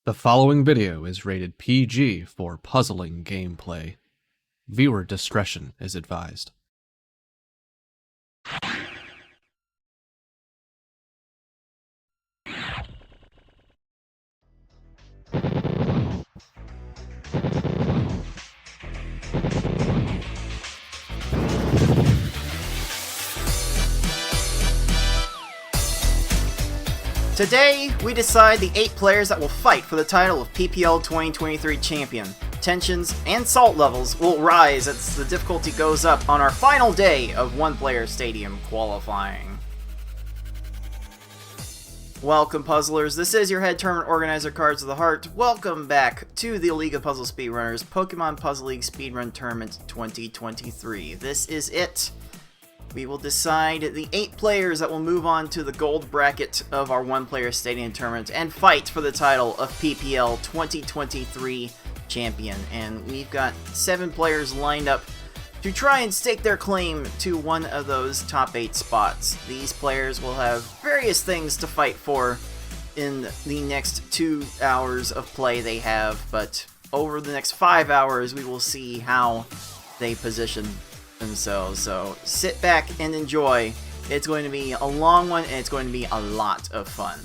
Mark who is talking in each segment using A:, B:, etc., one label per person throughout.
A: The following video is rated PG for puzzling gameplay. Viewer discretion is advised.
B: Today, we decide the 8 players that will fight for the title of PPL2023 Champion. Tensions and salt levels will rise as the difficulty goes up on our final day of one-player stadium qualifying. Welcome, puzzlers. This is your head tournament organizer, Cards of the Heart. Welcome back to the League of Puzzle Speedrunners Pokemon Puzzle League Speedrun Tournament 2023. This is it. We will decide the 8 players that will move on to the gold bracket of our one-player stadium tournament and fight for the title of PPL 2023 Champion. And we've got 7 players lined up to try and stake their claim to one of those top 8 spots. These players will have various things to fight for in the next 2 hours of play they have, but over the next 5 hours we will see how they position themselves. So sit back and enjoy. It's going to be a long one and it's going to be a lot of fun.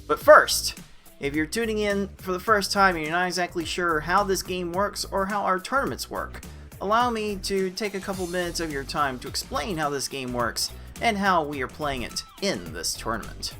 B: But first, if you're tuning in for the first time and you're not exactly sure how this game works or how our tournaments work, allow me to take a couple minutes of your time to explain how this game works and how we are playing it in this tournament.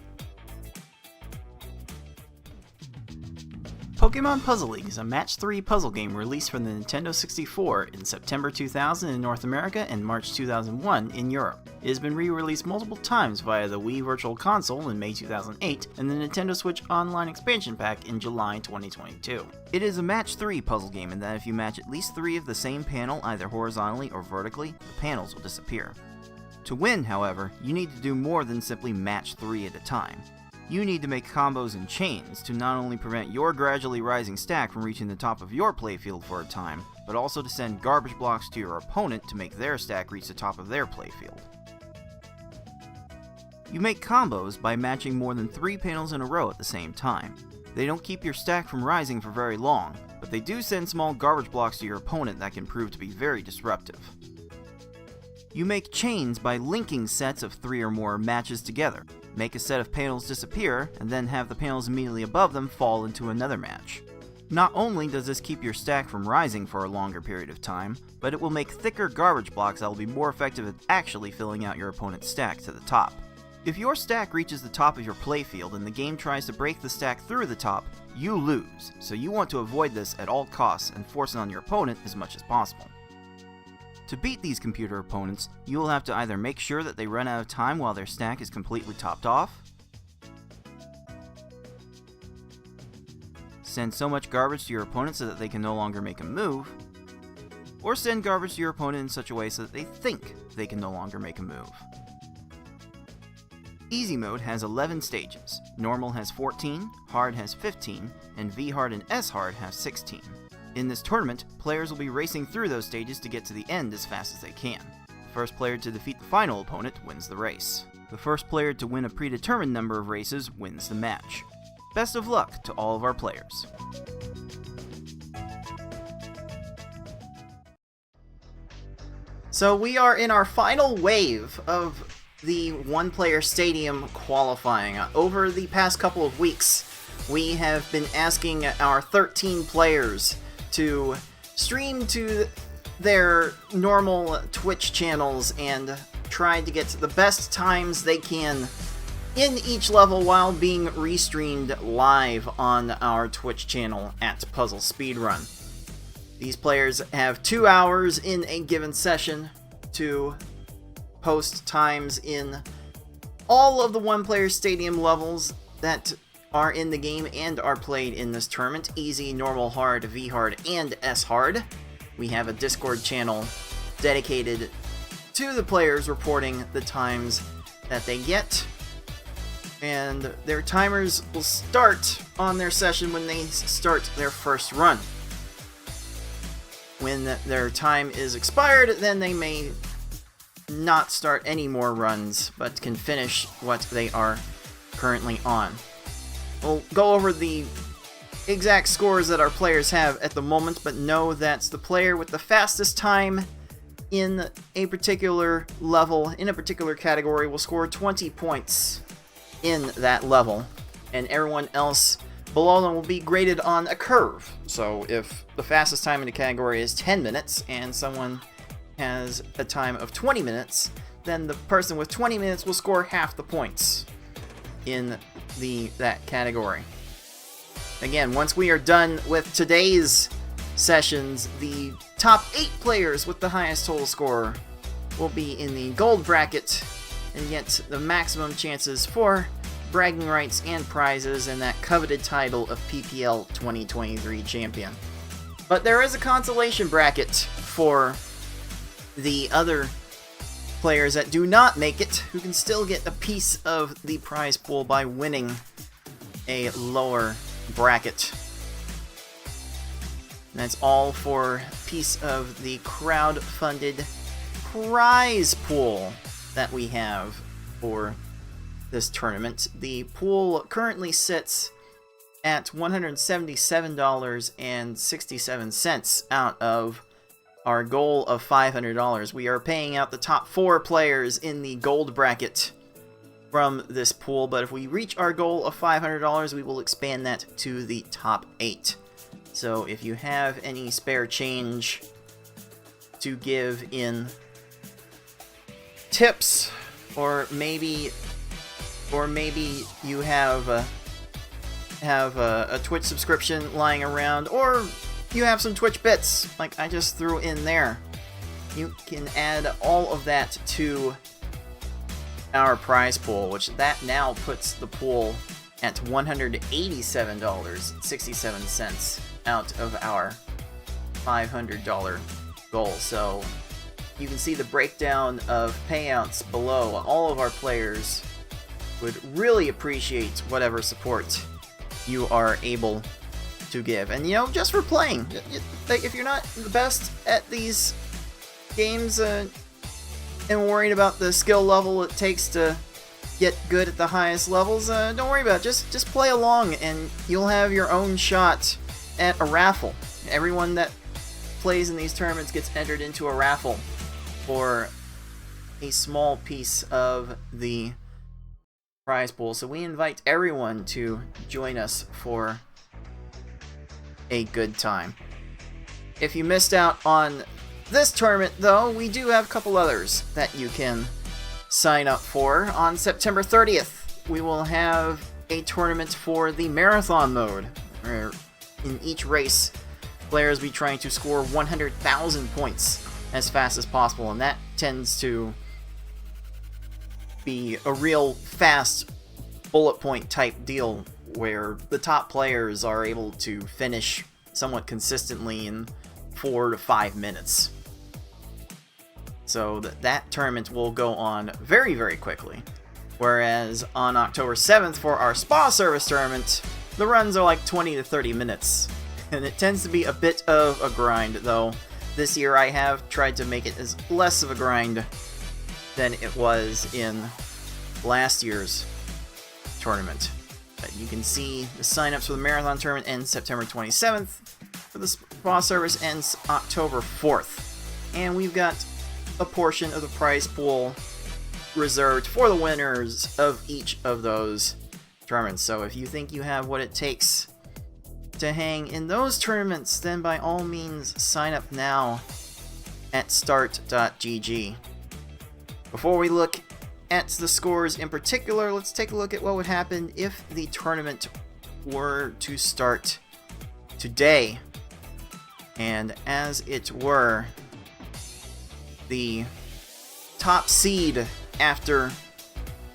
B: Pokemon Puzzle League is a Match 3 puzzle game released for the Nintendo 64 in September 2000 in North America and March 2001 in Europe. It has been re-released multiple times via the Wii Virtual Console in May 2008 and the Nintendo Switch Online Expansion Pack in July 2022. It is a Match 3 puzzle game in that if you match at least 3 of the same panel either horizontally or vertically, the panels will disappear. To win, however, you need to do more than simply match 3 at a time. You need to make combos and chains to not only prevent your gradually rising stack from reaching the top of your playfield for a time, but also to send garbage blocks to your opponent to make their stack reach the top of their playfield. You make combos by matching more than 3 panels in a row at the same time. They don't keep your stack from rising for very long, but they do send small garbage blocks to your opponent that can prove to be very disruptive. You make chains by linking sets of 3 or more matches together. Make a set of panels disappear, and then have the panels immediately above them fall into another match. Not only does this keep your stack from rising for a longer period of time, but it will make thicker garbage blocks that will be more effective at actually filling out your opponent's stack to the top. If your stack reaches the top of your playfield and the game tries to break the stack through the top, you lose, so you want to avoid this at all costs and force it on your opponent as much as possible. To beat these computer opponents, you will have to either make sure that they run out of time while their stack is completely topped off, send so much garbage to your opponent so that they can no longer make a move, or send garbage to your opponent in such a way so that they think they can no longer make a move. Easy mode has 11 stages, normal has 14, hard has 15, and V-hard and S-hard have 16. In this tournament, players will be racing through those stages to get to the end as fast as they can. The first player to defeat the final opponent wins the race. The first player to win a predetermined number of races wins the match. Best of luck to all of our players. So we are in our final wave of the one-player stadium qualifying. Over the past couple of weeks, we have been asking our 13 players to stream to their normal Twitch channels and try to get the best times they can in each level while being restreamed live on our Twitch channel at Puzzle Speedrun. These players have 2 hours in a given session to post times in all of the one-player stadium levels that are in the game and are played in this tournament: easy, normal, hard, V-hard, and S-hard. We have a Discord channel dedicated to the players reporting the times that they get, and their timers will start on their session when they start their first run. When their time is expired, then they may not start any more runs, but can finish what they are currently on. We'll go over the exact scores that our players have at the moment, but know that the player with the fastest time in a particular level, in a particular category, will score 20 points in that level, and everyone else below them will be graded on a curve. So if the fastest time in the category is 10 minutes and someone has a time of 20 minutes, then the person with 20 minutes will score half the points in that category. Again, once we are done with today's sessions, the top 8 players with the highest total score will be in the gold bracket and get the maximum chances for bragging rights and prizes and that coveted title of PPL 2023 Champion. But there is a consolation bracket for the other players that do not make it, who can still get a piece of the prize pool by winning a lower bracket. And that's all for a piece of the crowd-funded prize pool that we have for this tournament. The pool currently sits at $177.67 out of our goal of $500. We are paying out the top 4 players in the gold bracket from this pool, but if we reach our goal of $500, we will expand that to the top 8. So if you have any spare change to give in tips, or maybe you have a Twitch subscription lying around, or you have some Twitch bits like I just threw in there, you can add all of that to our prize pool, which that now puts the pool at $187.67 out of our $500 goal. So you can see the breakdown of payouts below. All of our players would really appreciate whatever support you are able to give. And, you know, just for playing. If you're not the best at these games and worried about the skill level it takes to get good at the highest levels, don't worry about it. Just play along and you'll have your own shot at a raffle. Everyone that plays in these tournaments gets entered into a raffle for a small piece of the prize pool. So we invite everyone to join us for a good time. If you missed out on this tournament, though, we do have a couple others that you can sign up for. On September 30th, we will have a tournament for the marathon mode, where in each race, players will be trying to score 100,000 points as fast as possible, and that tends to be a real fast bullet point type deal where the top players are able to finish somewhat consistently in 4 to 5 minutes. So that tournament will go on very, very quickly. Whereas on October 7th for our spa service tournament, the runs are like 20 to 30 minutes. And it tends to be a bit of a grind, though. This year I have tried to make it as less of a grind than it was in last year's tournament. But you can see the sign-ups for the marathon tournament ends September 27th. For the spa service ends October 4th. And we've got a portion of the prize pool reserved for the winners of each of those tournaments. So if you think you have what it takes to hang in those tournaments, then by all means sign up now at start.gg. Before we look at the scores in particular, let's take a look at what would happen if the tournament were to start today. And as it were, the top seed after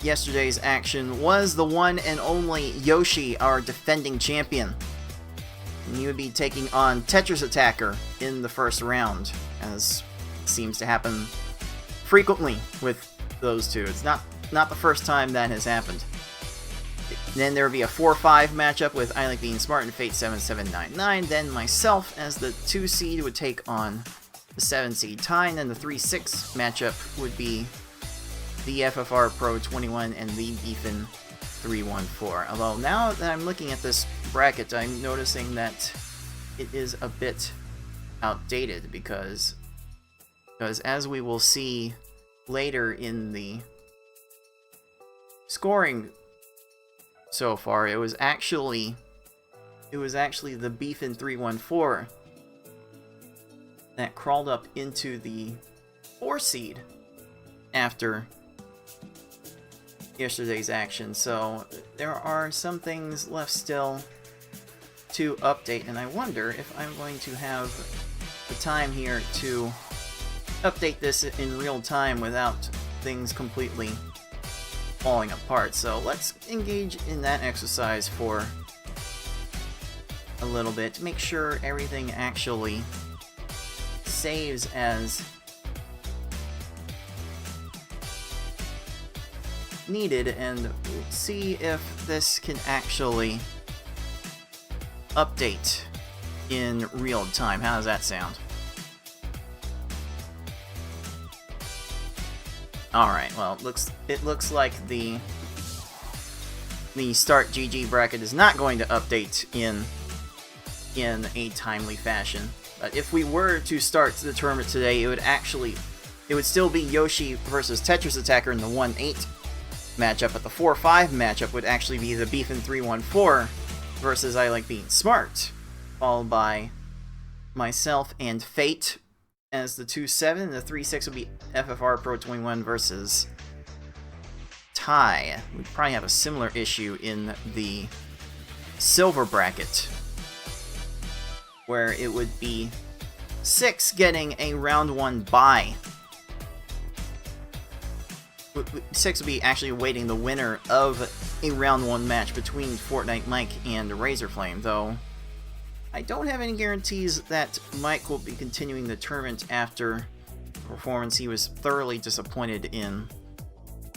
B: yesterday's action was the one and only Yoshi, our defending champion. And he would be taking on Tetris Attacker in the first round, as seems to happen frequently with those two. It's not the first time that has happened. Then there would be a 4-5 matchup with I Like Being Smart and Fate7799. Then myself as the 2 seed would take on the 7 seed Ty, and then the 3-6 matchup would be the FFR Pro 21 and the Beefin 314. Although now that I'm looking at this bracket, I'm noticing that it is a bit outdated because as we will see later in the scoring so far, it was actually the Beefin314 that crawled up into the 4 seed after yesterday's action. So there are some things left still to update, and I wonder if I'm going to have the time here to update this in real time without things completely falling apart. So let's engage in that exercise for a little bit to make sure everything actually saves as needed, and see if this can actually update in real time. How does that sound? Alright, well, it looks like the start GG bracket is not going to update in a timely fashion. But if we were to start the tournament today, it would still be Yoshi versus Tetris Attacker in the 1-8 matchup, but the 4-5 matchup would actually be the Beefin314 versus I Like Being Smart, followed by myself and Fate as the 2-7, and the 3-6 would be FFR Pro 21 versus Ty. We'd probably have a similar issue in the silver bracket, where it would be 6 getting a round 1 bye. 6 would be actually awaiting the winner of a round 1 match between Fortnite Mike and Razorflame, though I don't have any guarantees that Mike will be continuing the tournament after the performance he was thoroughly disappointed in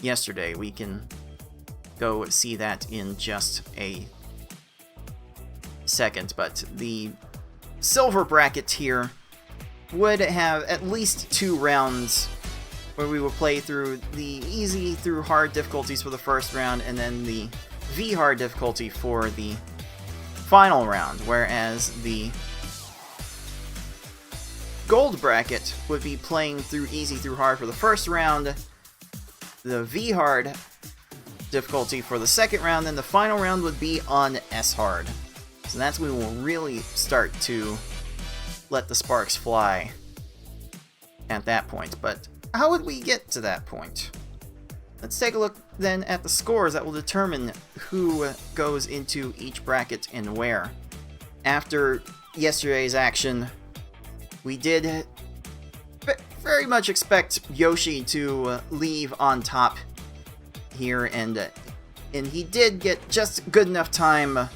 B: yesterday. We can go see that in just a second, but the silver bracket here would have at least 2 rounds where we will play through the easy through hard difficulties for the first round, and then the V hard difficulty for the final round, whereas the gold bracket would be playing through easy through hard for the first round, the V hard difficulty for the second round, then the final round would be on S hard. So that's when we will really start to let the sparks fly at that point. But how would we get to that point? Let's take a look then at the scores that will determine who goes into each bracket and where. After yesterday's action, we did very much expect Yoshi to leave on top here, and he did get just good enough time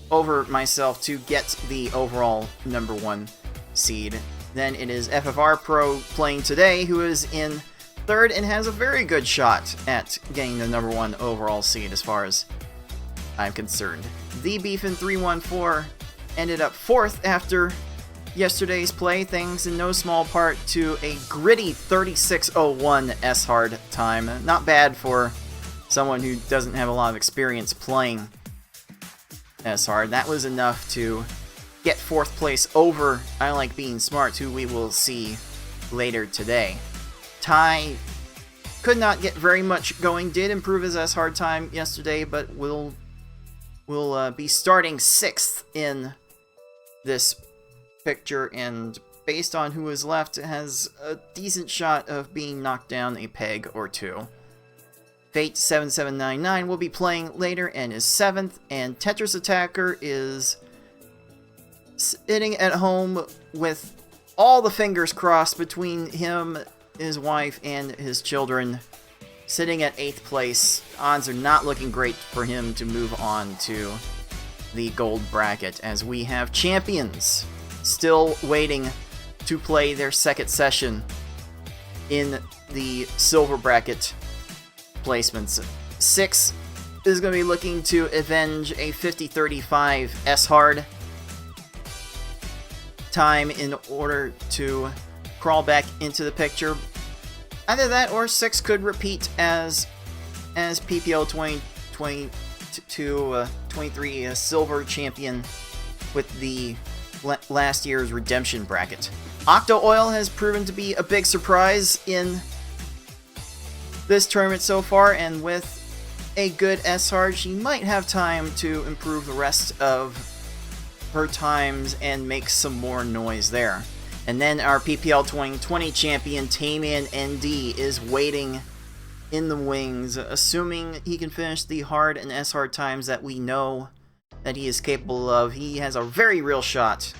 B: over myself to get the overall number 1 seed. Then it is FFR Pro playing today, who is in 3rd and has a very good shot at getting the number 1 overall seed as far as I'm concerned. The Beefin314 ended up 4th after yesterday's play, thanks in no small part to a gritty 36:01 S-hard time. Not bad for someone who doesn't have a lot of experience playing S-hard. That was enough to get 4th place over I Like Being Smart, who we will see later today. Ty could not get very much going, did improve his S-hard time yesterday, but will be starting 6th in this picture, and based on who is left, has a decent shot of being knocked down a peg or 2. Fate7799 will be playing later and is 7th, and Tetris Attacker is sitting at home with all the fingers crossed between him, his wife, and his children, sitting at 8th place. Odds are not looking great for him to move on to the gold bracket, as we have champions still waiting to play their second session in the silver bracket placements. 6 is going to be looking to avenge a 50-35 S-hard time in order to crawl back into the picture. Either that or 6 could repeat as PPL2023 2023 Silver Champion with the last year's Redemption bracket. Octo Oil has proven to be a big surprise in this tournament so far, and with a good S-Hard, she might have time to improve the rest of her times and make some more noise there. And then our PPL2023 Champion, Tayman ND, is waiting in the wings, assuming he can finish the hard and S-Hard times that we know that he is capable of. He has a very real shot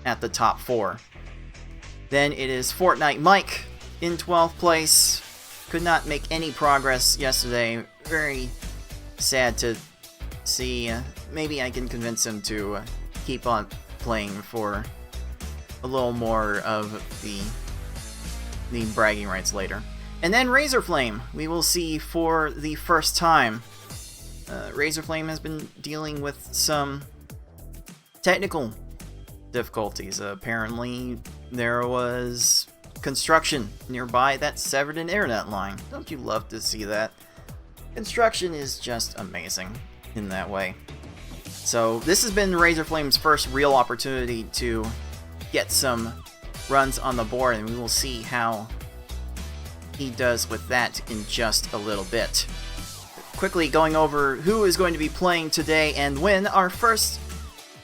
B: at the top 4. Then it is Fortnite Mike in 12th place. Could not make any progress yesterday. Very sad to see. Maybe I can convince him to keep on playing for a little more of the bragging rights later. And then Razorflame, we will see for the first time. Razorflame has been dealing with some technical difficulties. Apparently, there was construction nearby that severed an internet line. Don't you love to see that? Construction is just amazing in that way. So this has been Razorflame's first real opportunity to get some runs on the board, and we will see how he does with that in just a little bit. Quickly going over who is going to be playing today and when. Our first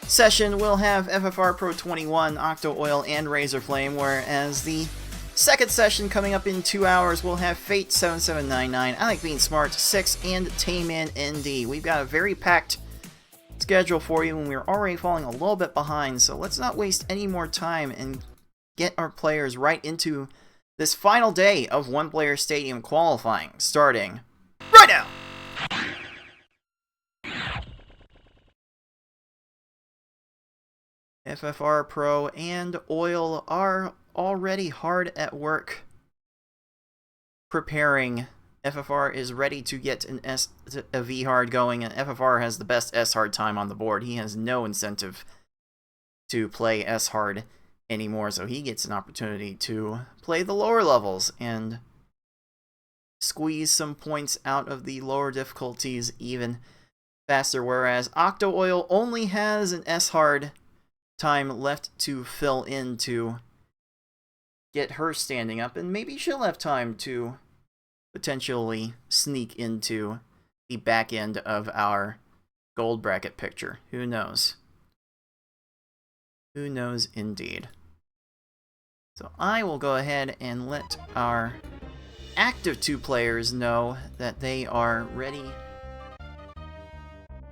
B: session will have FFR Pro 21, Octo Oil, and Razorflame, whereas the second session coming up in 2 hours will have Fate 7799, I Like Being Smart 6, and Tayman ND. We've got a very packed schedule for you, and we're already falling a little bit behind, so let's not waste any more time and get our players right into this final day of one-player stadium qualifying, starting right now! FFR Pro and Oil are already hard at work preparing. FFR is ready to get a V-Hard going, and FFR has the best S-Hard time on the board. He has no incentive to play S-Hard anymore, so he gets an opportunity to play the lower levels and squeeze some points out of the lower difficulties even faster, whereas Octo Oil only has an S-Hard time left to fill in to get her standing up, and maybe she'll have time to potentially sneak into the back end of our gold bracket picture. Who knows? Who knows indeed. So I will go ahead and let our active 2 players know that they are ready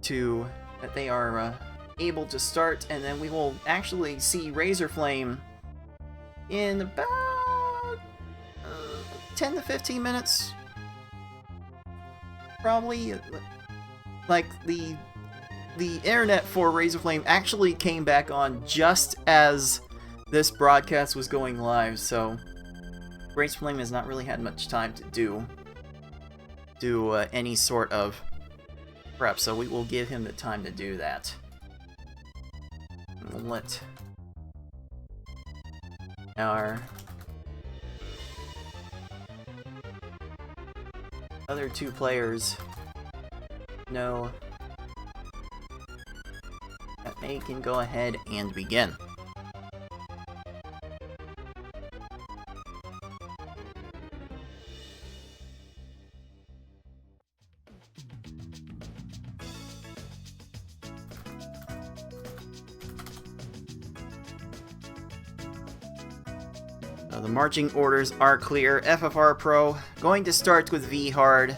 B: to, that they are able to start, and then we will actually see Razorflame in about 10 to 15 minutes. Probably. Like, the internet for Razorflame actually came back on just as this broadcast was going live, so Razorflame has not really had much time to do any sort of prep, so we will give him the time to do that. We'll let our other 2 players know that they can go ahead and begin. The marching orders are clear. FFR Pro going to start with V-Hard.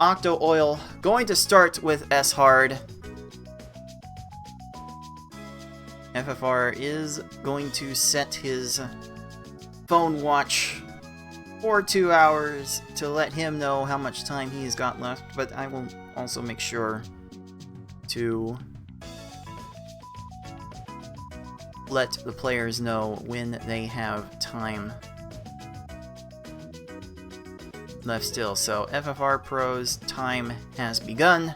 B: Octo Oil going to start with S-Hard. FFR is going to set his phone watch for 2 hours to let him know how much time he's got left, but I will also make sure to let the players know when they have time left still. So FFR Pro's time has begun.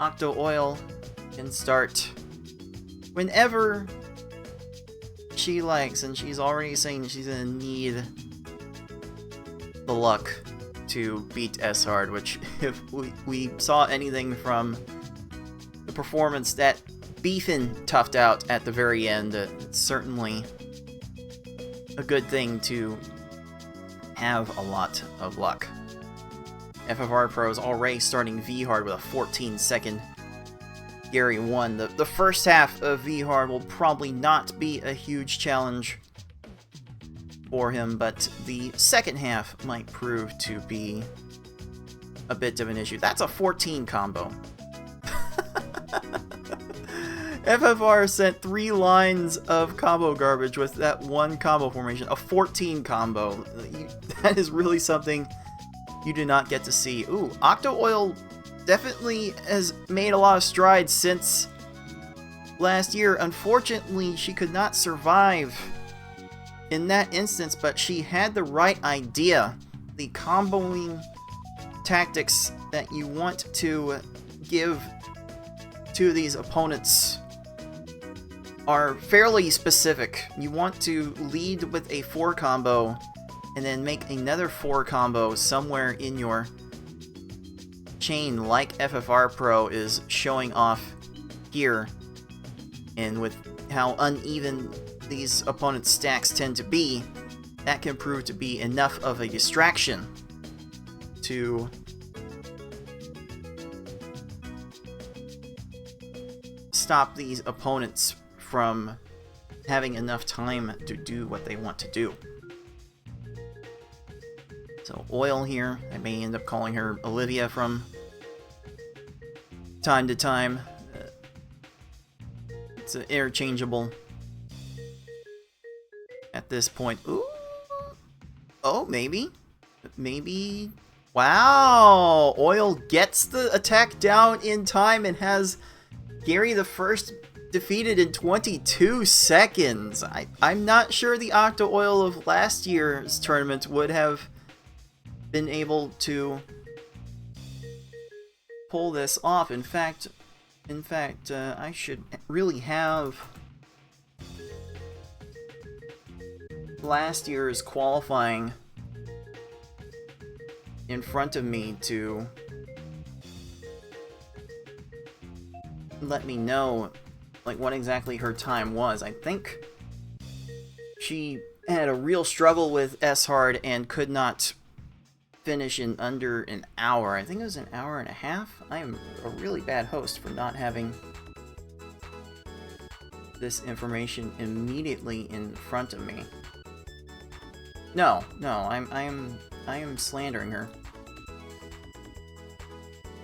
B: Octo Oil can start whenever she likes, and she's already saying she's gonna need the luck to beat S-Hard, which if we saw anything from the performance that Beefin toughed out at the very end, it's certainly a good thing to have a lot of luck. FFR Pro is already starting V-Hard with a 14-second Gary 1. The first half of V-Hard will probably not be a huge challenge for him, but the second half might prove to be a bit of an issue. That's a 14 combo. FFR sent 3 lines of combo garbage with that one combo formation. A 14 combo. That is really something you do not get to see. Ooh, Octo Oil definitely has made a lot of strides since last year. Unfortunately, she could not survive in that instance, but she had the right idea. The comboing tactics that you want to give to these opponents are fairly specific. You want to lead with a 4 combo and then make another 4 combo somewhere in your chain, like FFR Pro is showing off here. And with how uneven these opponents' stacks tend to be, that can prove to be enough of a distraction to stop these opponents from having enough time to do what they want to do. So Oil here, I may end up calling her Olivia from time to time. It's interchangeable at this point. Ooh. Oh, maybe. Maybe. Wow! Oil gets the attack down in time and has Gary the First defeated in 22 seconds. I'm not sure the Octo Oil of last year's tournament would have been able to pull this off. In fact, I should really have last year's qualifying in front of me to let me know like what exactly her time was. I think she had a real struggle with S-Hard and could not finish in under an hour. I think it was an hour and a half. I am a really bad host for not having this information immediately in front of me. No, I am slandering her.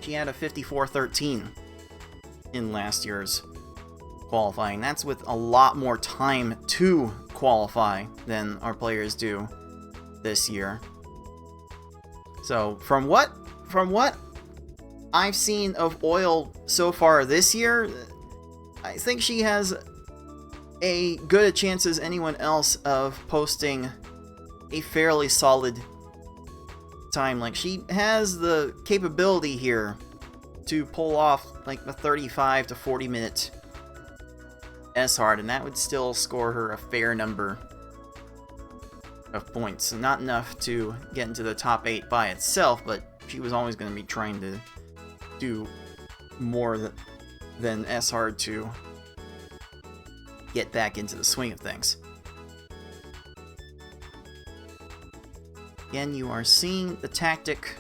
B: She had a 54-13 in last year's qualifying. That's with a lot more time to qualify than our players do this year. So from what I've seen of Oil so far this year, I think she has a good a chance as anyone else of posting a fairly solid time. Like, she has the capability here to pull off like a 35 to 40 minute S-Hard, and that would still score her a fair number of points. So not enough to get into the top 8 by itself, but she was always going to be trying to do more than S-Hard to get back into the swing of things. Again, you are seeing the tactic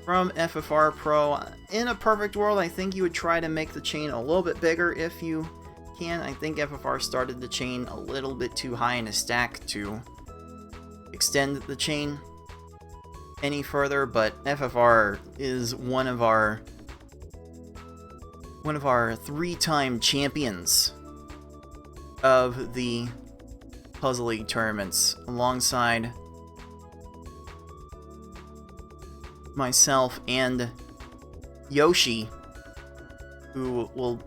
B: from FFR Pro. In a perfect world, I think you would try to make the chain a little bit bigger if you can. I think FFR started the chain a little bit too high in a stack to extend the chain any further, but FFR is one of our 3-time champions of the Puzzle League tournaments, alongside myself and Yoshi, who will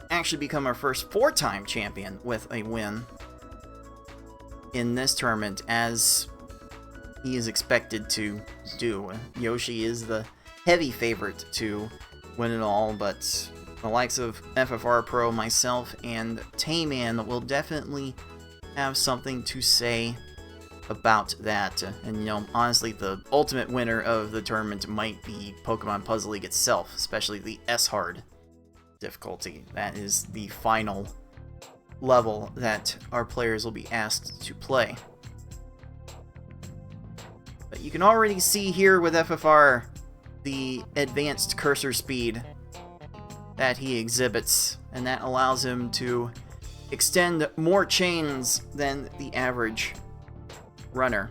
B: actually become our first 4-time champion with a win in this tournament, as he is expected to do. Yoshi is the heavy favorite to win it all, but the likes of FFR Pro, myself, and Tayman will definitely have something to say about that. And, you know, honestly, the ultimate winner of the tournament might be Pokemon Puzzle League itself, especially the S-Hard difficulty. That is the final level that our players will be asked to play. But you can already see here with FFR the advanced cursor speed that he exhibits, and that allows him to extend more chains than the average runner.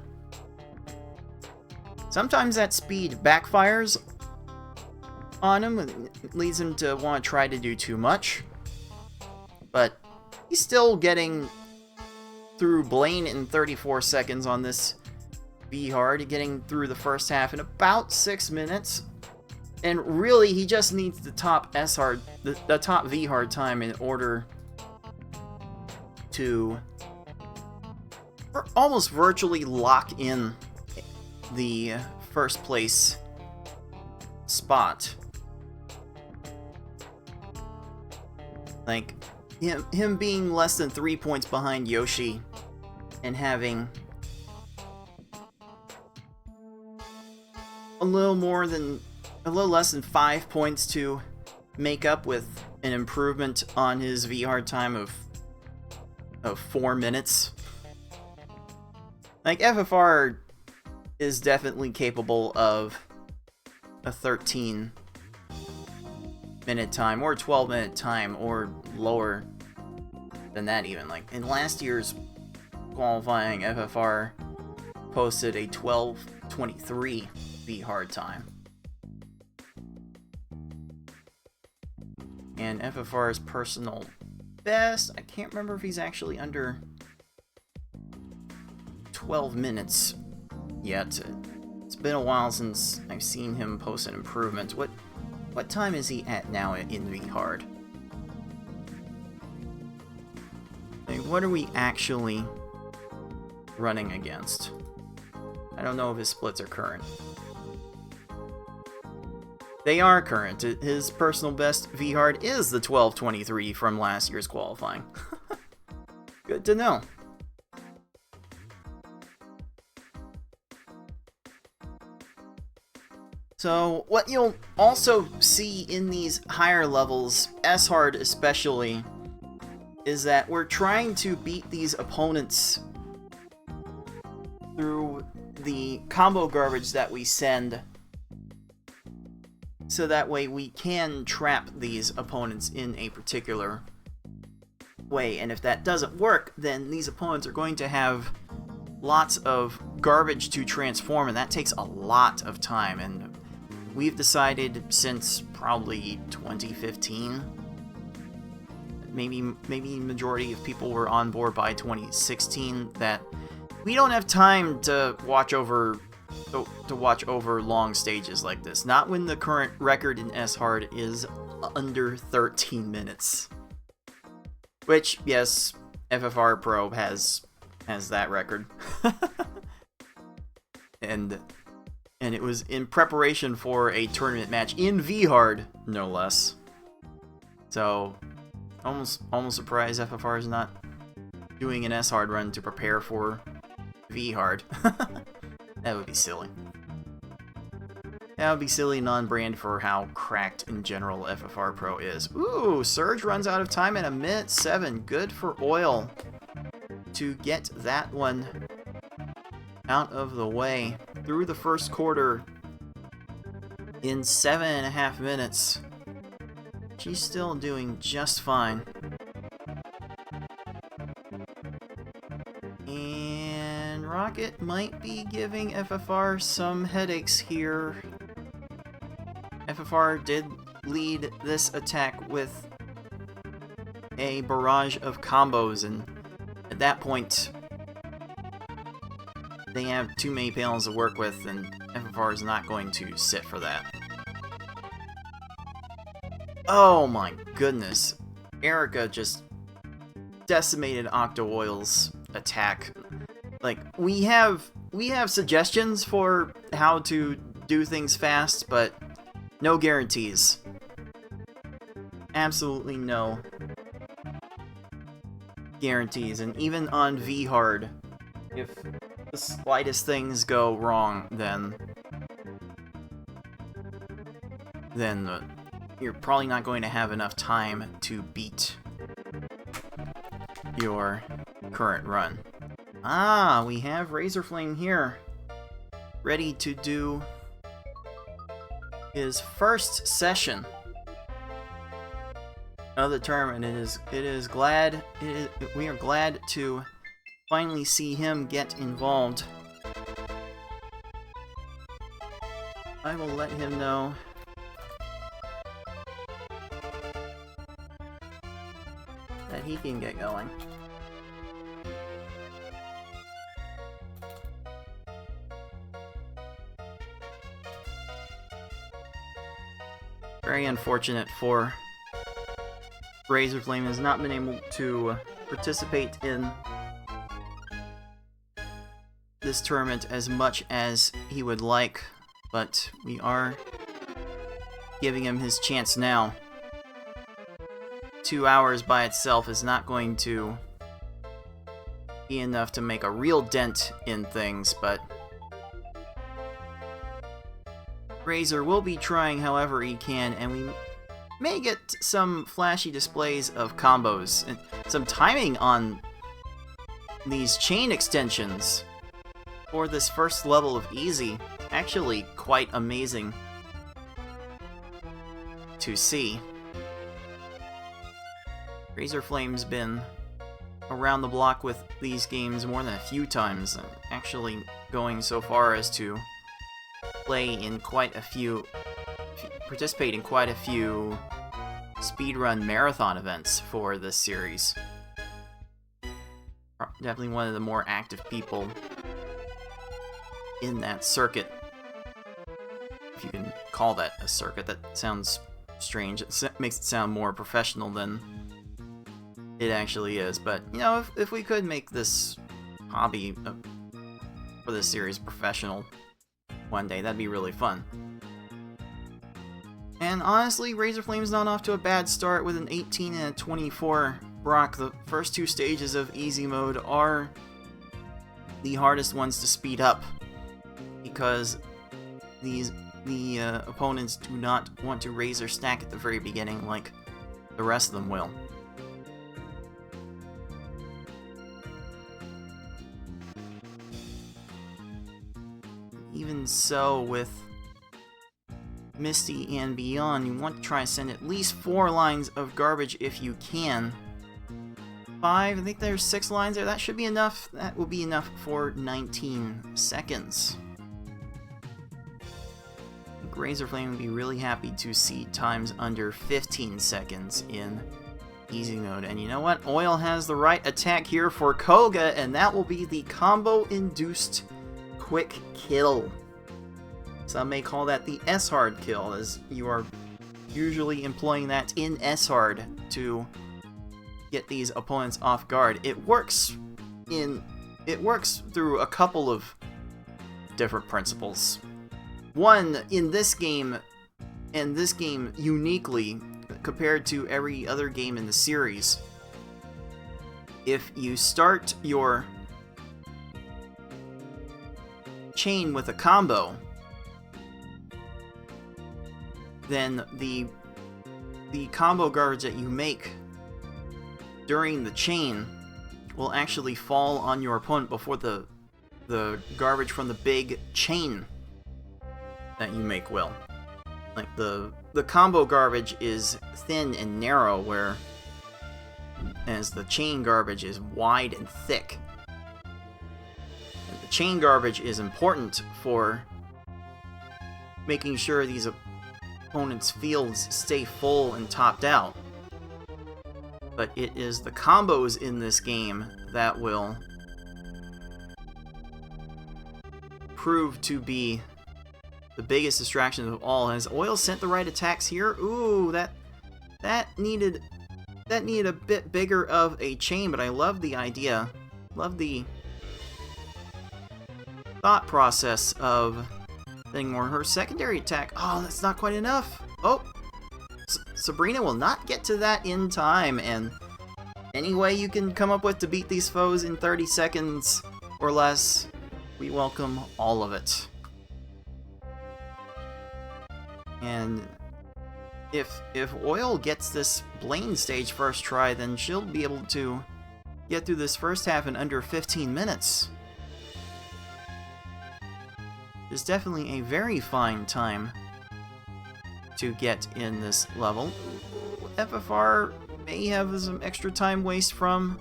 B: Sometimes that speed backfires on him, it leads him to want to try to do too much, but he's still getting through Blaine in 34 seconds on this V-Hard, getting through the first half in about 6 minutes. And really, he just needs the top S-Hard, the top V-Hard time in order to almost virtually lock in the first place spot. Like, him being less than 3 points behind Yoshi and having a little less than 5 points to make up with an improvement on his V-Hard time of 4 minutes. Like, FFR is definitely capable of a 13-minute time, or a 12-minute time, or lower than that even. Like, in last year's qualifying, FFR posted a 12:23 V-Hard time. And FFR's personal best, I can't remember if he's actually under 12 minutes yet. It's been a while since I've seen him post an improvement. What time is he at now in V-Hard? Like, what are we actually running against? I don't know if his splits are current. They are current. His personal best V-Hard is the 12:23 from last year's qualifying. Good to know. So, what you'll also see in these higher levels, S-Hard especially, is that we're trying to beat these opponents through the combo garbage that we send, so that way we can trap these opponents in a particular way. And if that doesn't work, then these opponents are going to have lots of garbage to transform, and that takes a lot of time. And we've decided since probably 2015, maybe majority of people were on board by 2016, that we don't have time to watch over long stages like this. Not when the current record in S-Hard is under 13 minutes. Which, yes, FFR Pro has that record. And it was in preparation for a tournament match in V-Hard, no less. So, almost surprised FFR is not doing an S-Hard run to prepare for V-Hard. That would be silly. That would be silly, non-brand for how cracked in general FFR Pro is. Ooh, Surge runs out of time in 1:07. Good for Oil to get that one out of the way. Through the first quarter in 7.5 minutes. She's still doing just fine. And Rocket might be giving FFR some headaches here. FFR did lead this attack with a barrage of combos, and at that point they have too many panels to work with, and FFR is not going to sit for that. Oh my goodness. Erica just decimated Octo Oil's attack. Like, we have suggestions for how to do things fast, but no guarantees. Absolutely no guarantees. And even on V-Hard, the slightest things go wrong, then you're probably not going to have enough time to beat your current run. Ah, we have Razorflame here, ready to do his first session of the tournament. We are glad to finally see him get involved. I will let him know that he can get going. Very unfortunate for Razorflame, has not been able to participate in this tournament as much as he would like, but we are giving him his chance now. 2 hours by itself is not going to be enough to make a real dent in things, but Razor will be trying however he can, and we may get some flashy displays of combos and some timing on these chain extensions for this first level of easy. Actually quite amazing to see. Razorflame's been around the block with these games more than a few times, actually going so far as to participate in quite a few speedrun marathon events for this series. Definitely one of the more active people in that circuit, if you can call that a circuit. That sounds strange. It makes it sound more professional than it actually is, but you know, if we could make this hobby for this series professional one day, that'd be really fun. And honestly, Razorflame's not off to a bad start with an 18 and a 24 Brock. The first two stages of easy mode are the hardest ones to speed up, because the opponents do not want to raise their stack at the very beginning like the rest of them will. Even so, with Misty and beyond, you want to try and send at least 4 lines of garbage if you can. 5, I think there's 6 lines there. That should be enough. That will be enough for 19 seconds. Razorflame would be really happy to see times under 15 seconds in easy mode. And you know what? Oil has the right attack here for Koga, and that will be the combo-induced quick kill. Some may call that the S-hard kill, as you are usually employing that in S-hard to get these opponents off guard. It works through a couple of different principles. One, in this game, and this game uniquely compared to every other game in the series, if you start your chain with a combo, then the combo garbage that you make during the chain will actually fall on your opponent before the garbage from the big chain that you make will. Like the combo garbage is thin and narrow, whereas the chain garbage is wide and thick. And the chain garbage is important for making sure these opponents' fields stay full and topped out. But it is the combos in this game that will prove to be the biggest distraction of all. Has Oil sent the right attacks here? Ooh, that needed a bit bigger of a chain, but I love the idea. Love the thought process of thing more. Her secondary attack. Oh, that's not quite enough. Oh, Sabrina will not get to that in time, and any way you can come up with to beat these foes in 30 seconds or less We welcome all of it. And if Oil gets this Blaine stage first try, then she'll be able to get through this first half in under 15 minutes. It's definitely a very fine time to get in this level. FFR may have some extra time waste from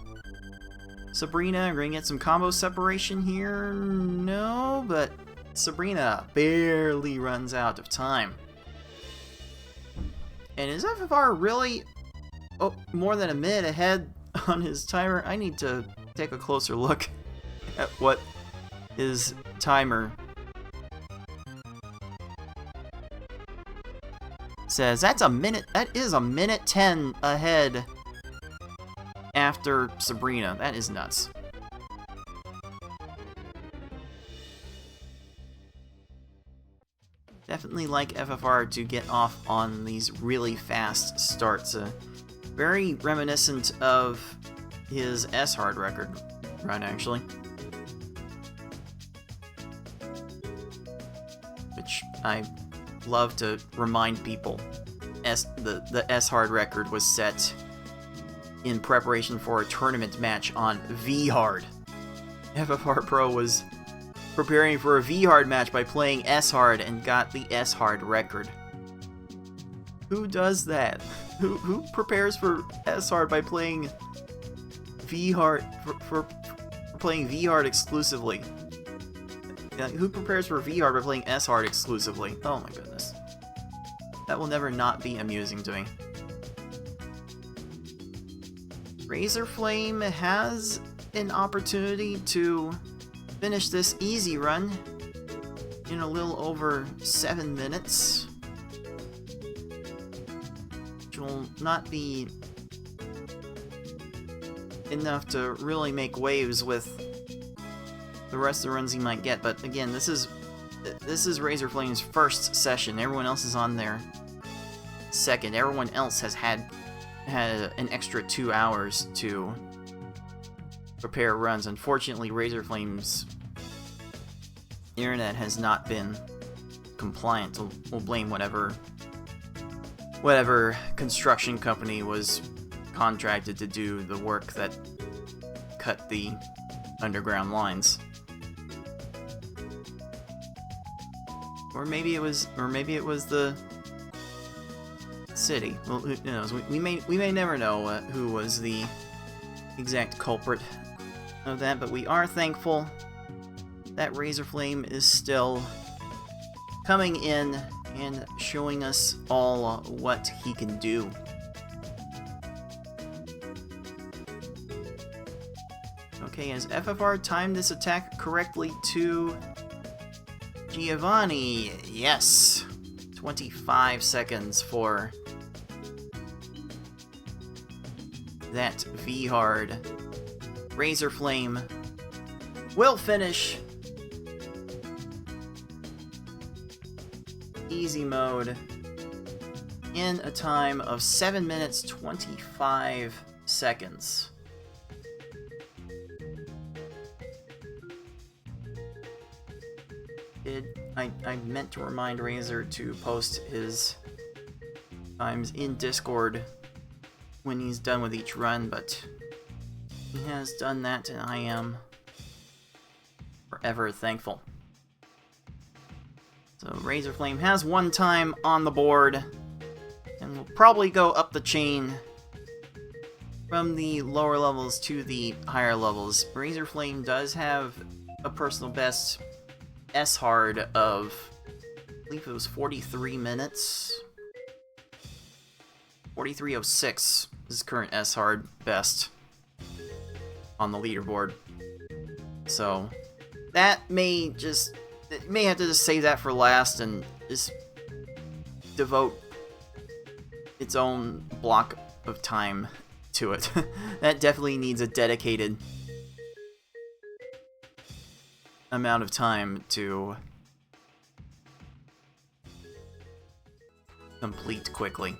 B: Sabrina. We're gonna get some combo separation here. No, but Sabrina barely runs out of time. And is FFR really more than a minute ahead on his timer? I need to take a closer look at what his timer says. That's a minute. That is a minute 10 ahead after Sabrina. That is nuts. Definitely like FFR to get off on these really fast starts. Very reminiscent of his S-Hard record run, actually. Which I love to remind people. The S-Hard record was set in preparation for a tournament match on V-Hard. FFR Pro was preparing for a V-Hard match by playing S-Hard and got the S-Hard record. Who does that? Who prepares for S-Hard by playing V-Hard for playing V-Hard exclusively? Who prepares for V-Hard by playing S-Hard exclusively? Oh my goodness. That will never not be amusing to me. Razorflame has an opportunity to finish this easy run in a little over 7 minutes, which will not be enough to really make waves with the rest of the runs he might get. But again, this is Razorflame's first session. Everyone else is on their second. Everyone else has had an extra 2 hours to prepare runs. Unfortunately, Razorflame's internet has not been compliant. We'll blame whatever construction company was contracted to do the work that cut the underground lines. Or maybe it was the city. Well, who knows? We may never know who was the exact culprit of that, but we are thankful that Razorflame is still coming in and showing us all what he can do. Okay, has FFR timed this attack correctly to Giovanni? Yes. 25 seconds for that V-Hard. Razorflame will finish easy mode in a time of 7 minutes 25 seconds. I meant to remind Razor to post his times in Discord when he's done with each run, but he has done that, and I am forever thankful. So Razorflame has one time on the board, and will probably go up the chain from the lower levels to the higher levels. Razorflame does have a personal best S-Hard of, I believe it was 43 minutes. 43:06 is his current S-Hard best on the leaderboard. So that may have to just save that for last and just devote its own block of time to it. That definitely needs a dedicated amount of time to complete quickly.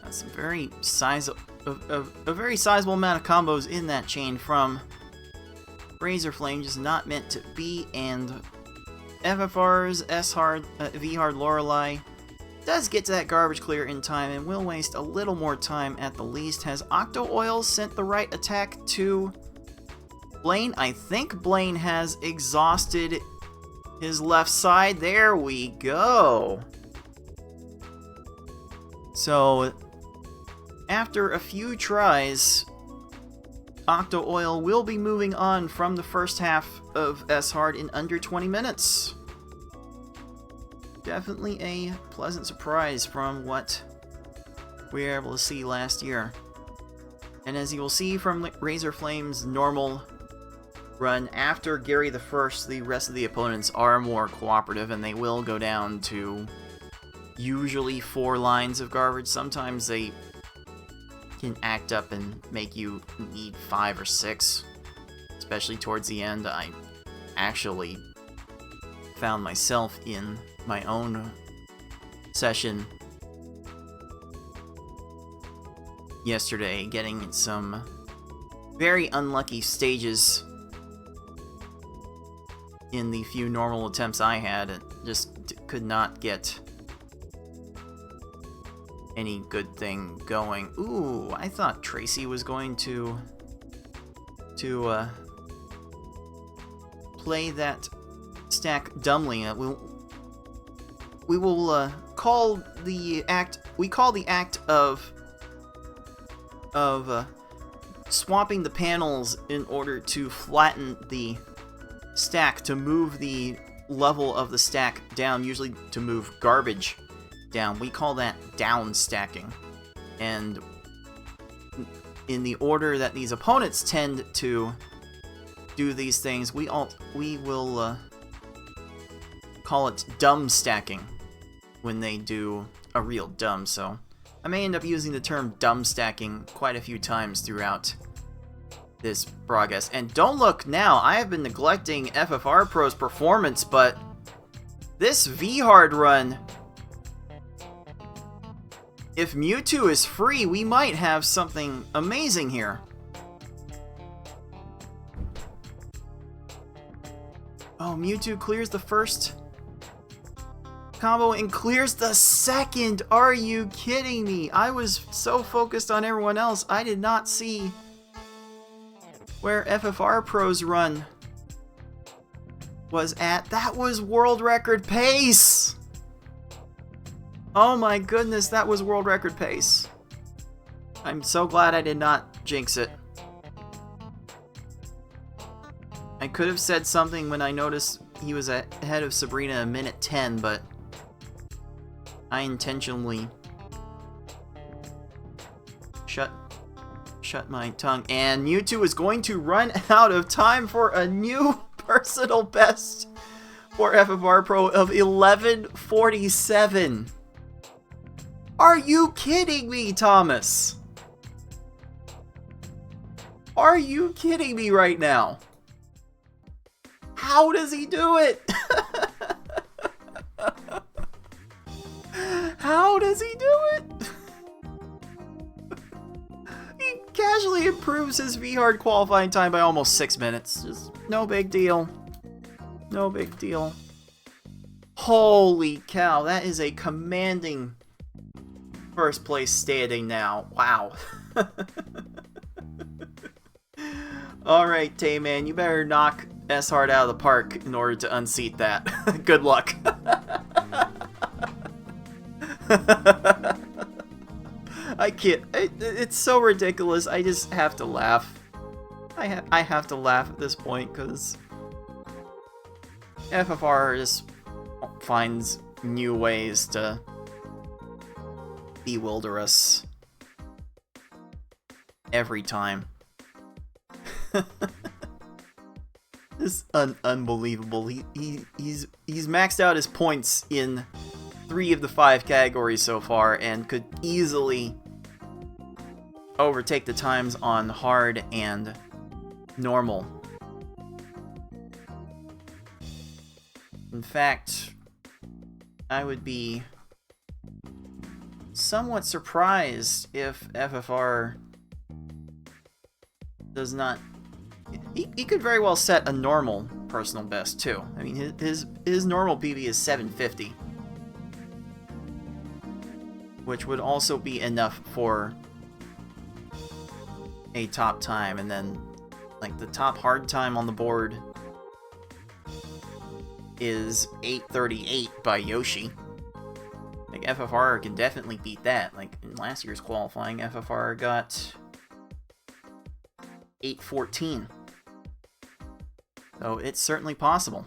B: That's a very sizable amount of combos in that chain from Razor Flame just not meant to be, and FFR's S-Hard, V-Hard Lorelei does get to that garbage clear in time and will waste a little more time at the least. Has Octo Oil sent the right attack to Blaine? I think Blaine has exhausted his left side. There we go. So, after a few tries, Octo Oil will be moving on from the first half of S-Hard in under 20 minutes. Definitely a pleasant surprise from what we were able to see last year. And as you will see from Razor Flame's normal run, after Gary the First, the rest of the opponents are more cooperative and they will go down to usually 4 lines of garbage. Sometimes they can act up and make you need 5 or 6, especially towards the end. I actually found myself in my own session yesterday getting some very unlucky stages in the few normal attempts I had, and just could not get any good thing going. Ooh, I thought Tracy was going to play that stack dumbly. We will call the act. We call the act of swapping the panels in order to flatten the stack, to move the level of the stack down, usually to move garbage down. We call that down stacking. And in the order that these opponents tend to do these things, we will call it dumb stacking when they do a real dumb. So I may end up using the term dumb stacking quite a few times throughout this broadcast. And don't look now, I have been neglecting FFR Pro's performance, but this V-Hard run, if Mewtwo is free, we might have something amazing here. Oh, Mewtwo clears the first combo and clears the second. Are you kidding me? I was so focused on everyone else, I did not see where FFR Pro's run was at. That was world record pace! Oh my goodness, that was world record pace. I'm so glad I did not jinx it. I could have said something when I noticed he was ahead of Sabrina a minute 10, but I intentionally shut my tongue. And Mewtwo is going to run out of time for a new personal best for FFR Pro of 11:47. Are you kidding me, Thomas? Are you kidding me right now? How does he do it? How does he do it? He casually improves his V-Hard qualifying time by almost 6 minutes. Just no big deal. No big deal. Holy cow, that is a commanding first place standing now. Wow. Alright, Tayman, you better knock S-Hard out of the park in order to unseat that. Good luck. I can't. It's so ridiculous. I just have to laugh. I have to laugh at this point because FFR just finds new ways to bewilder us every time. This is unbelievable. He's maxed out his points in 3 of the 5 categories so far and could easily overtake the times on hard and normal. In fact, I would be somewhat surprised if FFR does not he could very well set a normal personal best too. I mean, his normal PB is 750, which would also be enough for a top time. And then, like, the top hard time on the board is 838 by Yoshi. Like, FFR can definitely beat that. Like, in last year's qualifying, FFR got 814. So it's certainly possible.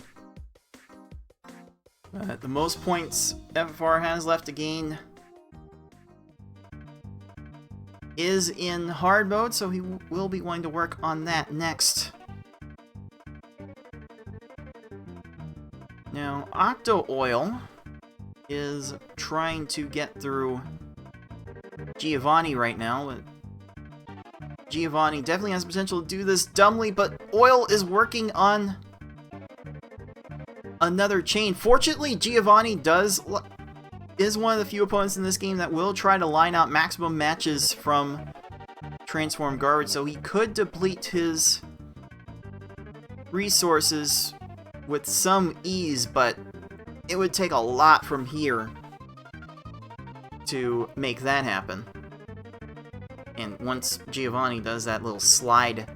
B: The most points FFR has left to gain is in hard mode, so he will be wanting to work on that next. Now, Octo Oil is trying to get through Giovanni right now. But Giovanni definitely has potential to do this dumbly, but Oil is working on another chain. Fortunately, Giovanni is one of the few opponents in this game that will try to line out maximum matches from Transform Garbage, so he could deplete his resources with some ease, but it would take a lot from here to make that happen. And once Giovanni does that little slide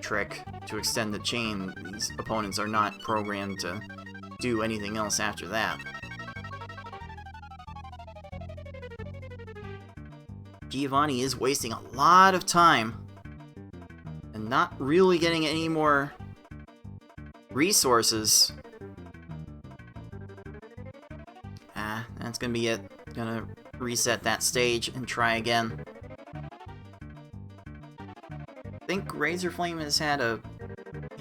B: trick to extend the chain, these opponents are not programmed to do anything else after that. Giovanni is wasting a lot of time and not really getting any more resources. That's gonna be it. Gonna reset that stage and try again. I think Razor Flame has had a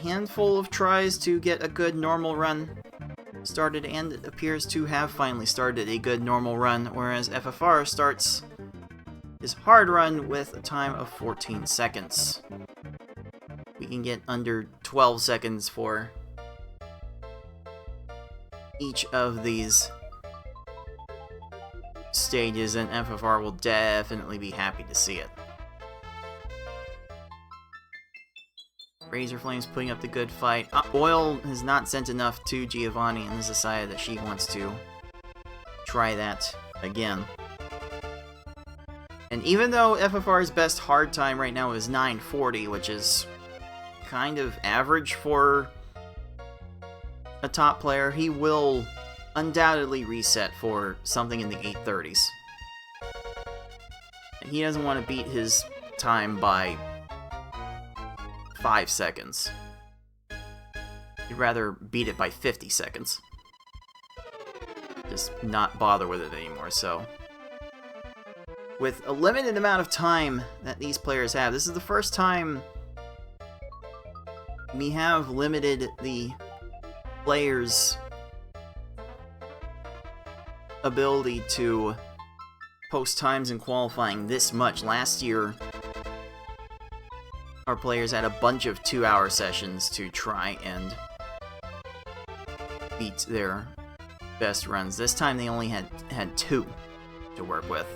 B: handful of tries to get a good normal run started, and it appears to have finally started a good normal run, whereas FFR starts his hard run with a time of 14 seconds. We can get under 12 seconds for each of these stages, and FFR will definitely be happy to see it. Razor Flame's putting up the good fight. Oil has not sent enough to Giovanni and has decided that she wants to try that again. And even though FFR's best hard time right now is 940, which is kind of average for a top player, he will undoubtedly reset for something in the 830s. And he doesn't want to beat his time by 5 seconds. He'd rather beat it by 50 seconds. Just not bother with it anymore, so. With a limited amount of time that these players have, this is the first time we have limited the players' ability to post times in qualifying this much. Last year, our players had a bunch of 2-hour sessions to try and beat their best runs. This time they only had 2 to work with.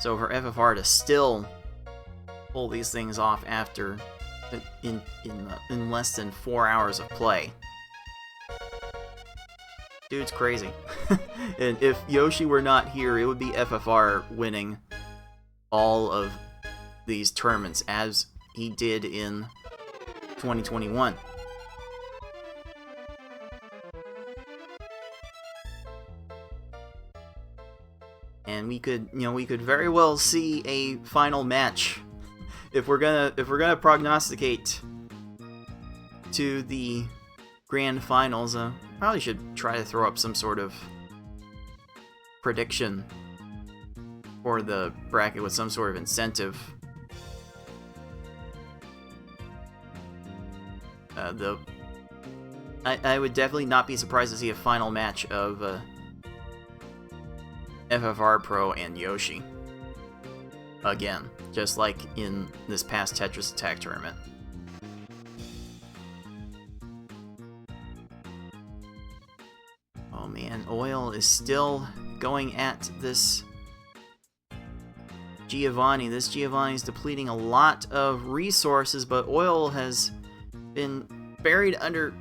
B: So for FFR to still pull these things off after in less than 4 hours of play, dude's crazy. And if Yoshi were not here, it would be FFR winning all of these tournaments as he did in 2021. And we could very well see a final match if we're gonna prognosticate to the grand finals. Probably should try to throw up some sort of prediction for the bracket with some sort of incentive. I would definitely not be surprised to see a final match of FFR Pro and Yoshi again, just like in this past Tetris Attack tournament. Oh man, Oil is still going at this Giovanni. This Giovanni's depleting a lot of resources, but Oil has been buried under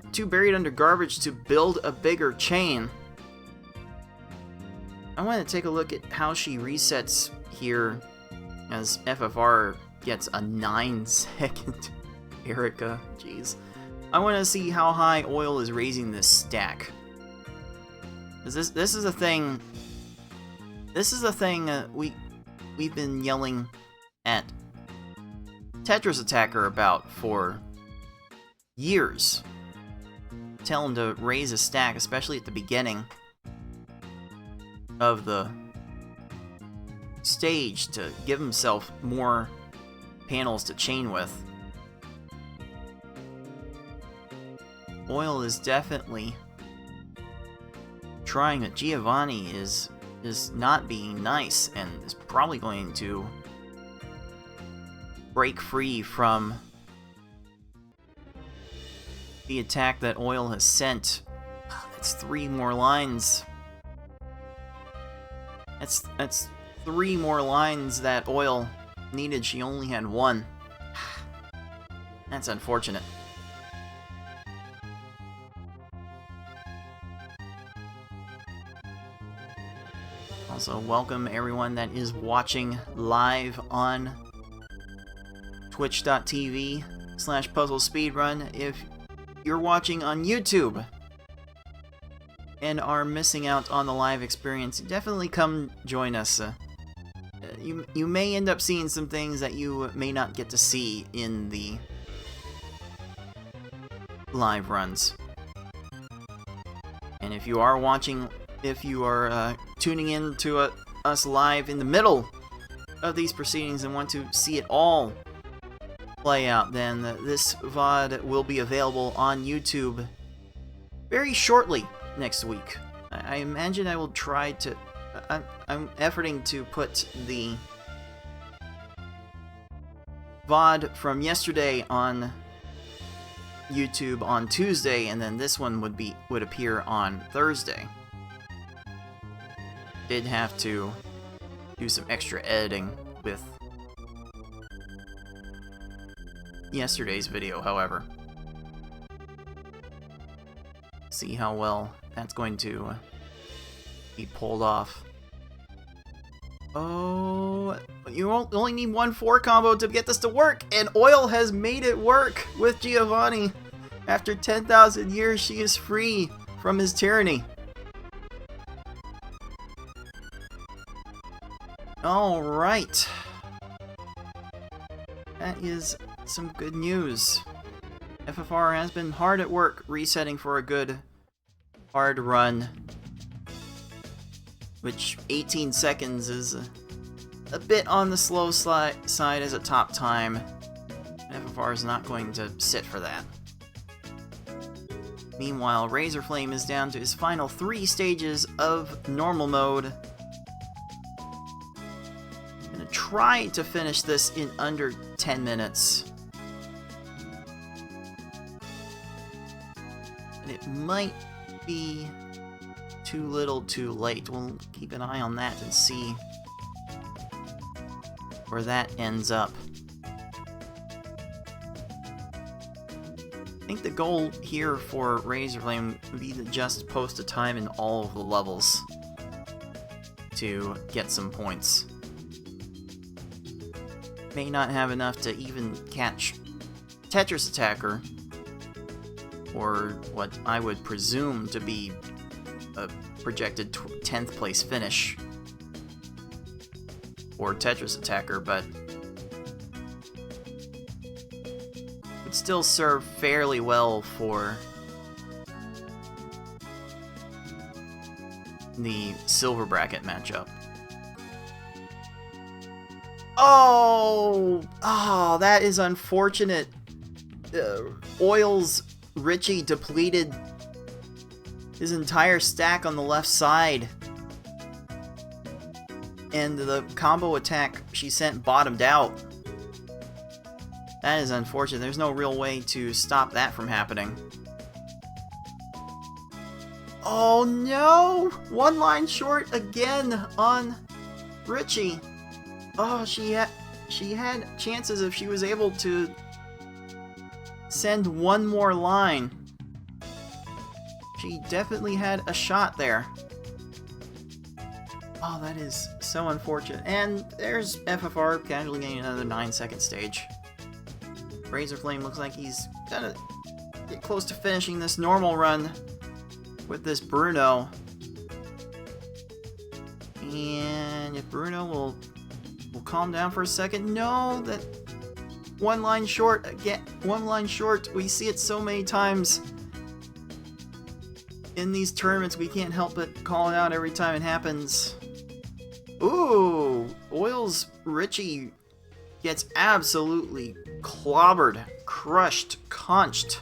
B: garbage to build a bigger chain. I want to take a look at how she resets here as FFR gets a 9-second Erica. Jeez. I want to see how high Oil is raising this stack. This is a thing. This is a thing we've been yelling at Tetris Attacker about for years. Tell him to raise a stack, especially at the beginning of the stage, to give himself more panels to chain with. Oil is definitely trying, but Giovanni is not being nice and is probably going to break free from the attack that Oil has sent. That's 3 more lines. That's 3 more lines that Oil needed. She only had 1. That's unfortunate. Also, welcome everyone that is watching live on twitch.tv/Puzzle Speedrun. If you're watching on YouTube and are missing out on the live experience, definitely come join us. You may end up seeing some things that you may not get to see in the live runs. And if you are watching, if you are tuning in to us live in the middle of these proceedings and want to see it all play out, then this VOD will be available on YouTube very shortly next week. I imagine I will try to... I'm efforting to put the VOD from yesterday on YouTube on Tuesday, and then this one would appear on Thursday. Did have to do some extra editing with yesterday's video, however. See how well that's going to be pulled off. Oh, you only need 1 4 combo to get this to work, and Oil has made it work with Giovanni. After 10,000 years, she is free from his tyranny. Alright. That is some good news. FFR has been hard at work resetting for a good hard run, which 18 seconds is a bit on the slow side as a top time. FFR is not going to sit for that. Meanwhile, Razorflame is down to his final 3 stages of normal mode. I'm gonna try to finish this in under 10 minutes. And it might be too little too late. We'll keep an eye on that and see where that ends up. I think the goal here for Razorflame would be to just post a time in all of the levels to get some points. May not have enough to even catch Tetris Attacker, or what I would presume to be a projected 10th place finish for Tetris Attacker, but would still serve fairly well for the silver bracket matchup. Oh, that is unfortunate. Oil's Richie depleted his entire stack on the left side, and the combo attack she sent bottomed out. That is unfortunate. There's no real way to stop that from happening. Oh no! 1 line short again on Richie. Oh, she had chances if she was able to send one more line. She definitely had a shot there. Oh, that is so unfortunate. And there's FFR casually getting another 9-second stage. Razorflame looks like he's gonna get close to finishing this normal run with this Bruno. And if Bruno will calm down for a second. No, that one line short again. One line short. We see it so many times in these tournaments. We can't help but call it out every time it happens. Ooh, Oils Richie gets absolutely clobbered, crushed, conched,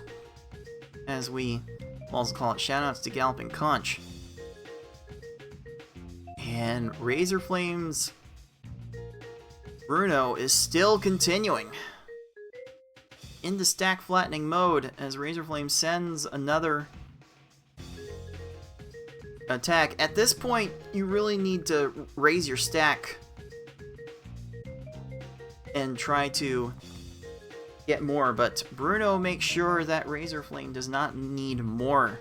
B: as we also call it. Shoutouts to Galloping Conch. And Razorflame's Bruno is still continuing into stack flattening mode as Razorflame sends another attack. At this point, you really need to raise your stack and try to get more, but Bruno makes sure that Razorflame does not need more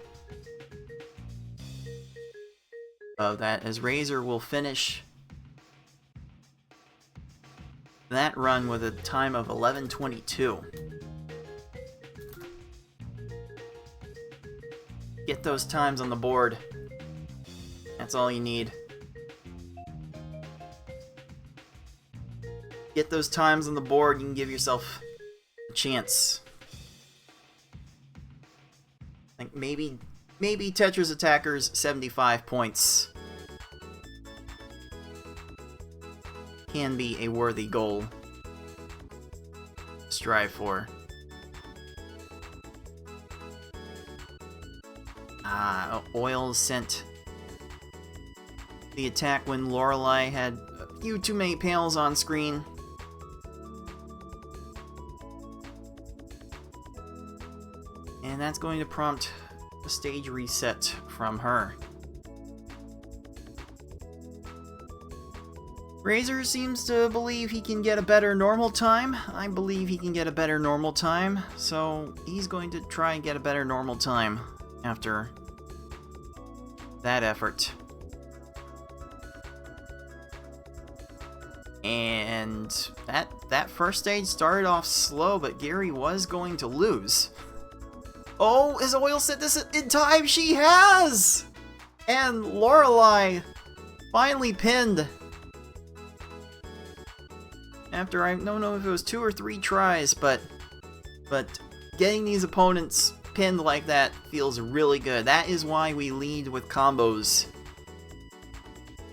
B: of that, as Razor will finish that run with a time of 11:22. Get those times on the board. That's all you need. Get those times on the board, you can give yourself a chance. Like maybe Tetra's Attacker's 75 points can be a worthy goal to strive for. Oils sent the attack when Lorelei had a few too many panels on screen. And that's going to prompt a stage reset from her. Razor seems to believe he can get a better normal time. I believe he can get a better normal time, so he's going to try and get a better normal time after that effort. And that first stage started off slow, but Gary was going to lose. Oh, is Oil set this in time? She has! And Lorelei finally pinned. After I don't know if it was 2 or 3 tries, but getting these opponents pinned like that feels really good. That is why we lead with combos.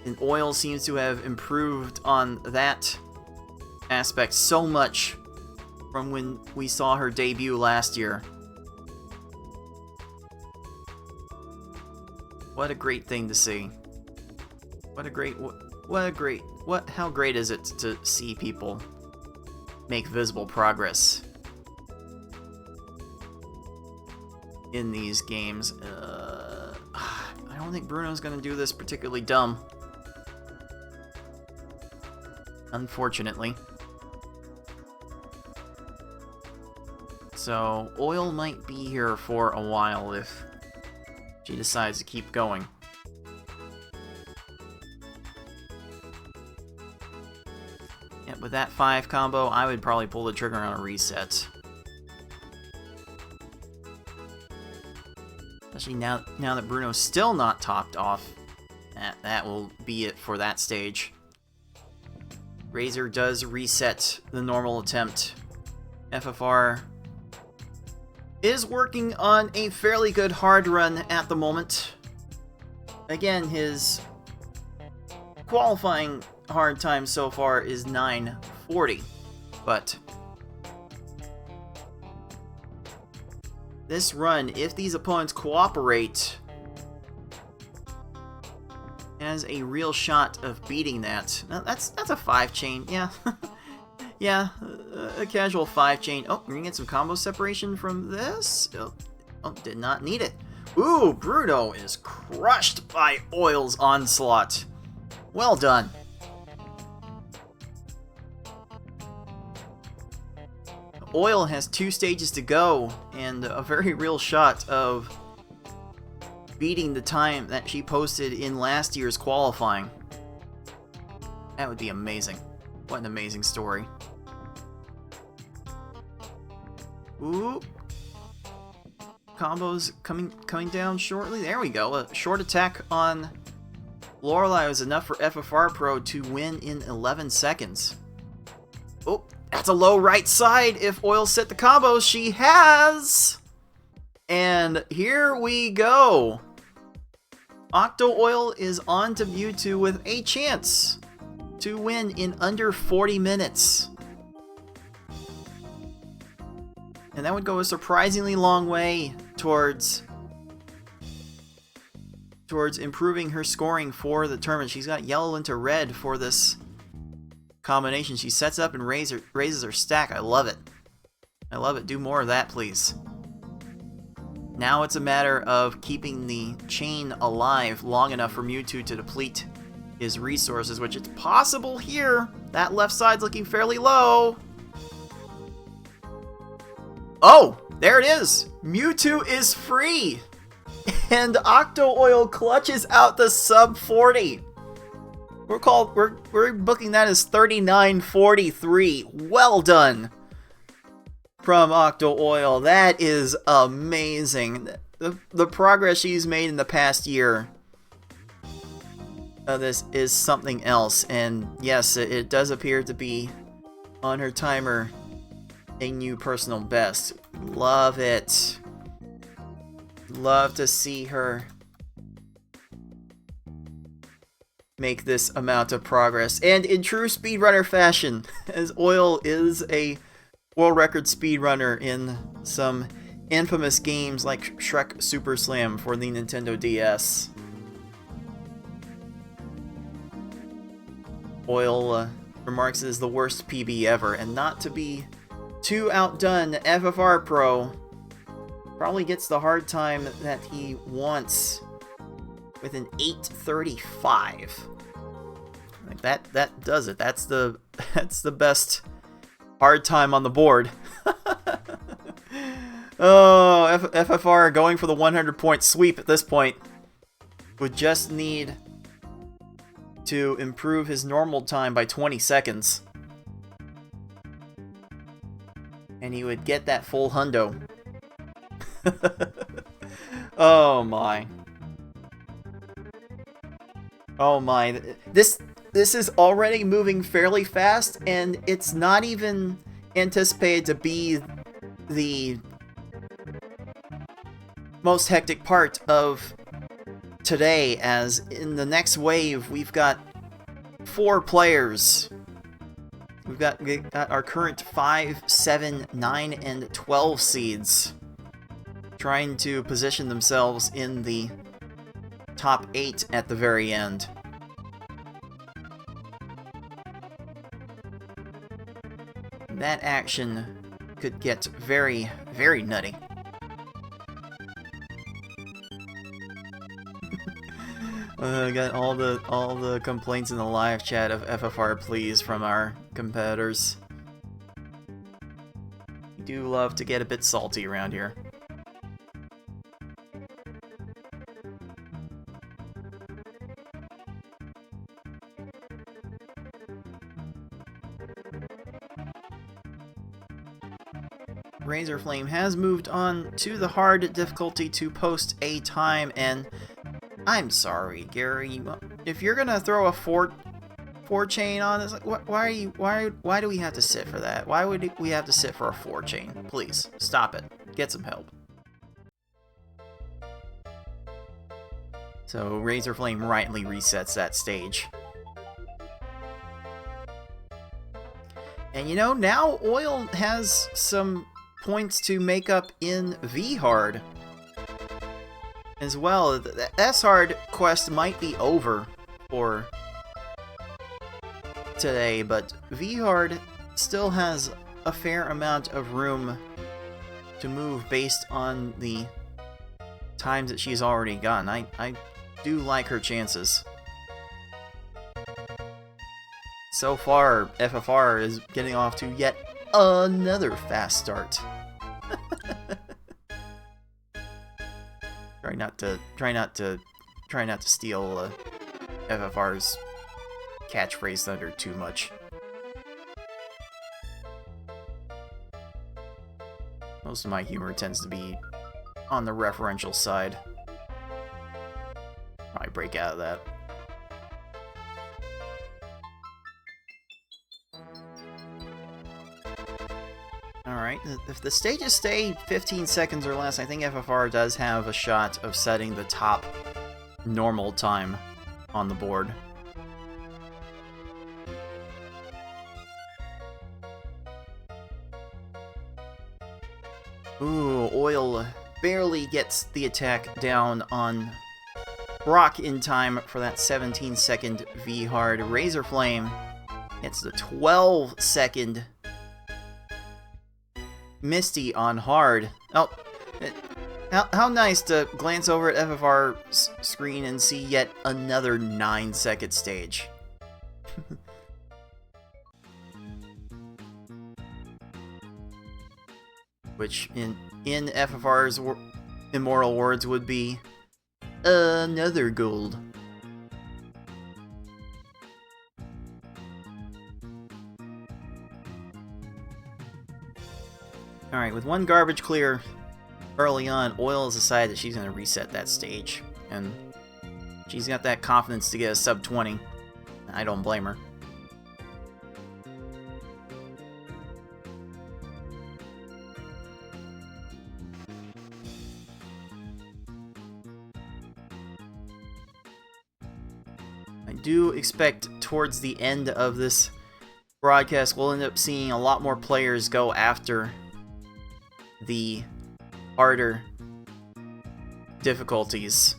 B: And Oil seems to have improved on that aspect so much from when we saw her debut last year. What a great thing to see. How great is it to see people make visible progress in these games. I don't think Bruno's gonna do this particularly dumb, unfortunately. So Oil might be here for a while if she decides to keep going. Yeah, with that 5 combo, I would probably pull the trigger on a reset. Especially now that Bruno's still not topped off. That will be it for that stage. Razor does reset the normal attempt. FFR is working on a fairly good hard run at the moment. Again, his qualifying hard time so far is 9:40, but this run, if these opponents cooperate, has a real shot of beating that. Now, that's a 5-chain, yeah. Yeah, a casual 5-chain. Oh, we're gonna get some combo separation from this. Oh, did not need it. Ooh, Bruno is crushed by Oil's onslaught. Well done. Oil has 2 stages to go, and a very real shot of beating the time that she posted in last year's qualifying. That would be amazing. What an amazing story. Ooh. Combos coming down shortly. There we go. A short attack on Lorelei was enough for FFR Pro to win in 11 seconds. Oh, that's a low right side. If Oil set the combos, she has. And here we go. Octo Oil is on to Mewtwo with a chance to win in under 40 minutes. And that would go a surprisingly long way towards improving her scoring for the tournament. She's got yellow into red for this combination. She sets up and raises her stack. I love it. I love it. Do more of that, please. Now it's a matter of keeping the chain alive long enough for Mewtwo to deplete his resources, which it's possible here. That left side's looking fairly low. Oh, there it is. Mewtwo is free. And Octo Oil clutches out the sub 40. We're booking that as 39.43. Well done from Octo Oil. That is amazing. The progress she's made in the past year. This is something else. And yes, it does appear to be on her timer a new personal best. Love it. Love to see her make this amount of progress. And in true speedrunner fashion, as Oil is a world record speedrunner in some infamous games like Shrek Super Slam for the Nintendo DS. Oil remarks it is the worst PB ever, and not to be too outdone, FFR Pro probably gets the hard time that he wants with an 8:35. Like that does it. That's the best hard time on the board. Oh, FFR going for the 100-point sweep at this point. Would just need to improve his normal time by 20 seconds. And he would get that full hundo. Oh my. Oh my. This is already moving fairly fast, and it's not even anticipated to be the most hectic part of today, as in the next wave we've got 4 players. We've got our current 5, 7, 9, and 12 seeds trying to position themselves in the top 8 at the very end. That action could get very, very nutty. I got all the complaints in the live chat of FFR please from our competitors. We do love to get a bit salty around here. Razorflame has moved on to the hard difficulty to post a time, and I'm sorry, Gary. If you're gonna throw a four chain on this, why do we have to sit for that? Why would we have to sit for a 4 chain? Please stop it. Get some help. So Razorflame rightly resets that stage. And you know, now Oil has some points to make up in V-Hard as well. The S-Hard quest might be over for today, but V-Hard still has a fair amount of room to move based on the times that she's already gotten. I do like her chances. So far, FFR is getting off to yet Another fast start. Try not to steal FFR's catchphrase thunder too much. Most of my humor tends to be on the referential side. Probably break out of that. Alright, if the stages stay 15 seconds or less, I think FFR does have a shot of setting the top normal time on the board. Ooh, Oil barely gets the attack down on Brock in time for that 17-second V-Hard. Razor Flame hits the 12-second Misty on hard. Oh, how nice to glance over at FFR's screen and see yet another 9-second stage. Which, in FFR's immortal words, would be another gold. Alright, with one garbage clear early on, Oil has decided that she's going to reset that stage. And she's got that confidence to get a sub 20. I don't blame her. I do expect towards the end of this broadcast, we'll end up seeing a lot more players go after the harder difficulties.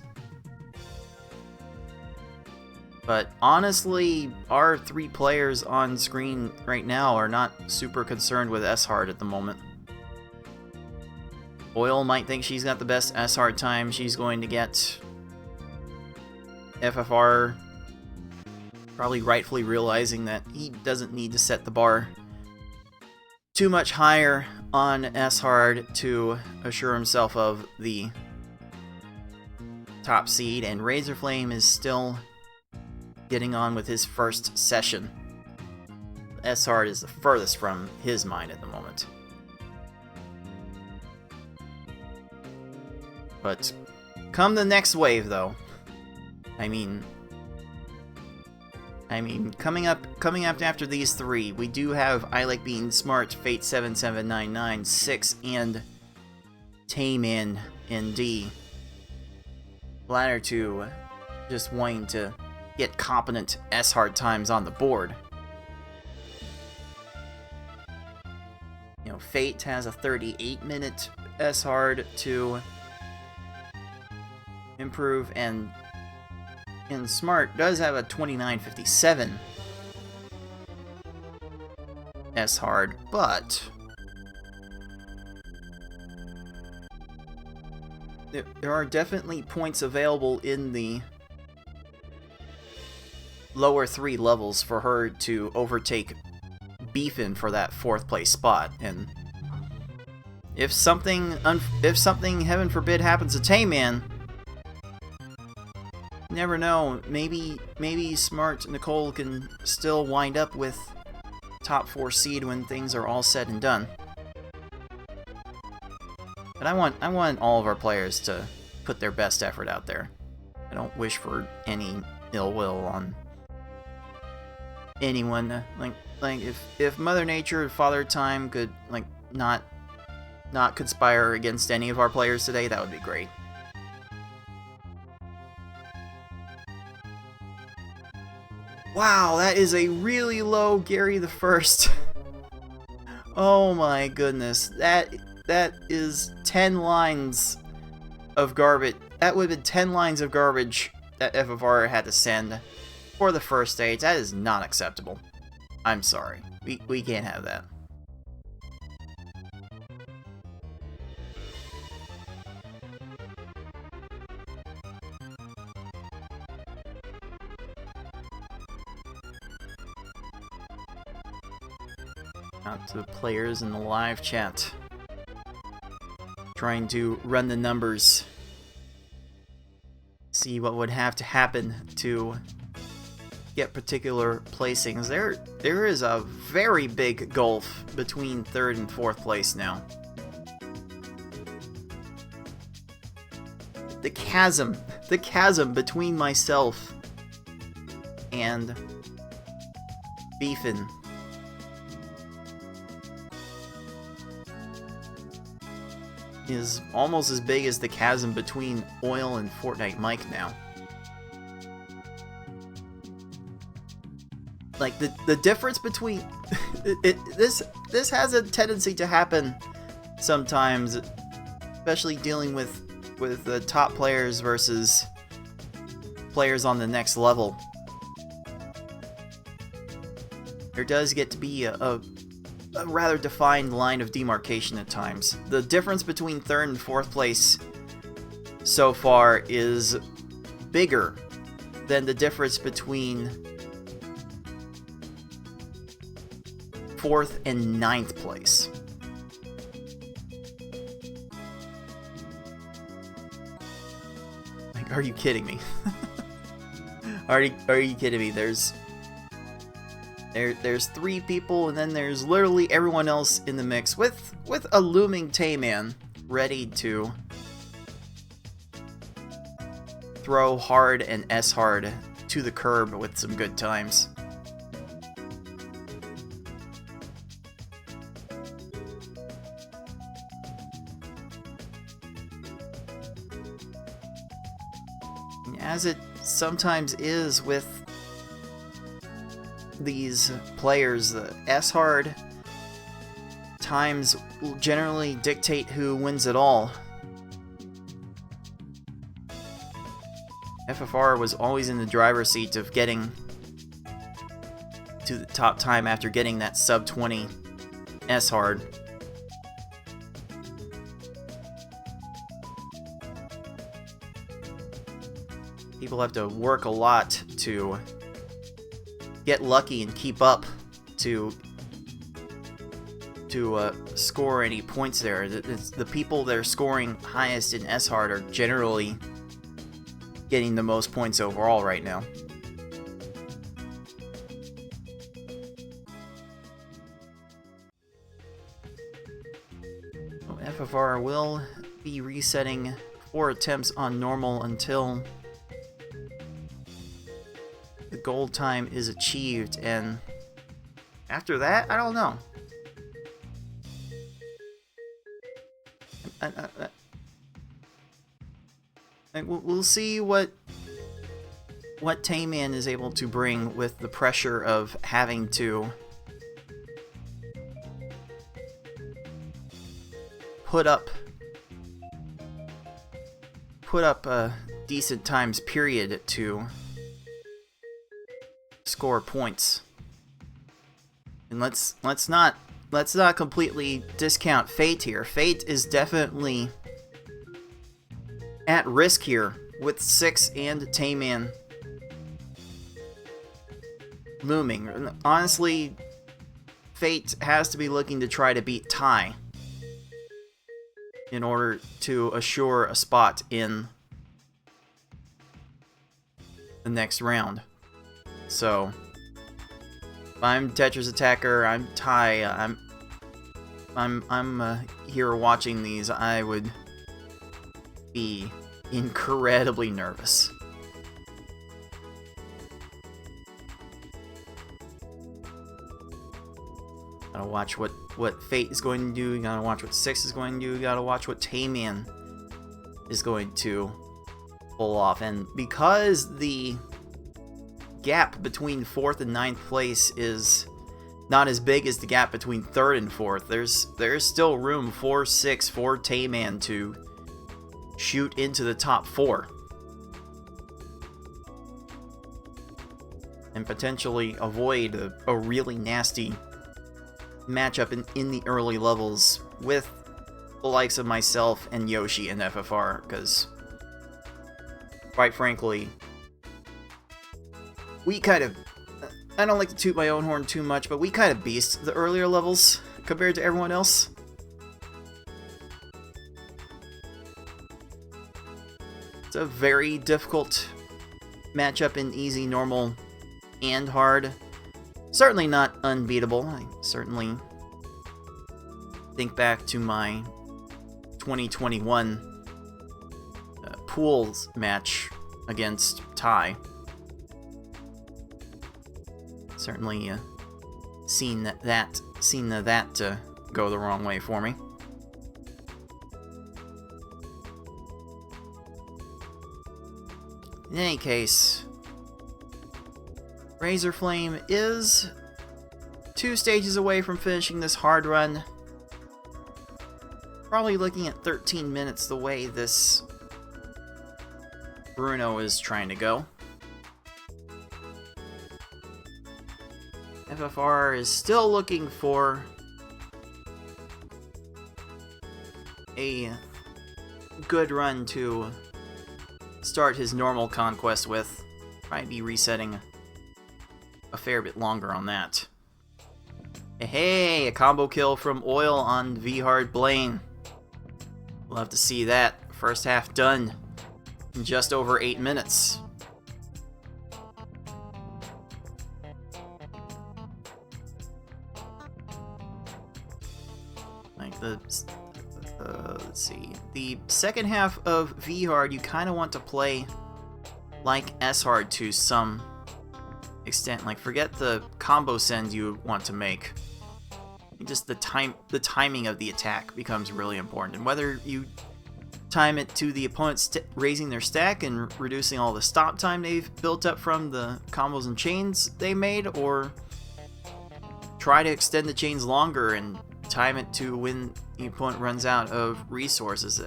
B: But honestly, our 3 players on screen right now are not super concerned with S-Hard at the moment. Oil might think she's got the best S-Hard time she's going to get. FFR probably rightfully realizing that he doesn't need to set the bar too much higher on S-Hard to assure himself of the top seed, and Razor Flame is still getting on with his first session. S-Hard is the furthest from his mind at the moment. But come the next wave, though. I mean, coming up after these 3, we do have I Like Being Smart, Fate 7799, 6, and Tame in D. Latter 2 just wanting to get competent S-Hard times on the board. You know, Fate has a 38-minute S-Hard to improve, and Smart does have a 29:57 S-Hard, but there are definitely points available in the lower 3 levels for her to overtake Beefin for that 4th place spot, and if something heaven forbid happens to Tayman, never know, maybe Smart Nicole can still wind up with top 4 seed when things are all said and done. But I want all of our players to put their best effort out there. I don't wish for any ill will on anyone. Like if Mother Nature, Father Time could not conspire against any of our players today, that would be great. Wow, that is a really low Gary the First. Oh my goodness, that is 10 lines of garbage. That would have been 10 lines of garbage that FFR had to send for the first stage. That is not acceptable. I'm sorry. We can't have that. Out to the players in the live chat. Trying to run the numbers. See what would have to happen to get particular placings. There is a very big gulf between 3rd and 4th place now. The chasm between myself and Beefin is almost as big as the chasm between Oil and Fortnite Mike now. Like the difference between this has a tendency to happen sometimes, especially dealing with the top players versus players on the next level. There does get to be a rather defined line of demarcation at times. The difference between 3rd and 4th place so far is bigger than the difference between 4th and 9th place. Like, are you kidding me? Are you kidding me? There's 3 people, and then there's literally everyone else in the mix with a looming Tayman ready to throw hard and S-hard to the curb with some good times. As it sometimes is with these players, the S-hard times will generally dictate who wins it all. FFR was always in the driver's seat of getting to the top time after getting that sub 20 S-hard. People have to work a lot to get lucky and keep up to score any points there. The people that are scoring highest in S-hard are generally getting the most points overall right now. FFR will be resetting 4 attempts on normal until the gold time is achieved, and after that, I don't know. We'll see what Tayman is able to bring with the pressure of having to put up a decent times period to score points. And let's not completely discount Fate here. Fate is definitely at risk here with 6 and Tayman looming. Honestly, Fate has to be looking to try to beat Ty in order to assure a spot in the next round. So, if I'm Tetris Attacker, I'm Ty, I'm here watching these, I would be incredibly nervous. Gotta watch what Fate is going to do, you gotta watch what 6 is going to do, you gotta watch what Tayman is going to pull off. And because the gap between 4th and 9th place is not as big as the gap between 3rd and 4th, there's still room for 6 for Tayman to shoot into the top 4 and potentially avoid a really nasty matchup in the early levels with the likes of myself and Yoshi and FFR, because quite frankly, we kind of I don't like to toot my own horn too much, but we kind of beast the earlier levels compared to everyone else. It's a very difficult matchup in easy, normal, and hard. Certainly not unbeatable. I certainly think back to my 2021 pools match against Ty. Certainly seen that go the wrong way for me. In any case, Razorflame is 2 stages away from finishing this hard run. Probably looking at 13 minutes the way this Bruno is trying to go. FFR is still looking for a good run to start his normal conquest with. Probably be resetting a fair bit longer on that. Hey, a combo kill from Oil on V-Hard Blaine. Love to see that. First half done in just over 8 minutes. Like let's see. The second half of V-Hard, you kind of want to play like S-Hard to some extent. Like, forget the combo send you want to make. Just the timing of the attack becomes really important, and whether you time it to the opponent raising their stack and reducing all the stop time they've built up from the combos and chains they made, or try to extend the chains longer and time it to when the opponent runs out of resources.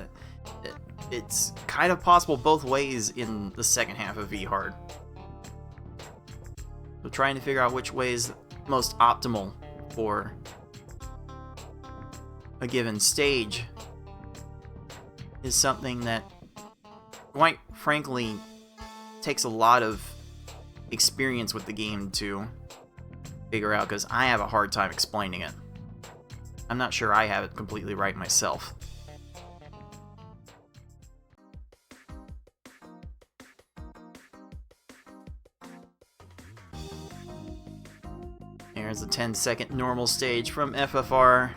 B: It's kind of possible both ways in the second half of V-Hard. So trying to figure out which way is most optimal for a given stage is something that, quite frankly, takes a lot of experience with the game to figure out, because I have a hard time explaining it. I'm not sure I have it completely right myself. There's a 10-second normal stage from FFR.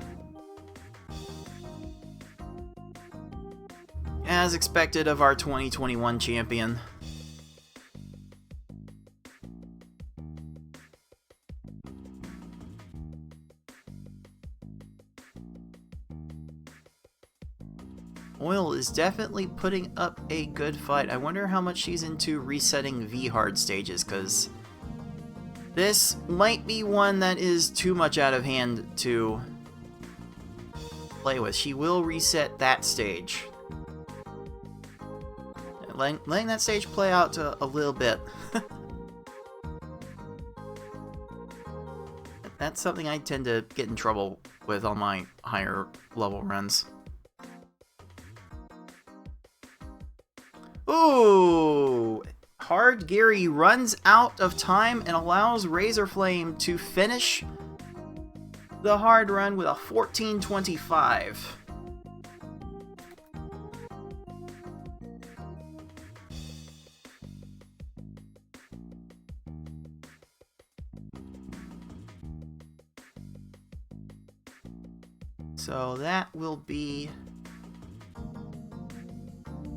B: As expected of our 2021 champion. Oil is definitely putting up a good fight. I wonder how much she's into resetting V-Hard stages, because this might be one that is too much out of hand to play with. She will reset that stage. Letting that stage play out a little bit. That's something I tend to get in trouble with on my higher level runs. Ooh! Hard Gary runs out of time and allows Razorflame to finish the hard run with a 14:25. So that will be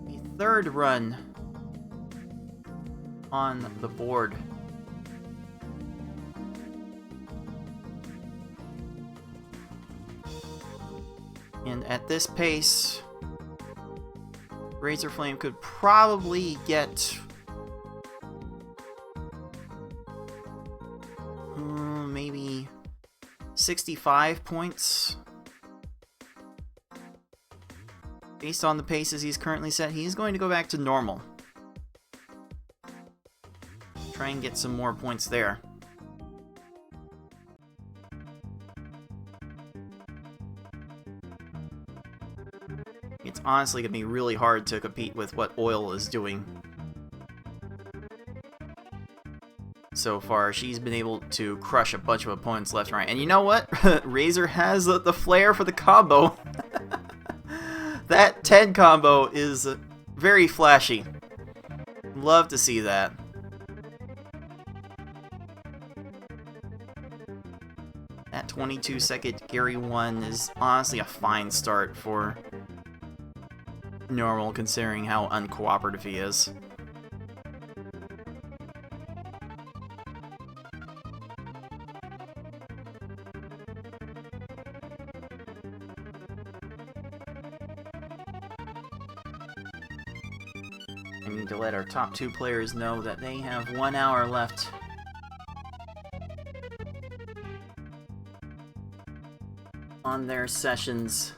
B: the third run on the board. And at this pace, Razorflame could probably get maybe 65 points. Based on the paces he's currently set, he's going to go back to normal. Try and get some more points there. It's honestly going to be really hard to compete with what Oil is doing. so far. She's been able to crush a bunch of opponents left and right. And you know what? Razor has the flair for the combo. That 10 combo is very flashy. Love to see that. That 22-second Gary 1 is honestly a fine start for normal, considering how uncooperative he is. I need to let our top 2 players know that they have 1 hour left. On their sessions.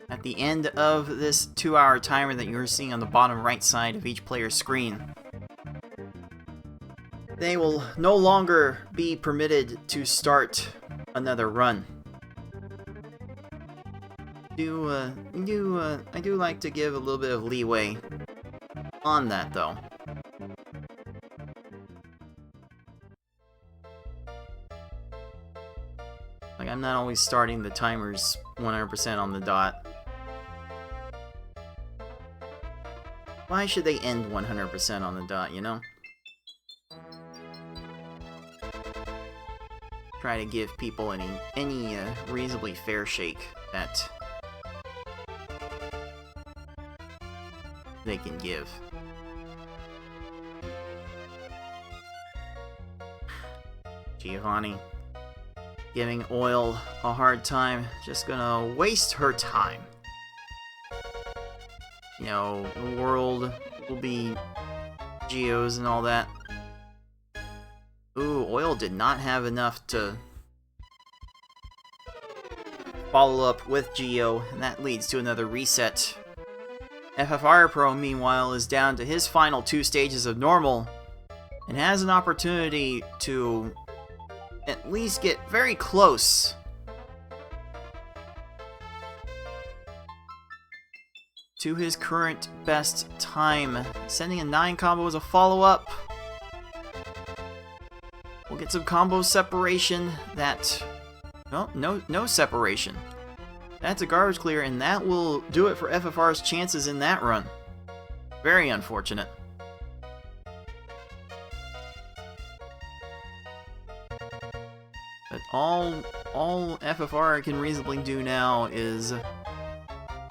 B: At the end of this 2-hour timer that you're seeing on the bottom right side of each player's screen, they will no longer be permitted to start another run. I do like to give a little bit of leeway on that, though. Like, I'm not always starting the timers 100% on the dot. Why should they end 100% on the dot, you know? Try to give people any reasonably fair shake that they can give. Giovanni giving Oil a hard time, just gonna waste her time. You know, the world will be Geos and all that. Ooh, Oil did not have enough to follow up with Geo, and that leads to another reset. FFR Pro, meanwhile, is down to his final 2 stages of normal, and has an opportunity to at least get very close to his current best time. Sending a 9 combo as a follow-up. We'll get some combo separation. That... well, no separation. That's a garbage clear, and that will do it for FFR's chances in that run. Very unfortunate. But all FFR can reasonably do now is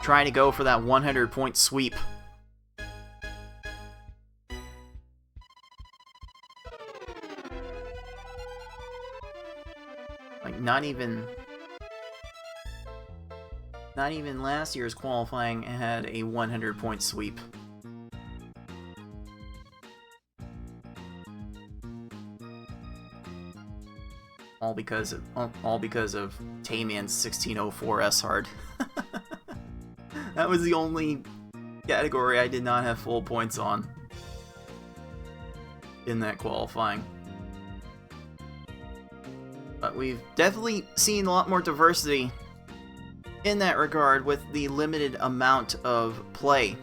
B: try to go for that 100-point sweep. Like, not even last year's qualifying had a 100-point sweep. All because of Tayman's 1604 S-Hard. That was the only category I did not have full points on in that qualifying. But we've definitely seen a lot more diversity in that regard with the limited amount of play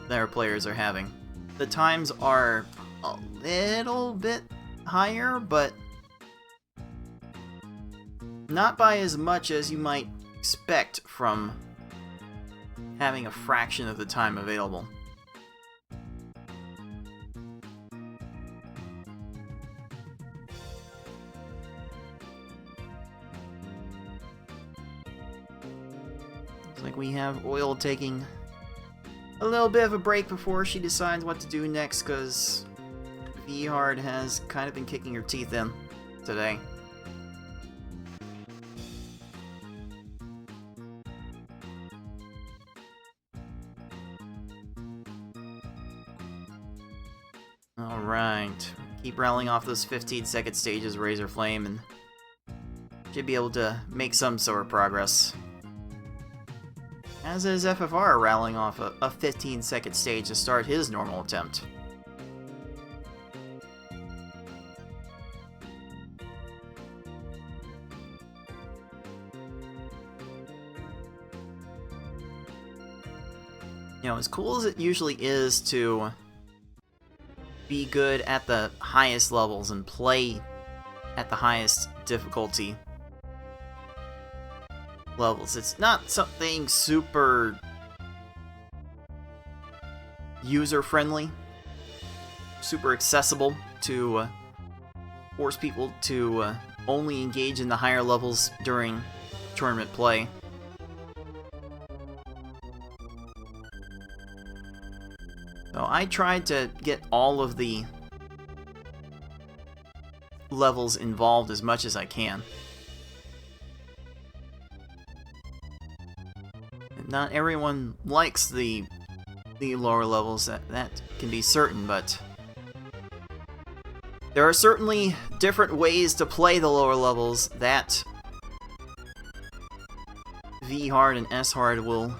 B: that our players are having. The times are a little bit higher, but not by as much as you might expect from having a fraction of the time available. Looks like we have Oil taking a little bit of a break before she decides what to do next, because V-Hard has kind of been kicking her teeth in today. Alright, keep rattling off those 15-second stages, Razor Flame, and should be able to make some sort of progress. As is FFR rattling off a 15-second stage to start his normal attempt. You know, as cool as it usually is to be good at the highest levels and play at the highest difficulty levels, it's not something super user-friendly, super accessible to force people to only engage in the higher levels during tournament play. So I tried to get all of the levels involved as much as I can. And not everyone likes the lower levels, that can be certain, but there are certainly different ways to play the lower levels that V hard and S hard will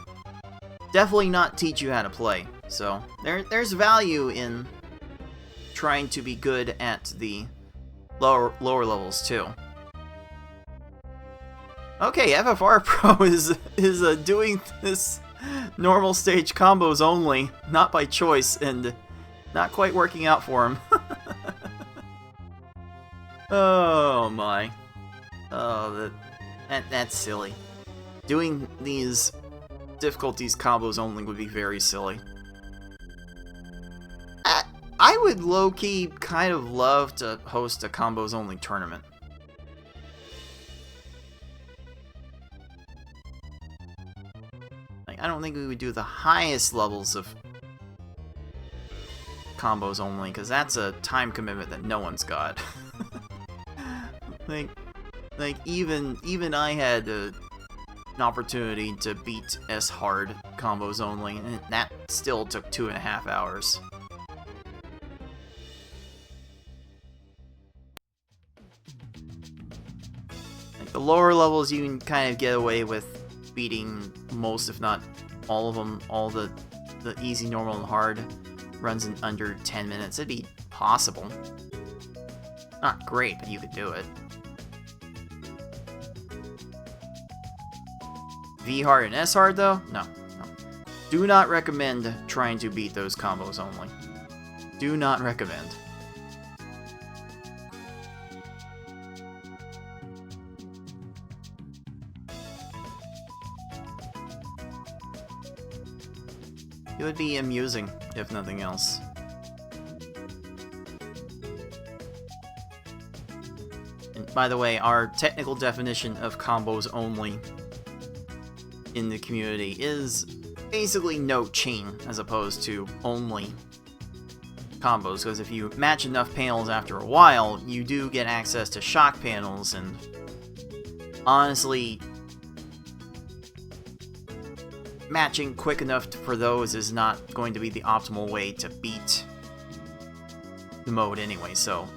B: definitely not teach you how to play. So there's value in trying to be good at the lower levels too. Okay, FFR Pro is doing this normal stage combos only, not by choice, and not quite working out for him. Oh my. Oh, that's silly. Doing these difficulties combos only would be very silly. I would low-key kind of love to host a combos only tournament. Like, I don't think we would do the highest levels of combos only, because that's a time commitment that no one's got. like even I had an opportunity to beat S hard combos only, and that still took 2.5 hours. Like, the lower levels you can kind of get away with beating most, if not all of them. All the easy, normal, and hard runs in under 10 minutes. It'd be possible. Not great, but you could do it. V hard and S hard though? No. Do not recommend trying to beat those combos only. Do not recommend. It would be amusing, if nothing else. And by the way, our technical definition of combos only in the community is basically no chain, as opposed to only combos, because if you match enough panels after a while, you do get access to shock panels, and honestly, matching quick enough for those is not going to be the optimal way to beat the mode anyway, so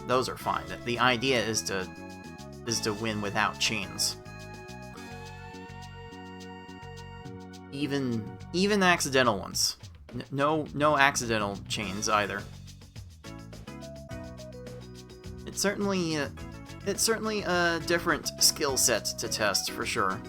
B: those are fine. The idea is to win without chains. Even accidental ones. No accidental chains either. It's certainly a different skill set to test for sure.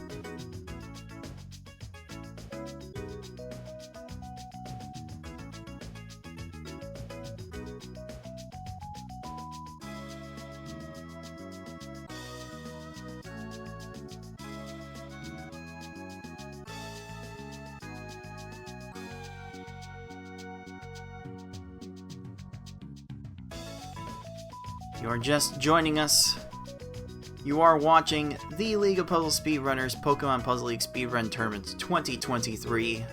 B: You are just joining us. You are watching the League of Puzzle Speedrunners Pokemon Puzzle League Speedrun Tournament 2023.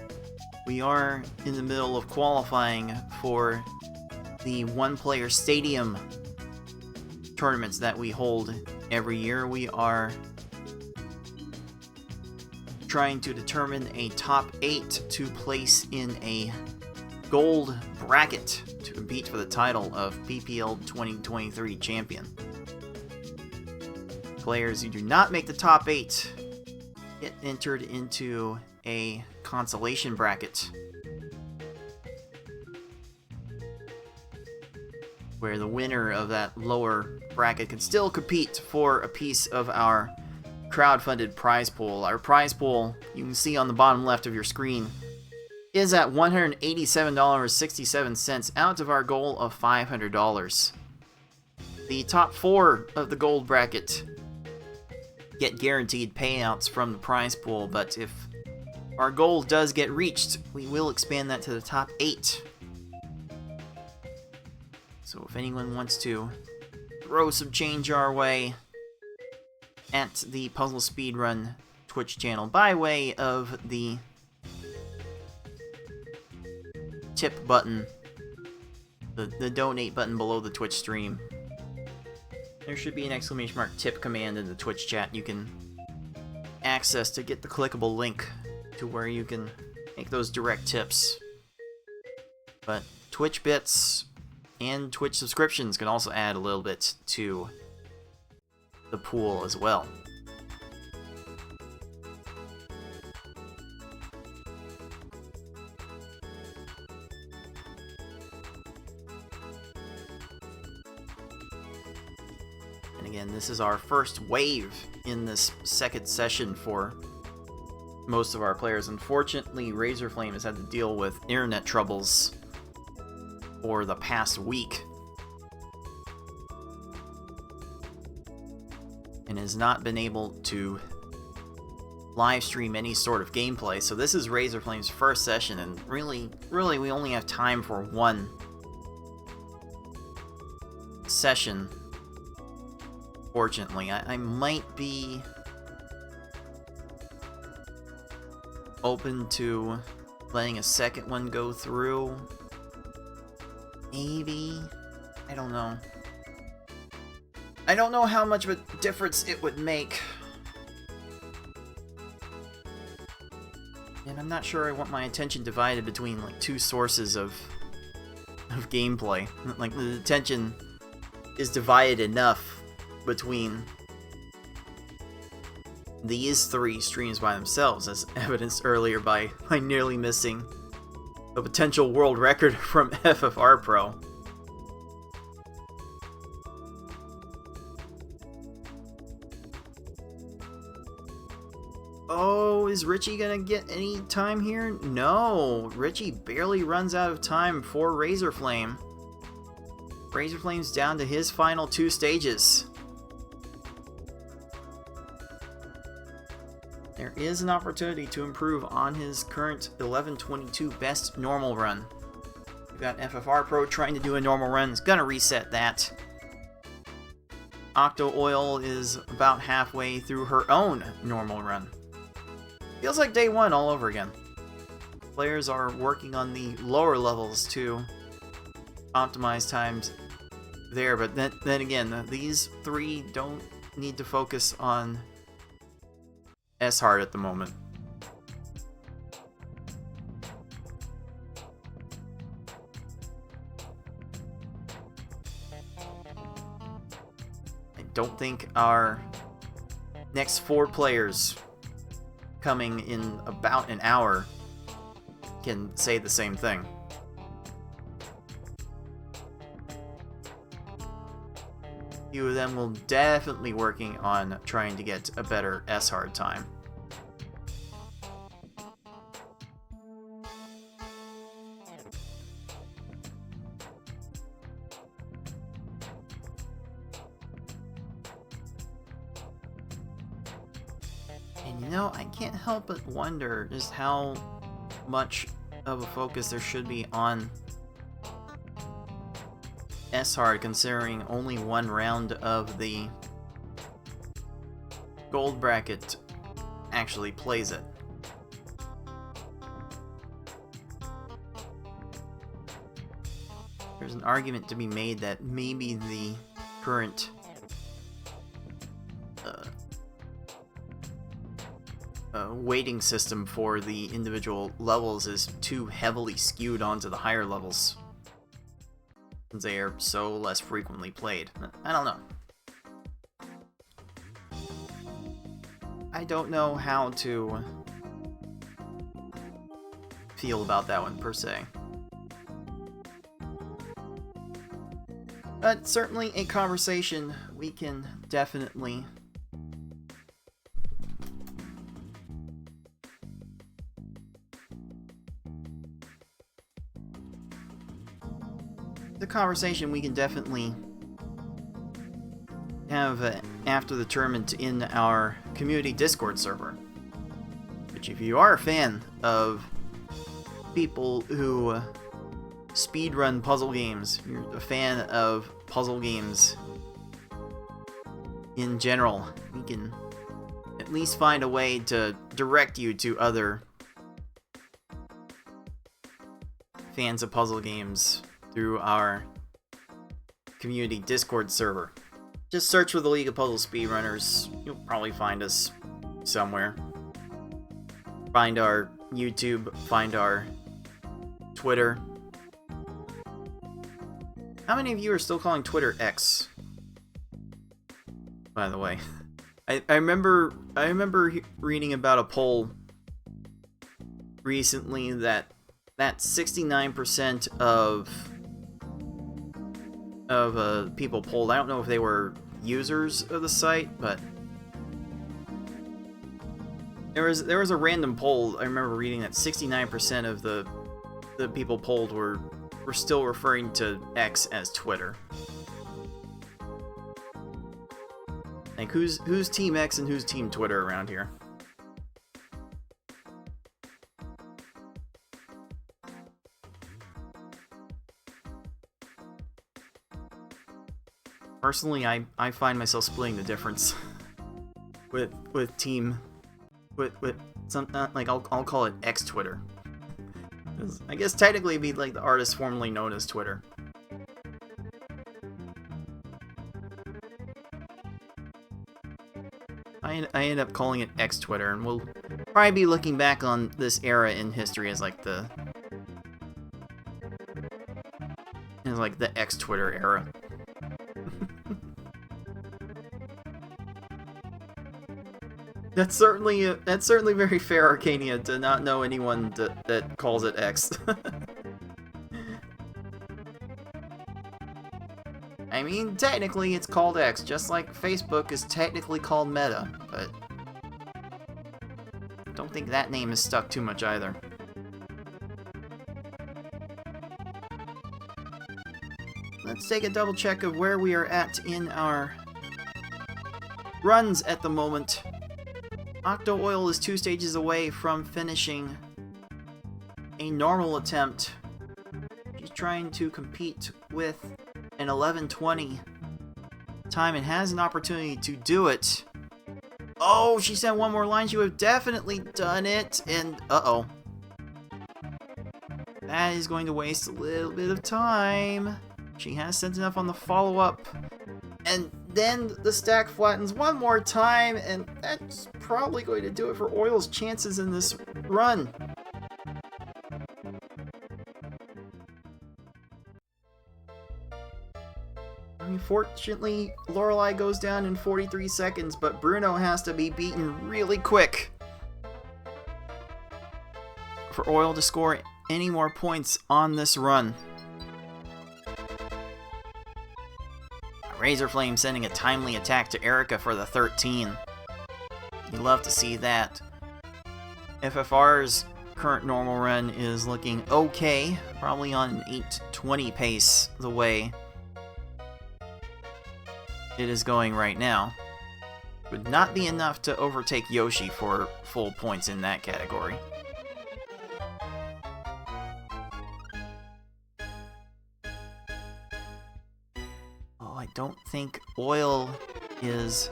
B: We are in the middle of qualifying for the one-player stadium tournaments that we hold every year. We are trying to determine a top 8 to place in a gold bracket to compete for the title of PPL2023 Champion. Players who do not make the top 8 get entered into a consolation bracket, where the winner of that lower bracket can still compete for a piece of our crowd-funded prize pool. Our prize pool, you can see on the bottom left of your screen, is at $187.67, out of our goal of $500. The top 4 of the gold bracket get guaranteed payouts from the prize pool, but if our goal does get reached, we will expand that to the top 8. So if anyone wants to throw some change our way at the Puzzle Speedrun Twitch channel by way of the tip button, the donate button below the Twitch stream, there should be an exclamation mark tip command in the Twitch chat you can access to get the clickable link to where you can make those direct tips. But Twitch bits and Twitch subscriptions can also add a little bit to the pool as well. And again, this is our first wave in this second session for most of our players. Unfortunately, Razorflame has had to deal with internet troubles for the past week and has not been able to live stream any sort of gameplay. So this is Razorflame's first session, and really we only have time for one session. Fortunately, I might be open to letting a second one go through. Maybe. I don't know. I don't know how much of a difference it would make. And I'm not sure I want my attention divided between like 2 sources of gameplay. Like the attention is divided enough between these 3 streams by themselves, as evidenced earlier by nearly missing a potential world record from FFR Pro. Oh, is Richie gonna get any time here? No, Richie barely runs out of time for Razorflame. Razorflame's down to his final 2 stages. There is an opportunity to improve on his current 11:22 best normal run. We've got FFR Pro trying to do a normal run. It's gonna reset that. Octo Oil is about halfway through her own normal run. Feels like day 1 all over again. Players are working on the lower levels to optimize times there, but then again, these 3 don't need to focus on S-Hard at the moment. I don't think our next 4 players coming in about an hour can say the same thing. A few of them will definitely working on trying to get a better S-Hard time. And you know, I can't help but wonder just how much of a focus there should be on S-Hard, considering only 1 round of the gold bracket actually plays it. There's an argument to be made that maybe the current weighting system for the individual levels is too heavily skewed onto the higher levels, since they are so less frequently played. I don't know. I don't know how to feel about that one per se. But certainly a conversation we can definitely the conversation we can definitely have after the tournament in our community Discord server. Which, if you are a fan of people who speedrun puzzle games, if you're a fan of puzzle games in general, we can at least find a way to direct you to other fans of puzzle games through our community Discord server. Just search for the League of Puzzle Speedrunners. You'll probably find us somewhere. Find our YouTube, find our Twitter. How many of you are still calling Twitter X? By the way, I remember reading about a poll recently that 69% of people polled, I don't know if they were users of the site, but there was a random poll. I remember reading that 69% of the people polled were still referring to X as Twitter. Like, who's Team X and who's Team Twitter around here? Personally, I find myself splitting the difference with team with some like I'll call it X Twitter. I guess technically it'd be like the artist formerly known as Twitter. I end up calling it X Twitter, and we'll probably be looking back on this era in history as like the X Twitter era. That's certainly very fair, Arcania, to not know anyone that calls it X. I mean, technically it's called X, just like Facebook is technically called Meta, but I don't think that name is stuck too much either. Let's take a double check of where we are at in our runs at the moment. Octo Oil is 2 stages away from finishing a normal attempt. She's trying to compete with an 11:20 time and has an opportunity to do it. Oh, she sent one more line. She would have definitely done it. And uh-oh. That is going to waste a little bit of time. She has sent enough on the follow-up. And then the stack flattens one more time, and that's probably going to do it for Oil's chances in this run. Unfortunately, Lorelei goes down in 43 seconds, but Bruno has to be beaten really quick for Oil to score any more points on this run. Razor Flame sending a timely attack to Erica for the 13. You love to see that. FFR's current normal run is looking okay, probably on an 8:20 pace the way it is going right now. Would not be enough to overtake Yoshi for full points in that category. I don't think Oil is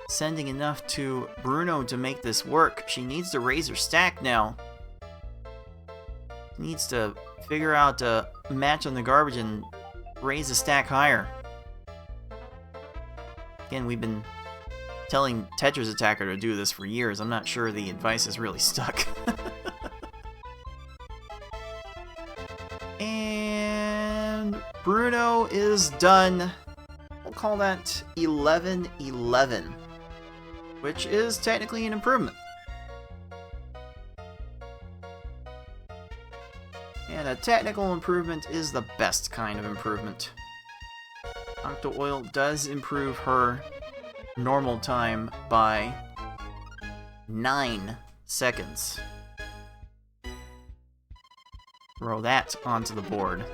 B: sending enough to Bruno to make this work. She needs to raise her stack now. Needs to figure out a match on the garbage and raise the stack higher. Again, we've been telling Tetris Attacker to do this for years. I'm not sure the advice is really stuck. Bruno is done. We'll call that 11-11, which is technically an improvement. And a technical improvement is the best kind of improvement. Octo Oil does improve her normal time by 9 seconds. Throw that onto the board.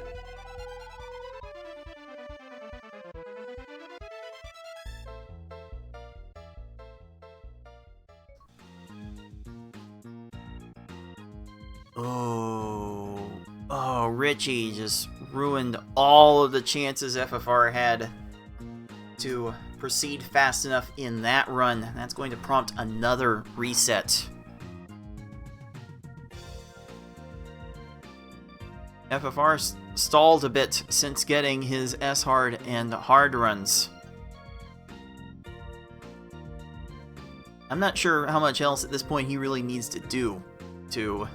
B: Oh, Richie just ruined all of the chances FFR had to proceed fast enough in that run. That's going to prompt another reset. FFR stalled a bit since getting his S-Hard and hard runs. I'm not sure how much else at this point he really needs to do to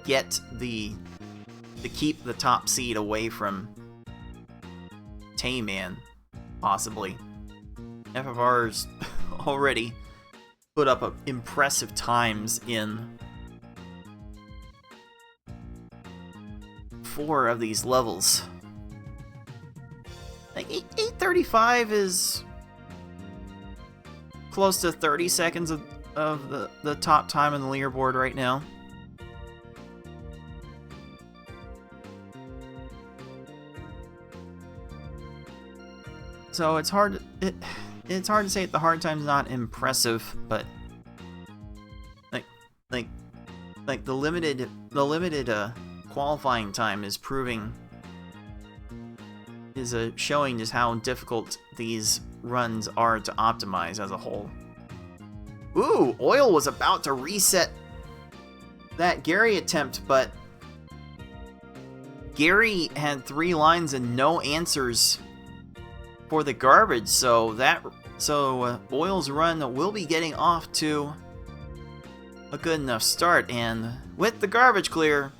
B: get to keep the top seed away from Tayman, possibly. FFR's already put up impressive times in 4 of these levels. Like 8:35 is close to 30 seconds of the top time on the leaderboard right now. So it's hard to say that the hard time's not impressive, but like the limited qualifying time is showing just how difficult these runs are to optimize as a whole. Ooh, Oil was about to reset that Gary attempt, but Gary had 3 lines and no answers for the garbage, so Oil's run will be getting off to a good enough start, and with the garbage clear,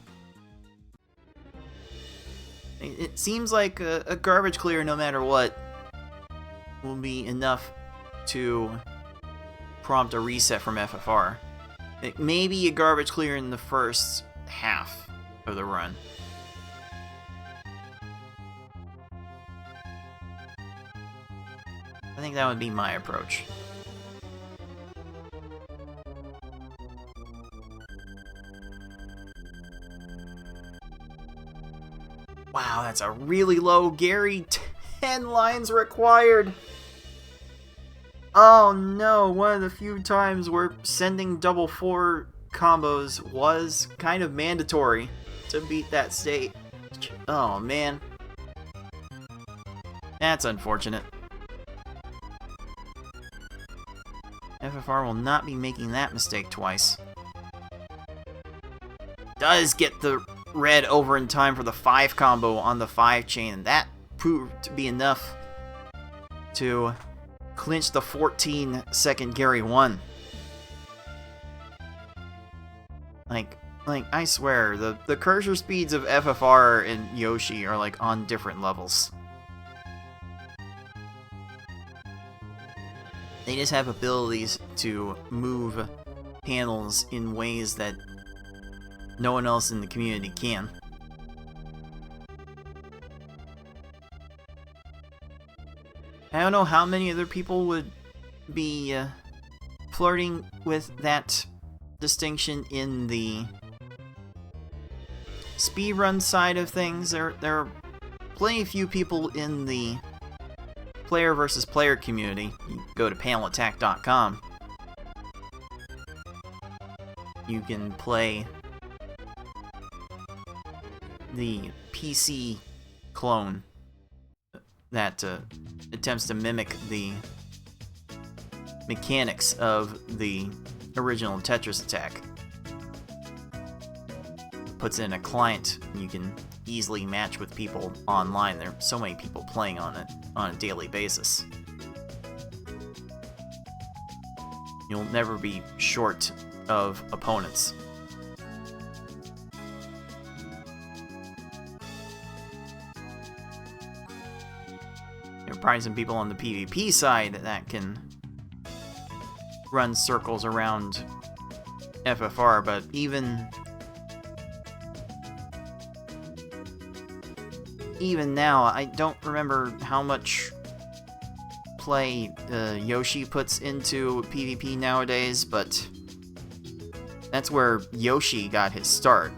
B: it seems like a garbage clear, no matter what, will be enough to prompt a reset from FFR. It may be a garbage clear in the first half of the run. I think that would be my approach. Wow, that's a really low Gary. 10 lines required. Oh no, one of the few times where sending double 4 combos was kind of mandatory to beat that state. Oh man. That's unfortunate. FFR will not be making that mistake twice. Does get the red over in time for the 5 combo on the 5 chain, and that proved to be enough to clinch the 14-second Gary 1. Like I swear, the cursor speeds of FFR and Yoshi are like on different levels. They just have abilities to move panels in ways that no one else in the community can. I don't know how many other people would be flirting with that distinction in the speedrun side of things. There are plenty few people in the player versus player community. You go to panelattack.com. You can play the PC clone that attempts to mimic the mechanics of the original Tetris Attack. Puts in a client, and you can easily match with people online. There are so many people playing on it on a daily basis. You'll never be short of opponents. There are probably some people on the PvP side that can run circles around FFR, but even now, I don't remember how much play Yoshi puts into PvP nowadays, but that's where Yoshi got his start.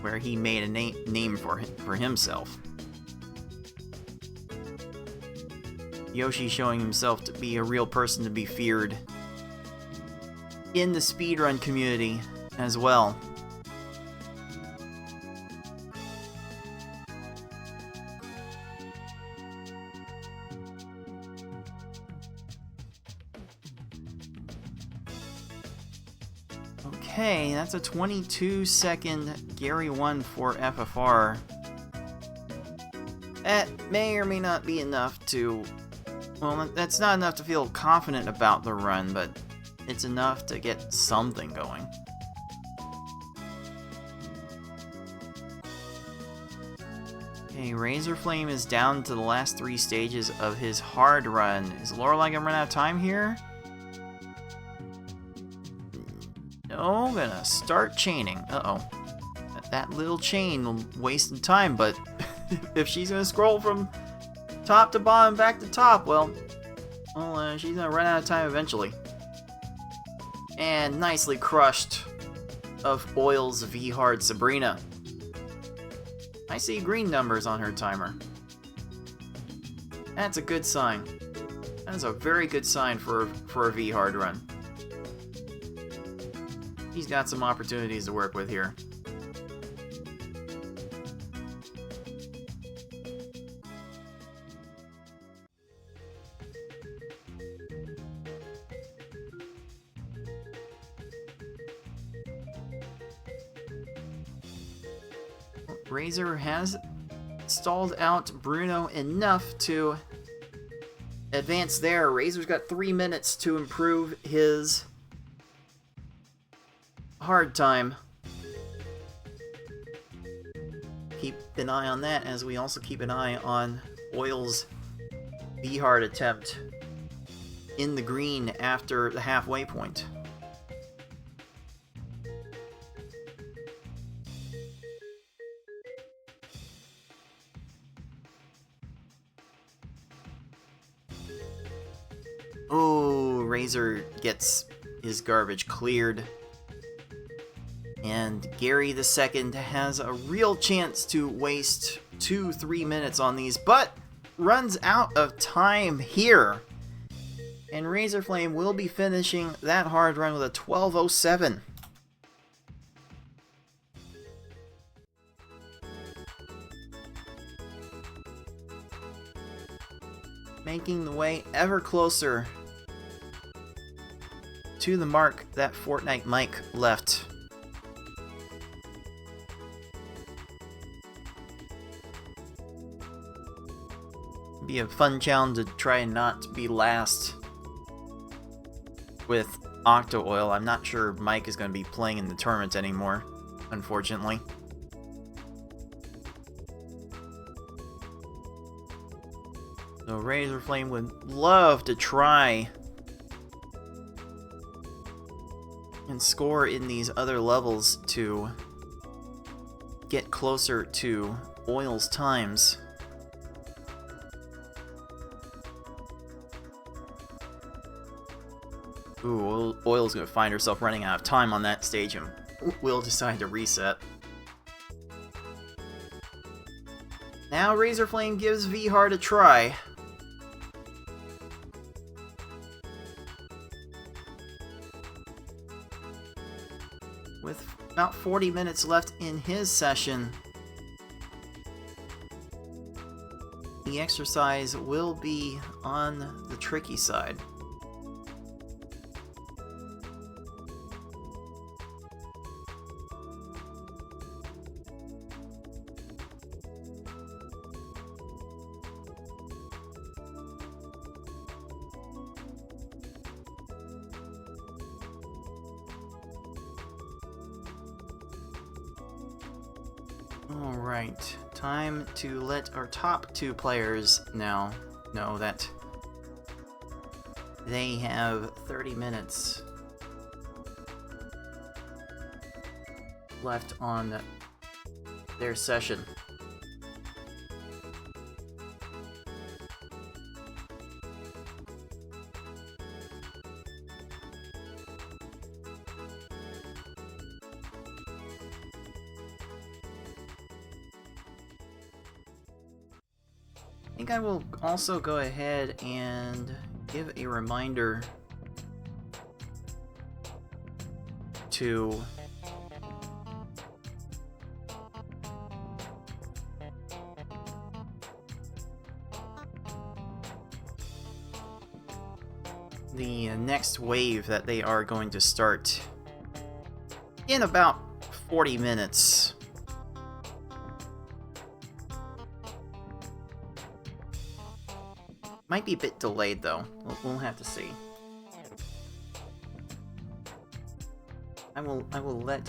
B: Where he made a name for himself. Yoshi showing himself to be a real person to be feared in the speedrun community as well. Okay, that's a 22-second Gary 1 for FFR. That may or may not be enough to... Well, that's not enough to feel confident about the run, but it's enough to get something going. Okay, Razorflame is down to the last 3 stages of his hard run. Is Lorelei gonna run out of time here? No, gonna start chaining. Uh-oh. That little chain will waste time, but if she's gonna scroll from top to bottom back to top, well, she's gonna run out of time eventually. And nicely crushed of Oil's V-Hard Sabrina. I see green numbers on her timer. That's a good sign. That is a very good sign for a V-Hard run. He's got some opportunities to work with here. Razor has stalled out Bruno enough to advance there. Razor's got 3 minutes to improve his hard time. Keep an eye on that as we also keep an eye on Oil's V-Hard attempt in the green after the halfway point. Oh, Razor gets his garbage cleared. And Gary II has a real chance to waste 2-3 minutes on these, but runs out of time here. And Razorflame will be finishing that hard run with a 12:07. Making the way ever closer to the mark that Fortnite Mike left. Be a fun challenge to try and not be last with Octo Oil. I'm not sure Mike is going to be playing in the tournament anymore, unfortunately. So Razorflame would love to try and score in these other levels to get closer to Oil's times. Ooh, Oil's gonna find herself running out of time on that stage and will decide to reset. Now Razorflame gives V-Hard a try. With about 40 minutes left in his session, the exercise will be on the tricky side. Alright, time to let our top 2 players now know that they have 30 minutes left on their session. think I will also go ahead and give a reminder to the next wave that they are going to start in about 40 minutes. Might be a bit delayed though. We'll have to see. I will let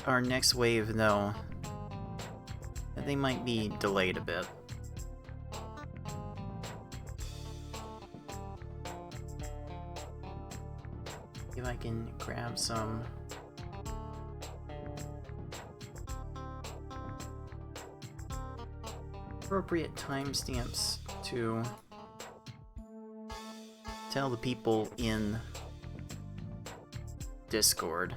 B: our next wave know that they might be delayed a bit. If I can grab some appropriate timestamps to tell the people in Discord.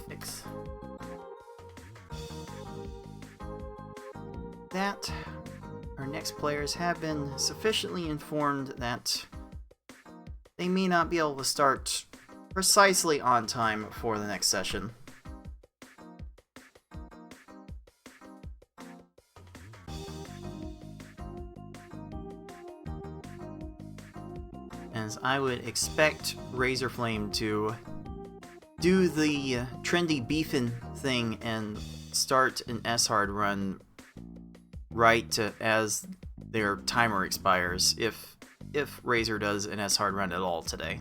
B: Fix that. Our next players have been sufficiently informed that they may not be able to start precisely on time for the next session. As I would expect Razorflame to do the trendy beefin' thing and start an S-Hard run right as their timer expires, if Razor does an S-Hard run at all today.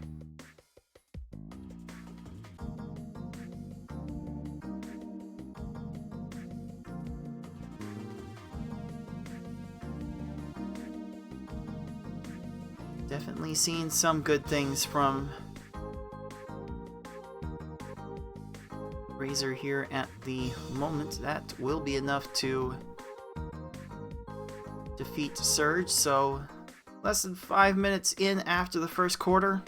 B: Definitely seen some good things from Razor here at the moment. That will be enough to defeat Surge, so less than 5 minutes in after the first quarter.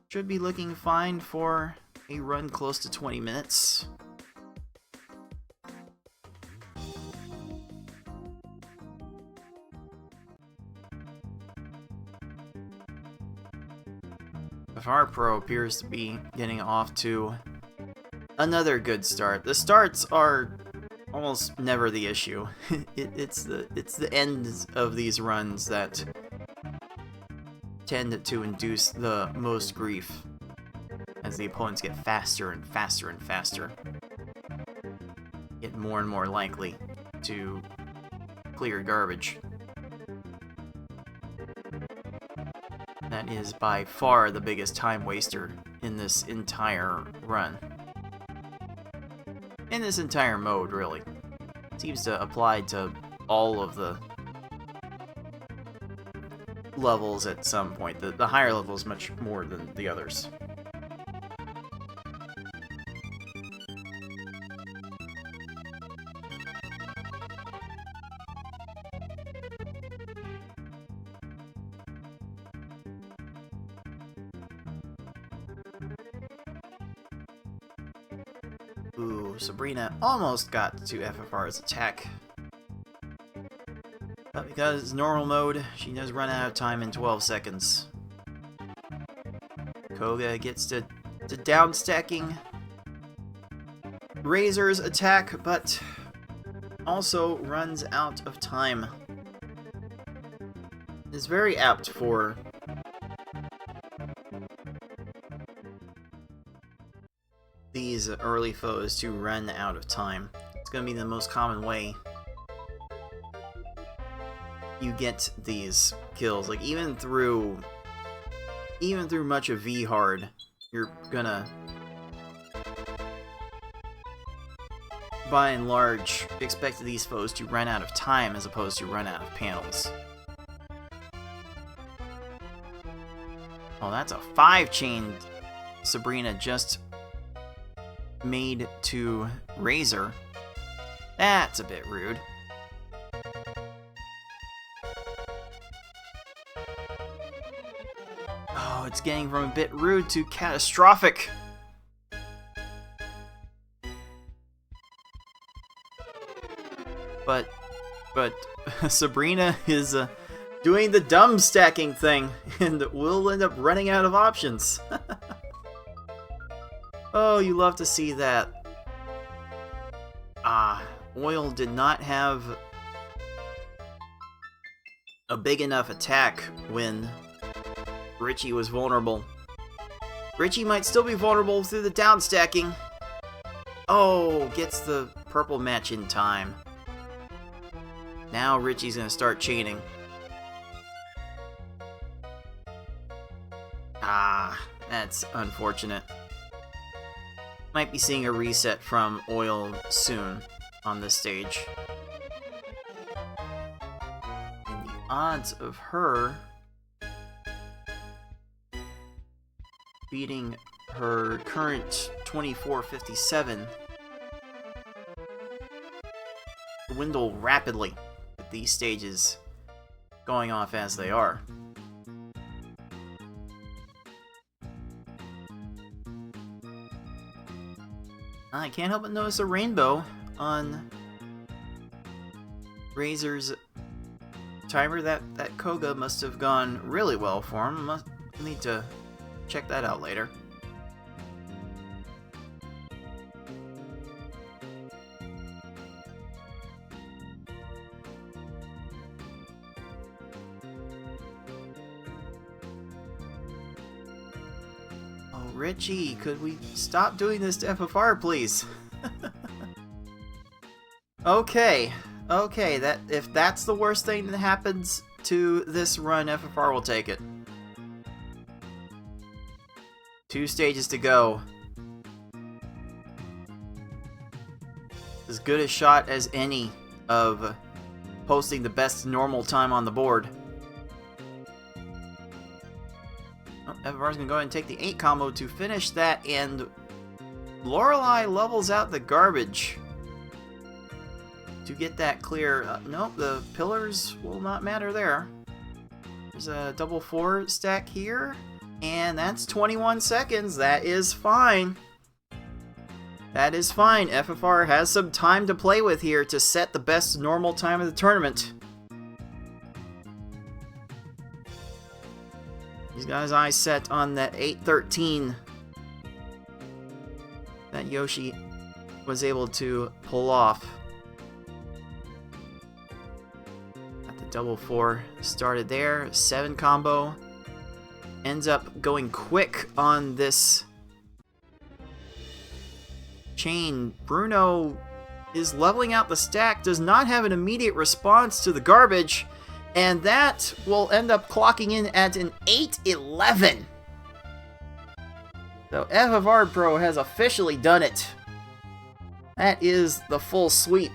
B: Should be looking fine for a run close to 20 minutes. Our Pro appears to be getting off to another good start. The starts are almost never the issue. It's the ends of these runs that tend to induce the most grief as the opponents get faster and faster and faster, get more and more likely to clear garbage. That is by far the biggest time waster in this entire run. In this entire mode, really. It seems to apply to all of the levels at some point. The higher levels much more than the others. Ooh, Sabrina almost got to FFR's attack. But because it's normal mode, she does run out of time in 12 seconds. Koga gets to downstacking Razor's attack, but also runs out of time. is very apt for these early foes to run out of time. It's going to be the most common way you get these kills. Like even through much of V hard, you're gonna by and large expect these foes to run out of time as opposed to run out of panels. Oh, that's a 5-chain Sabrina just made to Razor. That's a bit rude. Oh, it's getting from a bit rude to catastrophic. But Sabrina is doing the dumb stacking thing, and will end up running out of options. Oh, you love to see that. Oil did not have a big enough attack when Richie was vulnerable. Richie might still be vulnerable through the down stacking. Oh, gets the purple match in time. Now Richie's gonna start chaining. That's unfortunate. Might be seeing a reset from Oil soon on this stage. And the odds of her beating her current 2457 dwindle rapidly with these stages going off as they are. I can't help but notice a rainbow on Razor's timer. That Koga must have gone really well for him. Need to check that out later. Richie, could we stop doing this to FFR, please? Okay, that if that's the worst thing that happens to this run, FFR will take it. 2 stages to go. As good a shot as any of posting the best normal time on the board. FFR's gonna go ahead and take the 8 combo to finish that, and Lorelei levels out the garbage to get that clear. Nope, the pillars will not matter there. There's a double 4 stack here, and that's 21 seconds. That is fine. That is fine. FFR has some time to play with here to set the best normal time of the tournament. He's got his eyes set on that 8:13 that Yoshi was able to pull off. Got the double 4 started there. 7 combo. Ends up going quick on this chain. Bruno is leveling out the stack, does not have an immediate response to the garbage. And that will end up clocking in at an 8-11. So FFR Pro has officially done it. That is the full sweep.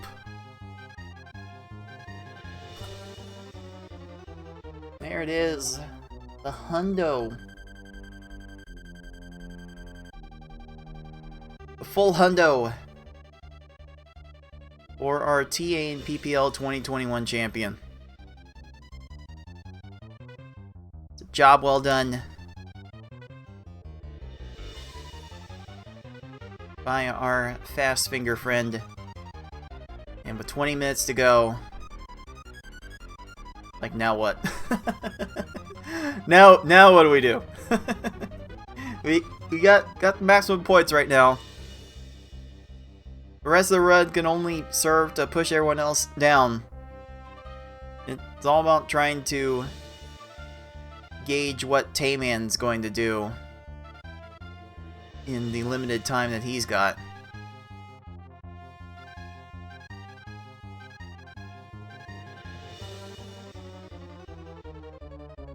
B: There it is. The hundo. The full hundo. For our TA and PPL 2021 champion. Job well done by our fast finger friend. And with 20 minutes to go, like, now what? now what do we do? we got the maximum points right now. The rest of the run can only serve to push everyone else down. It's all about trying to gauge what Tayman's going to do in the limited time that he's got.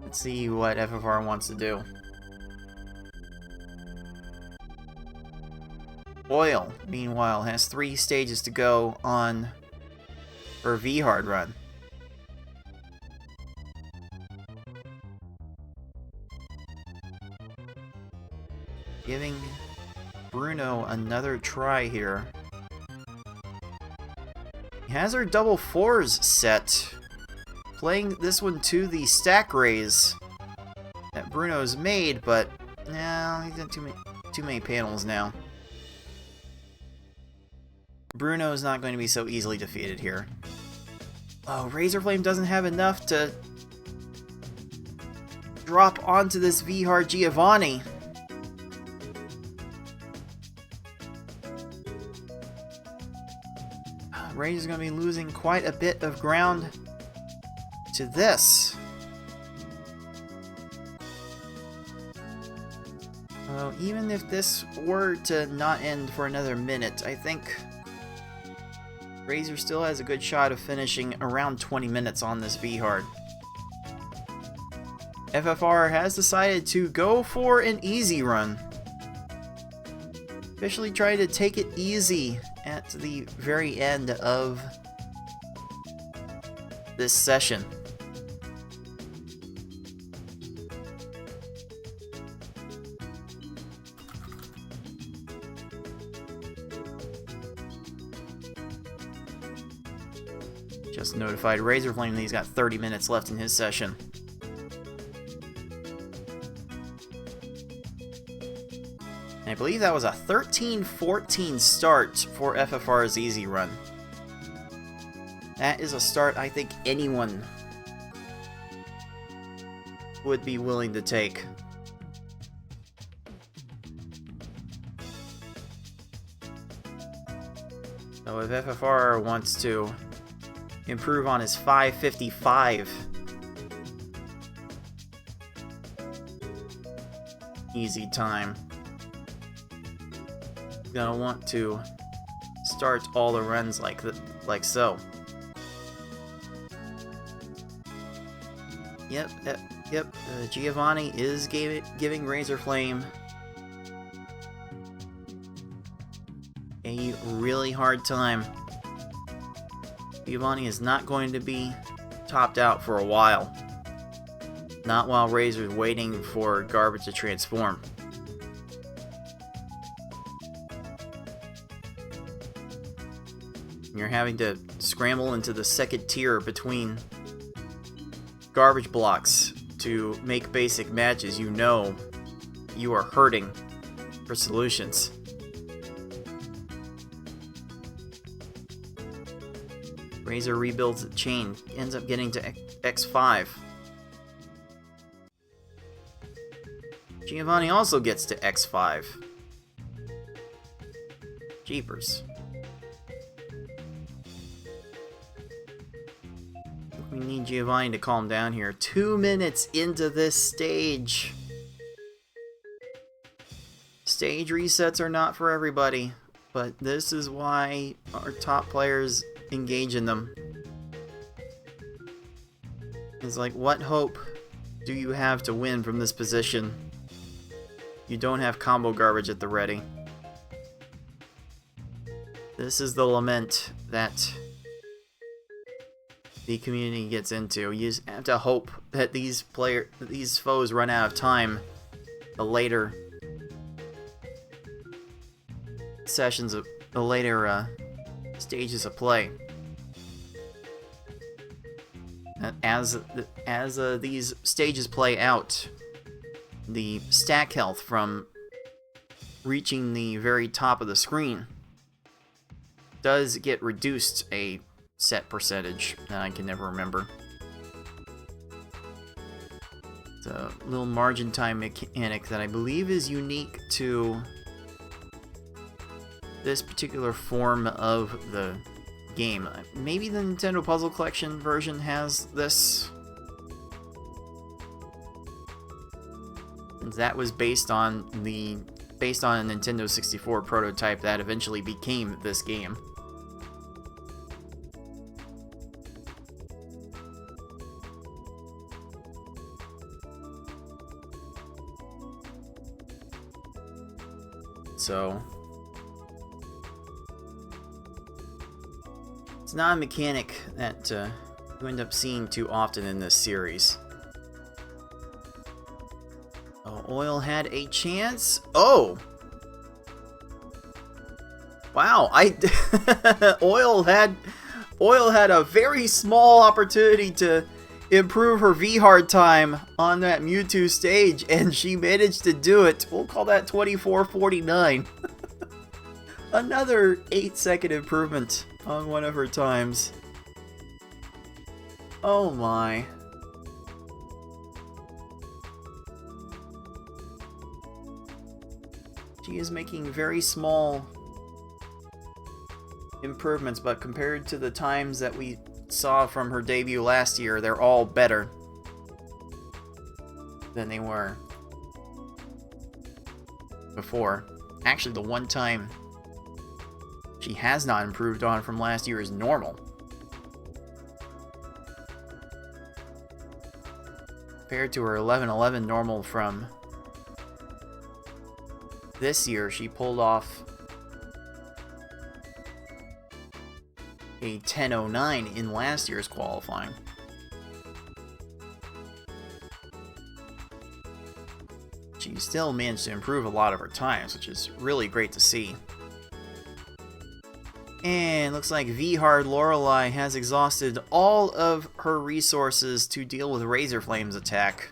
B: Let's see what FFR wants to do. Oil, meanwhile, has 3 stages to go on her V-Hard run. Giving Bruno another try here. He has her double 4s set. Playing this one to the stack raise that Bruno's made, but no, he's got too many panels now. Bruno's not going to be so easily defeated here. Oh, Razorflame doesn't have enough to drop onto this V-Hard Giovanni. Razor's going to be losing quite a bit of ground to this. Even if this were to not end for another minute, I think Razor still has a good shot of finishing around 20 minutes on this V-Hard. FFR has decided to go for an easy run. Officially trying to take it easy at the very end of this session. Just notified Razorflame that he's got 30 minutes left in his session. And I believe that was a 13-14 start for FFR's easy run. That is a start I think anyone would be willing to take. So if FFR wants to improve on his 5:55 easy time, he's gonna want to start all the runs like so. Yep. Giovanni is giving Razorflame a really hard time. Giovanni is not going to be topped out for a while. Not while Razor's waiting for Garbage to transform. You're having to scramble into the second tier between garbage blocks to make basic matches. You know you are hurting for solutions. Razor rebuilds the chain, ends up getting to X5. Giovanni also gets to X5. Jeepers. We need Giovanni to calm down here. 2 minutes into this stage. Stage resets are not for everybody, but this is why our top players engage in them. It's like, what hope do you have to win from this position? You don't have combo garbage at the ready. This is the lament that the community gets into. You just have to hope that these foes run out of time the later sessions of the later stages of play. As these stages play out, the stack health from reaching the very top of the screen does get reduced a set percentage that I can never remember. It's a little margin time mechanic that I believe is unique to this particular form of the game. Maybe the Nintendo Puzzle Collection version has this. That was based on a Nintendo 64 prototype that eventually became this game. So it's not a mechanic that you end up seeing too often in this series. Oh, Oil had a chance. Oh! Wow, Oil had a very small opportunity to improve her V-hard time on that Mewtwo stage, and she managed to do it. We'll call that 24:49. Another 8-second improvement on one of her times. Oh my. She is making very small improvements, but compared to the times that we saw from her debut last year, they're all better than they were before. Actually, the one time she has not improved on from last year is normal. Compared to her 11-11 normal from this year, she pulled off a 10.09 in last year's qualifying. She still managed to improve a lot of her times, which is really great to see. And looks like V-Hard Lorelei has exhausted all of her resources to deal with Razor Flame's attack.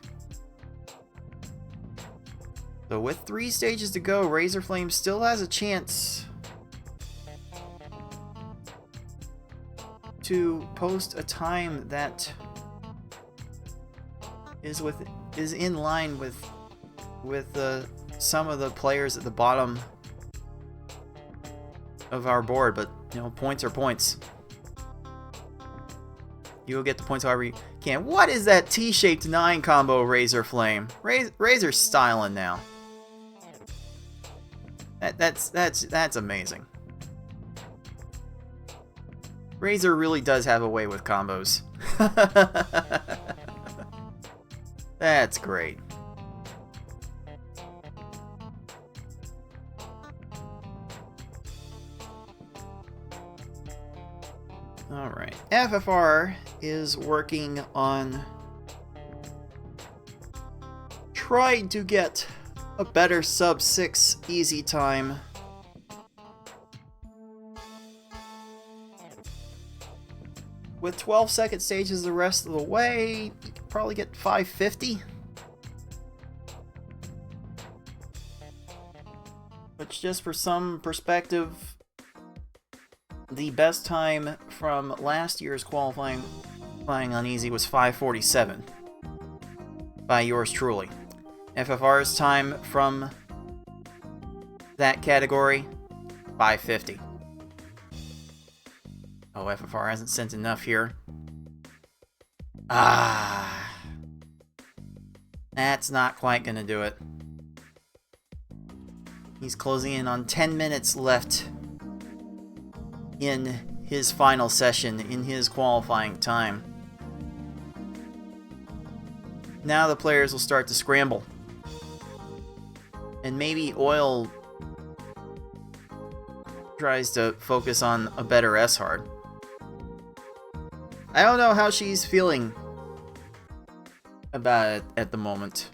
B: So with 3 stages to go, Razor Flame still has a chance to post a time that is in line with some of the players at the bottom of our board, but you know, points are points. You will get the points however you can. What is that T-shaped 9 combo, Razor Flame? Razor's styling now. That's amazing. Razor really does have a way with combos. That's great. Alright, FFR is working on trying to get a better sub-6 easy time. With 12-second stages the rest of the way, you could probably get 550. Which, just for some perspective, the best time from last year's qualifying on easy was 547 by yours truly. FFR's time from that category, 550. Oh, FFR hasn't sent enough here. That's not quite gonna do it. He's closing in on 10 minutes left in his final session, in his qualifying time. Now the players will start to scramble. And maybe Oil tries to focus on a better S-Hard. I don't know how she's feeling about it at the moment.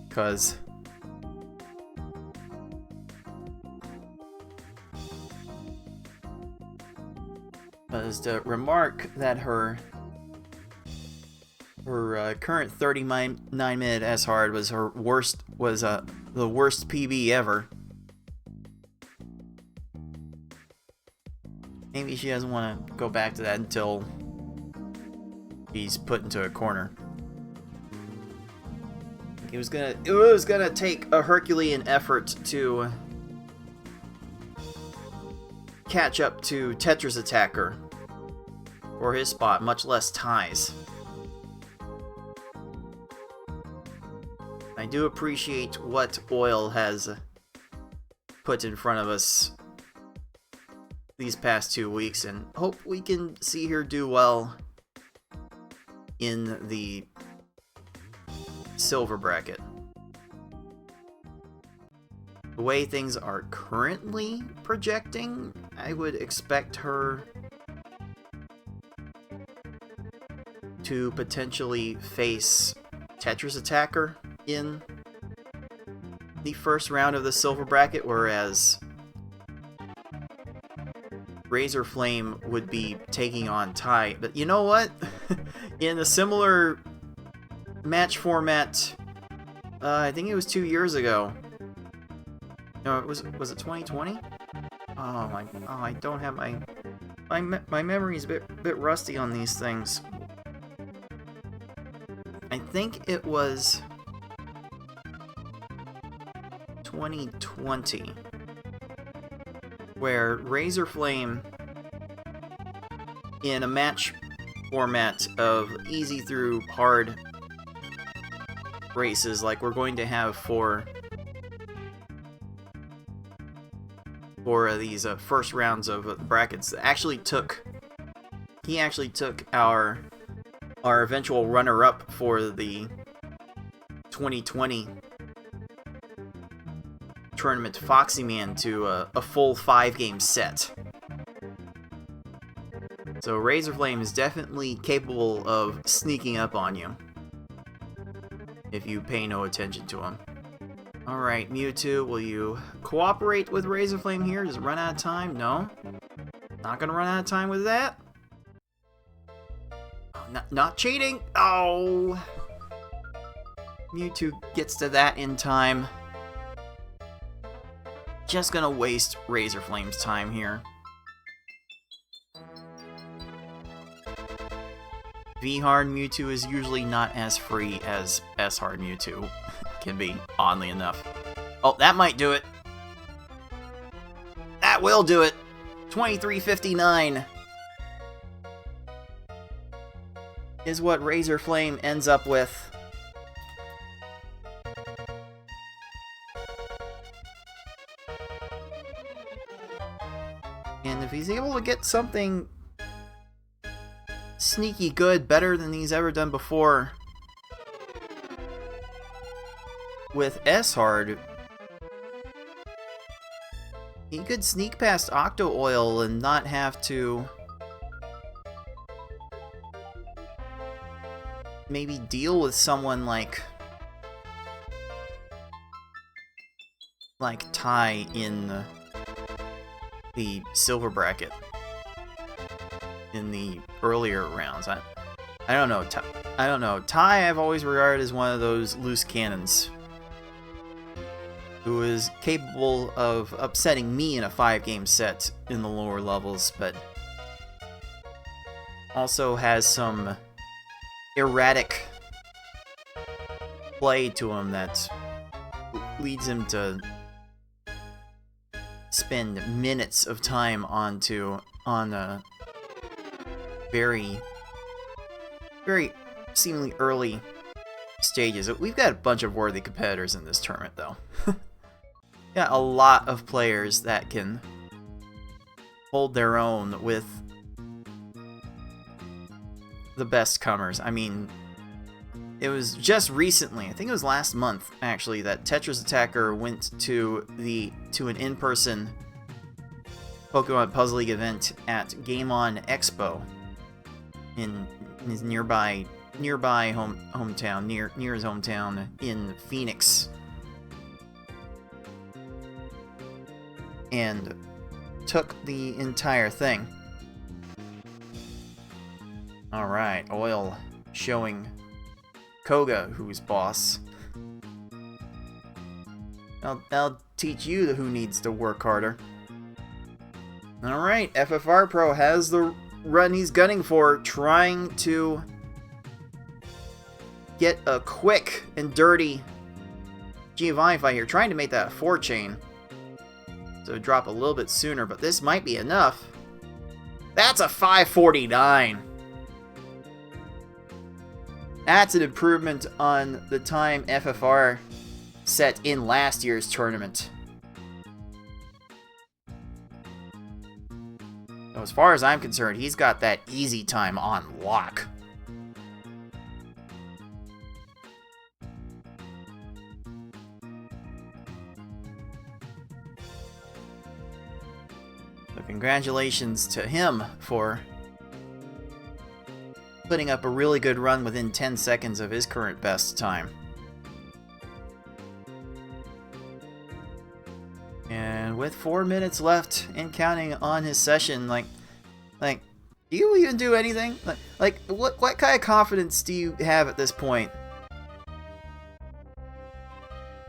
B: Because to remark that her current 39-minute S-Hard was the worst PB ever. Maybe she doesn't want to go back to that until he's put into a corner. It was gonna take a Herculean effort to catch up to Tetris Attacker for his spot, much less ties. I do appreciate what Oil has put in front of us these past 2 weeks, and hope we can see her do well in the silver bracket. The way things are currently projecting, I would expect her to potentially face Tetris Attacker in the first round of the silver bracket, whereas Razor Flame would be taking on Tai. But you know what? In a similar match format, I think it was 2 years ago. No, was it 2020? I don't have my memory's a bit rusty on these things. I think it was 2020, where Razor Flame, in a match format of easy through hard races like we're going to have for these first rounds of brackets, he actually took our eventual runner-up for the 2020 tournament, Foxy Man, to a full 5-game set. So Razor Flame is definitely capable of sneaking up on you if you pay no attention to him. Alright, Mewtwo, will you cooperate with Razor Flame here? Does it run out of time? No? Not gonna run out of time with that? Oh, not cheating! Oh! Mewtwo gets to that in time. Just gonna waste Razor Flame's time here. V-Hard Mewtwo is usually not as free as S-Hard Mewtwo can be, oddly enough. Oh, that might do it. That will do it. 2359 is what Razor Flame ends up with. And if he's able to get something sneaky good, better than he's ever done before with S-Hard, he could sneak past Octo Oil and not have to maybe deal with someone like Tai in the silver bracket in the earlier rounds. I don't know. I don't know. Tai I've always regarded as one of those loose cannons who is capable of upsetting me in a 5-game set in the lower levels, but also has some erratic play to him that leads him to spend minutes of time on very seemingly early stages. We've got a bunch of worthy competitors in this tournament, though. Got a lot of players that can hold their own with the best comers. I mean, it was just recently, I think it was last month actually, that Tetris Attacker went to an in-person Pokemon Puzzle League event at Game On Expo in his nearby hometown, near his hometown in Phoenix, and took the entire thing. Alright, Oil showing Koga who's boss. I'll teach you who needs to work harder. Alright, FFR Pro has the run he's gunning for, trying to get a quick and dirty Giovanni fight here, trying to make that a 4-chain. to drop a little bit sooner, but this might be enough. That's a 5:49. That's an improvement on the time FFR set in last year's tournament. So as far as I'm concerned, he's got that easy time on lock. So congratulations to him for putting up a really good run within 10 seconds of his current best time. And with 4 minutes left and counting on his session, like, do you even do anything? What kind of confidence do you have at this point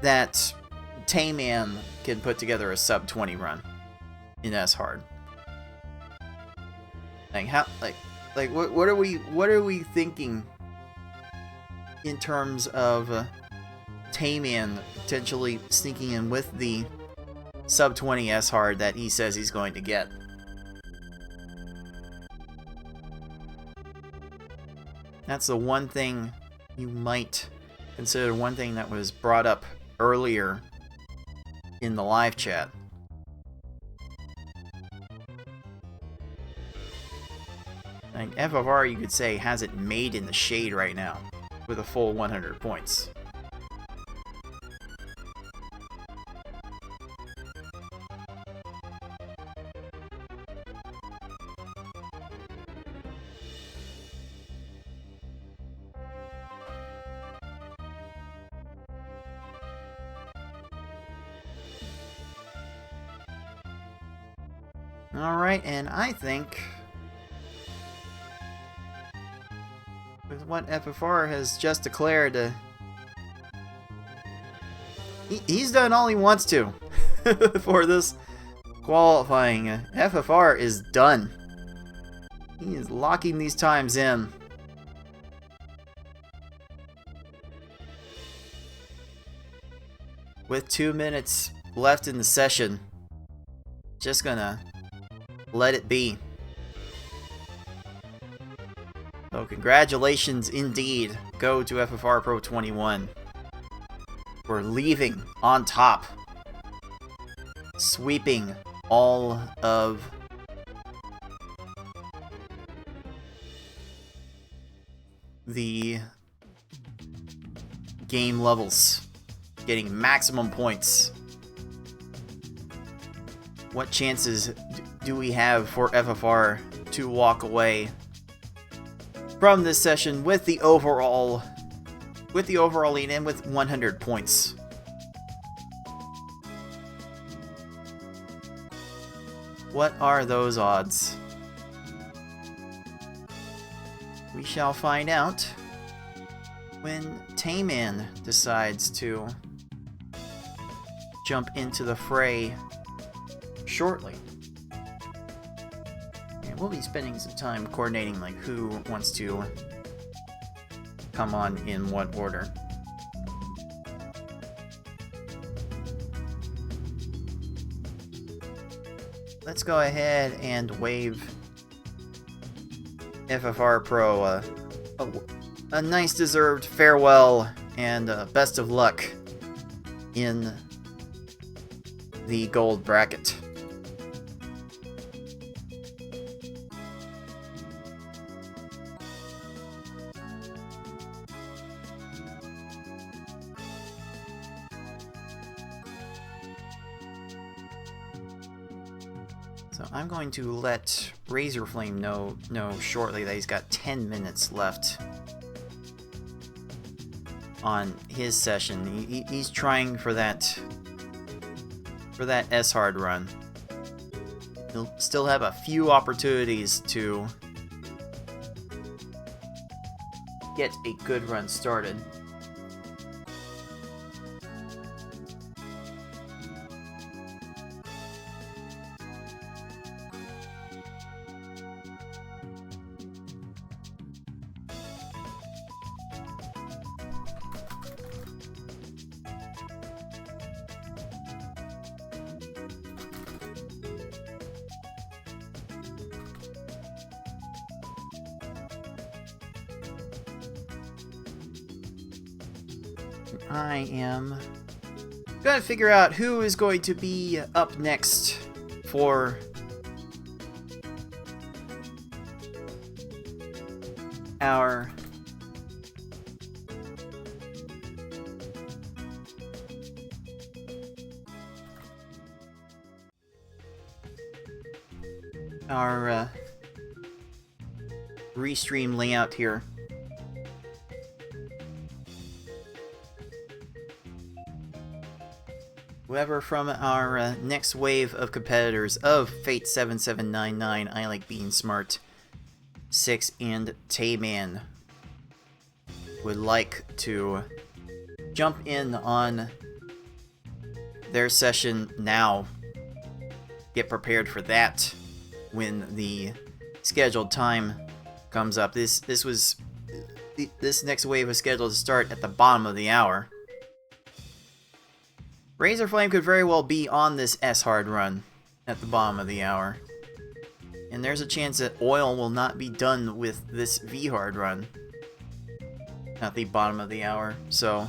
B: that Tayman can put together a sub 20 run in S hard? What are we thinking in terms of Tayman potentially sneaking in with the sub 20 S hard that he says he's going to get? That's the one thing you might consider, one thing that was brought up earlier in the live chat. Like FFR, you could say, has it made in the shade right now with a full 100 points. Alright, and I think with what FFR has just declared, he's done all he wants to for this qualifying. FFR is done. He is locking these times in. With 2 minutes left in the session, just gonna let it be. So congratulations indeed go to FFR Pro 21 for leaving on top, sweeping all of the game levels, getting maximum points. What chances do we have for FFR to walk away from this session with the overall lead and with 100 points? What are those odds? We shall find out when Tayman decides to jump into the fray shortly. And we'll be spending some time coordinating like who wants to come on in what order. Let's go ahead and wave FFR Pro a nice deserved farewell and best of luck in the gold bracket. So I'm going to let Razorflame know shortly that he's got 10 minutes left on his session. He's trying for that S hard run. He'll still have a few opportunities to get a good run started. I am gonna figure out who is going to be up next for our restream layout here. Whoever from our next wave of competitors of Fate7799, I Like Being Smart, 6, and Tayman would like to jump in on their session now. Get prepared for that when the scheduled time comes up. This next wave was scheduled to start at the bottom of the hour. Razorflame could very well be on this S-Hard run at the bottom of the hour. And there's a chance that Oil will not be done with this V-Hard run at the bottom of the hour, so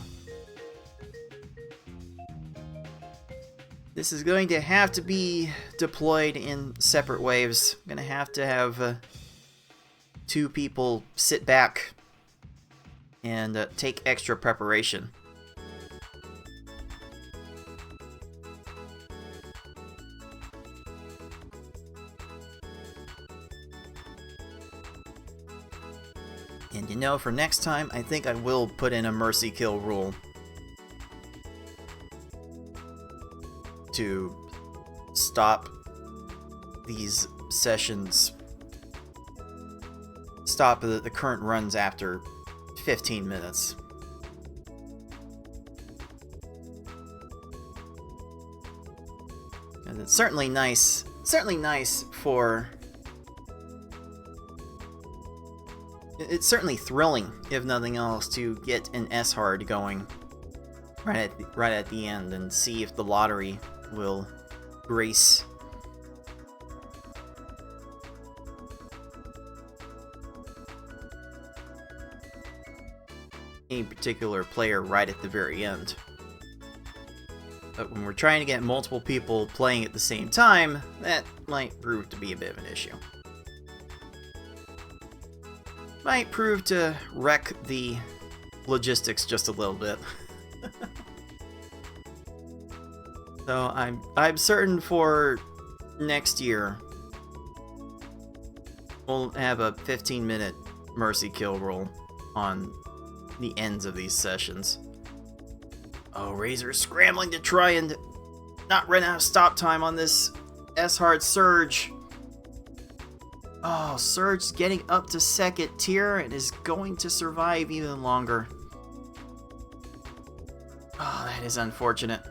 B: this is going to have to be deployed in separate waves. I'm going to have 2 people sit back and take extra preparation. And you know, for next time, I think I will put in a mercy kill rule to stop these sessions, stop the current runs after 15 minutes. And it's certainly nice for... It's certainly thrilling, if nothing else, to get an S-Hard going right at the end and see if the lottery will grace a particular player right at the very end. But when we're trying to get multiple people playing at the same time, that might prove to be a bit of an issue. Might prove to wreck the logistics just a little bit. So I'm certain for next year we'll have a 15-minute mercy kill roll on the ends of these sessions. Oh, Razor's scrambling to try and not run out of stop time on this S-Hard Surge. Oh, Surge's getting up to 2nd tier and is going to survive even longer. Oh, that is unfortunate.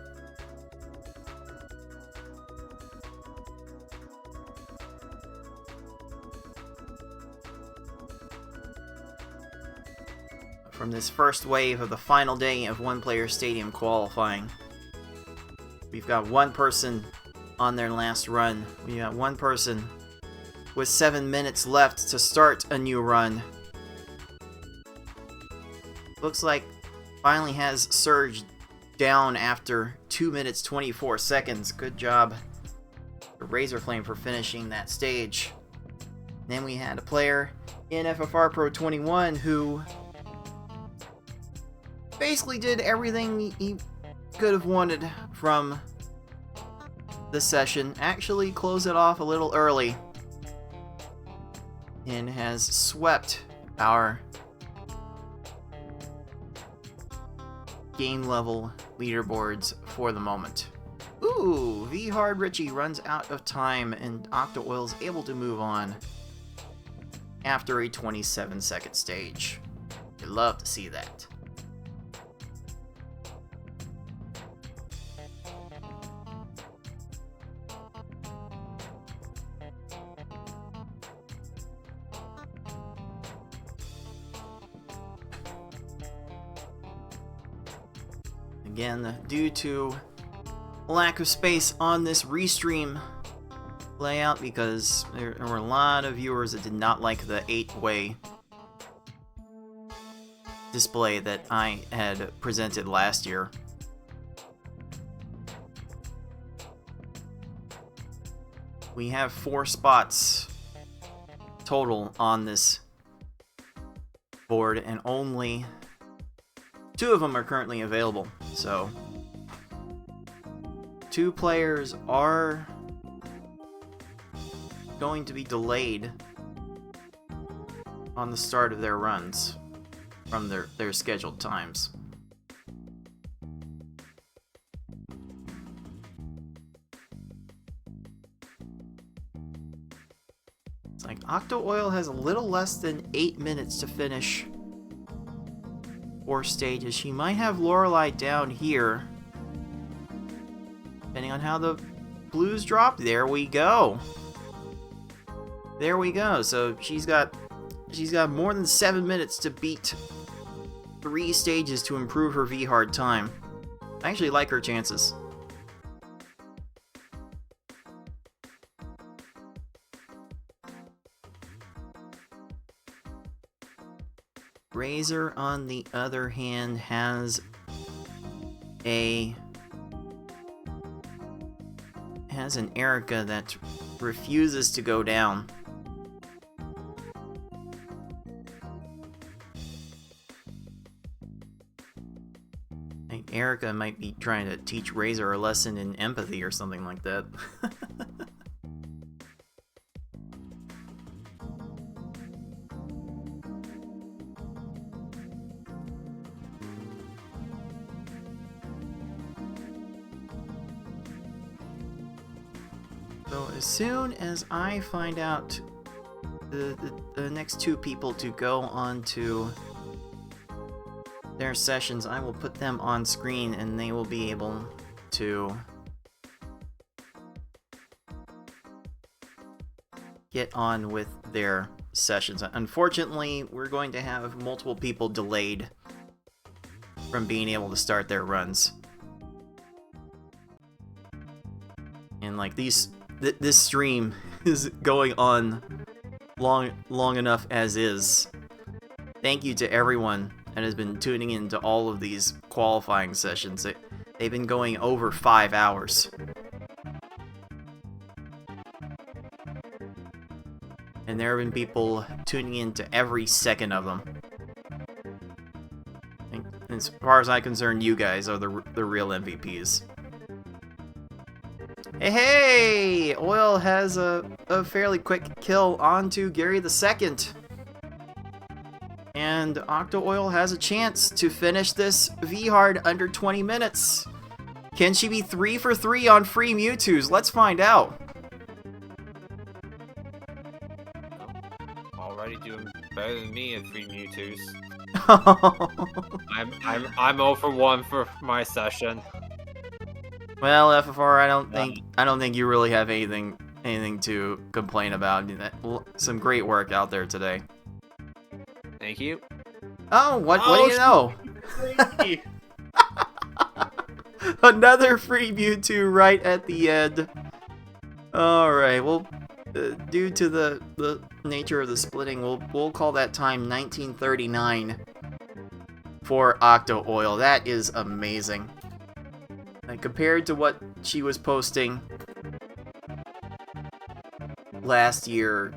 B: From this first wave of the final day of one-player stadium qualifying, we've got one person on their last run. We got one person with 7 minutes left to start a new run. Looks like finally has Surge down after 2 minutes 24 seconds. Good job to Razorflame for finishing that stage. Then we had a player in FFR Pro 21 who basically did everything he could have wanted from the session. Actually closed it off a little early and has swept our game level leaderboards for the moment. Ooh, V-Hard Richie runs out of time and Octo Oil's able to move on after a 27-second stage. You'd love to see that. Again, due to lack of space on this restream layout, because there were a lot of viewers that did not like the 8-way display that I had presented last year. We have 4 spots total on this board, and only 2 of them are currently available. So 2 players are going to be delayed on the start of their runs from their scheduled times. It's like Octo Oil has a little less than 8 minutes to finish 4 stages. She might have Lorelei down here, depending on how the blues drop. There we go. There we go. So she's got more than 7 minutes to beat 3 stages to improve her V-hard time. I actually like her chances. Razor, on the other hand, has an Erica that refuses to go down. I think Erica might be trying to teach Razor a lesson in empathy or something like that. So as soon as I find out the next 2 people to go on to their sessions, I will put them on screen and they will be able to get on with their sessions. Unfortunately, we're going to have multiple people delayed from being able to start their runs. And like this stream is going on long enough as is. Thank you to everyone that has been tuning in to all of these qualifying sessions. They've been going over 5 hours. And there have been people tuning in to every second of them. And as far as I'm concerned, you guys are the real MVPs. Hey! Oil has a fairly quick kill onto Gary II. And Octo Oil has a chance to finish this V-hard under 20 minutes. Can she be 3 for 3 on free Mewtwo's? Let's find out.
C: Already doing better than me at free Mewtwo's. I'm 0 for 1 for my session.
B: Well, FFR, I don't think you really have anything to complain about. Some great work out there today.
C: Thank you.
B: Oh, what do you know? Another free Mewtwo right at the end. Alright, well, due to the nature of the splitting, we'll call that time 1939 for Octo Oil. That is amazing. And compared to what she was posting last year,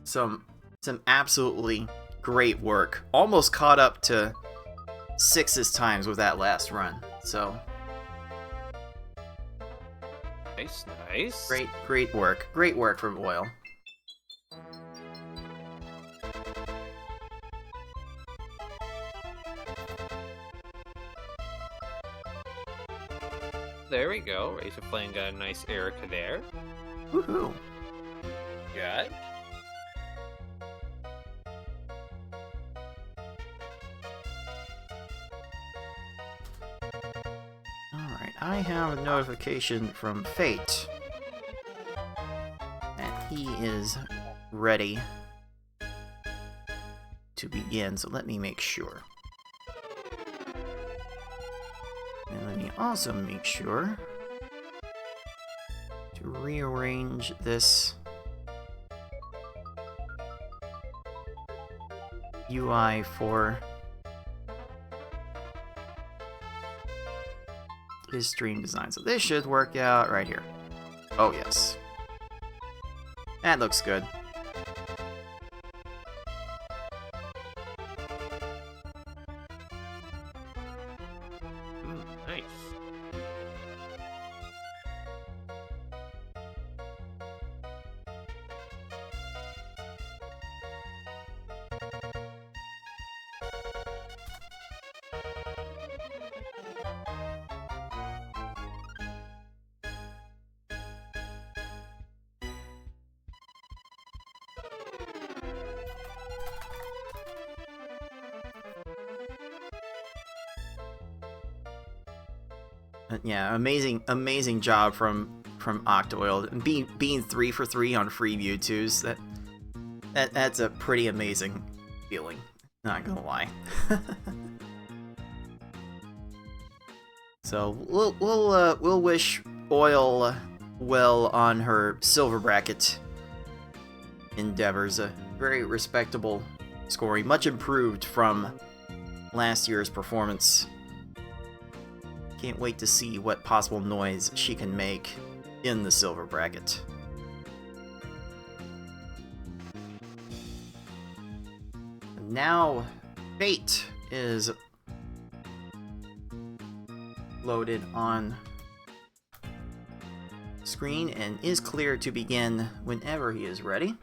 B: some absolutely great work. Almost caught up to 6's times with that last run. So
C: nice.
B: Great work. Great work from Oil.
C: There we go. Razor Flame got a nice Erica there.
B: Woohoo!
C: Good.
B: Alright, I have a notification from Fate that he is ready to begin, so let me make sure. And let me also make sure to rearrange this UI for his stream design. So this should work out right here. Oh, yes. That looks good.
C: Nice.
B: Yeah, amazing job from Octoil. And being 3 for 3 on free Mewtwo's, that's a pretty amazing feeling. Not gonna lie. So we'll wish Oil well on her silver bracket endeavors. A very respectable scoring, much improved from last year's performance. Can't wait to see what possible noise she can make in the silver bracket. Now, Fate is loaded on screen and is clear to begin whenever he is ready.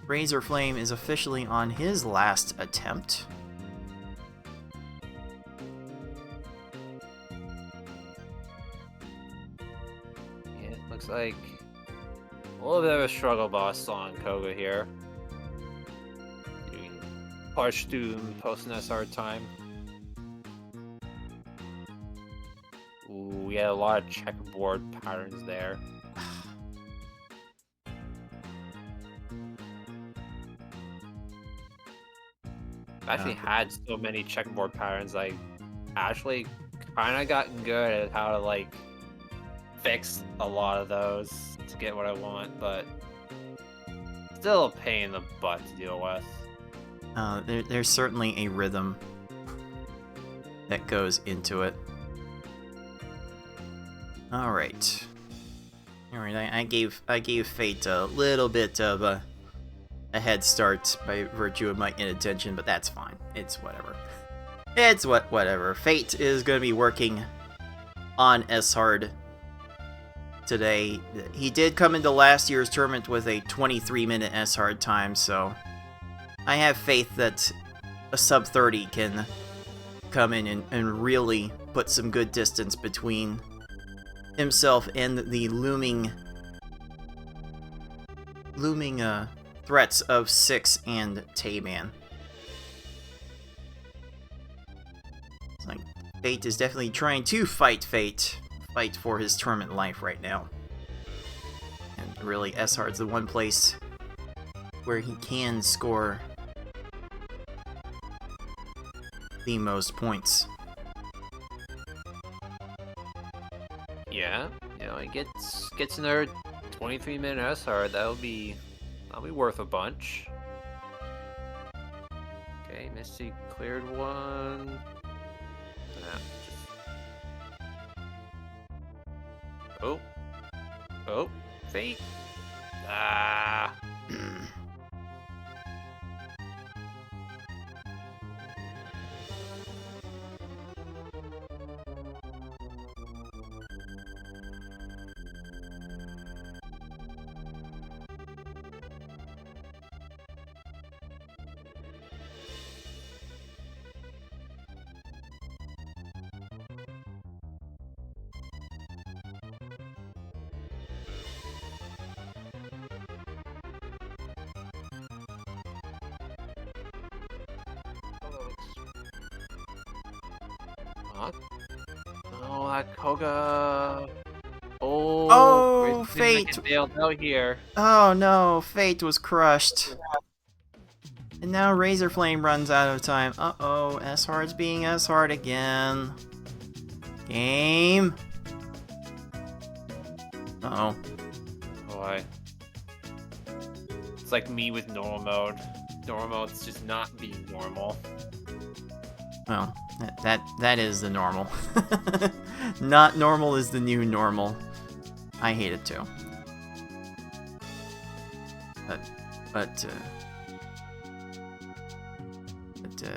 B: Razor Flame is officially on his last attempt.
C: Looks like a little bit of a struggle boss on Koga here. Doing Parch Doom post SR time. Ooh, we had a lot of checkerboard patterns there. I've actually had so many checkerboard patterns, I actually kind of gotten good at how to like fix a lot of those to get what I want, but still a pain in the butt to deal with.
B: There's certainly a rhythm that goes into it. All right. I gave Fate a little bit of a head start by virtue of my inattention, but that's fine. It's whatever. It's whatever. Fate is going to be working on S-Hard today. He did come into last year's tournament with a 23-minute S-Hard time, so I have faith that a sub 30 can come in and really put some good distance between himself and the looming threats of Six and Tayman. It's like Fate is definitely trying to fight for his tournament life right now. And really, S-Hard's the one place where he can score the most points.
C: Yeah, you know, he gets another 23-minute S-Hard, that'll be worth a bunch. Okay, Misty cleared one. Nah, Oh, Fate. Ah. Oh, that Koga.
B: Oh, Fate.
C: Failed out here.
B: Oh no, Fate was crushed. And now Razor Flame runs out of time. Uh-oh, S-Hard's being S-Hard again. Game. Uh-oh.
C: Boy. It's like me with normal mode. Normal mode's just not being normal.
B: Well, That is the normal. Not normal is the new normal. I hate it too. But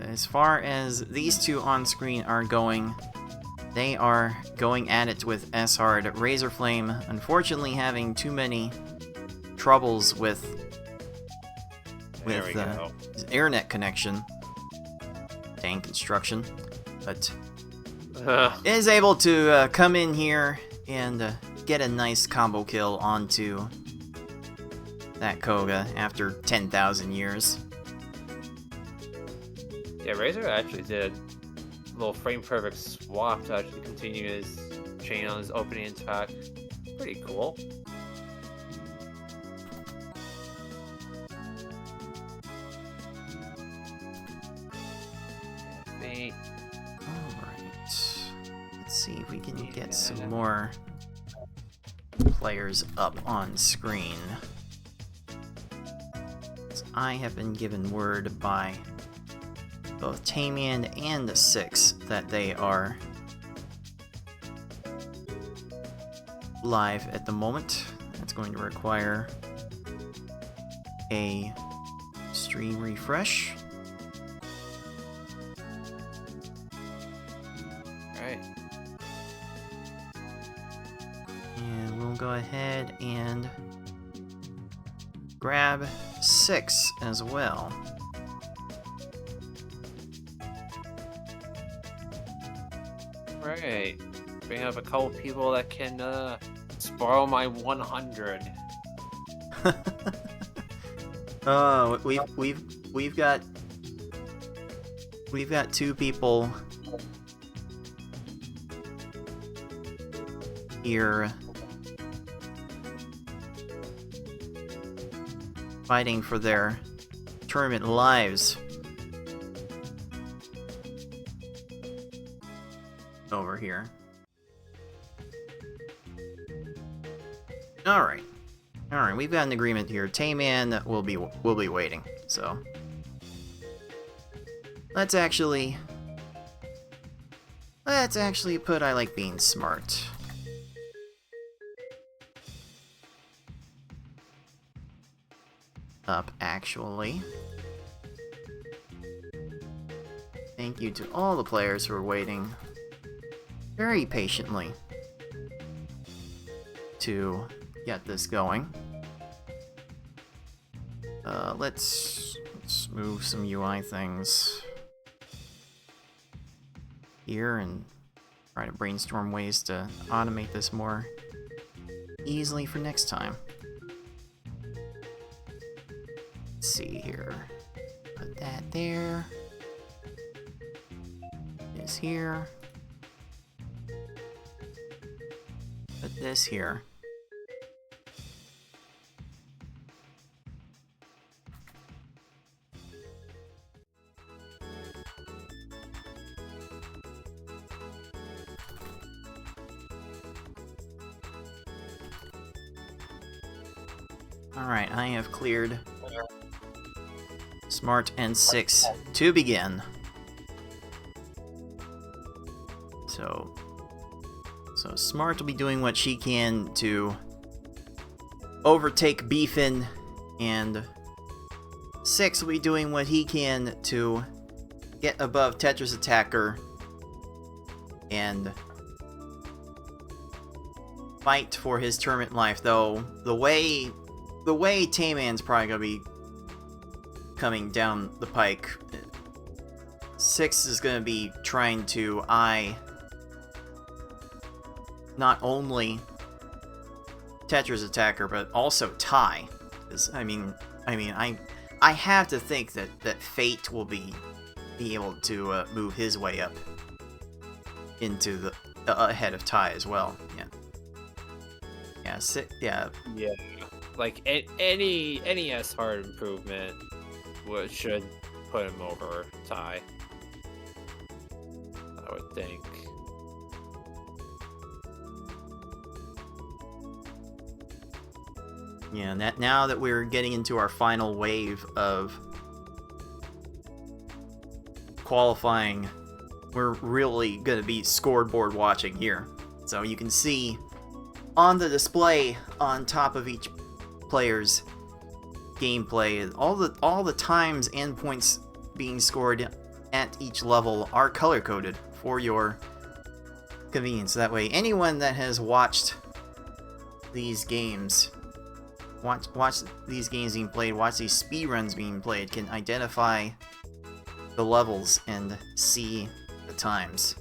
B: as far as these two on screen are going, they are going at it with S-Hard. Razorflame, unfortunately, having too many troubles with his internet connection. Dang construction. But is able to come in here and get a nice combo kill onto that Koga after 10,000 years.
C: Yeah, Razor actually did a little frame perfect swap to actually continue his chain on his opening attack. Pretty cool.
B: Alright. Let's see if we can get some more players up on screen. I have been given word by both Tamian and the Six that they are live at the moment. That's going to require a stream refresh.
C: Alright.
B: And we'll go ahead and grab Six as well.
C: Right. Bring up a couple people that can borrow my 100.
B: Oh, we've got two people here fighting for their tournament lives over here. All right, we've got an agreement here. Tayman will be waiting. So let's actually put I Like Being Smart. Up, actually. Thank you to all the players who are waiting very patiently to get this going. Let's move some UI things here and try to brainstorm ways to automate this more easily for next time. Let's see here. Put that there. This here. Put this here. Alright, I have cleared Smart and Six to begin. So Smart will be doing what she can to overtake Beefin, and Six will be doing what he can to get above Tetris Attacker and fight for his tournament life. Though the way Tayman's probably gonna be coming down the pike, Six is gonna be trying to eye not only Tetris Attacker but also Ty. I mean, I have to think that Fate will be able to move his way up into the ahead of Ty as well. Yeah.
C: Like any S-Hard improvement should put him over Ty, I would think.
B: Yeah, now that we're getting into our final wave of qualifying we're really gonna be scoreboard watching here. So you can see on the display on top of each player's gameplay, all the times and points being scored at each level are color coded for your convenience. That way, anyone that has watched these games, watch these games being played, watch these speedruns being played, can identify the levels and see the times.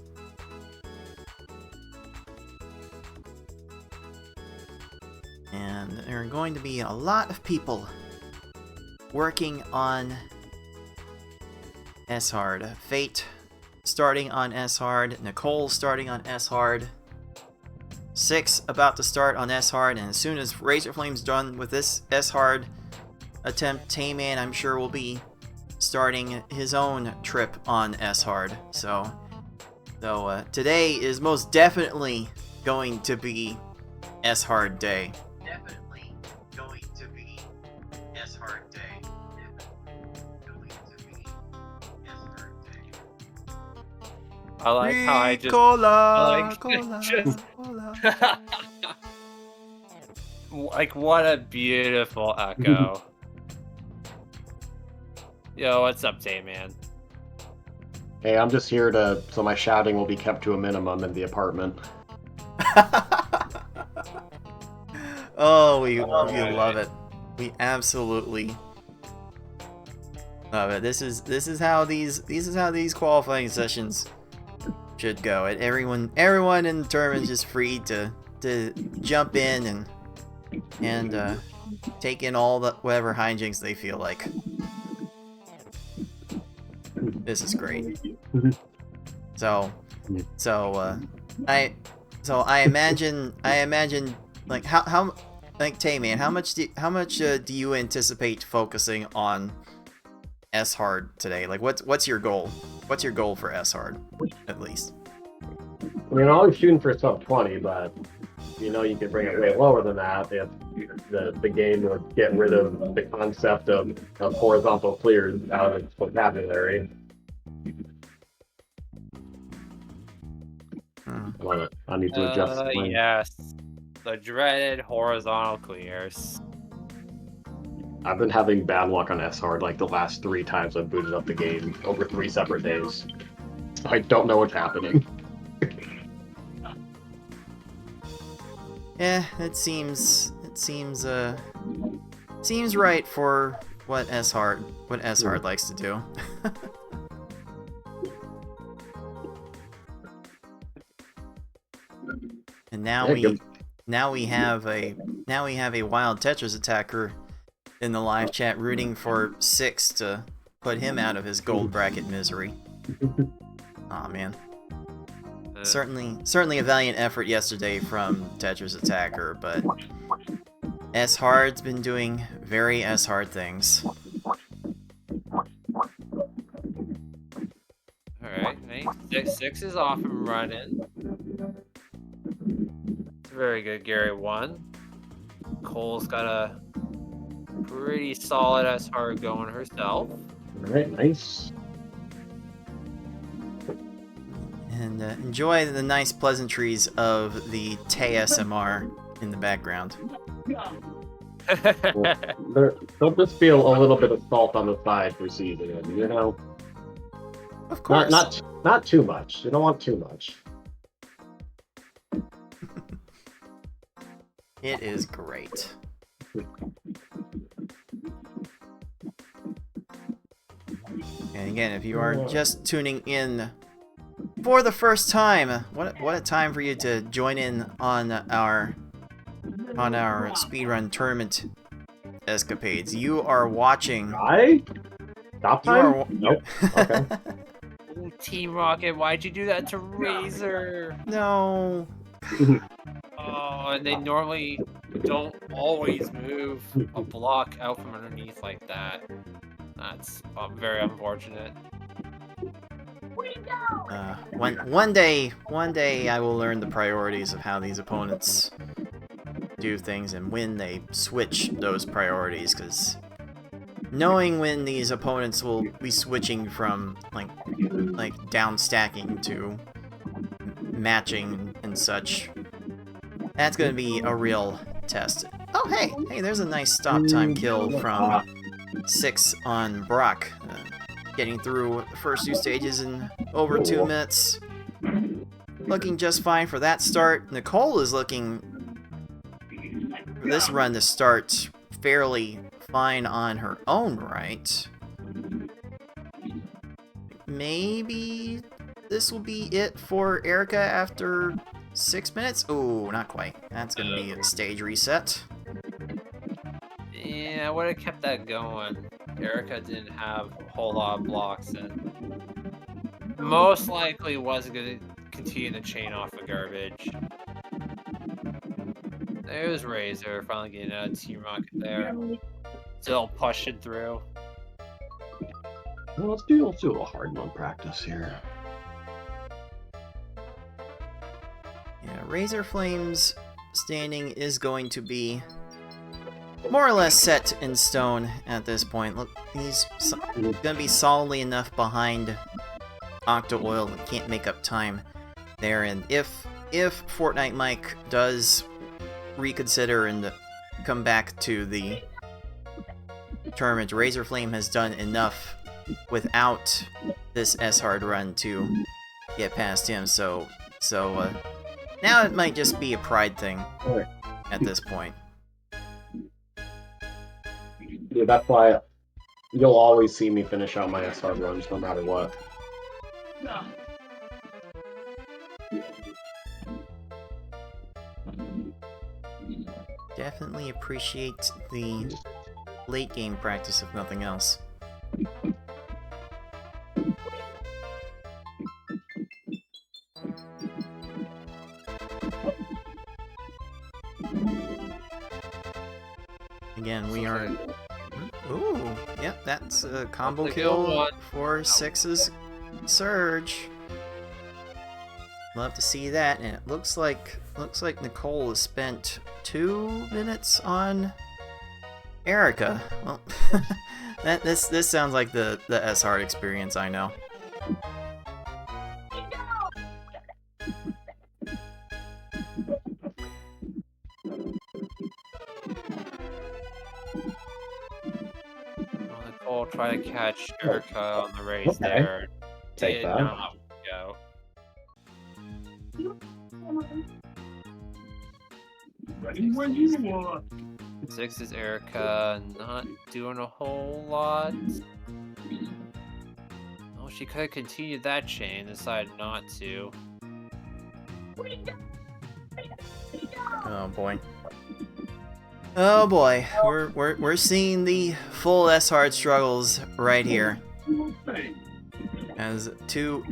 B: And there are going to be a lot of people working on S-Hard. Fate starting on S-Hard, Nicole starting on S-Hard, Six about to start on S-Hard, and as soon as Razorflame's done with this S-Hard attempt, Tayman I'm sure will be starting his own trip on S-Hard. So today is most definitely going to be S-Hard day. Definitely going to be S-Hard day. Definitely going to be S-Hard day.
C: I like how I just... Like, what a beautiful echo. Yo, what's up, Tayman?
D: Hey, I'm just here so my shouting will be kept to a minimum in the apartment.
B: Oh, we love it. We absolutely love it. This is how these qualifying sessions should go. And everyone in the tournament is just free to jump in and take in all the whatever hijinks they feel like. This is great. So I imagine like how like Tayman, how much do you anticipate focusing on S-Hard today? Like what's your goal? What's your goal for S-Hard at least?
D: I mean, I'm always shooting for sub 20, but you could bring it way lower than that if the game would get rid of the concept of horizontal clears out of its vocabulary. I need to adjust.
C: Yes, the dreaded horizontal clears.
D: I've been having bad luck on S-Hard like the last 3 times I've booted up the game over 3 separate days. I don't know what's happening.
B: Yeah, it seems right for what S-Hard likes to do. And now we have a wild Tetris attacker in the live chat rooting for Six to put him out of his gold bracket misery. Aw, man. Certainly a valiant effort yesterday from Tetris Attacker, but S-Hard's been doing very S-Hard things.
C: Alright, Six is off and running. Very good, Gary 1. Cole's got a pretty solid S-Hard going herself.
D: Alright, nice.
B: And enjoy the nice pleasantries of the TSMR in the background.
D: They'll just feel a little bit of salt on the side for seasoning,
B: Of course.
D: Not too much. You don't want too much.
B: It is great. And again, if you are just tuning in for the first time, what a time for you to join in on our speedrun tournament escapades. You are watching.
D: Stop time? Nope. Okay.
C: Ooh, Team Rocket, why'd you do that to Razor?
B: No.
C: Oh, and they normally don't always move a block out from underneath like that. That's very unfortunate.
B: One day I will learn the priorities of how these opponents do things and when they switch those priorities, because knowing when these opponents will be switching from like down stacking to matching and such, that's going to be a real test. Oh, hey, there's a nice stop time kill from 6 on Brock, getting through the first 2 stages in over 2 minutes. Looking just fine for that start. Nicole is looking for this run to start fairly fine on her own right. Maybe this will be it for Erica after 6 minutes? Oh, not quite. That's gonna be a stage reset.
C: Yeah, I would have kept that going. Erica didn't have a whole lot of blocks and most likely wasn't going to continue the chain off of garbage. There's Razor finally getting a Team Rocket there. Still pushing through.
E: Well, let's do a hard mode practice here.
B: Yeah, Razor Flame's standing is going to be more or less set in stone at this point. Look, he's gonna be solidly enough behind Octo Oil that can't make up time there. And if Fortnite Mike does reconsider and come back to the tournament, Razor Flame has done enough without this S-Hard run to get past him. So now it might just be a pride thing at this point.
D: Yeah, that's why you'll always see me finish out my S-Hard runs no matter what.
B: Definitely appreciate the late game practice if nothing else. Again, we are... Ooh, yep, that's a combo kill for 6's Surge. Love to see that, and it looks like Nicole has spent 2 minutes on Erica. Well, this sounds like the S-Hard experience I know.
C: Nicole try to catch Erica on the race there.
D: Take
C: Did
D: that.
C: not go. Six is Erica, not doing a whole lot. Oh, she could have continued that chain, decided not to.
B: Oh boy. Oh boy, we're seeing the full S-Hard struggles right here. As two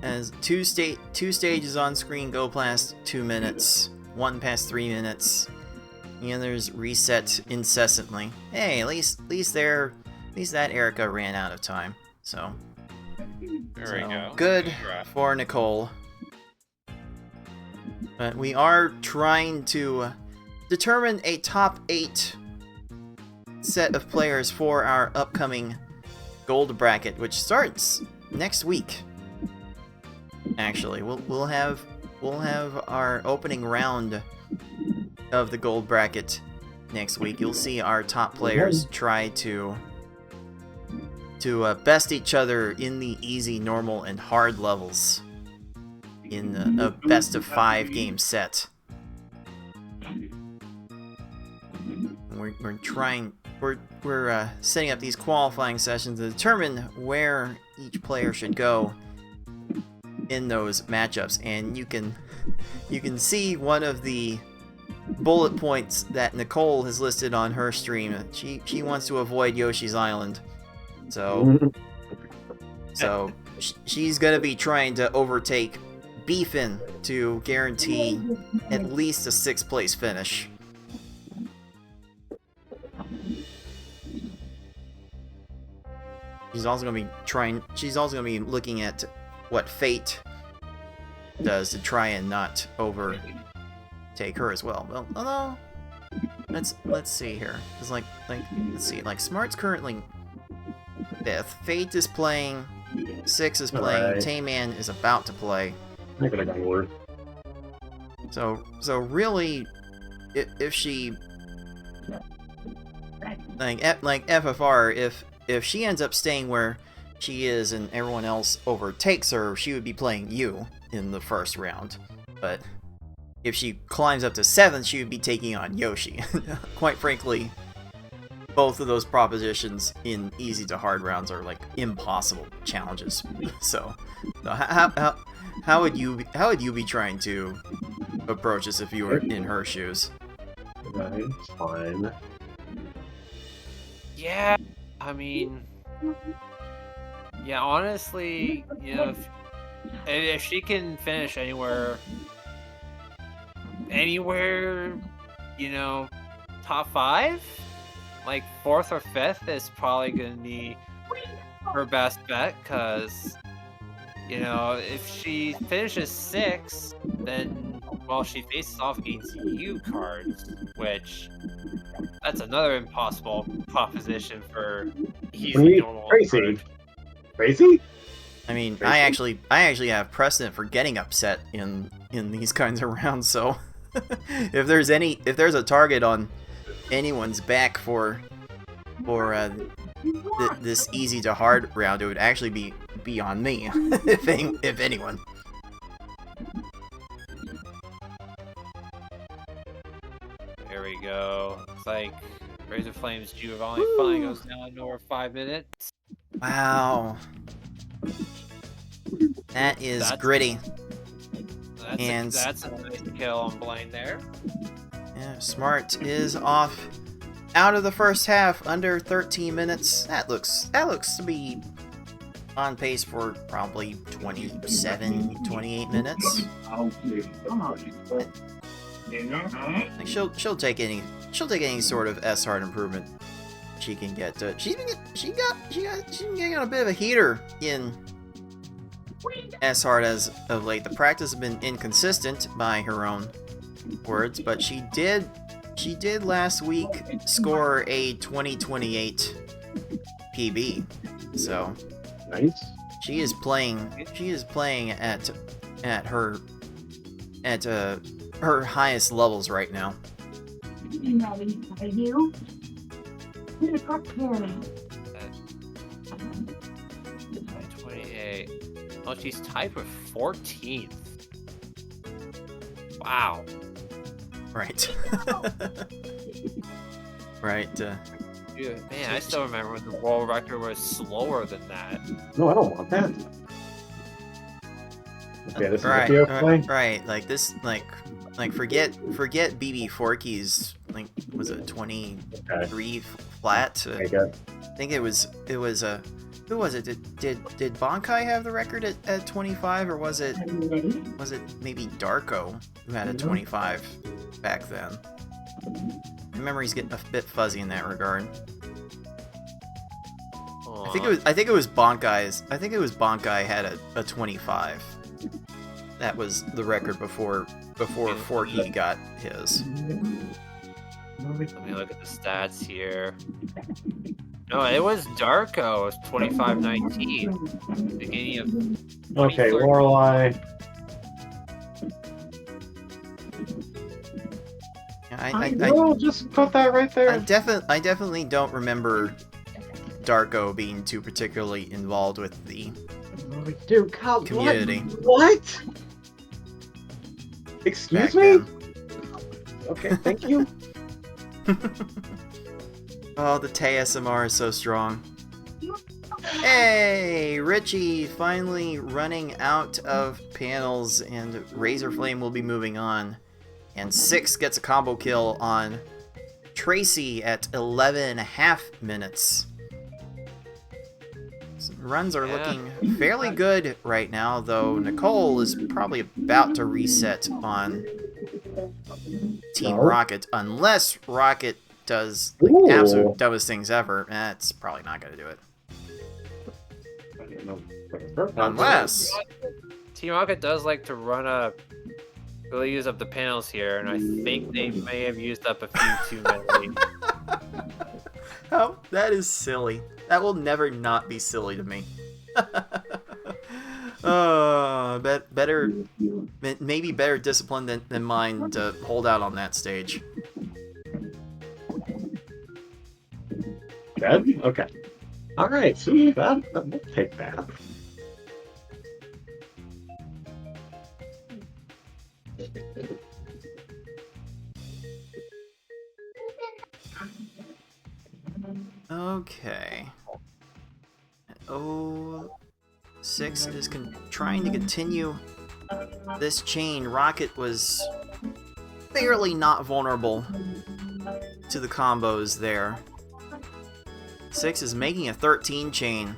B: stages on screen go past 2 minutes, one past 3 minutes. The others reset incessantly. Hey, at least that Erica ran out of time. So
C: There we go.
B: good
C: Right.
B: for Nicole. But we are trying to determine a top 8 set of players for our upcoming gold bracket, which starts next week. Actually, we'll have our opening round of the gold bracket next week. You'll see our top players try to best each other in the easy, normal, and hard levels in a best of 5 game set. We're setting up these qualifying sessions to determine where each player should go in those matchups, and you can see one of the bullet points that Nicole has listed on her stream. She wants to avoid Yoshi's Island, so she's gonna be trying to overtake Beefin to guarantee at least a 6th place finish. She's also gonna be looking at what Fate does to try and not overtake her as well. Well, although let's see here. It's like let's see. Like Smart's currently 5th. Fate is playing. 6 is playing.
D: Alright.
B: Tayman is about to play.
D: I could have gone worse.
B: So really, if she like FFR, if she ends up staying where she is and everyone else overtakes her, she would be playing you in the first round. But if she climbs up to 7th, she would be taking on Yoshi. Quite frankly, both of those propositions in easy to hard rounds are like impossible challenges. So how would you be trying to approach this if you were in her shoes?
D: Right, it's fine.
C: Yeah, I mean, yeah, honestly, you know, if she can finish anywhere, you know, top 5, like 4th or 5th is probably gonna be her best bet, because, you know, if she finishes 6th, then, well, she faces off against you cards, which, that's another impossible proposition for easy normal
D: Tracy.
C: cards.
D: Tracy?
B: I mean,
D: Tracy?
B: I actually have precedent for getting upset in these kinds of rounds. So if there's a target on anyone's back for this easy to hard round, it would actually be on me, if anyone.
C: There we go. It's like Razor Flames Giovanni finally goes down in over 5 minutes.
B: Wow, that is
C: That's-
B: gritty.
C: That's a nice kill on Blaine there.
B: Yeah, Smart is off out of the first half, under 13 minutes. That looks to be on pace for probably 27, 28 minutes. Like she'll take any sort of S hard improvement she can get. She's been getting on a bit of a heater in S hard as of late. The practice has been inconsistent by her own words, but she did last week score a 2028 PB. So
D: Nice.
B: she is playing at her highest levels right now.
C: 28. Oh, she's tied for 14th. Wow.
B: Right. Right.
C: Dude, man, I still remember when the world record was slower than that.
D: No, I don't want that. Okay, this is
B: Right,
D: the play.
B: right. Like this, like forget BB Forky's, like, was it 23 flat?
D: I guess.
B: I think it was who was it? Did Bankai have the record at 25, or was it maybe Darko who had a 25 back then? My memory's getting a bit fuzzy in that regard. I think it was Bankai. I think it was Bankai had a 25. That was the record before Forky got his.
C: Let me look at the stats here. No, it was Darko. It was 25-19. Beginning of
D: Okay,
C: 2013.
D: Lorelei. Well, just put that right there.
B: I definitely don't remember Darko being too particularly involved with the
D: Dude, God,
B: community.
D: What? Excuse
B: back
D: me?
B: then.
D: Okay, thank you.
B: Oh, the TSMR is so strong. Hey, Richie finally running out of panels, and Razor Flame will be moving on. And 6 gets a combo kill on Tracy at 11.5 minutes. Runs are looking fairly good right now, though Nicole is probably about to reset on Team Rocket, unless Rocket does the
D: Ooh.
B: absolute dumbest things ever. That's probably not going to do it. Unless...
C: Team Rocket does like to really use up the panels here, and I think they may have used up a few too many.
B: That is silly. That will never not be silly to me. Maybe better discipline than mine to hold out on that stage.
D: Dead? Okay. Alright, so we'll take that.
B: Okay. Oh, 6 is trying to continue this chain. Rocket was barely not vulnerable to the combos there. 6 is making a 13 chain,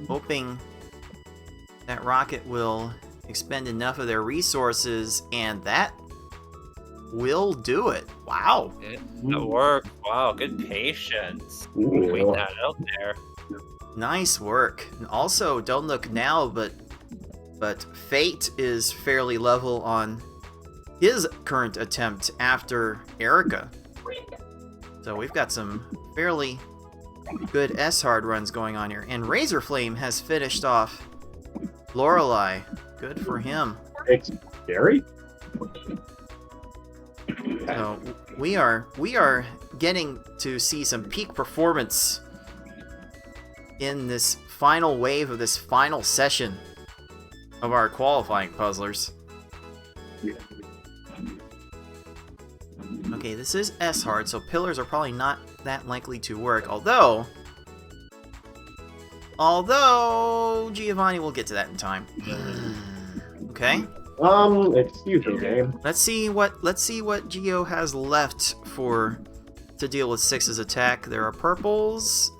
B: hoping that Rocket will expend enough of their resources, and that will do it. Wow.
C: That worked. Wow, good patience. Wait that out there.
B: Nice work. And also, don't look now, but Fate is fairly level on his current attempt after Erica. So we've got some fairly good S-Hard runs going on here. And Razorflame has finished off Lorelei. Good for him.
D: It's scary.
B: So we are getting to see some peak performance in this final wave of this final session of our qualifying puzzlers. Okay, this is S-Hard, so pillars are probably not that likely to work, although Giovanni will get to that in time. Okay.
D: Excuse me, game.
B: Let's see what Gio has left to deal with 6's attack. There are purples.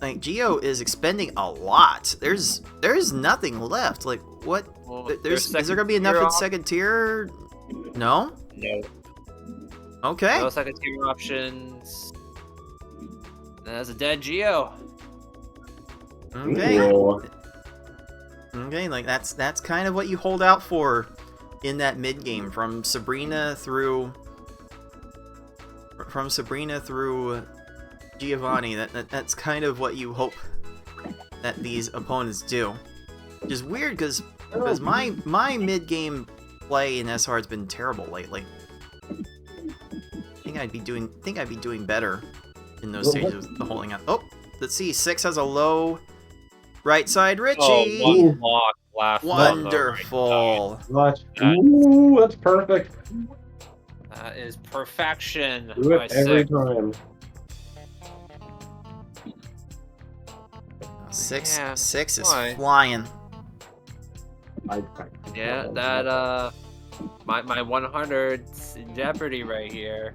B: Like Gio is expending a lot. There's nothing left. Like what?
C: Well,
B: is there gonna be enough in second tier? No.
C: No.
B: Okay.
C: No second tier options. That's a dead Geo.
B: Okay.
D: Ooh.
B: Okay, like that's kind of what you hold out for in that mid game from Sabrina through Giovanni. That's kind of what you hope that these opponents do. Which is weird because my mid game play in S-Hard's been terrible lately. Think I'd be doing better in those stages of holding out. Oh, let's see. 6 has a low right side Richie.
C: Oh, one block left.
B: Wonderful.
D: Ooh, that's perfect.
C: That is perfection.
D: Do it
C: by
D: every
C: 6.
D: time.
B: Six is
C: Why?
B: flying.
C: Yeah, that my 100's in jeopardy right here.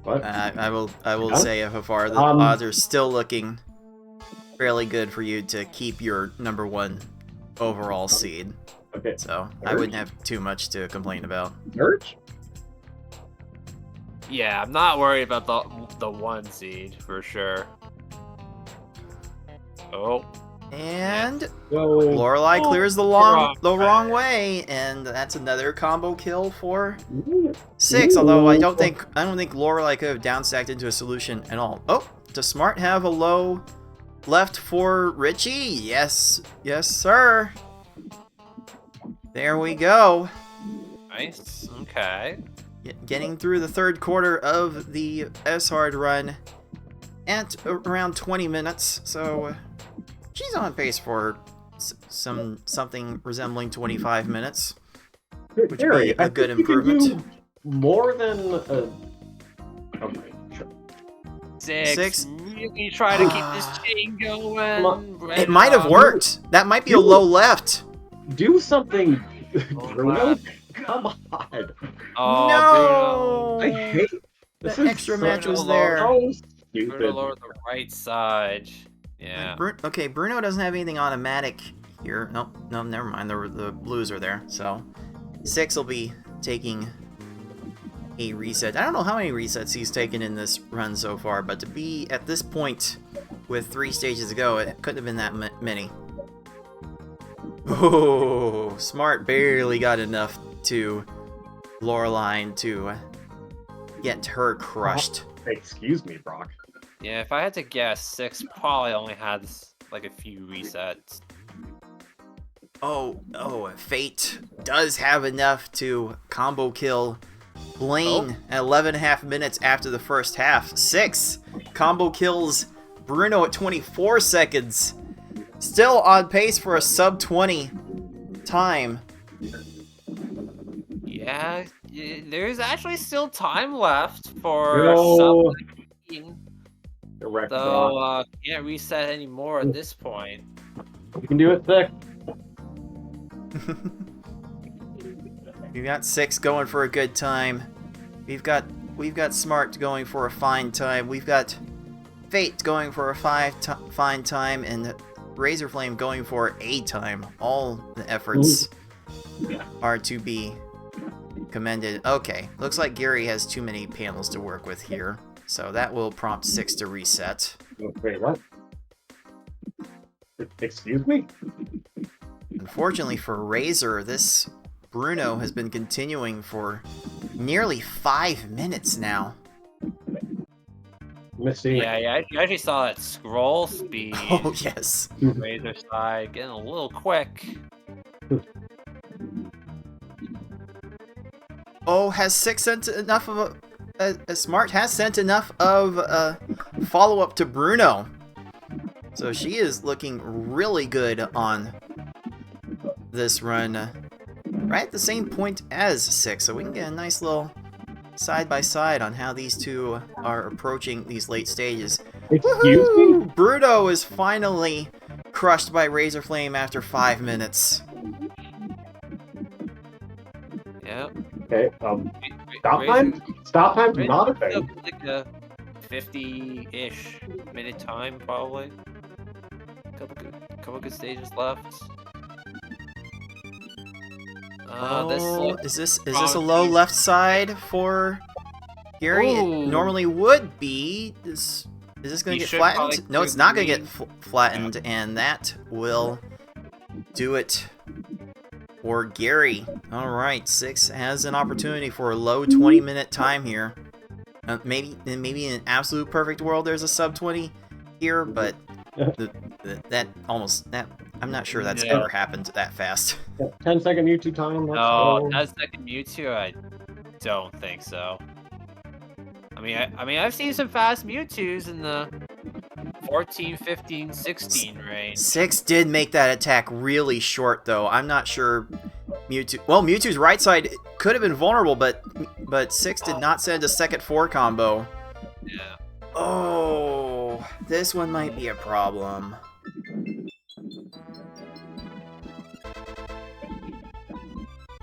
D: What?
B: I will
D: Yeah?
B: say, FFR, the odds are still looking fairly good for you to keep your #1 overall seed.
D: Okay.
B: So I wouldn't have too much to complain about.
D: Search?
C: Yeah, I'm not worried about the 1 seed for sure. Oh,
B: And
D: Go.
B: Lorelei clears the
C: wrong
B: wrong way, and that's another combo kill for
D: Ooh.
B: 6. Although I don't think Lorelei could have downstacked into a solution at all. Oh, does Smart have a low left for Richie? Yes, sir. There we go.
C: nice. Okay.
B: Getting through the third quarter of the S-Hard run at around 20 minutes, so she's on pace for something resembling 25 minutes, which would be a good improvement.
D: More than okay, sure.
C: 6. Really try to keep this chain going.
B: It might have worked. That might be a low left.
D: Do something,
C: Oh,
D: Bruno.
C: wow.
D: Come on.
C: Oh,
B: No!
D: I hate this.
B: The
D: is
B: extra
D: so
B: match was
C: Bruno
B: there.
D: So
C: Bruno
D: stupid.
C: lower the right side. Yeah.
B: Okay, Bruno doesn't have anything automatic here. Nope, no, never mind. The blues are there. So 6 will be taking a reset. I don't know how many resets he's taken in this run so far, but to be at this point with 3 stages to go, it couldn't have been that many. Oh, Smart barely got enough to Loreline to get her crushed.
D: Excuse me, Brock.
C: Yeah, if I had to guess, 6 probably only had like a few resets.
B: Oh, Fate does have enough to combo kill Blaine at 11.5 minutes after the first half. 6 combo kills Bruno at 24 seconds. Still on pace for a sub 20 time.
C: Yeah, there's actually still time left for
D: No.
C: sub 19.
D: Correct, Brock.
C: So, can't reset anymore at this point.
D: You can do it 6.
B: We've got 6 going for a good time. We've got Smart going for a fine time. We've got Fate going for a fine time, and Razorflame going for a time. All the efforts are to be commended. Okay, looks like Gary has too many panels to work with here, so that will prompt 6 to reset.
D: Wait, what? Excuse me?
B: Unfortunately for Razor, this Bruno has been continuing for nearly 5 minutes now.
D: Missing.
C: Yeah, you actually saw that scroll speed.
B: Oh, yes.
C: Razor side getting a little quick.
B: Oh, has 6 sent enough of Smart has sent enough of a follow-up to Bruno. So she is looking really good on this run. Right at the same point as 6, so we can get a nice little side-by-side on how these two are approaching these late stages.
D: Excuse me?
B: Bruno is finally crushed by Razorflame after 5 minutes.
C: Yep.
D: Okay, stop time? Stop time's not a thing.
C: Like a 50-ish minute time, probably. Couple good stages left.
B: Is this a low left side for Gary?
C: Ooh.
B: It normally would be. Is this going to get flattened? No, it's not going to get flattened, and that will do it for Gary. All right, 6 has an opportunity for a low 20-minute time here. Maybe in an absolute perfect world, there's a sub 20 here, but I'm not sure that's ever happened that fast.
D: 10-second Mewtwo time.
C: No, 10-second Mewtwo, I don't think so. I mean, I've seen some fast Mewtwo's in the 14, 15, 16 range.
B: 6 did make that attack really short, though. I'm not sure Mewtwo... Well, Mewtwo's right side could have been vulnerable, but 6 did not send a second 4 combo.
C: Yeah.
B: Oh, this one might be a problem.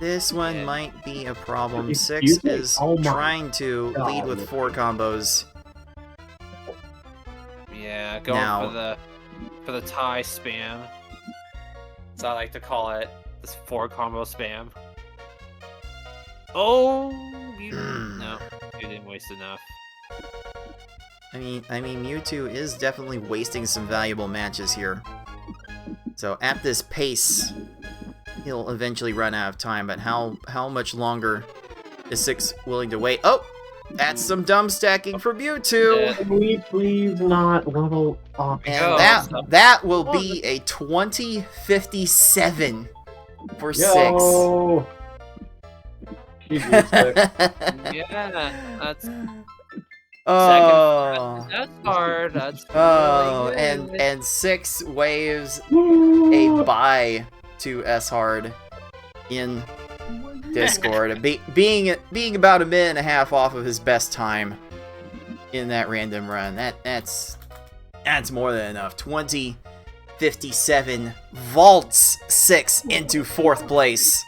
B: This one might be a problem. 6 is trying to lead with 4 combos.
C: Yeah, going for the tie spam. So I like to call it this 4 combo spam. Oh, no, you didn't waste enough.
B: I mean, Mewtwo is definitely wasting some valuable matches here. So at this pace, he'll eventually run out of time. But how much longer is 6 willing to wait? Oh, that's some dumb stacking for Mewtwo.
D: Can we please not level up?
B: And that will be a 2057 for 6.
D: Yo!
C: Yeah, that's...
B: Oh,
C: that's hard. That's
B: oh,
C: really good.
B: and 6 waves a bye to S-Hard in Discord, being about a minute and a half off of his best time in that random run. That's more than enough. 2057 vaults 6 into 4th place,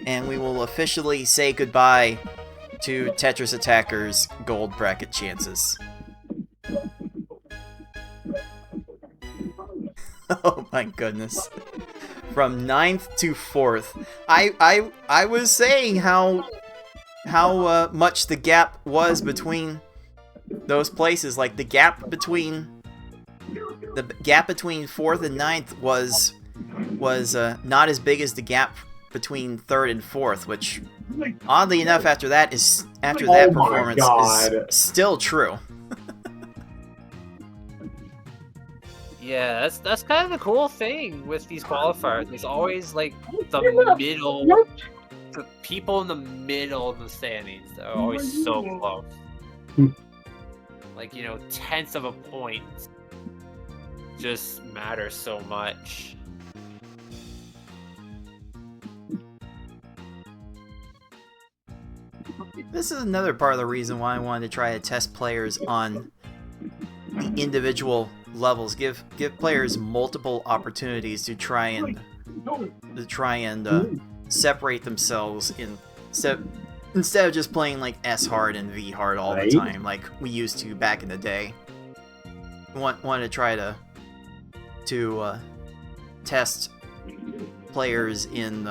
B: and we will officially say goodbye to Tetris Attacker's gold bracket chances. Oh my goodness. From 9th to 4th. I was saying how much the gap was between those places. Like the gap between 4th and 9th was was not as big as the gap between third and fourth, which, oddly enough, after that
D: Oh my
B: performance
D: God.
B: is still true.
C: Yeah, that's kind of the cool thing with these qualifiers. There's always like the middle, the people in the middle of the standings that are always so close. Like, you know, tenths of a point just matter so much.
B: This is another part of the reason why I wanted to try to test players on the individual levels. Give players multiple opportunities to try and separate themselves instead of just playing like S hard and V hard all the time like we used to back in the day. Want to try to test players in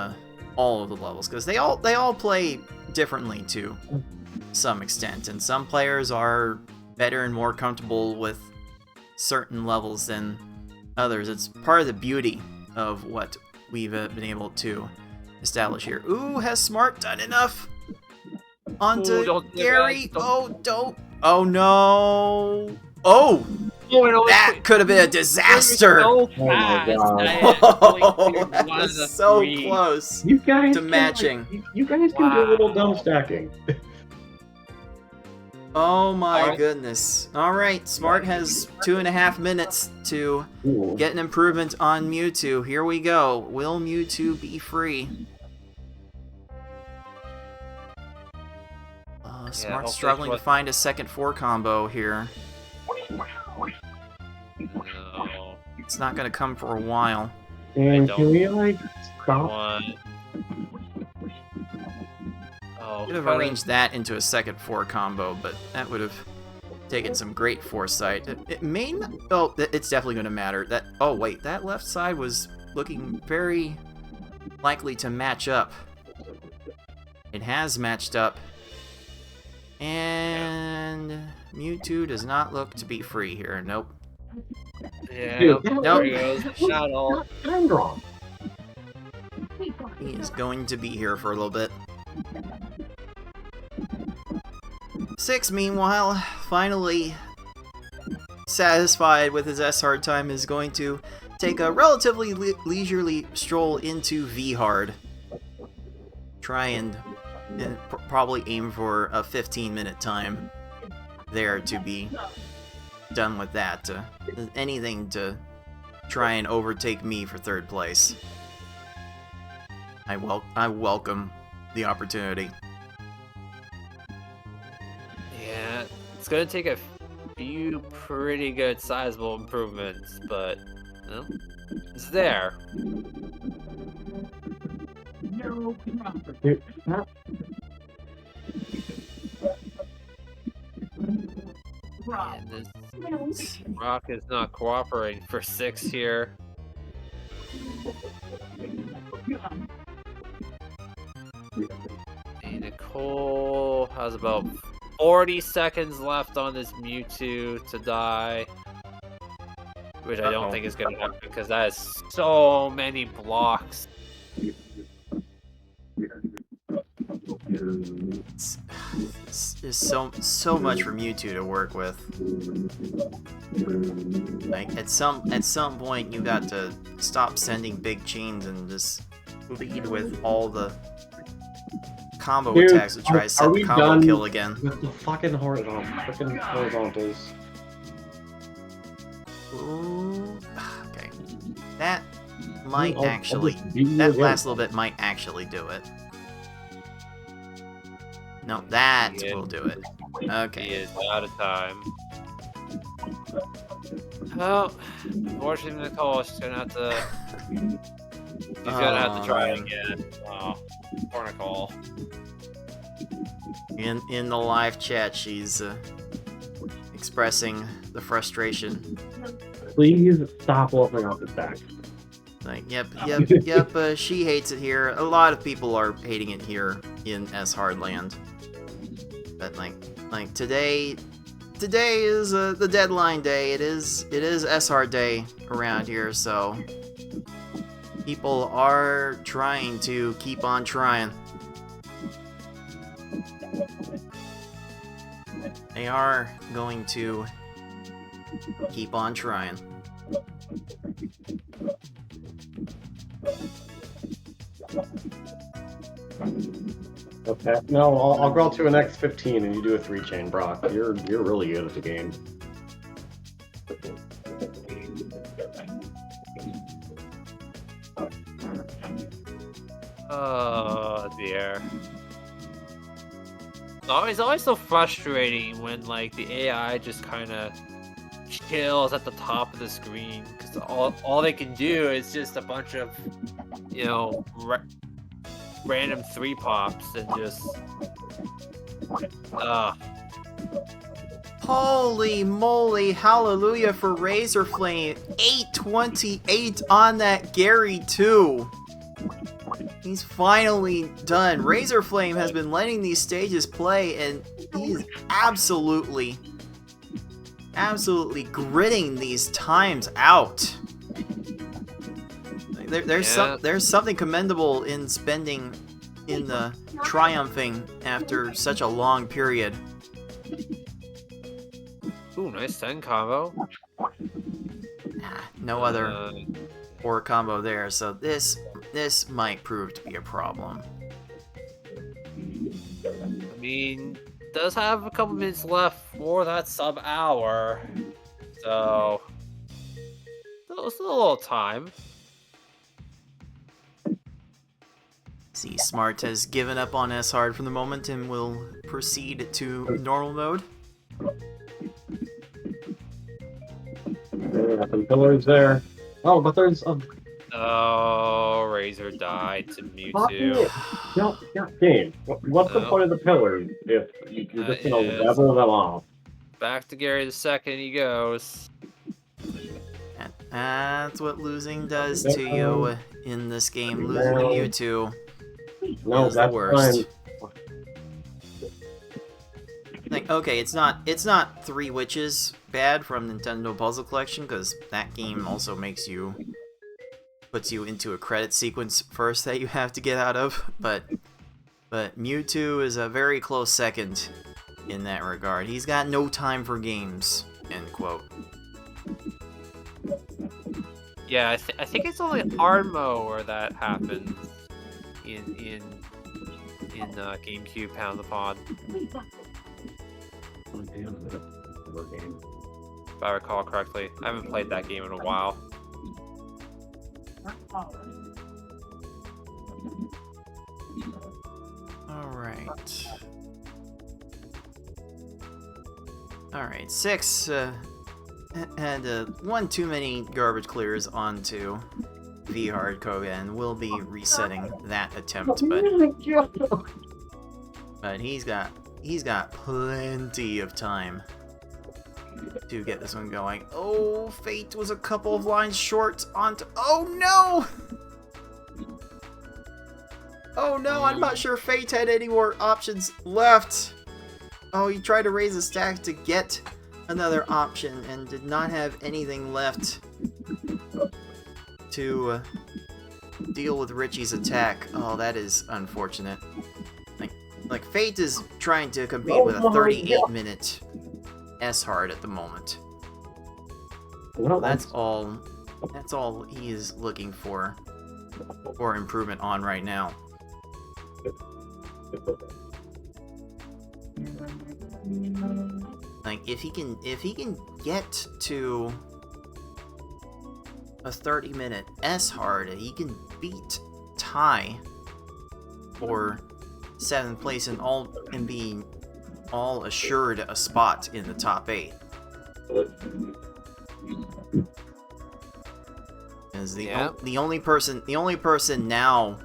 B: all of the levels, because they all play differently to some extent, and some players are better and more comfortable with certain levels than others. It's part of the beauty of what we've been able to establish here. Ooh, has Smart done enough? Onto Gary. Oh, don't. Oh, no. Oh, that could have been a disaster.
C: So
D: Oh my
C: fast.
D: God.
B: Oh, that was so close
D: You guys
B: to
D: can,
B: matching.
D: Like, you guys can do a little dumb stacking.
B: Oh my goodness. Alright, Smart has 2.5 minutes to get an improvement on Mewtwo. Here we go. Will Mewtwo be free? Smart's struggling to find a second 4 combo here.
C: No.
B: It's not going to come for a while.
D: And can we, like, stop?
C: Oh,
B: Could have arranged that into a second 4 combo, but that would have taken some great foresight. It may not... Oh, it's definitely going to matter. Oh, wait, that left side was looking very likely to match up. It has matched up. And Mewtwo does not look to be free here. Nope.
C: Yeah,
D: Dude,
C: there he goes. Shadow.
D: I'm wrong.
B: He is going to be here for a little bit. 6, meanwhile, finally satisfied with his S-Hard time, is going to take a relatively leisurely stroll into V-Hard. Try and probably aim for a 15-minute time there to be done with that. Anything to try and overtake me for 3rd place. I welcome the opportunity.
C: Yeah, it's gonna take a few pretty good sizable improvements, but well, it's there.
D: Dude, huh?
C: And this rock is not cooperating for 6 here. And Nicole has about 40 seconds left on this Mewtwo to die. Which I don't think is going to happen because that is so many blocks.
B: There's so much for Mewtwo to work with. Like at some point you got to stop sending big chains and just lead with all the combo attacks to try to set the combo kill again.
D: With the fucking horizontals.
B: Ooh, okay. That might
D: I'll
B: actually,
D: just beat you
B: that
D: again.
B: last little bit might actually do it. No, that will do it.
C: He
B: Okay.
C: is out of time. Well, unfortunately, Nicole is gonna have to. She's gonna have to try again. Oh, poor Nicole.
B: In the live chat, she's expressing the frustration.
D: Please stop opening up the stack.
B: Like, yep, she hates it here. A lot of people are hating it here in S-Hard land. But like today is the deadline day. It is S-Hard day around here, so People are trying to keep on trying. They are going to keep on trying.
D: Okay. No, I'll grow to an X15 and you do a 3-chain, Brock. You're really good at the game.
C: Oh dear. It's always so frustrating when like the AI just kind of chills at the top of the screen because all they can do is just a bunch of, you know, random 3-pops and just
B: Holy moly, hallelujah for Razorflame. 828 on that Gary too. He's finally done. Razorflame has been letting these stages play, and he's absolutely gritting these times out. There's something commendable in triumphing after such a long period.
C: ooh, nice 10 combo.
B: No other poor combo there, so this might prove to be a problem.
C: I mean, does have a couple minutes left for that sub-hour, so still a little time.
B: See, Smart has given up on S-Hard for the moment and will proceed to normal mode.
D: Got some pillars there. Oh, but there's a
C: Oh, Razor died to Mewtwo.
D: yeah, game. What's the point of the pillars if you're just gonna level them off?
C: Back to Gary the second he goes.
B: That's what losing does to you in this game. Losing to Mewtwo
D: No,
B: is the
D: that's
B: worst.
D: fine.
B: Like, okay, it's not Three Witches bad from Nintendo Puzzle Collection, because that game also puts you into a credit sequence first that you have to get out of, but Mewtwo is a very close second in that regard. He's got no time for games, end quote.
C: Yeah, I think it's only Armo where that happens in GameCube Pound the Pod. If I recall correctly. I haven't played that game in a while.
B: Alright, 6 had one too many garbage clears onto V-Hard Koga, we'll be resetting that attempt, but he's got plenty of time to get this one going. Oh, Fate was a couple of lines short onto... Oh no! Oh no, I'm not sure Fate had any more options left. Oh, he tried to raise a stack to get another option and did not have anything left to deal with Richie's attack. Oh, that is unfortunate. Like Fate is trying to compete with a 38-minute S-Hard at the moment. Well, that's all he is looking for improvement on right now. Like if he can get to a 30-minute S-Hard, he can beat Ty for 7th place and be all assured a spot in the top 8. Is the only person now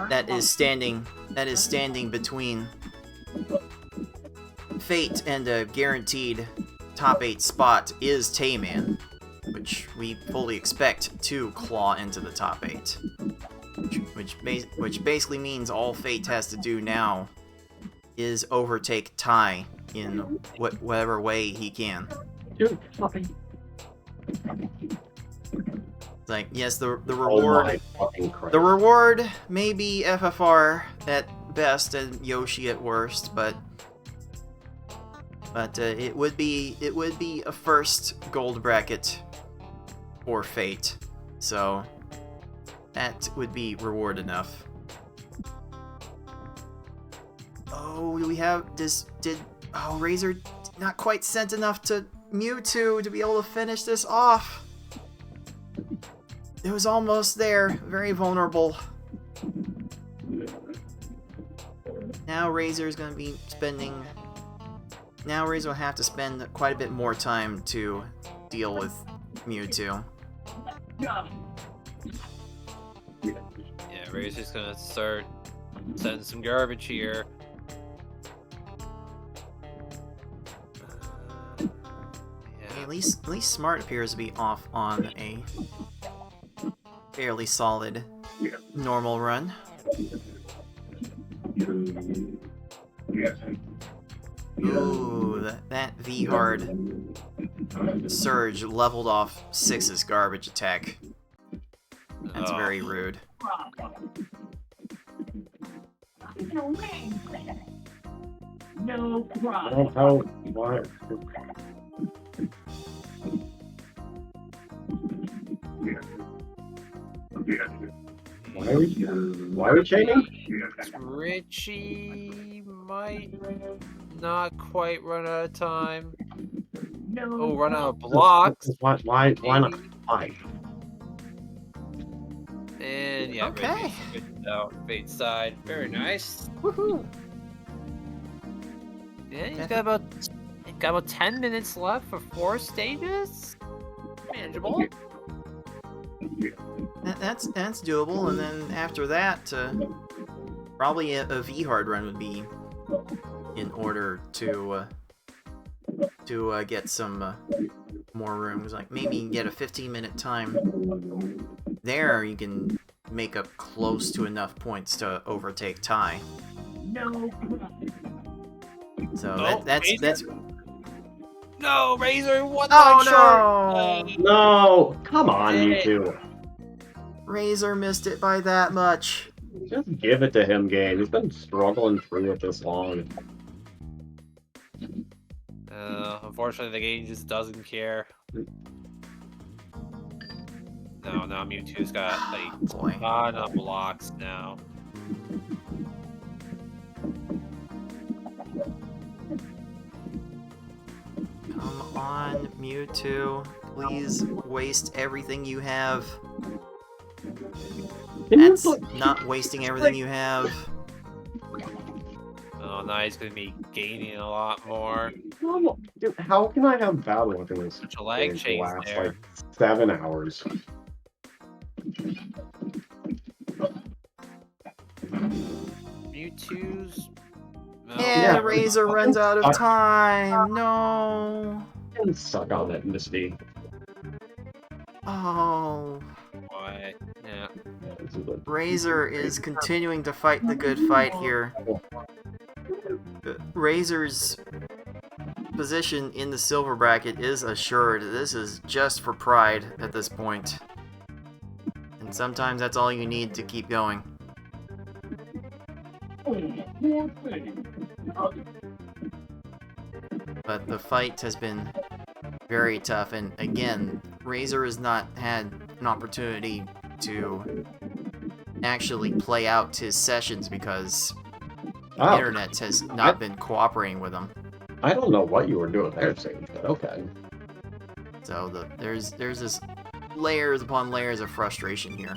B: that is standing between Fate and a guaranteed top 8 spot is Tayman, which we fully expect to claw into the top 8. Which basically means all Fate has to do now is overtake Ty in whatever way he can. It's like, yes, the
D: Oh
B: reward...
D: my fucking Christ.
B: The reward may be FFR at best and Yoshi at worst, but it would be a first gold bracket or fate, so that would be reward enough. Oh, do we have this? Oh, Razor not quite sent enough to Mewtwo to be able to finish this off. It was almost there. Very vulnerable. Now Razor's gonna be spending... Now Razor will have to spend quite a bit more time to deal with Mewtwo.
C: Yeah, Razor's gonna start sending some garbage here.
B: At least Smart appears to be off on a fairly solid normal run. Ooh, that V-Hard Surge leveled off 6's garbage attack. That's very rude.
F: No problem.
D: I don't know why. Why are we chaining?
C: Richie might not quite run out of time.
F: No.
C: Oh, run out of blocks.
D: Why not? Why?
C: And yeah,
B: Okay.
C: Richie's good out fate side. Very nice.
B: Woohoo!
C: Yeah, he's got about 10 minutes left for 4 stages. Manageable.
B: That's doable, and then after that, probably a V-Hard run would be in order to get some more rooms. Like maybe you can get a 15-minute time. There, you can make up close to enough points to overtake Ty.
F: No.
B: So
C: Oh,
B: that's.
C: No, Razor, what
B: Oh no!
D: No! Come on, you two.
B: Razor missed it by that much.
D: Just give it to him, game. He's been struggling through it this long.
C: Unfortunately, the game just doesn't care. No, now Mewtwo's got like
B: Boy.
C: a lot of blocks now.
B: Come on, Mewtwo. Please waste everything you have. That's not wasting everything you have.
C: Oh, now he's gonna be gaining a lot more.
D: Dude, how can I have battle with this?
C: Such a lag
D: game
C: change
D: last
C: there.
D: like 7 hours.
C: Mewtwo's. No.
B: Yeah,
D: Yeah.
B: Razor runs out of time. No.
D: And suck on that Misty.
B: Oh.
C: Why? Yeah.
B: Razor is continuing to fight the good fight here. Razor's position in the silver bracket is assured. This is just for pride at this point. And sometimes that's all you need to keep going. But the fight has been very tough, and again, Razor has not had an opportunity to actually play out his sessions because the internet has not been cooperating with him.
D: I don't know what you were doing there, Sage, but okay.
B: So there's this layers upon layers of frustration here.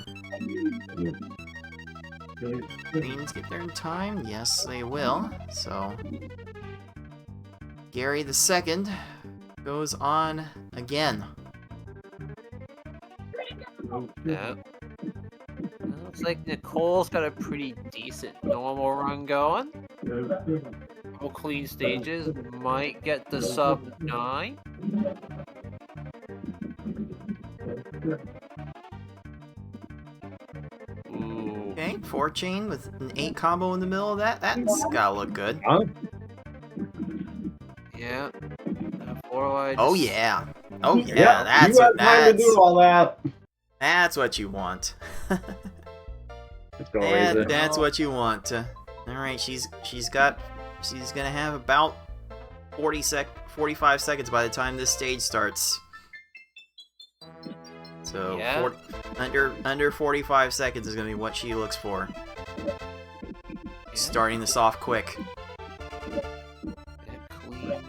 B: Queens get there in time? Yes, they will. So Gary the Second goes on again.
C: Yeah. Looks like Nicole's got a pretty decent normal run going. Couple clean stages, might get the sub 9. Ooh.
B: Okay, 4 chain with an 8 combo in the middle of that. That's gotta look good.
D: Huh?
C: Yeah. 4 wide.
B: Oh yeah. Oh yeah,
D: you had time to do all that.
B: That's what you want.
D: It's gonna raise it.
B: That's what you want. All right, she's gonna have about 45 seconds by the time this stage starts. So
C: Yeah.
B: under 45 seconds is gonna be what she looks for. Starting this off quick.
C: Queen.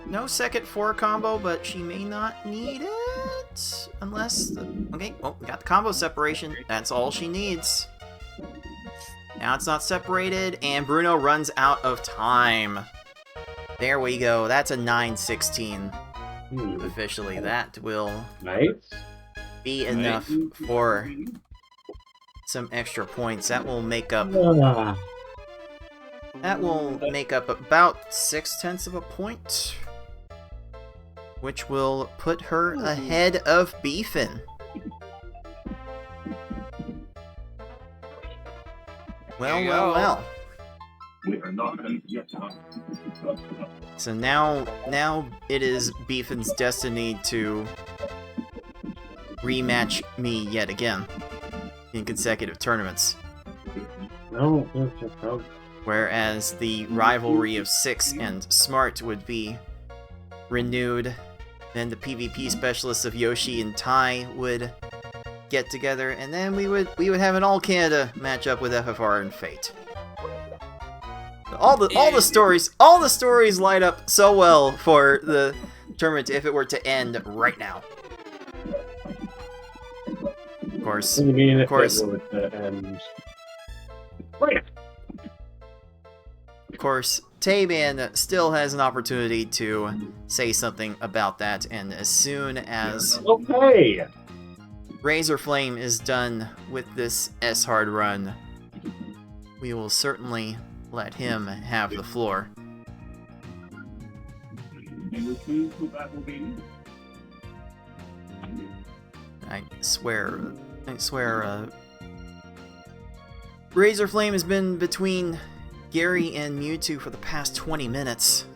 B: No second 4 combo, but she may not need it unless okay. Oh, we got the combo separation. That's all she needs. Now it's not separated, and Bruno runs out of time. There we go. That's a 9-16 officially. That will
D: Nice.
B: be enough for some extra points. That will make up. That will make up about 6/10 of a point, which will put her ahead of Beefin. Well,
C: There you
B: well,
C: go.
B: well.
F: We are not yet.
B: So now it is Beefin's destiny to rematch me yet again in consecutive tournaments.
D: No.
B: Whereas the rivalry of Six and Smart would be renewed, then the PvP specialists of Yoshi and Tai would get together, and then we would have an all Canada matchup with FFR and Fate. All the stories light up so well for the tournament if it were to end right now. Of course,
D: What do you mean?
B: Of course. Of course, Tayman still has an opportunity to say something about that, and as soon as
D: Okay.
B: Razor Flame is done with this S-Hard run, we will certainly let him have the floor. I swear, Razor Flame has been between Gary and Mewtwo for the past 20 minutes.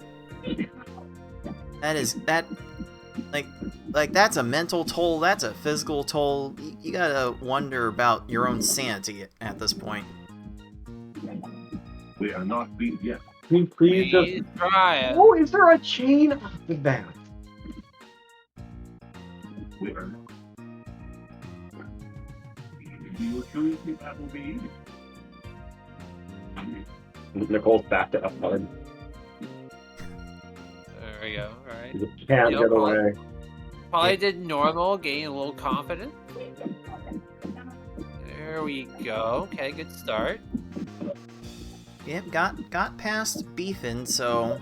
B: That's a mental toll, that's a physical toll. You gotta wonder about your own sanity at this point.
F: We are not beat yet.
D: Can you please
C: Please try it.
D: Oh, is there a chain off the bat?
F: We are not. Do you choose the battle be?
D: Nicole's back to F1.
C: There we go. All right.
D: You can't
C: Yo,
D: get
C: Paul.
D: away.
C: Probably did normal, gain a little confidence. There we go. Okay, good start.
B: Yep, got past Beefin, so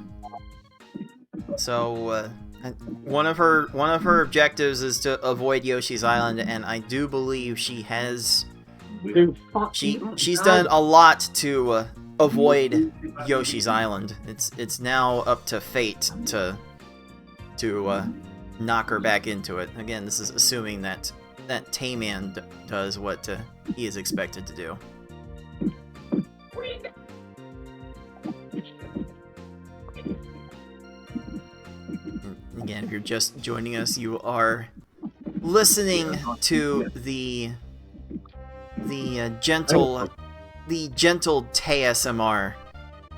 B: one of her objectives is to avoid Yoshi's Island, and I do believe she has
D: Dude, fuck
B: she's done a lot to avoid Yoshi's Island. It's now up to Fate to knock her back into it. Again, this is assuming that Tayman does what he is expected to do. Again, if you're just joining us, you are listening to the gentle TSMR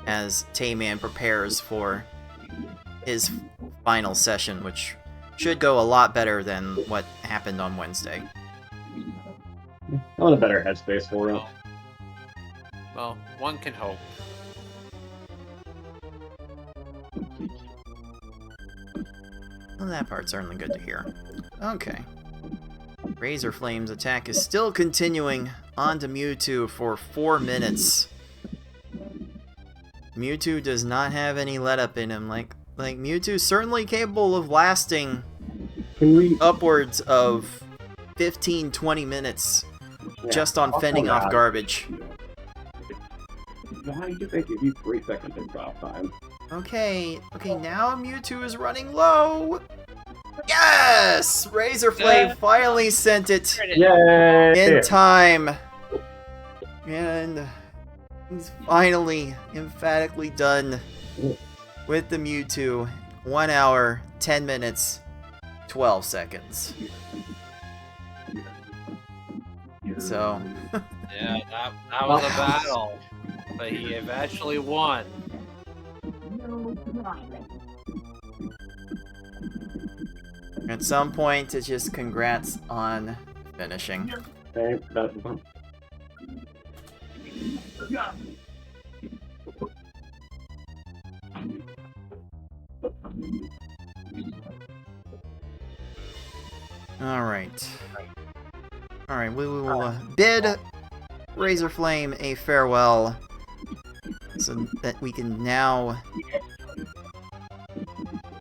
B: as Tayman prepares for his final session, which should go a lot better than what happened on Wednesday.
D: I'm in a better headspace for it.
C: Well, one can hope.
B: Well, that part's certainly good to hear. Okay. Razor Flame's attack is still continuing onto Mewtwo for 4 minutes. Mewtwo does not have any let-up in him. Like Mewtwo's certainly capable of lasting
D: Can we?
B: upwards of 15-20 minutes just on fending off garbage.
D: Why do they give you 3 seconds in drop time?
B: Okay, now Mewtwo is running low. Yes! Razor Flame finally sent it
D: Yay!
B: in time. And he's finally emphatically done with the Mewtwo. 1 hour, 10 minutes, 12 seconds. So,
C: Yeah, that was a battle, but he eventually won.
B: at some point, it's just congrats on finishing.
D: Okay, that's fun.
B: Alright. Alright, we will bid Razorflame a farewell so that we can now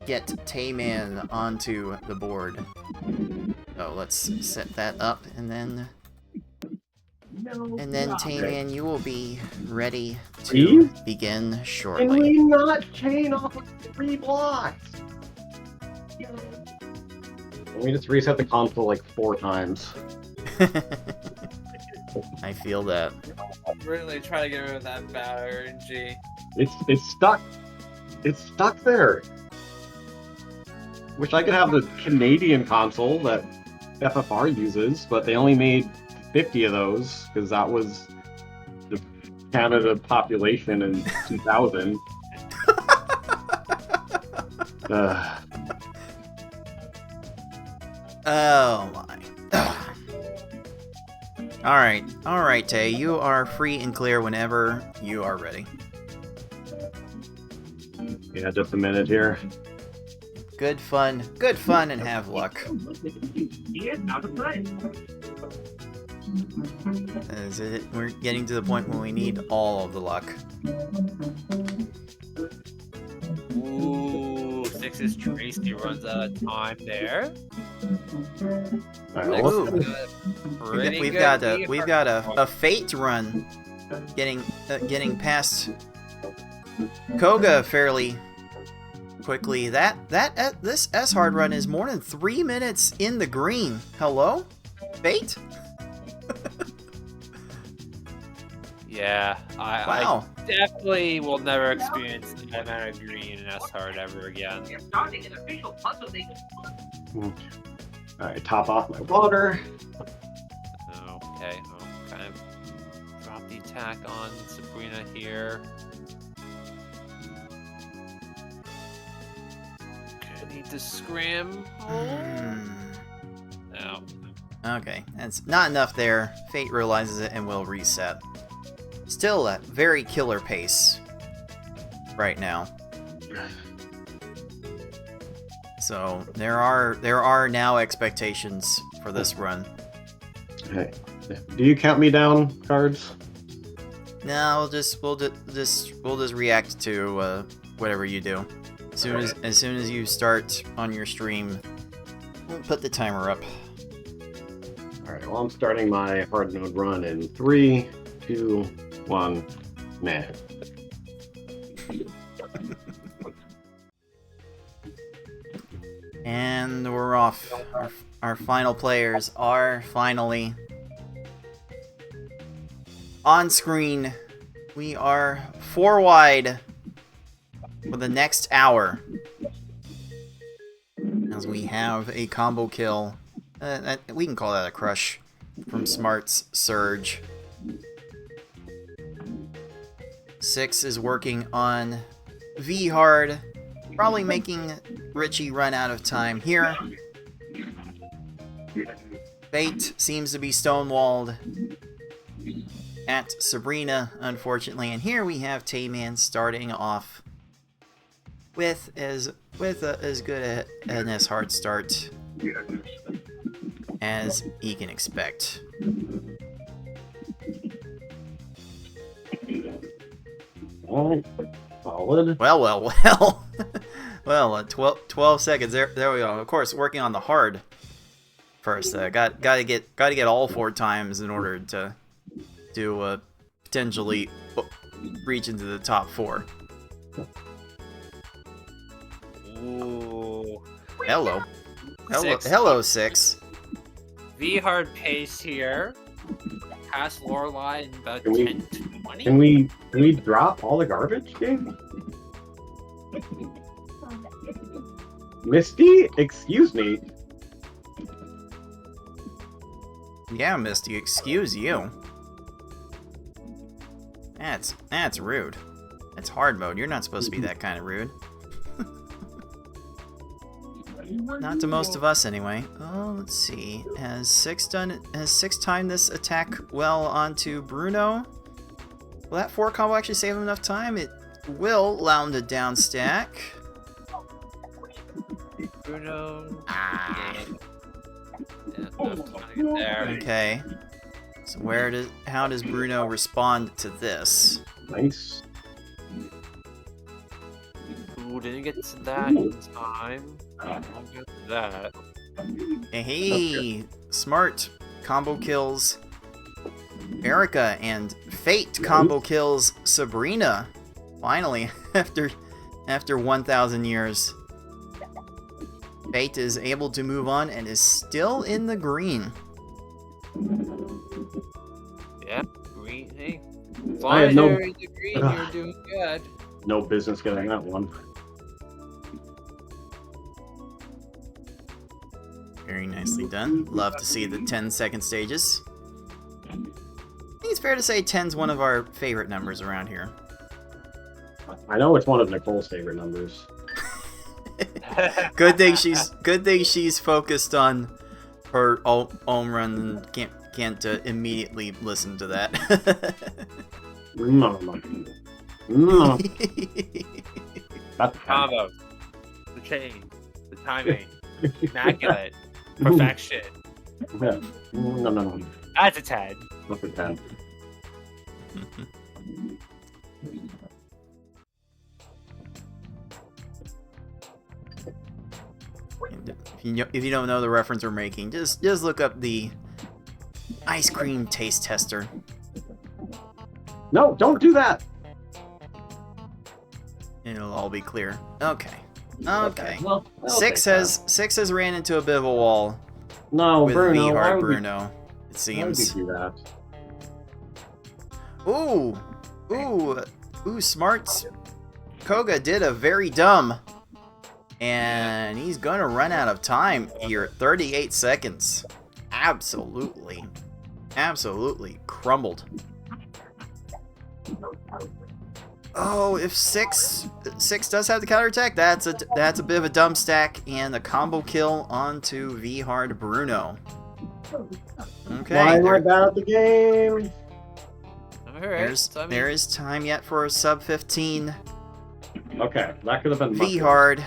B: get Tayman onto the board. So let's set that up and then Tayman, you will be ready to
D: Please?
B: begin
D: Can
B: shortly.
D: we not chain off of 3 blocks? Let me just reset the console like 4 times.
B: I feel that.
C: I'm really trying to get rid of that bad RNG.
D: It's stuck. It's stuck there. Wish I could have the Canadian console that FFR uses, but they only made 50 of those because that was the Canada population in 2000.
B: Oh my. Alright, Tay, you are free and clear whenever you are ready.
D: Yeah, just a minute here.
B: Good fun, and have luck.
F: Yeah, not a play.
B: We're getting to the point when we need all of the luck.
C: Ooh, Six's Tracy runs out of time there.
D: Alright,
B: Ooh. We've got a fate run, getting past Koga fairly quickly. This S hard run is more than 3 minutes in the green. Hello, fate.
C: Yeah,
B: Wow.
C: I definitely will never experience that amount of green in S-Hard ever again.
F: Starting an official puzzle league.
D: Alright, top off my water.
C: Okay, I'll kind of drop the attack on Sabrina here. I need to scramble. No.
B: Okay, that's not enough there. Fate realizes it and will reset. Still at very killer pace right now. So there are now expectations for this run.
D: Okay. Do you count me down, cards?
B: No, we'll just react to whatever you do. As soon as you start on your stream, we'll put the timer up.
D: Alright, well I'm starting my hard node run in 3, 2, 1, man.
B: And we're off. Our final players are finally on screen. We are 4 wide for the next hour, as we have a combo kill. We can call that a crush from Smart's Surge. 6 is working on V-Hard, probably making Richie run out of time here. Fate seems to be stonewalled at Sabrina, unfortunately, and here we have Tayman starting off with as good an S hard start as he can expect.
D: Alright, solid.
B: Well. Well, 12 seconds. There we go. Of course, working on the hard first. Got to get all 4 times in order to potentially reach into the top 4.
C: Ooh.
B: Hello, 6.
C: V-Hard pace here. Past Lorelei in about
D: Can we-
C: 10 to 20.
D: Can we drop all the garbage, game? Misty? Excuse me.
B: Yeah, Misty, excuse you. That's rude. That's hard mode. You're not supposed to be that kind of rude. Not to most of us, anyway. Oh, let's see. Has Six timed this attack well onto Bruno? Will that 4 combo actually save him enough time? It will allow him to down stack.
C: Bruno.
B: Ah.
C: Yeah, enough time to get there.
B: Okay. So how does Bruno respond to this?
D: Nice.
C: Ooh, didn't get to that in time. I'll get to that.
B: Hey, smart combo kills Erica, and Fate combo kills Sabrina. Finally, after 1,000 years, Fate is able to move on and is still in the green.
C: Yeah, green. Hey, as
D: I
C: long
D: had
C: as
D: no-
C: you're in the green, you're doing good.
D: No business getting that one.
B: Very nicely done. Love to see the 10-second stages. I think it's fair to say 10's one of our favorite numbers around here.
D: I know it's one of Nicole's favorite numbers.
B: Good thing she's focused on her home run and can't immediately listen to that.
D: No. That's
C: Combo, the chain, the timing, immaculate, perfection.
D: No.
C: That's a 10.
D: That's a 10.
B: If you don't know the reference we're making, just look up the ice cream taste tester.
D: No, don't do that!
B: And it'll all be clear. Okay. Okay.
D: Well, I'll
B: Six
D: take
B: has ran into a bit of a wall
D: that. No,
B: with
D: Bruno. Why
B: V-Hard
D: would we-
B: Bruno, it
D: Why would
B: seems.
D: you do that?
B: Ooh, smart. Koga did a very dumb. And he's gonna run out of time here at 38 seconds. Absolutely crumbled. Oh, if six does have the counterattack, that's a bit of a dumb stack and a combo kill onto V-Hard Bruno. Okay,
D: Why am I bad at the game?
C: Alright,
B: there is time yet for a sub 15
D: Okay, that could have been much
B: V-Hard.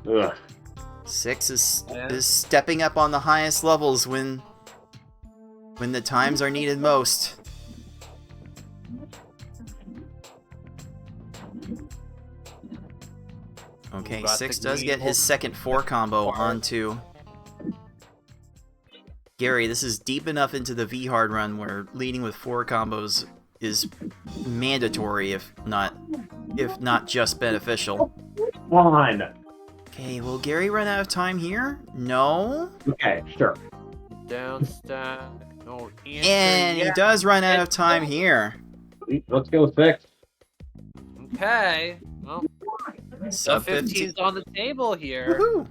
D: worse. Ugh.
B: Six is
C: Yeah.
B: stepping up on the highest levels when the times are needed most. Okay,
C: Got
B: Six
C: the
B: does
C: green
B: get his second 4 combo onto Gary. This is deep enough into the V-Hard run where leading with 4 combos is mandatory, if not just beneficial.
D: Come on.
B: Okay, will Gary run out of time here? No.
D: Okay, sure.
C: Down stack. No answer
B: And he
C: yet.
B: does run out of time here.
D: Let's go 6.
C: Okay. Well,
B: Sub
C: the
B: 15.
C: 15's on the table here.
B: Woohoo!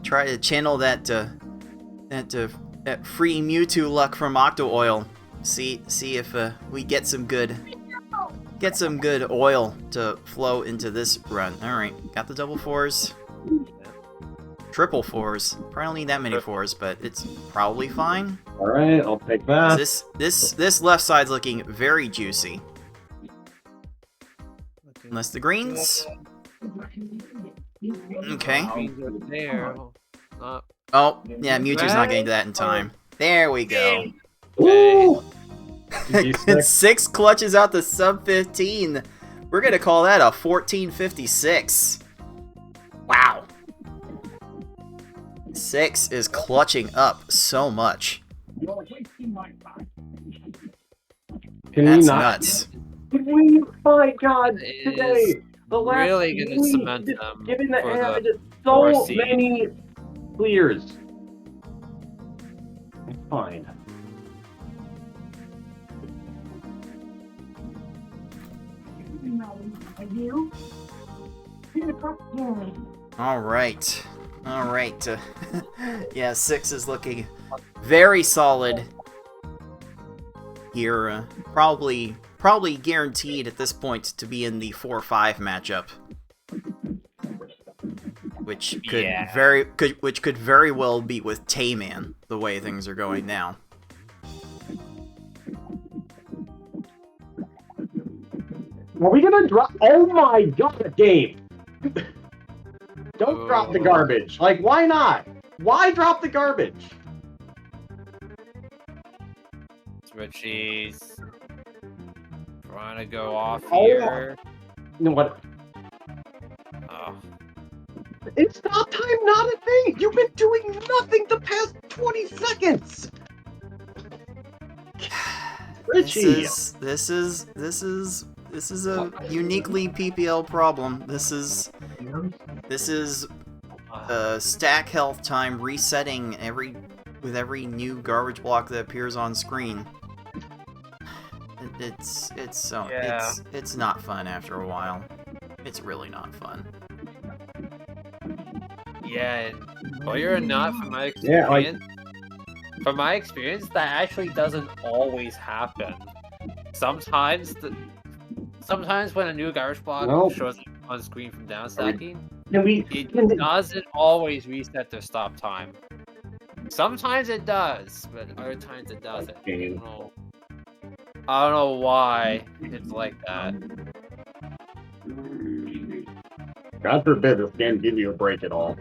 B: Try to channel that free Mewtwo luck from Octo Oil. See if we get some good oil to flow into this run. All right, got the double 4s, triple 4s. Probably don't need that many 4s, but it's probably fine.
D: Alright, I'll take that.
B: This left side's looking very juicy. Unless the greens. Okay.
C: Greens are there.
B: Oh, yeah, Mewtwo's not getting to that in time. There we go.
D: Woo!
B: And
D: GG6.
B: 6 clutches out the sub 15. We're gonna call that a 1456. Wow. 6 is clutching up so much.
D: Can
B: That's
D: we not?
B: nuts.
D: We, my God,
C: It
D: today,
C: is
D: the last
C: really gonna
D: week,
C: cement
D: just
C: them
D: Given the
C: for
D: average,
C: the
D: it's so
C: 4 seed.
D: many clears. It's fine.
B: All right. All right. Yeah, 6 is looking very solid here. Probably guaranteed at this point to be in the 4-5 matchup, which could
C: Yeah.
B: very well be with Tayman the way things are going now.
D: Are we gonna drop? Oh my god, game! Don't drop the garbage. Like, why not? Why drop the garbage?
C: Richie's trying to go off
D: Oh.
C: here.
D: You know what?
C: Oh.
D: It's stop time not a thing! You've been doing nothing the past 20 seconds! Richie!
B: This is a uniquely PPL problem. This is stack health time resetting with every new garbage block that appears on screen. It's not fun after a while. It's really not fun.
C: Yeah, and believe it or not, from my
D: Yeah, like-
C: experience, that actually doesn't always happen. Sometimes when a new garbage block
D: Nope.
C: shows up on screen from downstacking, it
D: Can
C: doesn't always reset their stop time. Sometimes it does, but other times it doesn't. I don't know why it's like that.
D: God forbid this game give you a break at all.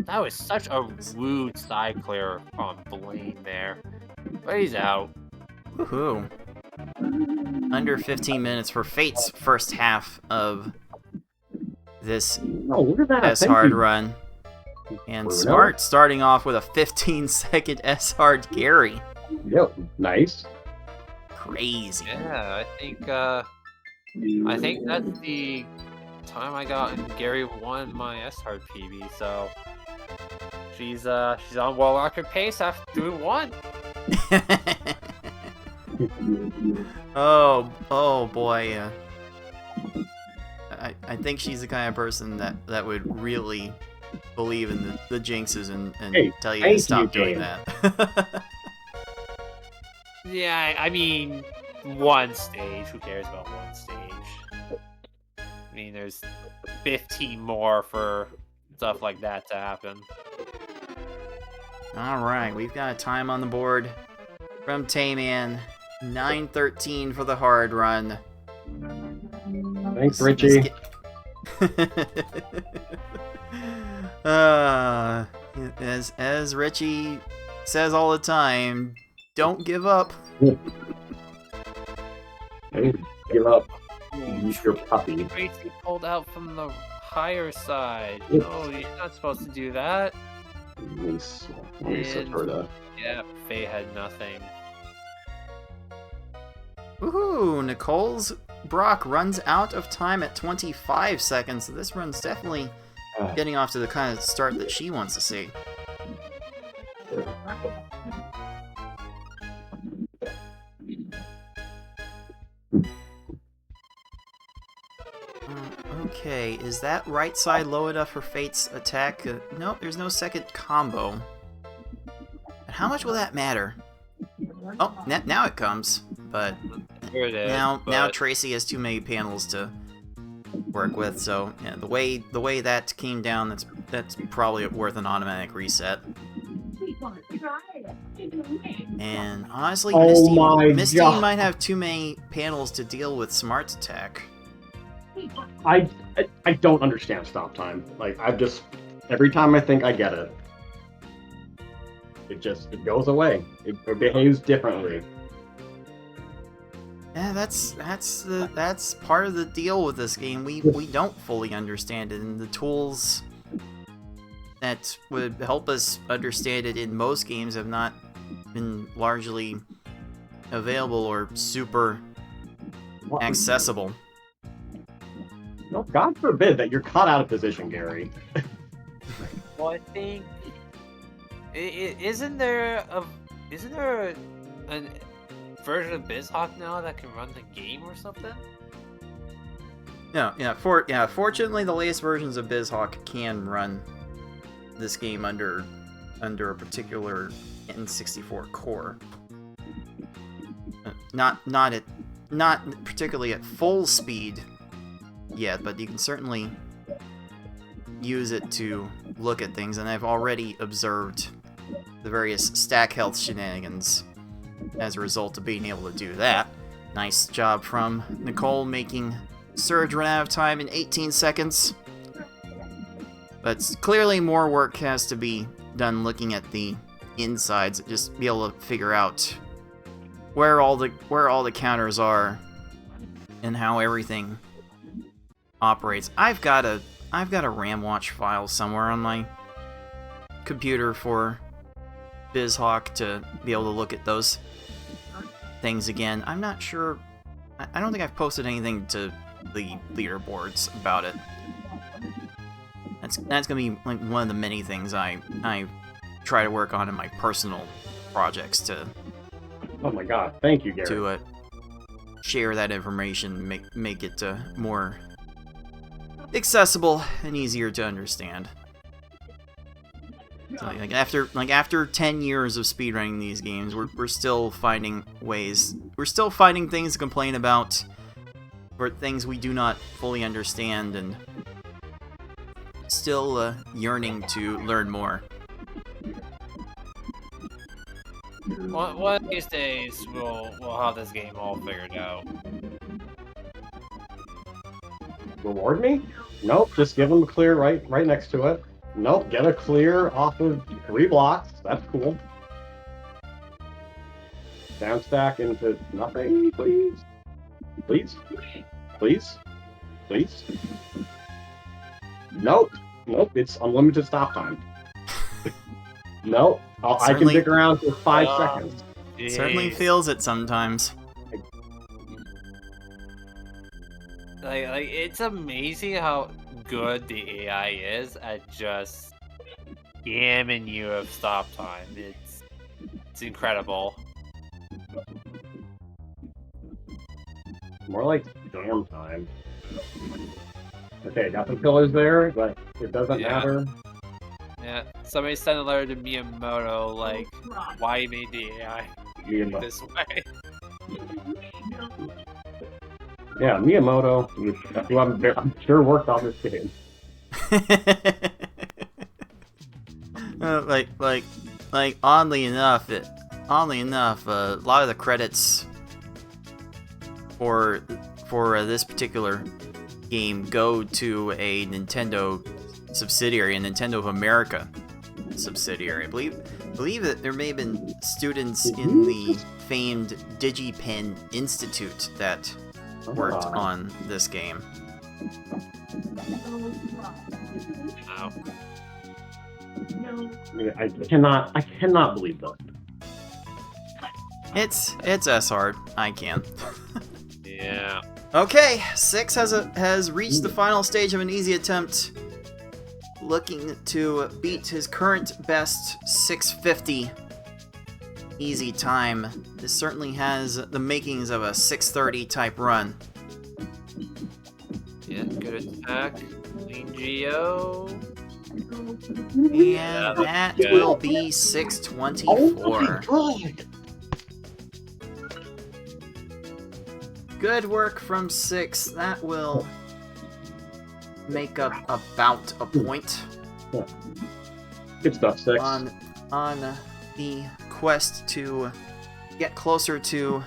C: That was such a rude side clear on Blaine there. But he's out.
B: Woohoo. Under 15 minutes for Fate's first half of this
D: Oh, look at that!
B: S-Hard run. And
D: Bruno.
B: Smart starting off with a 15-second S-Hard Gary.
D: Yep, nice.
B: Crazy.
C: Yeah, I think that's the time I got and Gary won my S-Hard PB, so she's on world record pace after doing one.
B: oh boy. I think she's the kind of person that would really believe in the jinxes and
D: Hey,
B: tell you
D: thank
B: to stop
D: you,
B: doing
D: Jane.
B: that.
C: Yeah, I mean, one stage. Who cares about one stage? I mean, there's 15 more for stuff like that to happen.
B: Alright, we've got a time on the board from Tayman. 9:13 for the hard run.
D: Thanks, Richie.
B: As Richie says all the time, don't give up.
D: Hey, give up. Use your puppy.
C: Tracy pulled out from the higher side.
D: Oops.
C: No, you're not supposed to do that.
D: Lisa
C: And-
D: Turda.
C: Yeah, Faye had nothing.
B: Woohoo! Nicole's Brock runs out of time at 25 seconds, so this run's definitely getting off to the kind of start that she wants to see. Okay, is that right side low enough for Fate's attack? Nope, there's no second combo. And how much will that matter? Oh, now it comes, but
C: Here it is.
B: now
C: but
B: Tracy has too many panels to work with, so yeah, the way that came down, that's probably worth an automatic reset. And honestly,
D: Oh my
B: Misty
D: God.
B: might have too many panels to deal with Smart's attack.
D: I don't understand stop time. Like, every time I think I get it, it goes away. It behaves differently.
B: Yeah, that's part of the deal with this game. We don't fully understand it, and the tools that would help us understand it in most games have not been largely available or super accessible.
D: No, God forbid that you're caught out of position, Gary.
C: well, I think isn't there a version of BizHawk now that can run the game or something?
B: Fortunately, the latest versions of BizHawk can run this game under a particular N64 core. Not particularly at full speed yet, but you can certainly use it to look at things, and I've already observed the various stack health shenanigans as a result of being able to do that. Nice job from Nicole making Surge run out of time in 18 seconds. But clearly more work has to be done looking at the insides, just be able to figure out where all the counters are and how everything operates. I've got a RAM watch file somewhere on my computer for BizHawk to be able to look at those things again. I'm not sure. I don't think I've posted anything to the leaderboards about it. That's gonna be like one of the many things I try to work on in my personal projects to.
D: Oh my god! Thank you, Gary.
B: To share that information, make it more accessible and easier to understand. So, after 10 years of speedrunning these games, we're still finding ways. We're still finding things to complain about, or things we do not fully understand, and still yearning to learn more.
C: One of these days, we'll have this game all figured out.
D: Reward me? Nope. Just give them a clear right next to it. Nope. Get a clear off of 3 blocks. That's cool. Down stack into nothing, please. Please. Please. Please. Nope. Nope. It's unlimited stop time. Nope. I can dig around for 5 seconds.
B: It certainly feels it sometimes.
C: Like it's amazing how good the AI is at just scamming you of stop time. It's incredible.
D: More like damn time. Okay, got some pillars there, but it doesn't matter.
C: Yeah, somebody sent a letter to Miyamoto, like, why you made the AI this way.
D: Yeah, Miyamoto, who I'm sure worked on this game.
B: Oddly enough, a lot of the credits for this particular game go to a Nintendo subsidiary, a Nintendo of America subsidiary. I believe that there may have been students in the famed DigiPen Institute that worked on this game.
C: Wow.
D: I cannot believe that.
B: It's S-hard. I can.
C: Yeah.
B: Okay, 6 has reached the final stage of an easy attempt, looking to beat his current best 650 easy time. This certainly has the makings of a 630 type run.
C: Yeah, good attack. Clean Geo.
B: And that will be 624.
D: Oh my god!
B: Good work from 6. That will make up about a point.
D: Yeah. Good stuff, 6.
B: On the quest to get closer to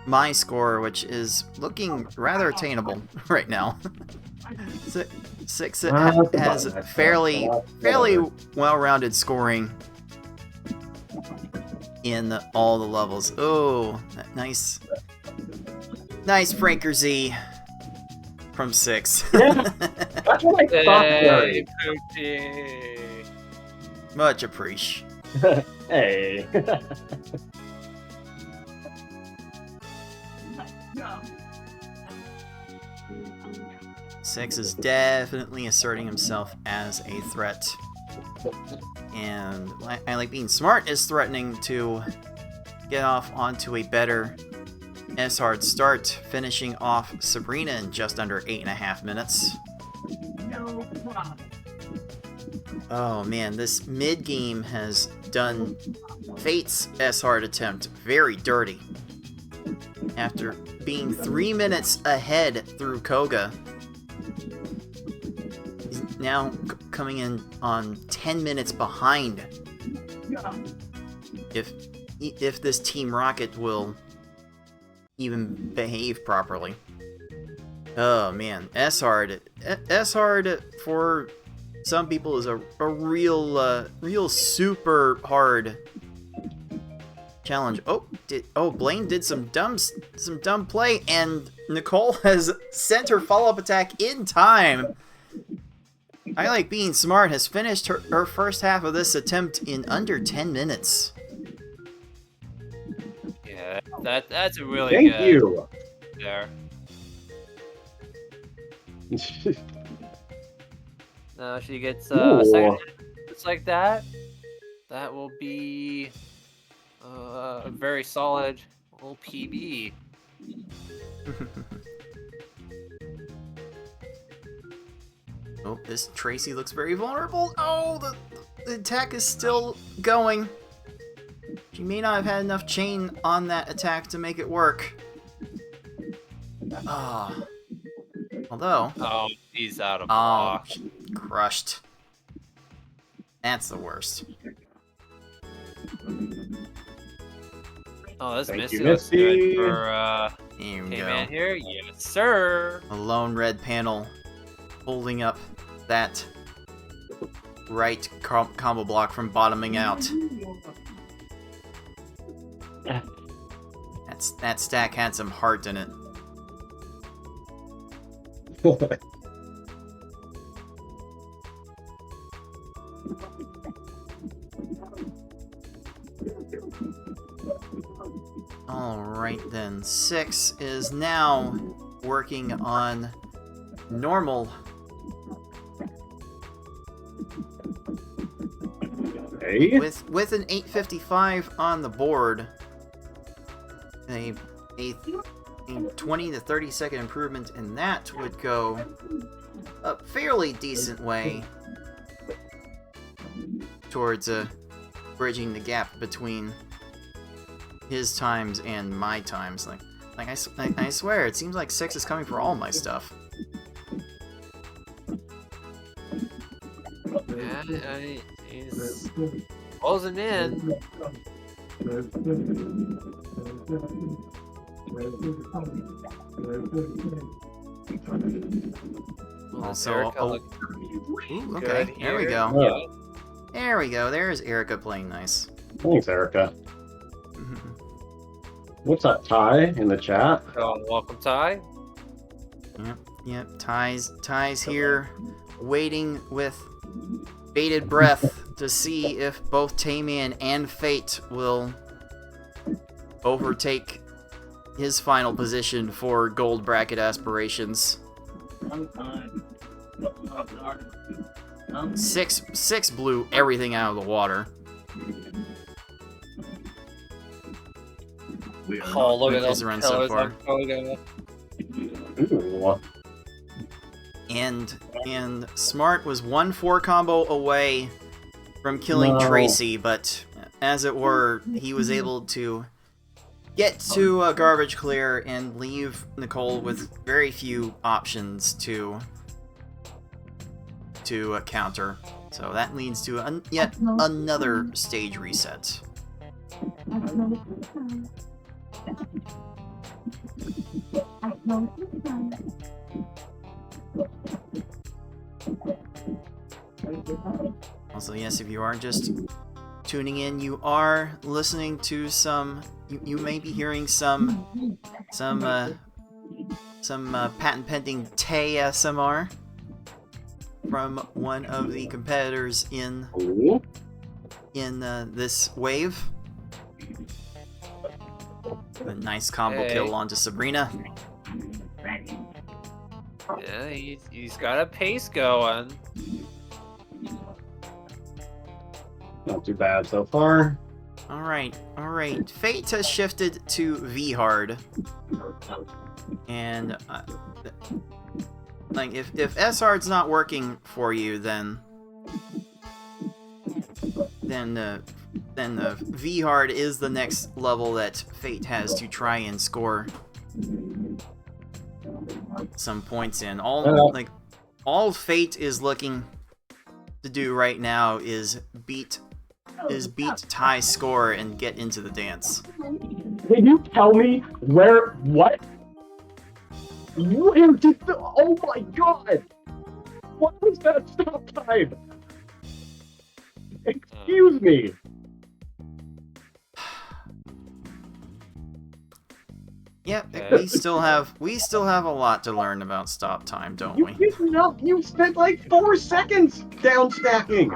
B: my score, which is looking rather attainable right now. 6 has fairly well-rounded scoring in all the levels. Oh, nice Franker Z from 6.
D: Yeah, that's what I thought.
C: Hey, Poochie.
B: Much appreciated.
D: Hey.
B: 6 is definitely asserting himself as a threat. And I like being smart is threatening to get off onto a better S-Hard start, finishing off Sabrina in just under 8.5 minutes.
F: No problem.
B: Oh man, this mid-game has done Fate's S-Hard attempt very dirty. After being 3 minutes ahead through Koga, he's now coming in on 10 minutes behind. If this Team Rocket will even behave properly. Oh man, S-Hard for some people is a real super hard challenge. Blaine did some dumb play, and Nicole has sent her follow-up attack in time. I Like Being Smart has finished her first half of this attempt in under 10 minutes.
C: Yeah, that's a really
D: Thank
C: good.
D: you.
C: There. Now she gets
D: Ooh.
C: second just like that. That will be a very solid little PB.
B: Oh, this Tracy looks very vulnerable. Oh, the attack is still going. She may not have had enough chain on that attack to make it work. Ah. Although...
C: Oh, he's out of
B: Oh,
C: block.
B: crushed. That's the worst.
C: Oh, this
D: Thank
C: Misty
D: you,
C: looks
D: Misty.
C: good for
B: Here we
C: K-Man
B: go.
C: here. Yes, sir.
B: A lone red panel holding up that right combo block from bottoming out. That stack had some heart in it. Alright then, 6 is now working on normal.
D: Hey.
B: With an 855 on the board, a 20 to 30 second improvement in that would go a fairly decent way towards bridging the gap between his times and my times. I swear, it seems like 6 is coming for all my stuff.
C: Yeah, he's closing in.
B: Also,
C: Erica
B: oh,
C: looked
B: ooh,
C: good
B: okay, there we
C: here.
B: go.
C: Yeah.
B: There we go. There's Erica playing nice.
D: Thanks, Erica. What's up, Ty, in the chat?
C: Welcome, Ty.
B: Yep. Ty's here, waiting with bated breath to see if both Tayman and Fate will overtake his final position for gold bracket aspirations. Six blew everything out of the water.
C: Oh, look at
B: His
C: those
B: run so
C: pillars
B: far.
C: on Koga.
D: Ooh.
B: And Smart was 1-4 combo away from killing
D: No.
B: Tracy, but as it were, he was able to get to a garbage clear and leave Nicole with very few options to counter. So that leads to yet another stage reset. Also, yes, if you are just tuning in, you are listening to some. You may be hearing some patent pending Tay SMR from one of the competitors in
D: Ooh.
B: this wave. A nice combo
C: Hey.
B: kill onto Sabrina.
C: Yeah, he's got a pace going.
D: Not too bad so far.
B: Alright. Fate has shifted to V-Hard. And, like, if S-Hard's not working for you, then V-Hard is the next level that Fate has to try and score some points in. All Fate is looking to do right now is beat Ty's score and get into the dance.
D: Can you tell me what? Where did the? Oh my god! What was that stop time? Excuse me.
B: Yep,
C: Okay.
B: we still have a lot to learn about stop time, don't
D: You
B: we?
D: did not. You spent like 4 seconds down stacking.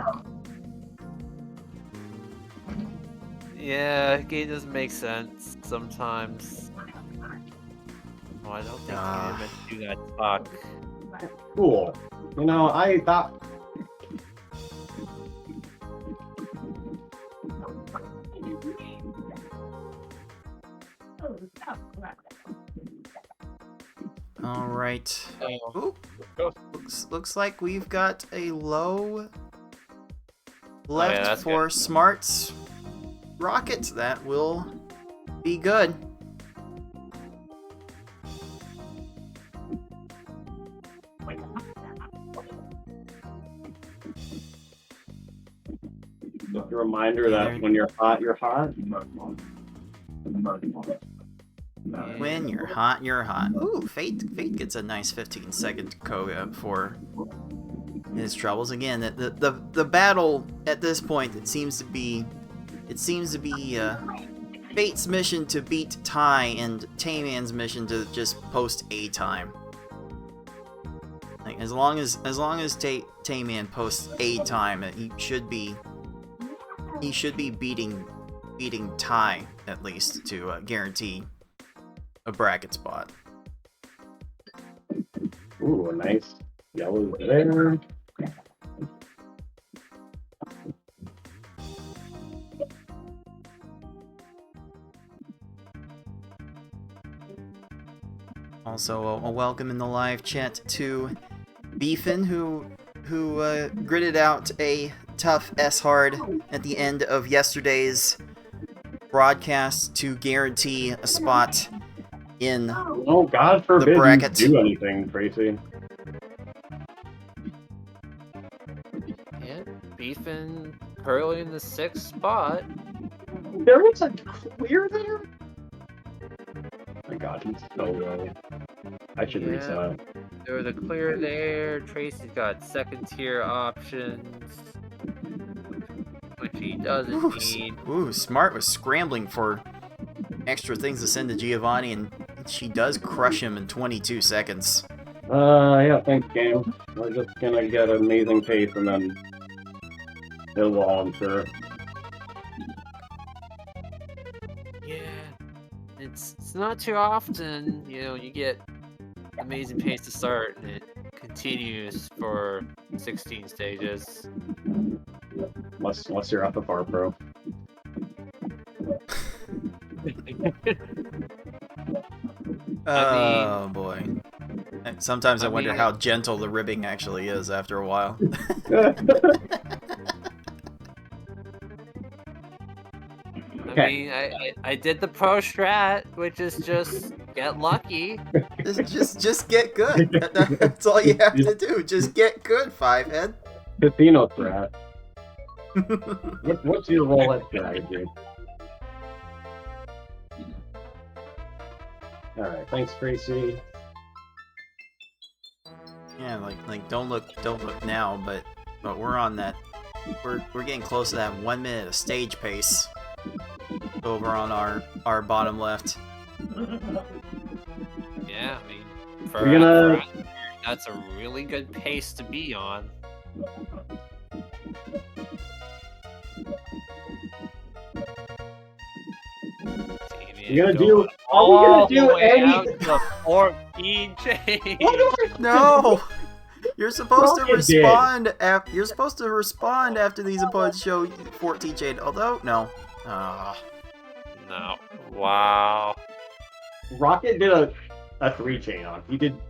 C: Yeah, game doesn't make sense sometimes. Oh, I don't think I meant to do that fuck.
D: Cool. You know, I thought.
B: All right.
C: Oh,
B: Ooh, looks like we've got a low
C: yeah,
B: left
C: that's
B: for
C: good.
B: Smart's rockets. That will be good.
D: Just a reminder that when you're hot, you're hot.
B: When you're hot, you're hot. Ooh, Fate gets a nice 15-second Koga for his troubles. Again, the battle at this point, it seems to be Fate's mission to beat Ty and Tayman's mission to just post a time. Like as long as Tayman posts a time, he should be beating Ty at least to guarantee a bracket spot.
D: Ooh, a nice yellow there.
B: Also, a welcome in the live chat to Beefin, who gritted out a tough S-Hard at the end of yesterday's broadcast to guarantee a spot in
D: Oh, God forbid you
B: bracket.
D: do anything, Tracy.
C: yeah, beefing Curly in the 6th spot.
D: There was a clear there? Oh my god, he's so low. I should
C: Yeah.
D: reset.
C: There was a clear there. Tracy's got second tier options, which he doesn't need.
B: Ooh, Smart was scrambling for extra things to send to Giovanni, and she does crush him in 22 seconds.
D: Yeah, thanks, game. We're just gonna get amazing pace and then it'll wall, I'm sure.
C: Yeah, it's not too often, you get amazing pace to start and it continues for 16 stages.
D: Unless you're FFR Pro.
B: Oh boy. Sometimes I wonder
C: mean-
B: how gentle the ribbing actually is after a while.
C: I mean, I did the pro strat, which is just get lucky.
B: just get good. That's all you have to do. Just get good, Fivehead.
D: Casino strat. What's your roulette strategy? Alright, thanks, Tracy.
B: Yeah, like don't look now, but we're on that. We're getting close to that 1 minute of stage pace over on our bottom left.
C: Yeah, I mean,
D: We're gonna-
C: that's a really good pace to be on.
D: You're gonna do. Are we gonna do any?
C: The 14 change.
B: No, you're supposed to
D: Rocket did.
B: respond. You're supposed to respond after these opponents show 14 chain. Although no, Ah.
C: No. Wow.
D: Rocket did a 3-chain on.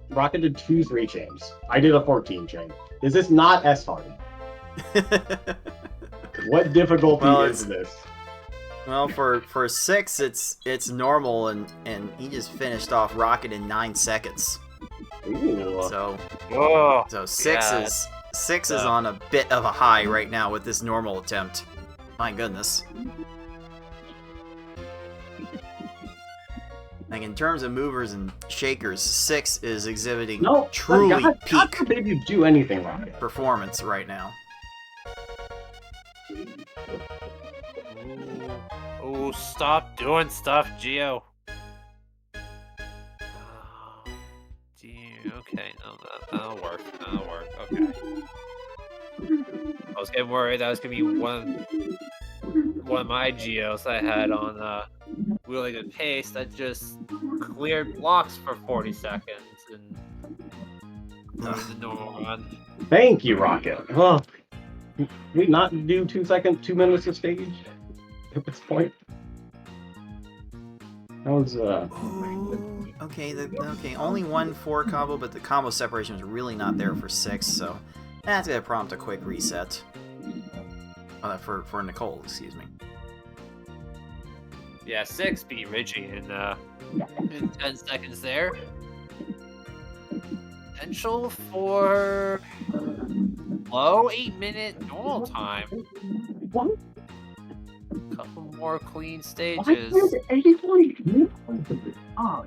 D: Rocket did 2 3-chains. I did a 14-chain. Is this not S hard? What difficulty is this?
B: Well, for 6, it's normal, and he just finished off Rocket in 9 seconds.
D: Ooh.
B: So
C: Oh,
B: 6
C: yeah.
B: is 6 is on a bit of a high right now with this normal attempt. My goodness. Like, in terms of movers and shakers, 6 is exhibiting truly
D: God
B: peak
D: forbid you do anything wrong.
B: performance right now.
C: Ooh, stop doing stuff, Geo. Okay, no, that'll work. That'll work. Okay. I was getting worried that was gonna be one of my Geos I had on really good pace that just cleared blocks for 40 seconds and ruined the normal run.
D: Thank you, Rocket. Huh. Can we not do 2 minutes of stage at this point? That was
B: Ooh, okay, okay, only 1 4 combo, but the combo separation is really not there for 6, so that's gonna prompt a quick reset. For Nicole, excuse me.
C: Yeah, 6 beat Richie in 10 seconds there. Potential for low 8-minute normal time.
D: What?
C: Couple more clean
F: Why
C: stages.
F: is it 80.3? Oh,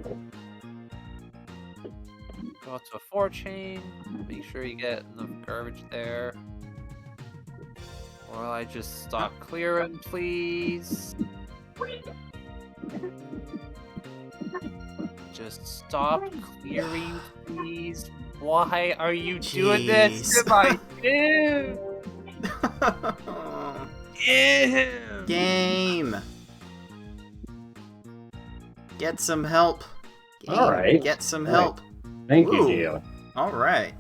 C: Go out to a 4-chain. Make sure you get enough garbage there. Or I just stop clearing, please. Just stop clearing, please. Why are you doing this to my dude? Ew.
B: Game! Get some help. Game,
D: Alright.
B: Get some
D: Alright.
B: help.
D: thank you,
B: Ooh.
D: Geo.
B: Alright.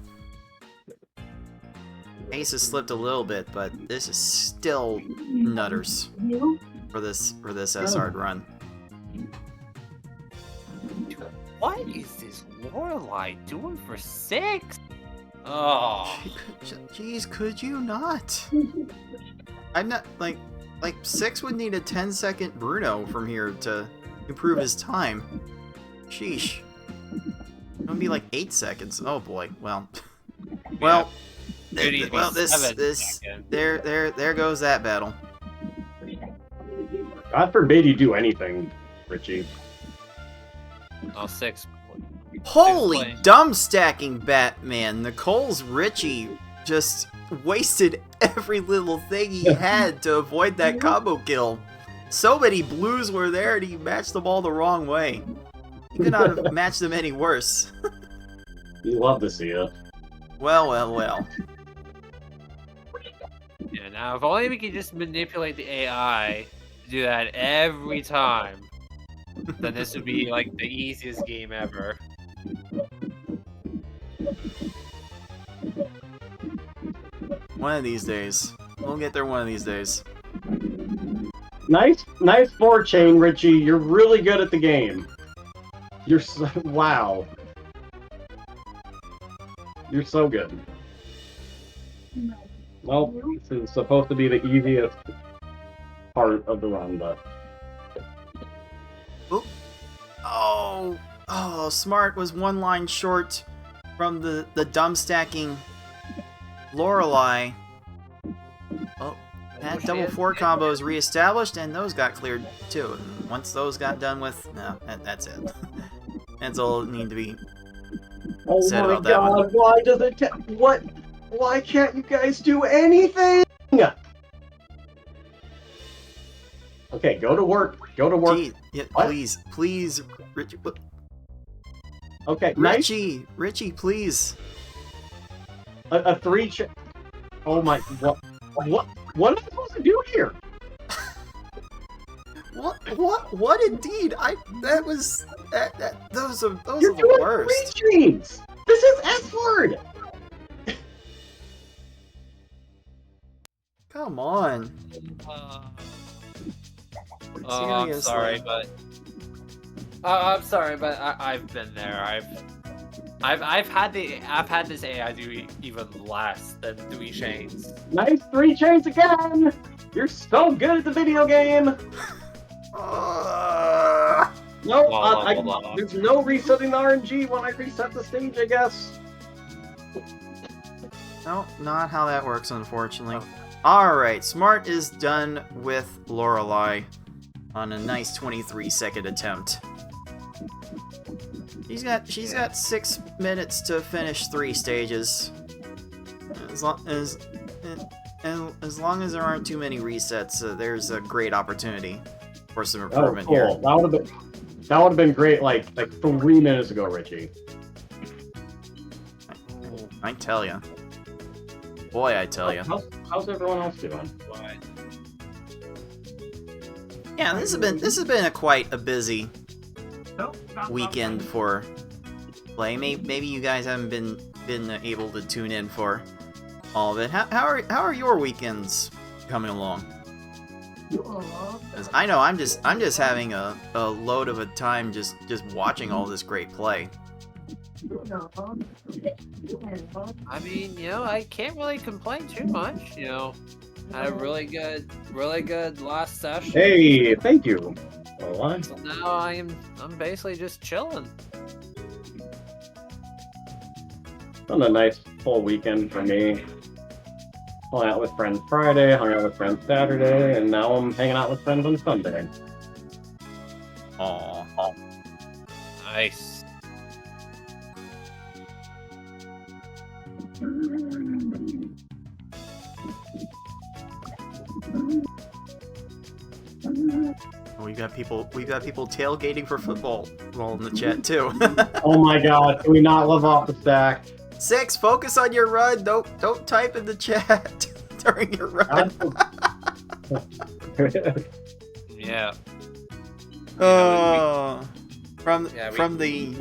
B: Pace has slipped a little bit, but this is still nutters
F: you?
B: for this S-hard run.
C: What is this Lorelei doing for 6? Oh.
B: Jeez, could you not? I'm not, like 6 would need a 10-second Bruno from here to improve his time. Sheesh. It would be like 8 seconds. Oh boy. Well. Well.
C: It needs to be 7 seconds.
B: There goes that battle.
D: God forbid you do anything, Richie.
C: Oh, 6.
B: Holy
C: playing.
B: dumb stacking Batman. Nicole's Richie just wasted every little thing he had to avoid that combo kill. So many blues were there and he matched them all the wrong way. He could not have matched them any worse.
D: You love to see it.
B: Well, well, well.
C: Yeah, now if only we could just manipulate the AI to do that every time, then this would be like the easiest game ever.
B: One of these days. We'll get there one of these days.
D: Nice 4-chain, Richie. You're really good at the game. You're so... Wow. You're so good. Well, this is supposed to be the easiest part of the run, but...
B: Oh, Smart was 1 line short from the dumb stacking Lorelei. Oh, that double 4 combo is reestablished, and those got cleared too. And once those got done with, no, that's it. That's all that need to be
D: Oh
B: said
D: my
B: about that one.
D: god, why does it what? Why can't you guys do anything? Okay, go to work. Go to work.
B: Gee, yeah,
D: What?
B: please, Richie,
D: Okay, nice.
B: Richie, please.
D: A 3 Oh my, what am I supposed to do here?
B: What indeed? Those are
D: You're
B: the
D: doing
B: worst.
D: 3 chains. This is S-hard.
B: Come on.
C: Oh, I'm sorry, but I'm sorry, but I've been there. I've had this AI do even less than 3 chains.
D: Nice 3 chains again! You're so good at the video game! No, there's no resetting the RNG when I reset the stage, I guess.
B: No, not how that works, unfortunately. Alright, Smart is done with Lorelei on a nice 23-second attempt. She's got 6 minutes to finish 3 stages. As long as there aren't too many resets, there's a great opportunity for some improvement here.
D: That would have been great like 3 minutes ago, Richie.
B: I tell ya. Boy, I tell ya.
D: How's everyone else doing?
B: Yeah, this has been quite a busy weekend for play. Maybe you guys haven't been able to tune in for all of it. How are your weekends coming along? 'Cause I know I'm just having a load of a time just watching all this great play.
C: I mean, I can't really complain too much. Had a really good last session.
D: Hey, thank you. Well,
C: So now I'm basically just chilling.
D: on a nice full weekend for me. Hung out with friends Friday, hung out with friends Saturday, and now I'm hanging out with friends on Sunday.
B: Aww.
C: Nice.
B: We got people tailgating for football in the chat too.
D: Oh my god, can we not live off the stack?
B: 6, focus on your run. Don't type in the chat during your run.
C: Yeah.
B: Oh, from the from the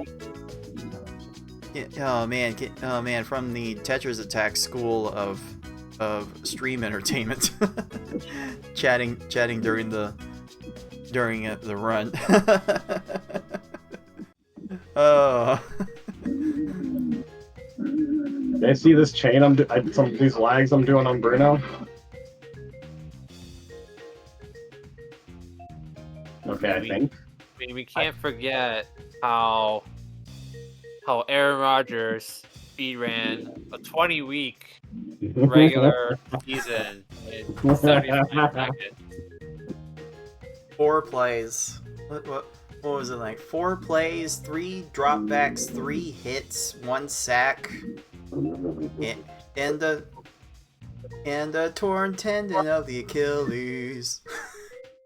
B: Tetris Attack School of Stream Entertainment, chatting during the run. Oh.
D: Did I see this chain some of these lags I'm doing on Bruno? Okay, I think.
C: I mean, we can't forget how Aaron Rodgers speedran a 20-week regular season in 75 seconds.
B: 4 plays. What was it like? 4 plays, 3 dropbacks, 3 hits, 1 sack, and a torn tendon of the Achilles.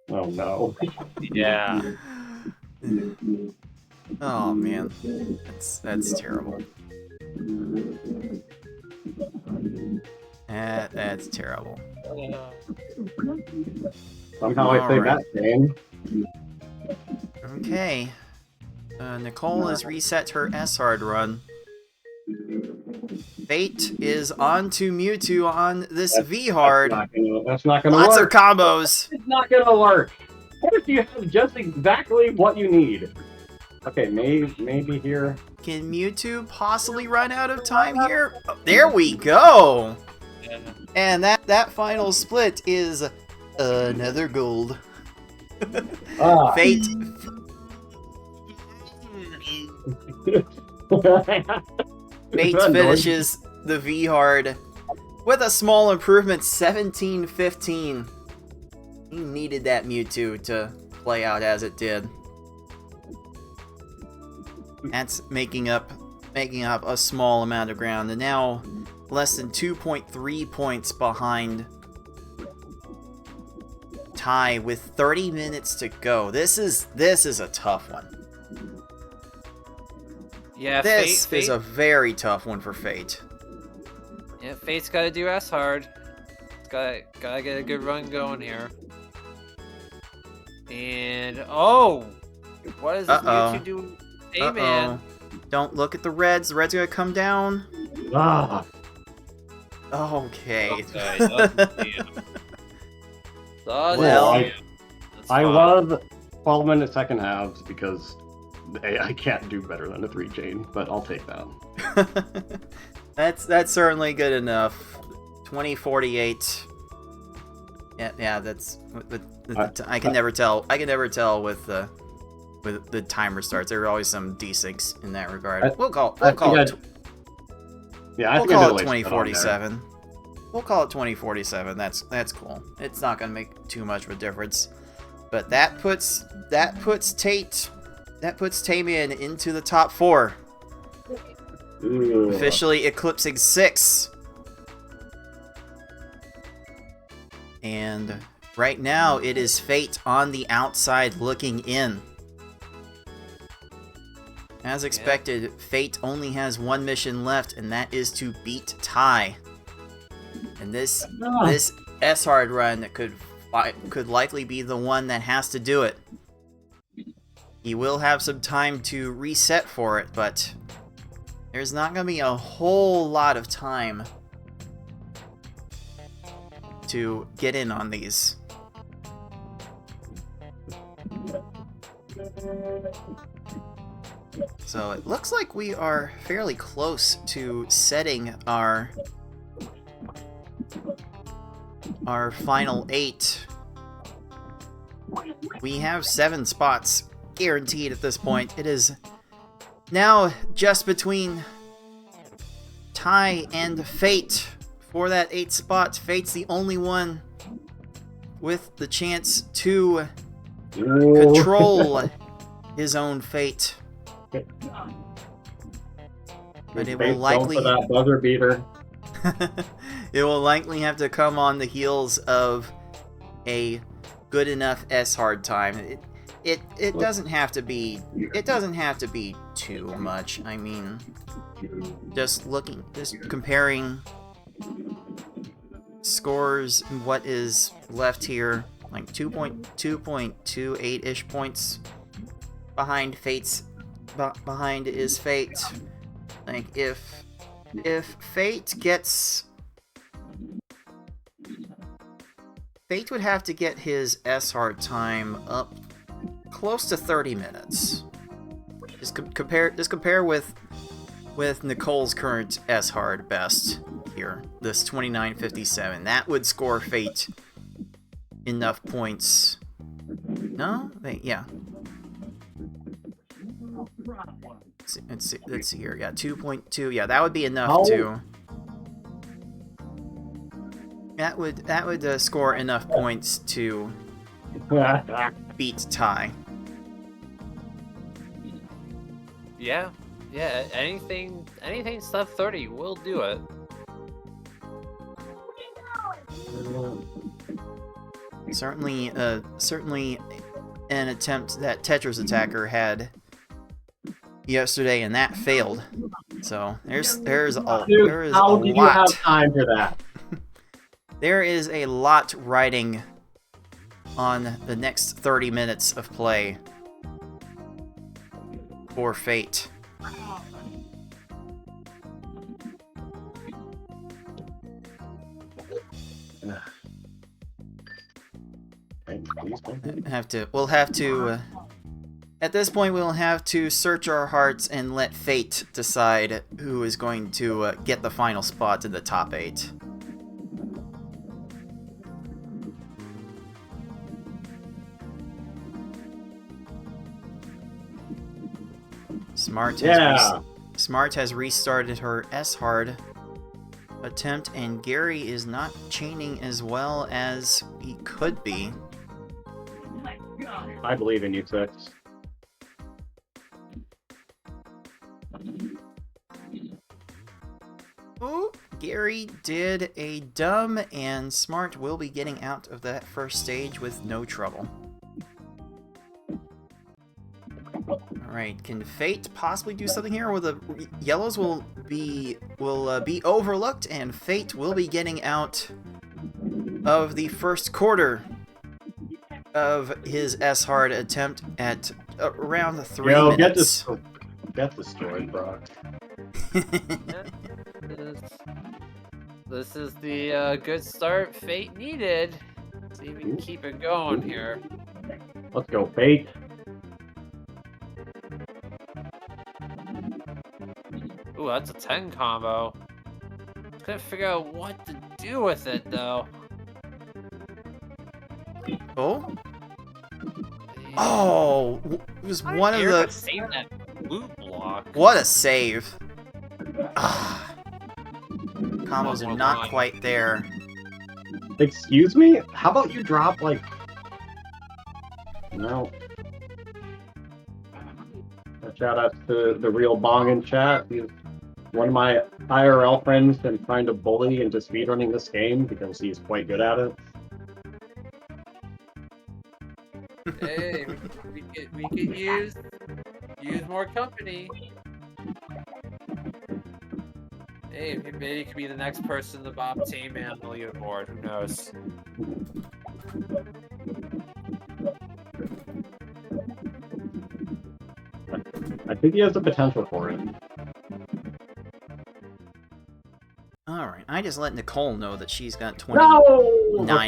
D: Oh no.
C: Yeah.
B: Oh man, that's terrible. That's terrible.
D: Somehow I say that name.
B: Okay. Nicole has reset her S-Hard run. Fate is on to Mewtwo on this V-Hard.
D: That's not gonna
B: Lots
D: work.
B: of combos.
D: It's not gonna work. What if you have just exactly what you need? Okay, maybe here.
B: Can Mewtwo possibly run out of time here? Oh, there we go.
C: Yeah.
B: And that final split is another gold.
D: Ah.
B: Fate. Fate finishes the V-Hard with a small improvement, 17-15. He needed that Mewtwo to play out as it did. That's making up a small amount of ground, and now less than 2.3 points behind Ty with 30 minutes to go. This is a tough one.
C: Yeah,
B: This
C: Fate,
B: is a very tough one for Fate.
C: Yeah, Fate's gotta do S hard. Gotta get a good run going here. And oh, what is this Mewtwo doing? Hey man.
B: Don't look at the reds. The reds are gonna come down.
D: Ah.
B: Okay.
C: Okay,
B: Well,
D: I
C: fine.
D: love 12-minute second halves because I can't do better than a 3-chain, but I'll take that.
B: That's certainly good enough. 2048. Yeah, that's. I can never tell. I can never tell with the timer starts. There are always some desyncs in that regard. We'll call it 2047. We'll call it 2047. That's cool. It's not gonna make too much of a difference. But that puts Tamian into the top 4.
D: Ooh.
B: Officially eclipsing 6. And right now it is Fate on the outside looking in. As expected, Fate only has one mission left, and that is to beat Ty. And this S-Hard run could likely be the one that has to do it. He will have some time to reset for it, but there's not going to be a whole lot of time to get in on these. So it looks like we are fairly close to setting our final 8. We have 7 spots guaranteed at this point. It is now just between Ty and Fate for that 8 spots. Fate's the only one with the chance to control his own fate. But it will likely
D: for that buzzer beater.
B: it will likely have to come on the heels of a good enough S-Hard time. It doesn't have to be too much. I mean, just comparing scores, what is left here, like 2.28-ish points behind behind is Fate. Like if Fate would have to get his S-Hard time up close to 30 minutes. Just compare with Nicole's current S-Hard best here, this 29.57. That would score Fate enough points. No? Wait, yeah. Let's see here. Yeah, 2.2. Yeah, that would be enough to. That would score enough points to beat Ty.
C: Yeah, anything sub 30 will do it.
B: Certainly an attempt that Tetris Attacker had yesterday, and that failed. So there's a
D: How
B: lot.
D: did you have time for that?
B: There is a lot riding on the next 30 minutes of play for Fate. We'll have to at this point we'll have to search our hearts and let Fate decide who is going to get the final spot in the top 8. Smart has restarted her S-Hard attempt, and Gary is not chaining as well as he could be.
D: I believe in you, Six.
B: Ooh, Gary did a dumb, and Smart will be getting out of that first stage with no trouble. Alright, can Fate possibly do something here where the yellows will be overlooked, and Fate will be getting out of the first quarter of his S-Hard attempt at around 3 minutes.
D: Get the story, Brock.
C: This is the good start Fate needed. See if we can keep it going here.
D: Let's go, Fate.
C: Ooh, that's a 10 combo. Couldn't figure out what to do with it though.
B: Oh? Oh! It was one of the...
C: Save that loot block.
B: What a save. Ah. Combos are not quite there.
D: Excuse me? How about you drop, like... No. Shout out to the real Bong in chat. He's one of my IRL friends been trying to bully into speedrunning this game because he's quite good at it.
C: Hey, we could use more company. Hey, maybe it could be the next person the Bob team man on the leaderboard. Who knows?
D: I think he has the potential for it.
B: Alright, I just let Nicole know that she's got 29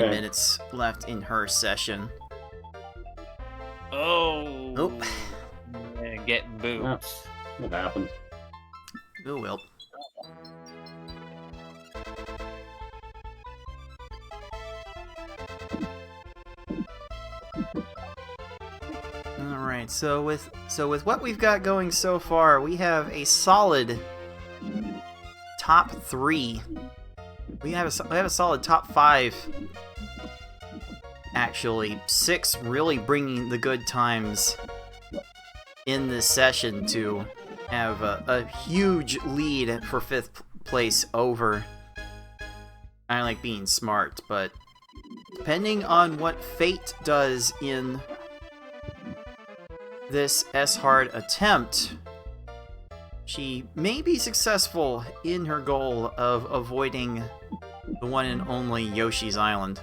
D: Okay.
B: minutes left in her session.
C: Oh.
B: Nope.
C: Man, getting booped.
D: Yeah. It happens.
B: Oh well. Alright, so with what we've got going so far, we have a solid top 3. We have a solid top 5. Actually, 6 really bringing the good times in this session to have a huge lead for 5th place over I Like Being Smart, but depending on what Fate does in this S-Hard attempt, she may be successful in her goal of avoiding the one and only Yoshi's Island.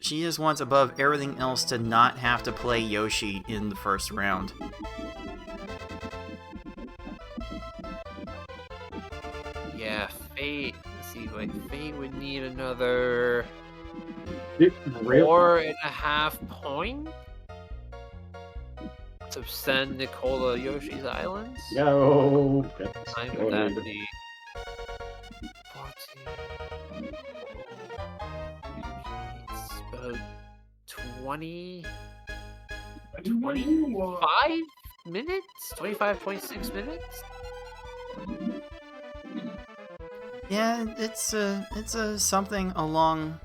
B: She just wants above everything else to not have to play Yoshi in the first round.
C: Yeah, Fate. Let's see, like Fate would need another 4.5 points to send Nicole to Yoshi's Islands.
D: Yo.
C: Time would that be? 14. It's about 20. 25 minutes? 25.6 minutes?
B: Yeah, it's a something along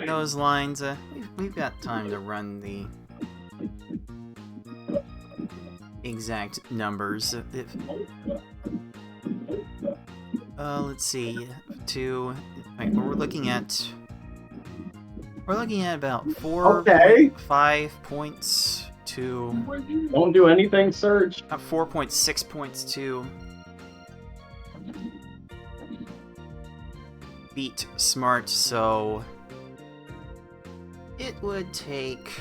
B: those lines. We've got time to run the exact numbers. Let's see. We're looking at about 4.5 points to.
D: Don't do anything, Surge.
B: 4.6 points to beat Smart, so it would take.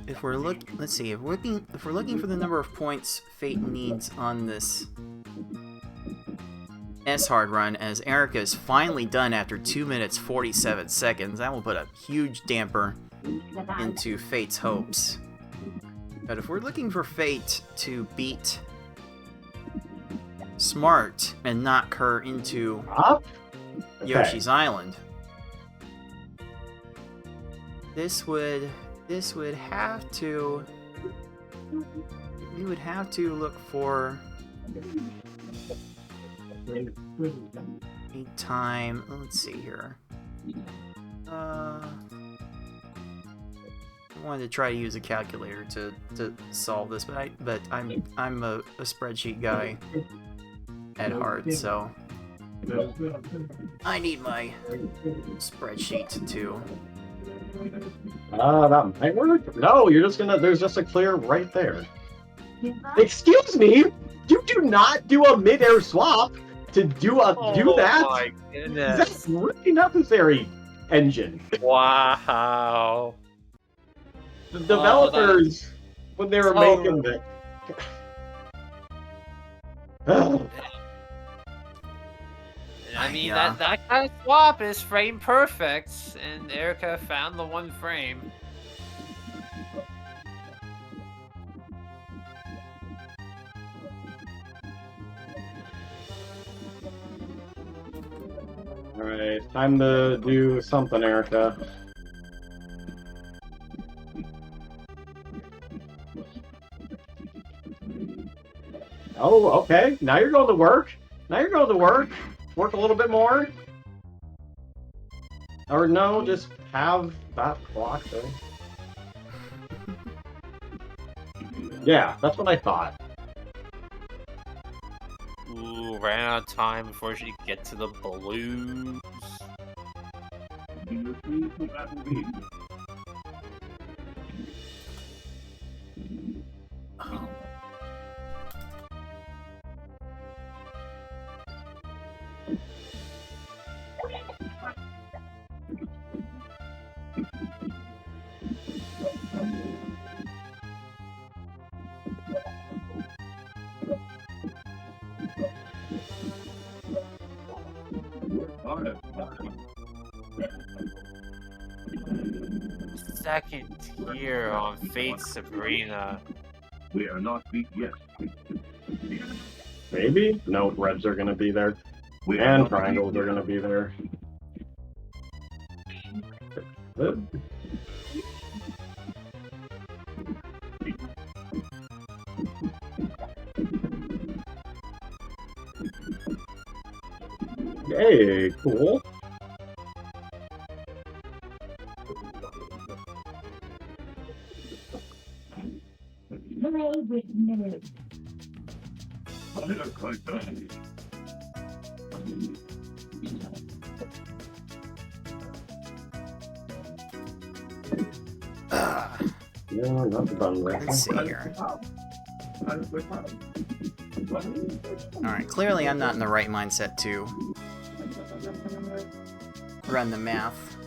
B: If we're looking for the number of points Fate needs on this S-Hard run, as Erica is finally done after 2 minutes 47 seconds, that will put a huge damper into Fate's hopes. But if we're looking for Fate to beat Smart and knock her into Yoshi's Island, this would have to. We would have to look for a time. Let's see here. I wanted to try to use a calculator to solve this, but I'm a spreadsheet guy at heart, so I need my spreadsheet to.
D: That might work. No, you're just gonna. There's just a clear right there. Excuse me. You do not do a mid-air swap to do that.
C: Oh my goodness!
D: That's really necessary. Engine.
C: Wow.
D: The developers, when they were making the.
C: I mean,
B: Yeah.
C: that kind of swap is frame perfect, and Erica found the one frame.
D: Alright, time to do something, Erica. Oh, okay. Now you're going to work. Now you're going to work. Work a little bit more. Or no, just have that clock though. Yeah, that's what I thought.
C: Ooh, ran out of time before she could get to the blues. Second tier on Fate Sabrina.
F: We are not beat yet.
D: Maybe? No, reds are going to be there.
F: We are
D: And
F: not
D: triangles
F: beat
D: are going to be there. Hey, cool. Yeah, not done with.
B: Let's see here. Alright, clearly I'm not in the right mindset to run the math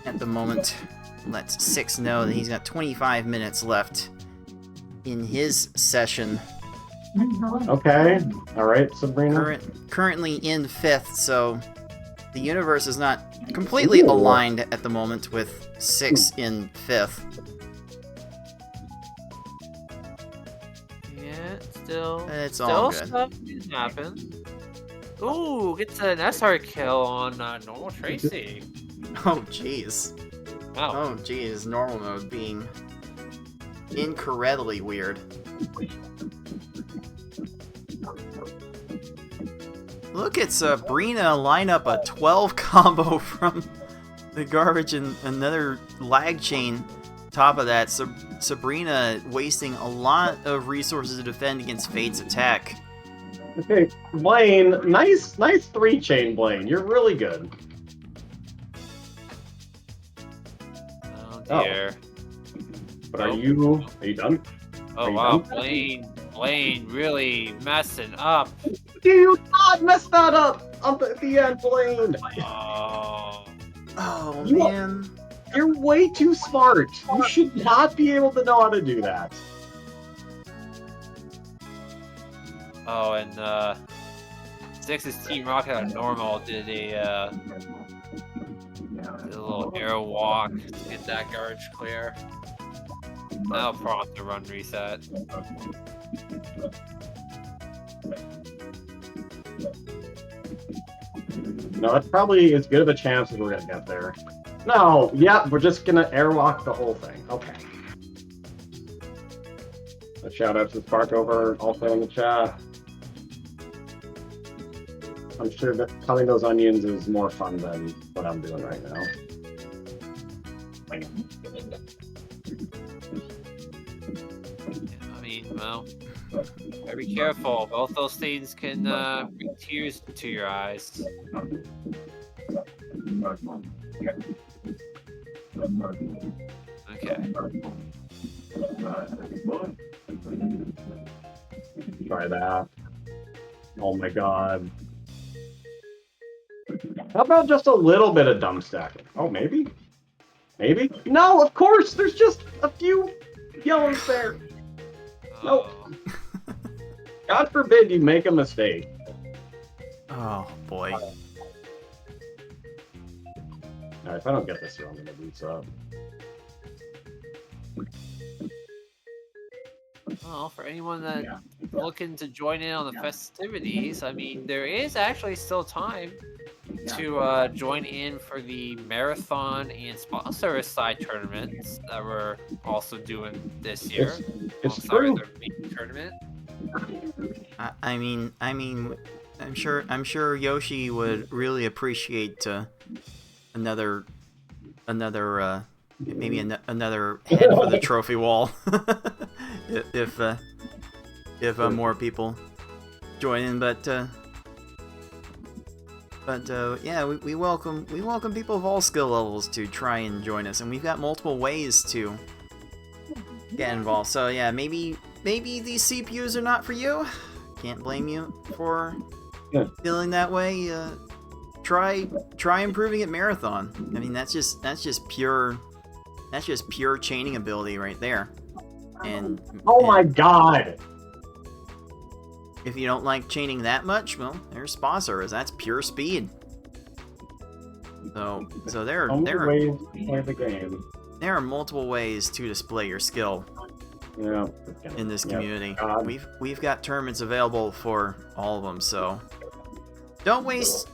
B: at the moment. Let's Six know that he's got 25 minutes left in his session.
D: Okay. Alright, Sabrina.
B: Currently in 5th, so the universe is not completely
D: Ooh.
B: aligned at the moment with 6 in 5th.
C: Yeah, still.
B: It's all good.
C: Stuff can happen. Ooh, gets an SR kill on normal Tracy.
B: Oh, jeez.
C: Wow.
B: Oh, jeez. Normal mode being incredibly weird. Look at Sabrina line up a 12 combo from the garbage and another lag chain. Top of that, Sabrina wasting a lot of resources to defend against Fate's attack.
D: Okay, Blaine, nice 3-chain, Blaine. You're really good.
C: Oh dear.
D: But are you done?
C: Oh
D: Are you
C: wow,
D: done?
C: Blaine really messing up.
D: Do you not mess that up at the end, Blaine?
C: Oh.
B: Oh,
D: You-
B: man.
D: You're way too smart. You should not be able to know how to do that.
C: Oh, and Six's Team Rocket on normal did a little arrow walk to get that garbage clear. That'll prompt the run reset.
D: No, that's probably as good of a chance as we're gonna get there. No, yeah, we're just gonna airlock the whole thing. Okay. A shout out to Spark over also in the chat. I'm sure that cutting those onions is more fun than what I'm doing right now.
C: I mean, well, gotta be careful. Both those things can bring tears to your eyes. Okay.
D: Try that. Oh my god. How about just a little bit of dumb stacking? Oh, maybe? Maybe? No, of course! There's just a few yellows there.
C: Oh.
D: God forbid you make a mistake.
B: Oh boy.
D: Alright, if I don't get this here, I'm gonna lose up.
C: Well, for anyone that looking to join in on the festivities, I mean, there is actually still time to join in for the marathon and spot service side tournaments that we're also doing this year.
D: It's
C: alongside
D: true.
C: our main tournament.
B: I mean, I'm sure Yoshi would really appreciate another maybe another head for the trophy wall if more people join in. But yeah, we welcome people of all skill levels to try and join us, and we've got multiple ways to get involved. So yeah, maybe these CPUs are not for you. Can't blame you for feeling that way. Try improving at Marathon. I mean, that's just pure chaining ability right there. And
D: Oh my god!
B: if you don't like chaining that much, well, there's spot service. That's pure speed. So there
D: How many
B: are
D: ways to play the game?
B: there are multiple ways to display your skill
D: Yeah.
B: in this
D: Yep.
B: community.
D: God.
B: We've got tournaments available for all of them. So don't waste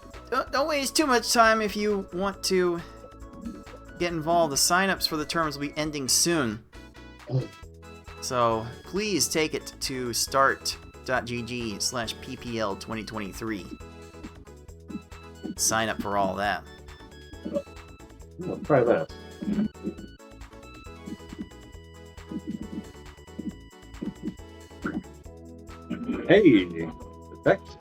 B: too much time if you want to get involved. The signups for the tournaments will be ending soon. So please take it to start.gg/PPL2023. Sign up for all that.
D: Let's try this. Hey! Effect.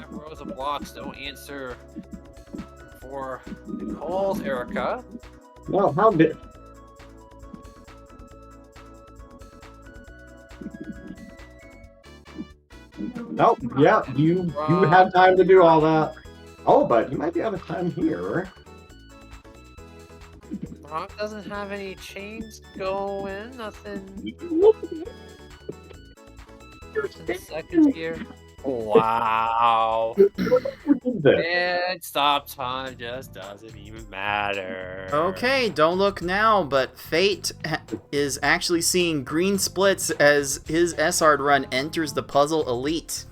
C: Rows of blocks don't answer for calls, Erica.
D: Well, how did... Oh, yeah, you had time to do all that. Oh, but you might be out of time here.
C: Brock doesn't have any chains going, nothing. 10 seconds here. Wow. And stop time just doesn't even matter.
B: Okay, don't look now, but Fate is actually seeing green splits as his SR run enters the Puzzle Elite.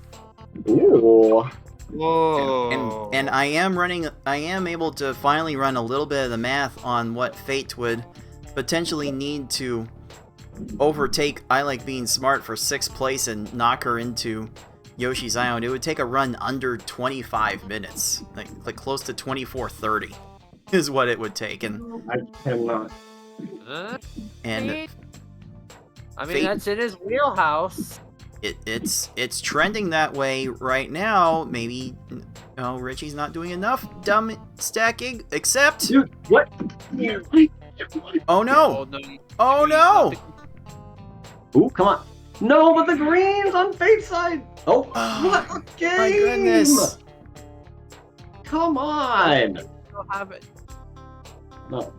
D: Ooh.
C: Whoa.
B: And I am able to finally run a little bit of the math on what Fate would potentially need to overtake I Like Being Smart for 6th place and knock her into Yoshi's Island. It would take a run under 25 minutes, like close to 24:30 is what it would take. And
D: I cannot.
B: and
C: I mean,
B: Fate-
C: that's in his wheelhouse.
B: it's trending that way right now. Maybe Richie's not doing enough dumb stacking, except
D: Dude, what?
B: oh no,
C: no.
B: oh no.
D: Ooh, come on. No, but the green's on Fate's side. Oh, what a game!
B: My goodness.
D: Come on.
C: Still have it.
D: No,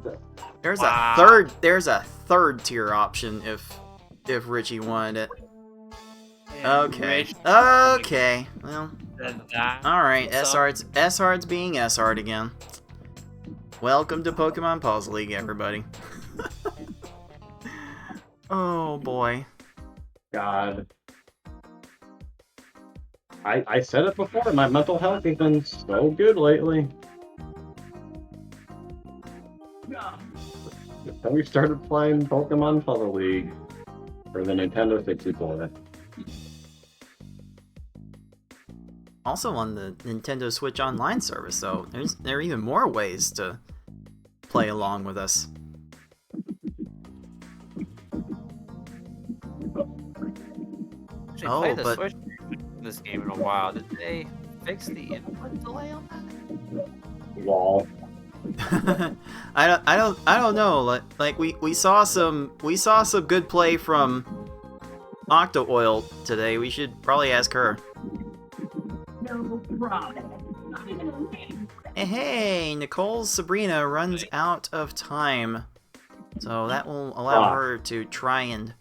B: There's
C: Wow.
B: a third tier option if Richie wanted it.
C: And
B: Okay.
C: Rich-
B: Okay. Well,
C: and that-
B: all right.
C: So-
B: SR'd being SR'd again. Welcome to Pokemon Puzzle League, everybody. Oh boy.
D: God. I said it before, my mental health has been so good lately. Then we started playing Pokemon Puzzle League for the Nintendo 64.
B: Also on the Nintendo Switch Online service, so there are even more ways to play along with us.
C: Actually
B: Oh,
C: played the
B: but-
C: Switch this game in a while. Did they fix the input delay on that?
D: Lol.
B: I don't know. Like we saw some good play from Octo Oil today. We should probably ask her.
G: No problem.
B: Hey, Nicole's Sabrina runs out of time, so that will allow her to try and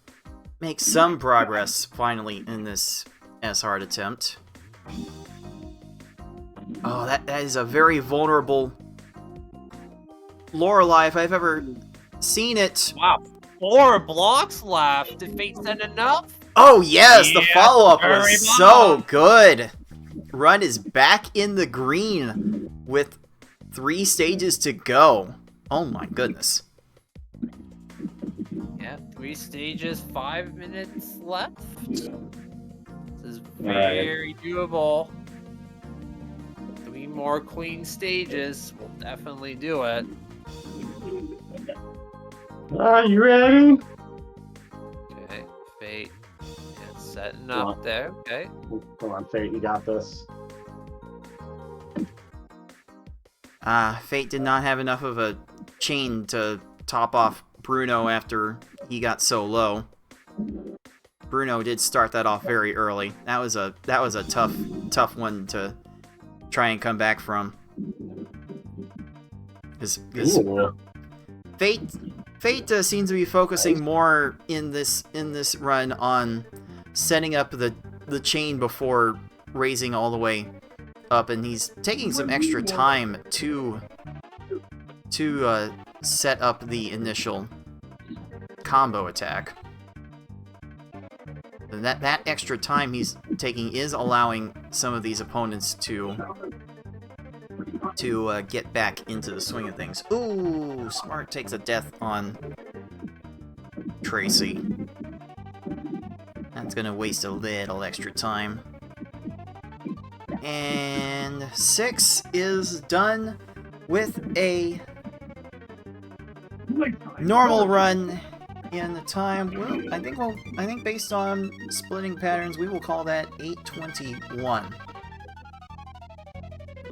B: make some progress finally in this S-Hard attempt. Oh, that is a very vulnerable Lorelei if I've ever seen it.
C: Wow, 4 blocks left. Did Fate send enough?
B: Oh yes, the
C: Yeah,
B: follow-up
C: very
B: was so
C: much.
B: good. Run is back in the green with 3 stages to go. Oh my goodness.
C: Yeah, 3 stages, 5 minutes left. This is
D: Alright.
C: very doable. 3 more clean stages will definitely do it.
D: Are you ready?
C: Okay, Fate. Yeah, setting up there. Okay.
D: Come on, Fate, you got this.
B: Fate did not have enough of a chain to top off Bruno after he got so low. Bruno did start that off very early. That was a tough one to try and come back from. Because
D: Ooh.
B: Fate seems to be focusing more in this run on setting up the chain before raising all the way up, and he's taking some extra time to set up the initial combo attack. And that extra time he's taking is allowing some of these opponents to get back into the swing of things. Ooh, Smart takes a death on Tracy. That's gonna waste a little extra time. And 6 is done with a normal run in the time. Well, I think based on splitting patterns, we will call that 8:21.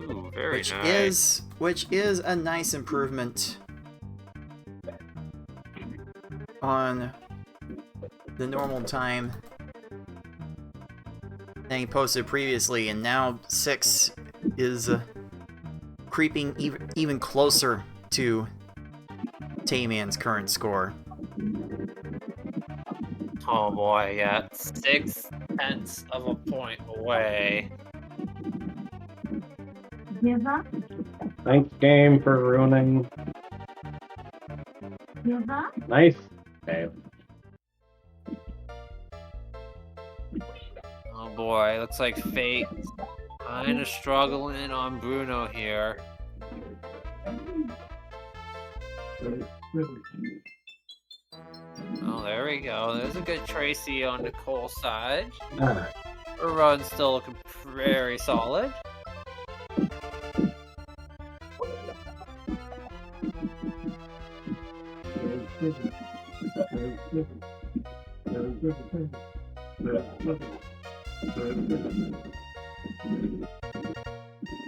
C: Ooh, very
B: Which
C: nice.
B: is a nice improvement on the normal time that he posted previously, and now 6 is creeping even closer to Tayman's current score.
C: Oh boy, yeah, 6/10 of a point away.
G: Give up?
D: Thanks, game, for ruining.
G: Give up?
D: Nice. Okay.
C: Oh boy, looks like Fate kinda struggling on Bruno here. Oh, there we go. There's a good Tracy on Nicole's side.
D: Alright.
C: Her run's still looking very solid.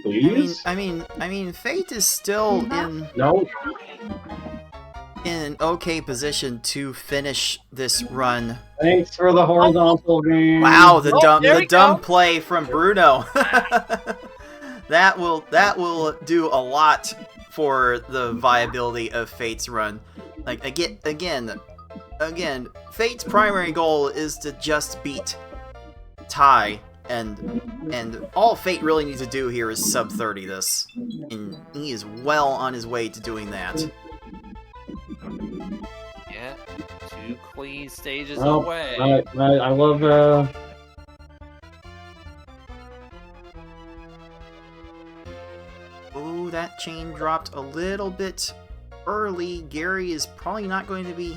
D: Please?
B: I mean, Fate is still in
D: No.
B: an okay position to finish this run.
D: Thanks for the horizontal game.
B: Wow, the
C: Oh, there we
B: dumb
C: go.
B: play from Bruno. that will do a lot for the viability of Fate's run. Like again, Fate's primary goal is to just beat Ty, and all Fate really needs to do here is sub 30 this, and he is well on his way to doing that.
C: Yeah, 2 clean stages
D: Well,
C: away.
D: I love
B: Ooh, that chain dropped a little bit early. Gary is probably not going to be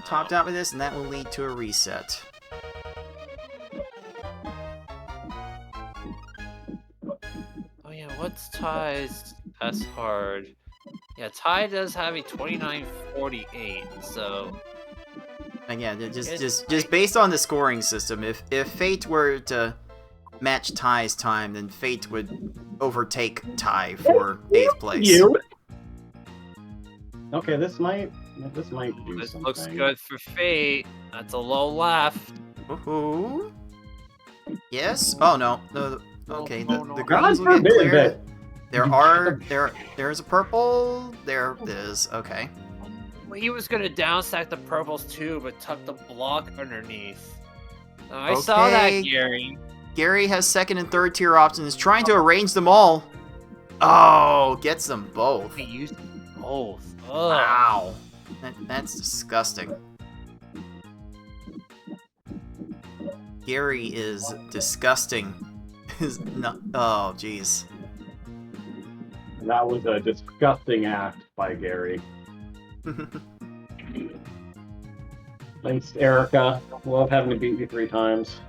B: topped out with this, and that will lead to a reset.
C: Oh yeah, what's Ty's S hard? Yeah, Ty does have a 29.48, so
B: Again, just based on the scoring system, if Fate were to match Ty's time, then Fate would overtake Ty for 8th place.
D: You. Okay, this might do
C: This
D: something.
C: looks good for Fate. That's a low left.
B: Woohoo! Yes. Oh no. Okay. The
D: God
B: greens will get
D: forbid
B: cleared.
D: that
B: There's a purple. There it is. Okay.
C: Well, he was gonna downstack the purples too, but tucked the block underneath. I saw that,
B: Okay.
C: Gary.
B: Gary has 2nd and 3rd tier options, trying to arrange them all. Oh, gets them both.
C: He used both. Ugh.
B: Wow. That's disgusting. Gary is disgusting. Is not. Oh, jeez.
D: That was a disgusting act by Gary. Thanks, Erica. Love having to beat you 3 times.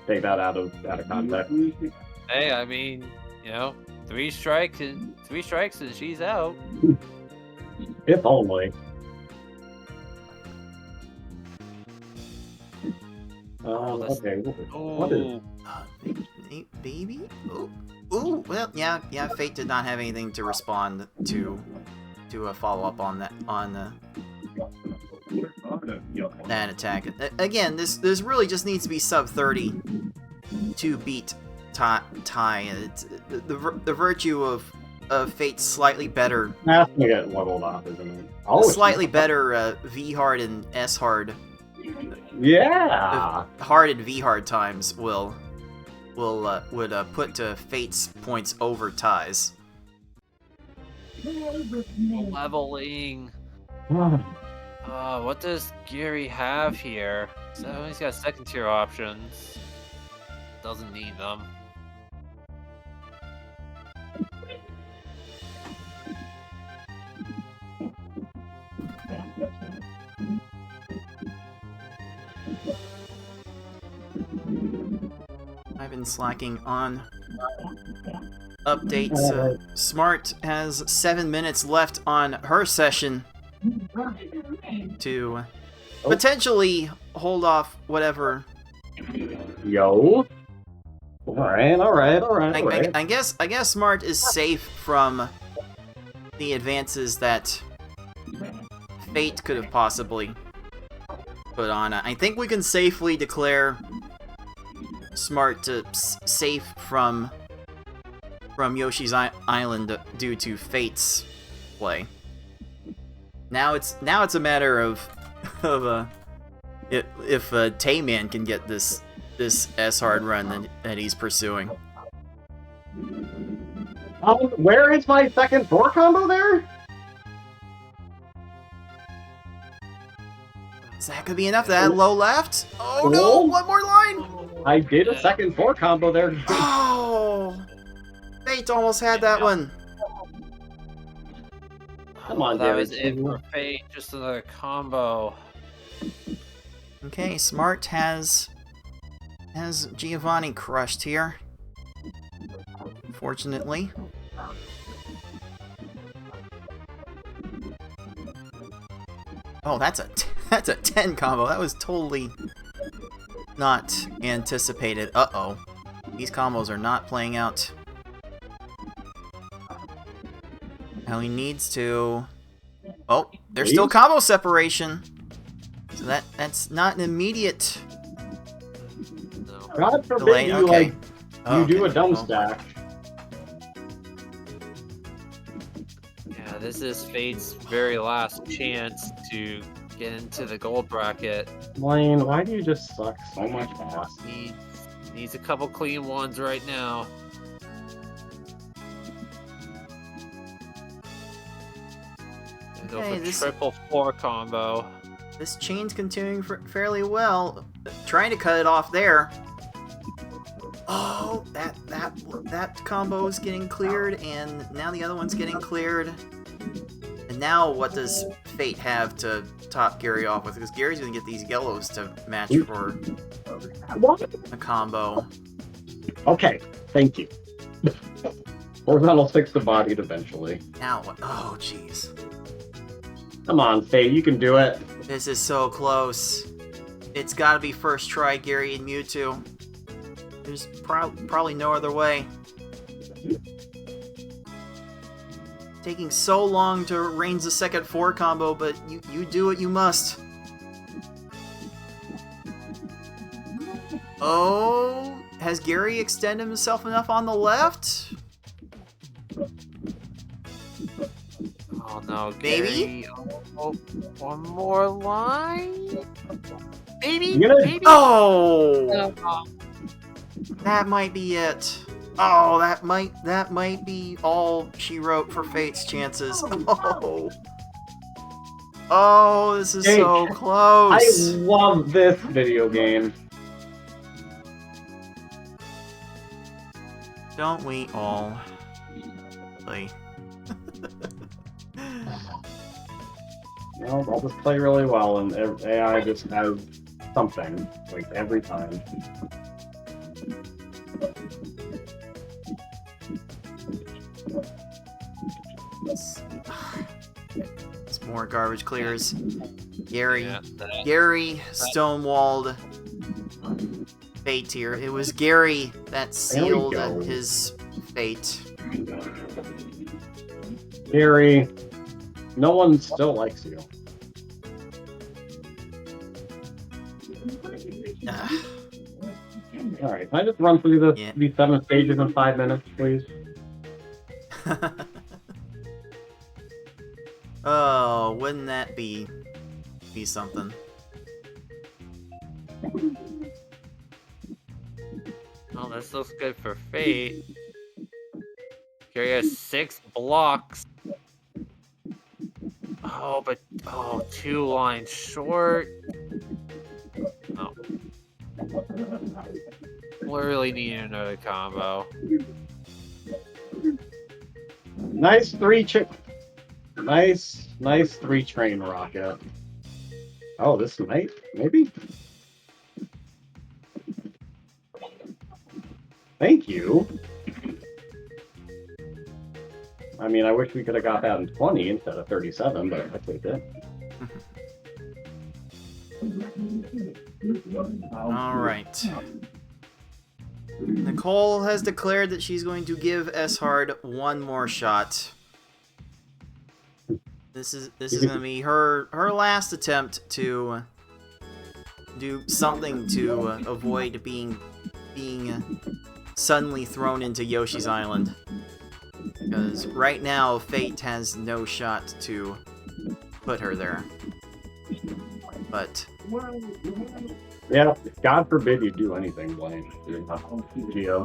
D: Take that out of context.
C: Hey, I mean, 3 strikes and she's out.
D: If only. Okay. What is?
B: Baby? Ooh, well, yeah, Fate did not have anything to respond to a follow-up on that, that attack. Again, this really just needs to be sub 30 to beat Ty. It's, the virtue of Fate's slightly better,
D: That's gonna get leveled off, isn't it? Oh,
B: slightly better V hard and S hard.
D: Yeah.
B: Hard and V hard times would put to Fate's points over Ty's.
C: Leveling. What does Gary have here? So he's got 2nd tier options. Doesn't need them.
B: I've been slacking on updates. Smart has 7 minutes left on her session to potentially hold off whatever.
D: Yo. All right.
B: I guess Smart is safe from the advances that Fate could have possibly put on. I think we can safely declare Smart safe from Yoshi's Island due to Fate's play. Now it's a matter of if Tayman can get this S hard run that he's pursuing.
D: Where is my 2nd 4 combo there?
B: So that could be enough. That low left. Oh no! One more line.
D: I did a 2nd 4 combo there.
B: Oh, Fate almost had that one.
D: Come on,
C: that
D: Gary.
C: was it for Fate. Just another combo.
B: Okay, Smart has Giovanni crushed here. Fortunately. Oh, that's a 10 combo. That was totally not anticipated. Uh-oh. These combos are not playing out how he needs to. Oh, there's still combo separation. So that's not an immediate
C: No.
D: God forbid
B: delay.
D: you
B: Okay.
D: you do a
B: Okay.
D: dumb
B: Oh.
D: stack.
C: Yeah, this is Fate's very last chance to get into the gold bracket.
D: Blaine, why do you just suck so much ass?
C: Needs a couple clean ones right now. Go
B: Okay,
C: for
B: this-
C: triple 4 combo.
B: This chain's continuing fairly well. Trying to cut it off there. Oh, that combo is getting cleared, and now the other one's getting cleared. And now what does Fate have to top Gary off with? Because Gary's gonna get these yellows to match for
D: What?
B: a combo.
D: Okay, thank you. Horizontal 6 to bodied eventually.
B: Now what? Oh, jeez.
D: Come on, Fate, you can do it.
B: This is so close. It's gotta be first try Gary and Mewtwo. There's probably no other way. Taking so long to arrange the second 4 combo, but you do what you must. Oh, has Gary extended himself enough on the left?
C: Oh no,
B: Maybe?
C: Gary. Oh, one more line? Maybe?
D: You gonna-
C: Maybe?
B: Oh! That might be it. Oh, that might be all she wrote for Fate's chances. Oh. Oh, this is so
D: I
B: close.
D: love this video game.
B: Don't we all? Like,
D: No, I'll just play really well, and AI just has something, like, every time.
B: it's more garbage clears. Gary,
C: Yeah, that-
B: Gary stonewalled Fate here. It was Gary that
D: There we
B: sealed
D: go.
B: his fate.
D: Gary, no one still likes you.
B: Ugh.
D: Alright, can I just run through this,
B: Yeah.
D: these 7 stages in 5 minutes, please?
B: Oh, wouldn't that be something?
C: Oh, this looks good for Fate. Gary has 6 blocks. Oh, but 2 lines short. Oh. We really need another combo.
D: Nice 3 Nice 3 train rocket. Oh, this might, maybe? Thank you. I mean, I wish we could have got that in 20 instead of 37, but I take it.
B: Alright. Nicole has declared that she's going to give S-Hard one more shot. This is gonna be her last attempt to do something to avoid being suddenly thrown into Yoshi's Island. Because right now, Fate has no shot to put her there. But
D: Yeah, God forbid you do anything, Blaine. Geo.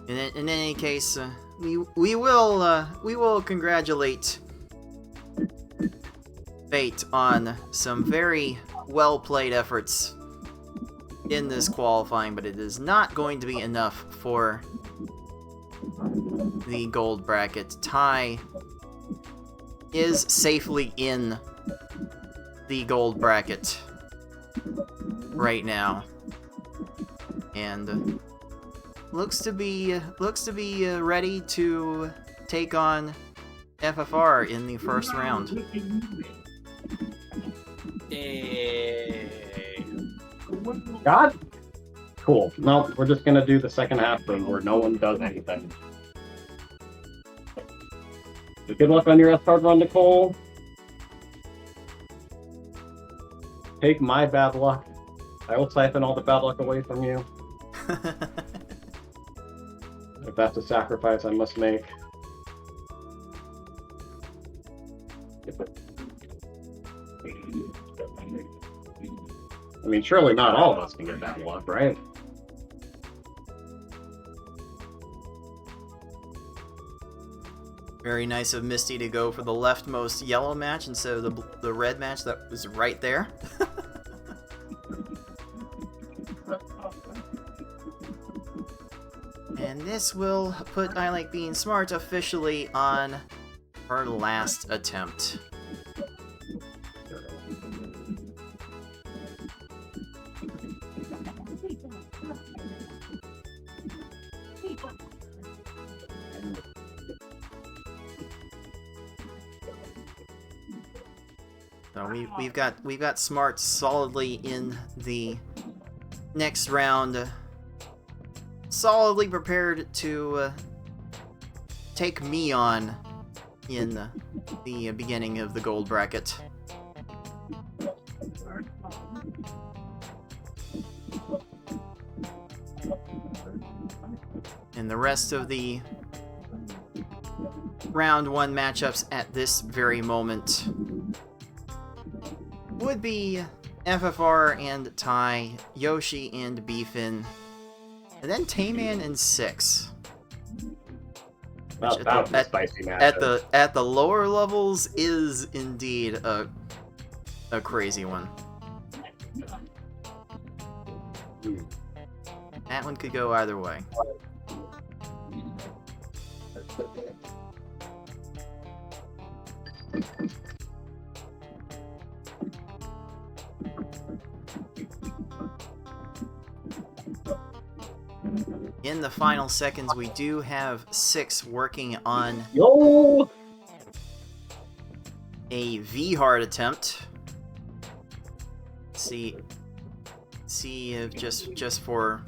B: in any case, we will congratulate Fate on some very well played efforts in this qualifying, but it is not going to be enough for the gold bracket. Tai is safely in the gold bracket right now, and looks to be ready to take on FFR in the first round.
C: Yay.
D: God? Cool. No, we're just gonna do the second half room where no one does anything. Good luck on your S-Card run, Nicole. Take my bad luck. I will siphon all the bad luck away from you. If that's a sacrifice I must make. I mean, surely not all of us can get bad luck, right?
B: Very nice of Misty to go for the leftmost yellow match instead of the red match that was right there. And this will put I Like Being Smart officially on her last attempt. So we've got Smart solidly in the next round, solidly prepared to take me on in the beginning of the gold bracket. And the rest of the round 1 matchups at this very moment would be FFR and Ty, Yoshi and Beefin, and then Tayman and Six. Which
D: That was a spicy match.
B: At the lower levels is indeed a crazy one. That one could go either way. In the final seconds, we do have Six working on a V-hard attempt. See if just for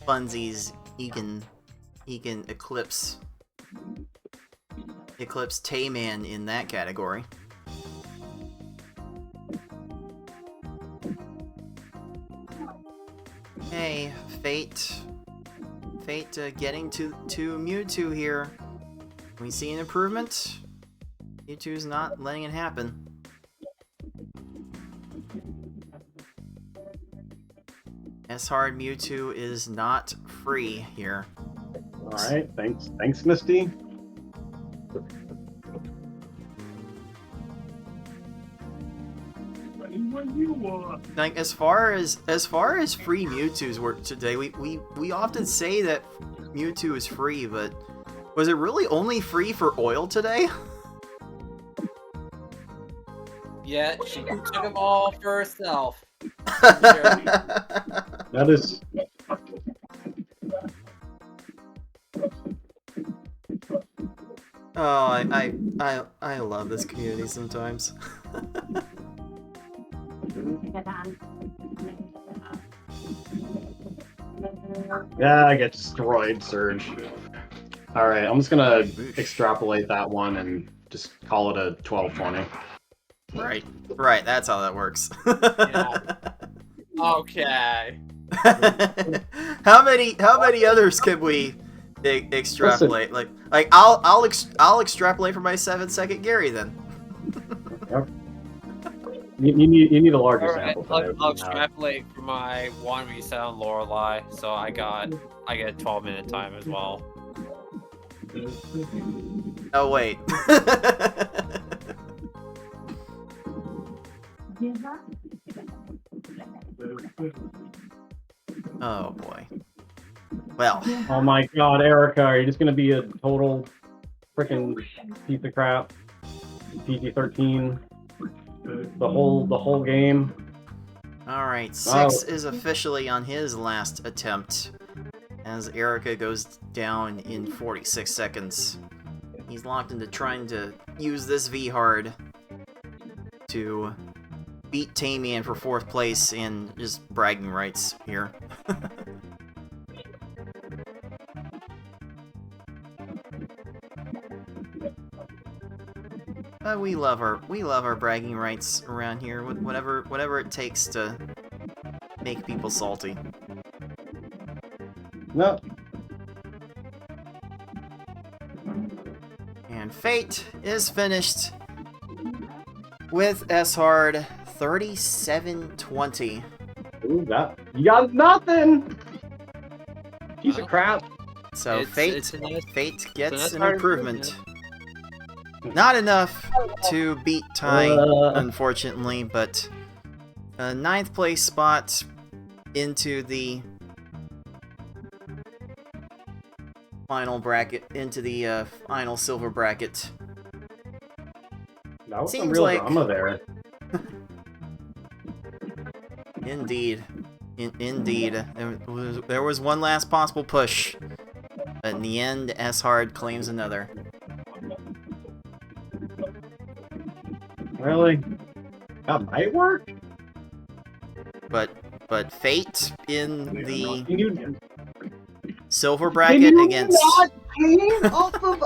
B: funsies, he can eclipse Tayman in that category. Hey, Fate getting to Mewtwo here. We see an improvement. Mewtwo's not letting it happen. S-Hard Mewtwo is not free here.
D: Alright, thanks Misty.
B: Like as far as free Mewtwo's work today, we often say that Mewtwo is free, but was it really only free for oil today?
C: Yeah, she took them all for herself.
D: That is.
B: Oh, I love this community sometimes.
D: Yeah, I get destroyed, Surge. Alright, I'm just gonna extrapolate that one and just call it a 12-20.
B: Right, that's how that works.
C: Yeah. Okay.
B: How many others can we extrapolate?
D: Listen.
B: Like I'll extrapolate for my 7-second Gary then.
D: Yep. You need a larger
C: Alright,
D: sample size.
C: I'll extrapolate for my one we said on Lorelei, so I get a 12-minute time as well.
B: Oh wait. Oh boy. Well.
D: Oh my god, Erica, are you just gonna be a total freaking piece of crap? PG-13 the whole game.
B: All right, Six is officially on his last attempt as Erica goes down in 46 seconds. He's locked into trying to use this V-hard to beat Tamian for 4th place and just bragging rights here. We love our bragging rights around here. Whatever it takes to make people salty.
D: No.
B: And Fate is finished with S-Hard 37-20.
D: Ooh, you got nothing. Piece of crap.
B: So Fate gets an
C: hard
B: improvement. Not enough to beat Ty, unfortunately, but a 9th place spot into the final bracket, into the final silver bracket.
D: That was some
B: Seems
D: real
B: like-
D: drama there.
B: Indeed. Indeed. There was one last possible push, but in the end, S-Hard claims another.
D: Really? That might work.
B: But Fate in the
D: Can you,
B: silver
D: can
B: bracket
D: you
B: against.
D: not aim off of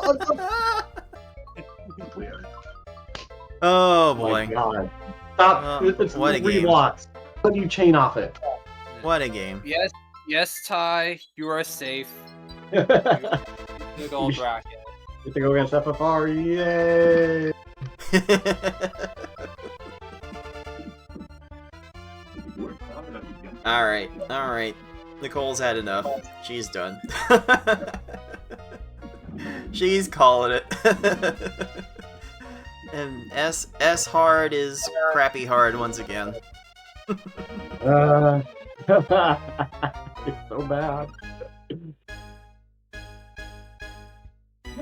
B: Oh
D: Oh my
B: boy,
D: god. Stop. It's
B: what a
D: three
B: game.
D: blocks. How do you chain off it?
B: what a game.
C: Yes, Ty, you are safe.
D: Get
C: The gold bracket.
D: to go against FFR. Yay!
B: Alright. Nicole's had enough. She's done. She's calling it. And S hard is crappy hard once again.
D: It's so bad.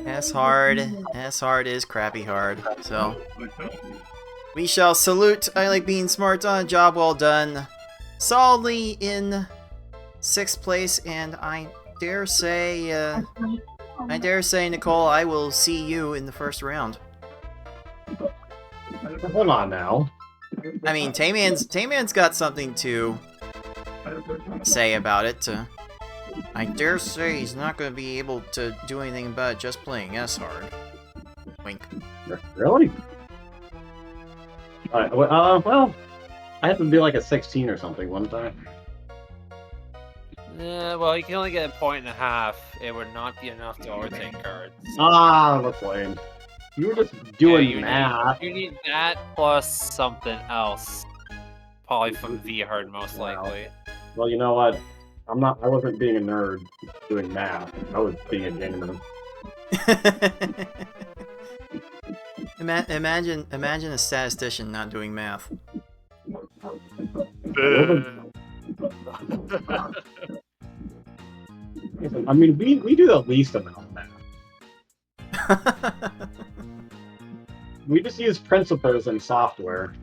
B: S hard is crappy hard. So we shall salute I Like Being Smart on a job well done. Solidly in 6th place, and I dare say, Nicole, I will see you in the first round.
D: Hold on now.
B: I mean, Tayman's got something to say about it. I dare say he's not going to be able to do anything about just playing S hard. Wink.
D: Really? Well, I have to be like a 16 or something one time.
C: Well, you can only get a point and a half. It would not be enough to overtake cards.
D: Ah, that's lame. You were just doing
C: you
D: math.
C: You need that plus something else. Probably from V-Hard, most likely.
D: Well, you know what? I wasn't being a nerd doing math. I was being a gamer.
B: Imagine a statistician not doing math.
D: I mean, we do the least amount of math. We just use principles in software.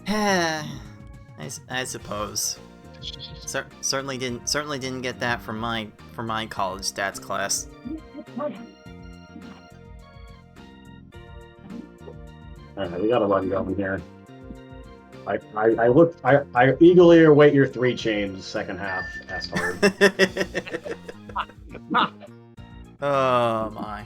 B: I suppose. Certainly didn't get that from my college stats class.
D: Alright, we got a run going here. I eagerly await your 3 chains second half. That's hard.
B: Oh my.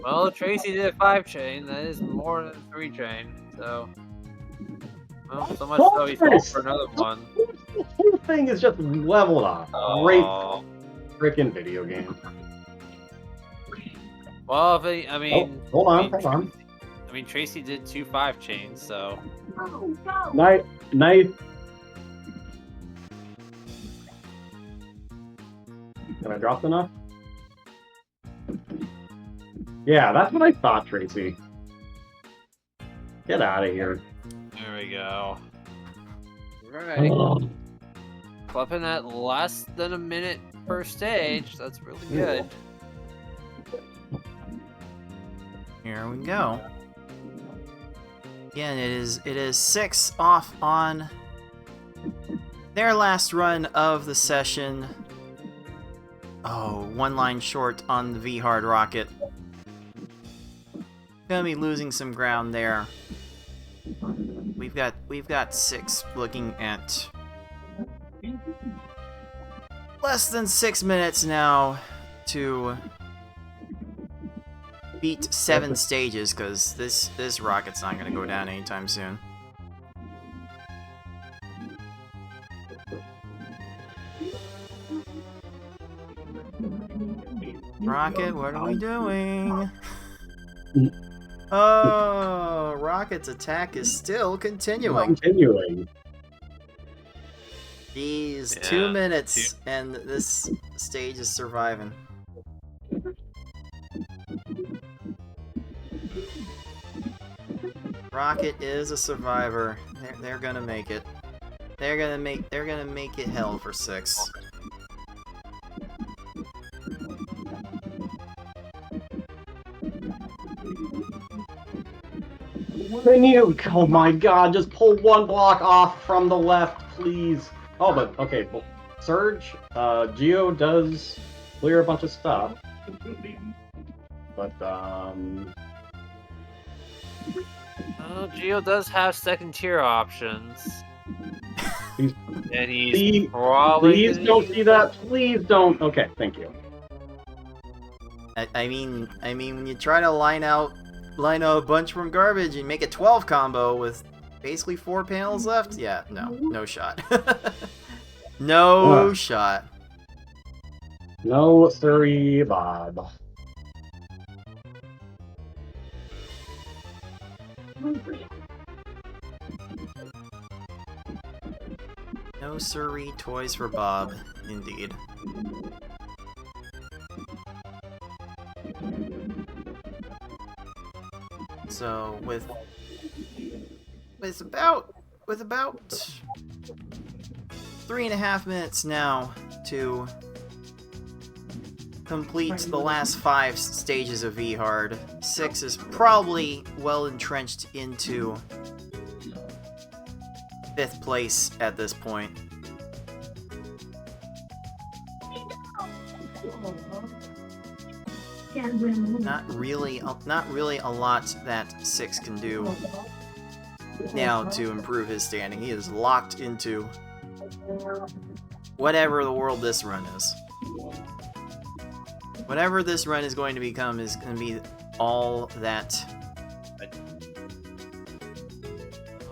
C: Well, Tracy did a 5 chain. That is more than a 3 chain. So, well, so much so he fell for another one.
D: The whole thing is just leveled up. Great
C: Oh.
D: freaking video game.
C: Well, I mean,
D: hold on.
C: I mean, Tracy did 2 5 chains, so.
G: Go, go.
D: Night. Can I drop enough? Yeah, that's what I thought, Tracy. Get out of here.
C: There we go. Right.
D: Oh.
C: Flipping at less than a minute per stage. That's really good.
B: Here we go. Again, it is 6 off on their last run of the session. Oh, 1 line short on the V-Hard rocket. Gonna be losing some ground there. We've got 6 looking at less than 6 minutes now to beat 7 stages, because this rocket's not gonna go down anytime soon. Rocket, what are we doing? Oh, Rocket's attack is still continuing. Jeez,
C: Yeah,
B: 2 minutes, and this stage is surviving. Rocket is a survivor. They're gonna make it. They're gonna make it hell for 6.
D: Oh my god, just pull 1 block off from the left, please. Oh, but, okay, well, Surge, Geo does clear a bunch of stuff. But,
C: Geo does have second tier options.
D: He's-
C: And he's probably
D: please
C: gonna
D: don't
C: use
D: see that. Please don't. Okay, thank you.
B: I mean, when you try to line out a bunch from garbage and make a 12 combo with basically 4 panels left, yeah, no shot. No shot.
D: No, sorry, Bob.
B: No siree, toys for Bob, indeed. So with about 3.5 minutes now to complete the last 5 stages of V-Hard, 6 is probably well entrenched into 5th place at this point. Not really a lot that 6 can do now to improve his standing. He is locked into whatever the world this run is. Whatever this run is going to become is going to be all that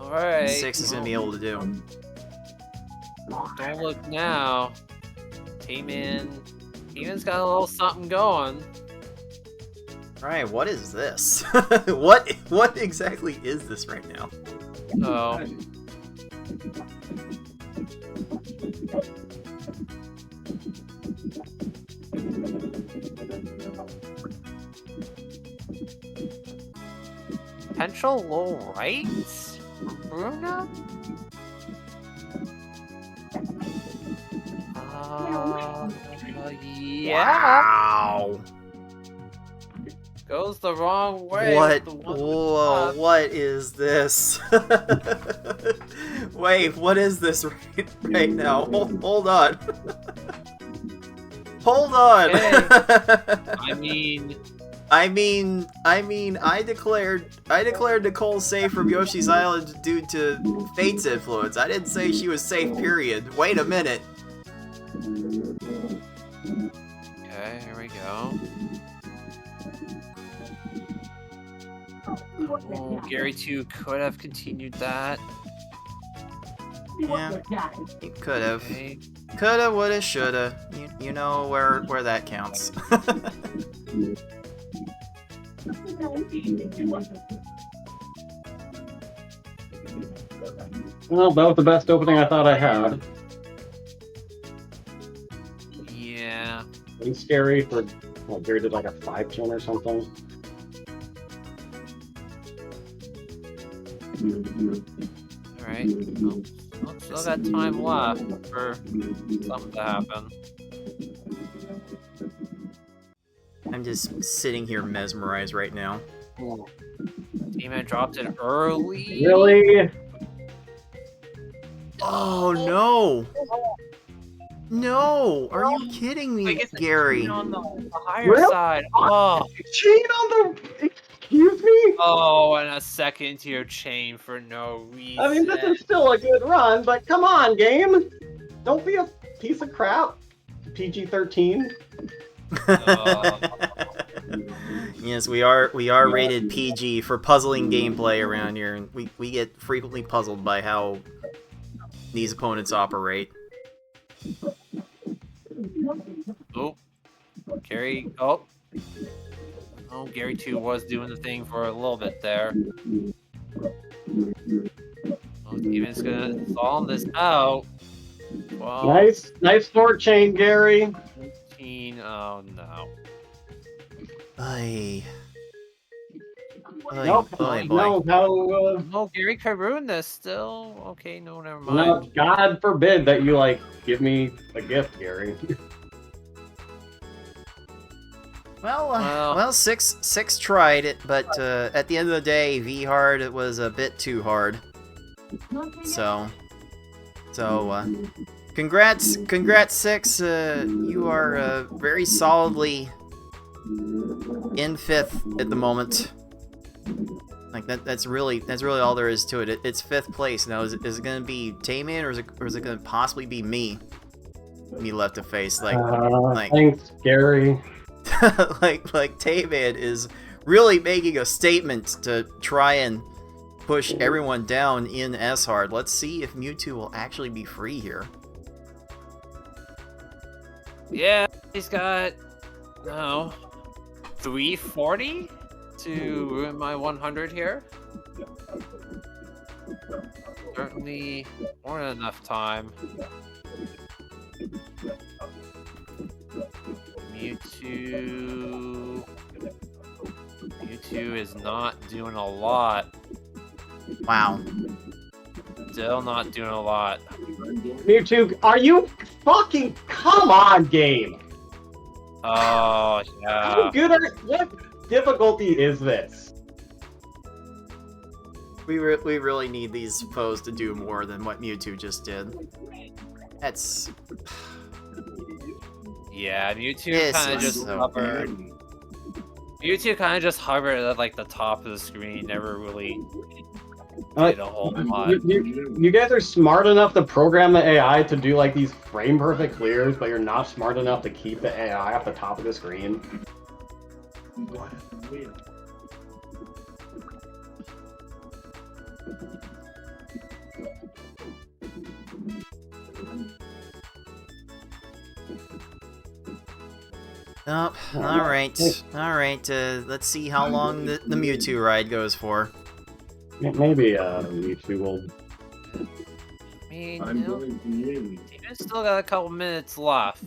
C: Alright.
B: 6 is going to be able to do.
C: Don't look now. Eamon's got a little something going.
B: Alright, what is this? What exactly is this right now?
C: So potential low rights? Bruna? Yeah.
B: Wow.
C: Goes the wrong way.
B: What?
C: with the one
B: Whoa, what is this? Wait, what is this right now? Hold on. Hold on.
C: Okay. I declared Nicole safe from Yoshi's Island due to Fate's influence. I didn't say she was safe, period. Wait a minute. Okay, here we go. Oh, Gary 2 could have continued that.
B: Yeah, you could have.
C: Okay.
B: Coulda, woulda, shoulda. You know where that counts.
D: Well, that was the best opening I thought I had.
C: Yeah.
D: It's scary for. Well, Gary did like a 5-tune or something.
C: Alright. Well, still got time left for something to happen.
B: I'm just sitting here mesmerized right now.
C: Demon dropped it early.
D: Really?
B: Oh no! No! Are you kidding
C: I
B: me,
C: guess it's
B: Gary?
C: on the higher
D: Really?
C: side. Oh.
D: Chain on the. Excuse me?
C: Oh, and a second tier chain for no reason.
D: I mean, this is still a good run, but come on, game. Don't be a piece of crap. PG-13.
B: Yes, we are rated PG for puzzling gameplay around here, and we get frequently puzzled by how these opponents operate.
C: Oh, Gary. Oh. Oh, Gary 2 was doing the thing for a little bit there. Oh, Steven's gonna solve this out. Well,
D: Nice sword chain, Gary.
C: 15. Oh no.
B: Ay. Ay,
D: Nope.
B: boy.
D: No, how?
C: Oh, Gary could ruin this still. Okay, no, never
D: No,
C: mind.
D: God forbid that you like give me a gift, Gary.
B: Well, six tried it, but at the end of the day, V-Hard was a bit too hard. So Congrats, 6. You are very solidly in 5th at the moment. Like that's really all there is to it. It's 5th place now. Is it gonna be Tayman or is it gonna possibly be me left to face? Like
D: thanks, Gary.
B: like Tayman is really making a statement to try and push everyone down in S-Hard. Let's see if Mewtwo will actually be free here.
C: Yeah, he's got 340 to ruin my 100 here. Certainly more than enough time. Mewtwo is not doing a lot.
B: Wow.
C: Still not doing a lot.
D: Mewtwo, are you fucking... Come on, game!
C: Oh,
D: How
C: yeah.
D: good are... What difficulty is this?
B: We really need these foes to do more than what Mewtwo just did. That's...
C: Yeah, Mewtwo
B: This
C: kind of
B: is
C: just
B: so
C: hovered.
B: good.
C: Mewtwo kind of just hovered at like the top of the screen, never really
D: Uh,
C: did a whole lot.
D: you guys are smart enough to program the AI to do like these frame perfect clears, but you're not smart enough to keep the AI off the top of the screen.
B: Oh, alright. Alright, let's see how long the Mewtwo ride goes for.
D: Maybe Mewtwo will.
C: I mean,
F: I'm going to win.
C: Tina's still got a couple minutes left.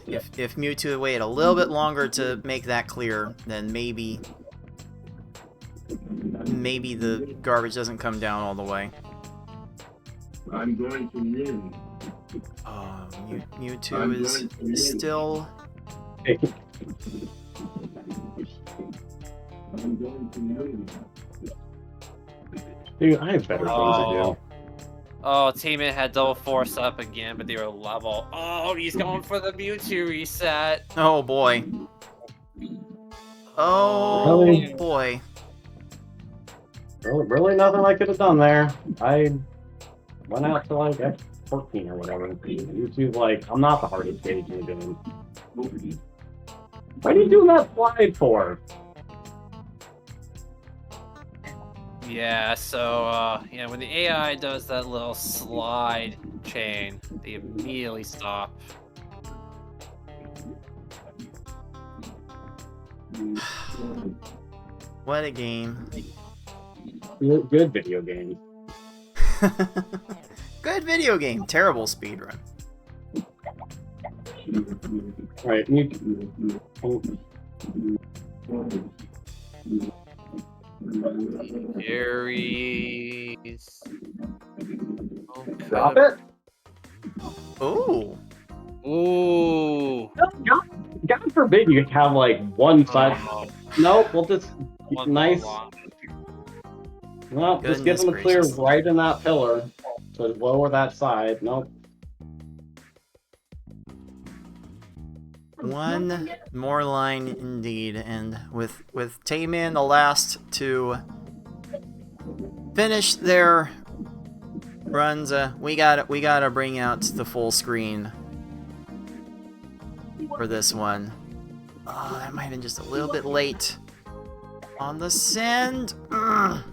B: If Mewtwo had waited a little bit longer to make that clear, then maybe the garbage doesn't come down all the way.
F: I'm going to win.
B: Oh, Mewtwo is still...
F: I'm going to win.
D: Dude, I have better things to do.
C: Oh, teammate had double force up again, but they were level. Oh, he's going for the Mewtwo reset.
B: Oh boy. Oh
D: Really?
B: boy.
D: Really nothing I could have done there. I went out to like F14 or whatever. Mewtwo's like, I'm not the hardest stage in the game. What are you doing that slide for?
C: Yeah, so, yeah, when the AI does that little slide chain, they immediately stop.
B: What a game.
D: Good video game.
B: Good video game. Terrible speedrun.
D: Right,
C: Aries.
D: Drop it?
B: Ooh.
C: Ooh.
D: God forbid you have like one side.
C: Oh,
D: Nope, we'll just
C: one
D: nice.
C: long.
D: Well, just give them a clear
B: Goodness
D: right in that pillar to lower that side. Nope.
B: One more line indeed, and with Tayman the last to finish their runs, we gotta bring out the full screen for this one. Oh, that might have been just a little bit late on the send. Ugh.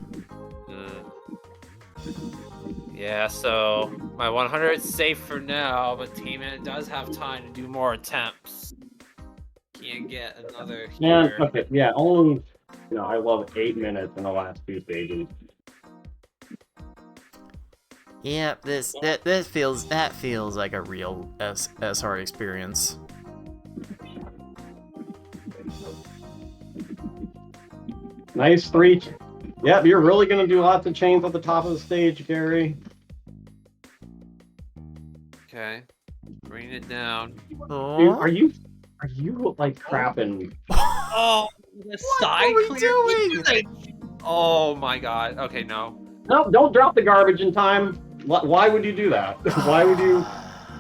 C: Yeah, so my 100 is safe for now, but Teeman does have time to do more attempts. Can't get another
D: Yeah,
C: here.
D: okay, yeah, only, I love 8 minutes in the last 2 stages.
B: Yeah, that feels like a real S-Hard experience.
D: Nice 3. Yep, you're really gonna do lots of chains at the top of the stage, Gary.
C: Okay, bring it down.
B: Oh.
D: Dude, are you like crapping?
C: Oh, the side
B: are we
C: clear? Oh my god. Okay, no.
D: No, don't drop the garbage in time. Why would you do that? Why would you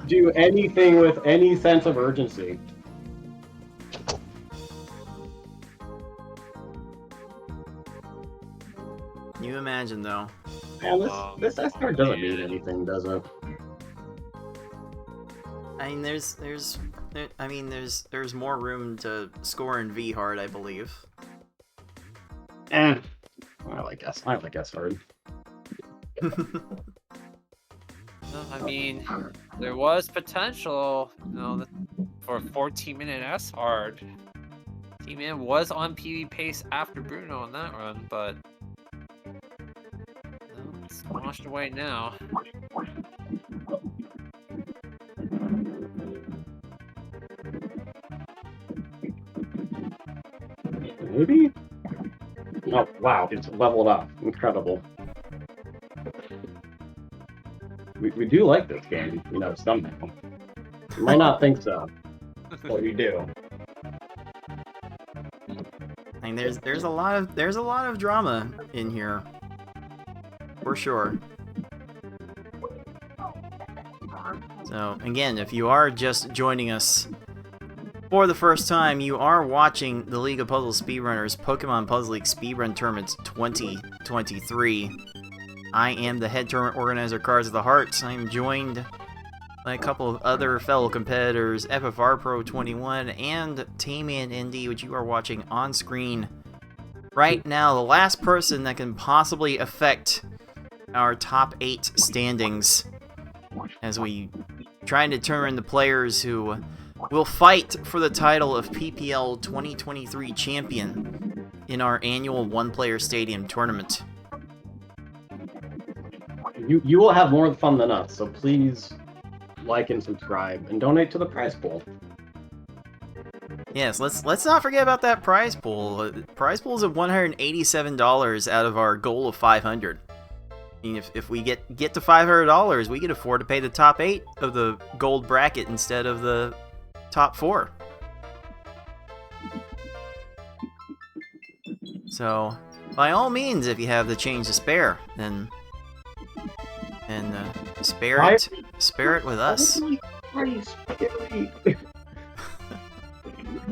D: do anything with any sense of urgency?
B: Can you imagine though?
D: Man, this S-card doesn't mean anything, does it?
B: I mean, there's more room to score in V hard, I believe.
D: I like S-card.
C: Well, I mean, there was potential, for 14-minute S hard. Team M was on PV pace after Bruno on that run, but it's washed away now.
D: Maybe? Oh, wow, it's leveled up. Incredible. We do like this game, somehow. You might not think so, but we do.
B: I mean, there's a lot of drama in here, for sure. So again, if you are just joining us for the first time, you are watching the League of Puzzle Speedrunners Pokemon Puzzle League Speedrun Tournament 2023. I am the head tournament organizer, Cards of the Heart. I'm joined by a couple of other fellow competitors, FFR Pro 21 and Tamian ND, which you are watching on screen right now. The last person that can possibly affect our top 8 standings as we try and determine the players who will fight for the title of PPL 2023 Champion in our annual one-player stadium tournament.
D: You will have more fun than us, so please like and subscribe and donate to the prize pool.
B: Yes, let's not forget about that prize pool. Prize pool is at $187 out of our goal of $500. I mean, if we get to $500, we can afford to pay the top 8 of the gold bracket instead of the top 4. So, by all means, if you have the change to spare, then spare it with us.
D: You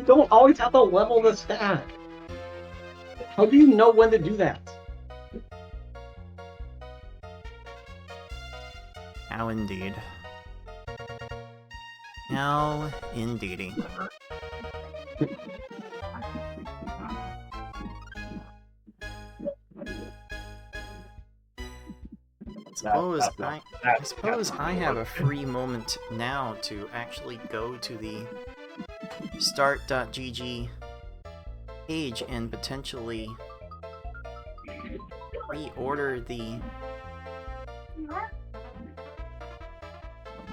D: don't always have to level the stack. How do you know when to do that?
B: How indeed. How indeedy. I suppose I have a free moment now to actually go to the start.gg page and potentially reorder the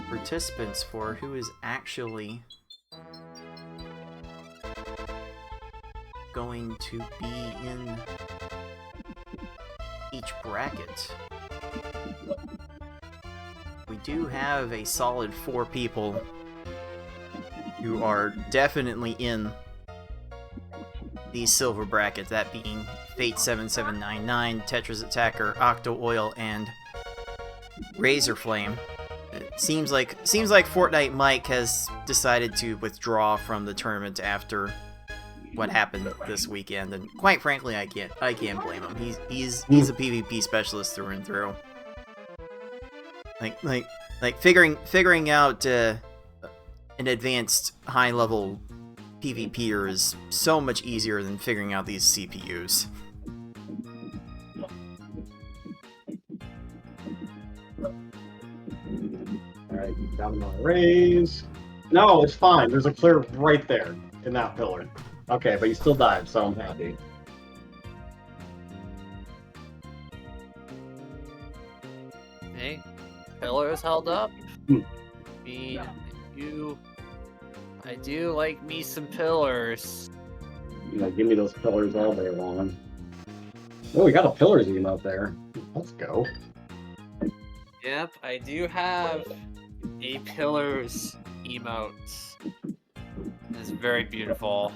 B: participants for who is actually going to be in each bracket. We do have a solid 4 people who are definitely in the silver bracket, that being Fate7799, Tetris Attacker, Octo Oil, and Razor Flame. It seems like Fortnite Mike has decided to withdraw from the tournament after what happened this weekend, and quite frankly, I can't blame him. He's a PvP specialist through and through. Like figuring out an advanced high-level PvPer is so much easier than figuring out these CPUs.
D: Alright, down on the raise. No, it's fine. There's a clear right there in that pillar. Okay, but you still died, so I'm happy.
C: Hey, pillars held up.
D: Hmm.
C: I do like me some pillars.
D: Give me those pillars all day long. Oh, we got a pillars emote there. Let's go.
C: Yep, I do have a pillars emote. It's very beautiful.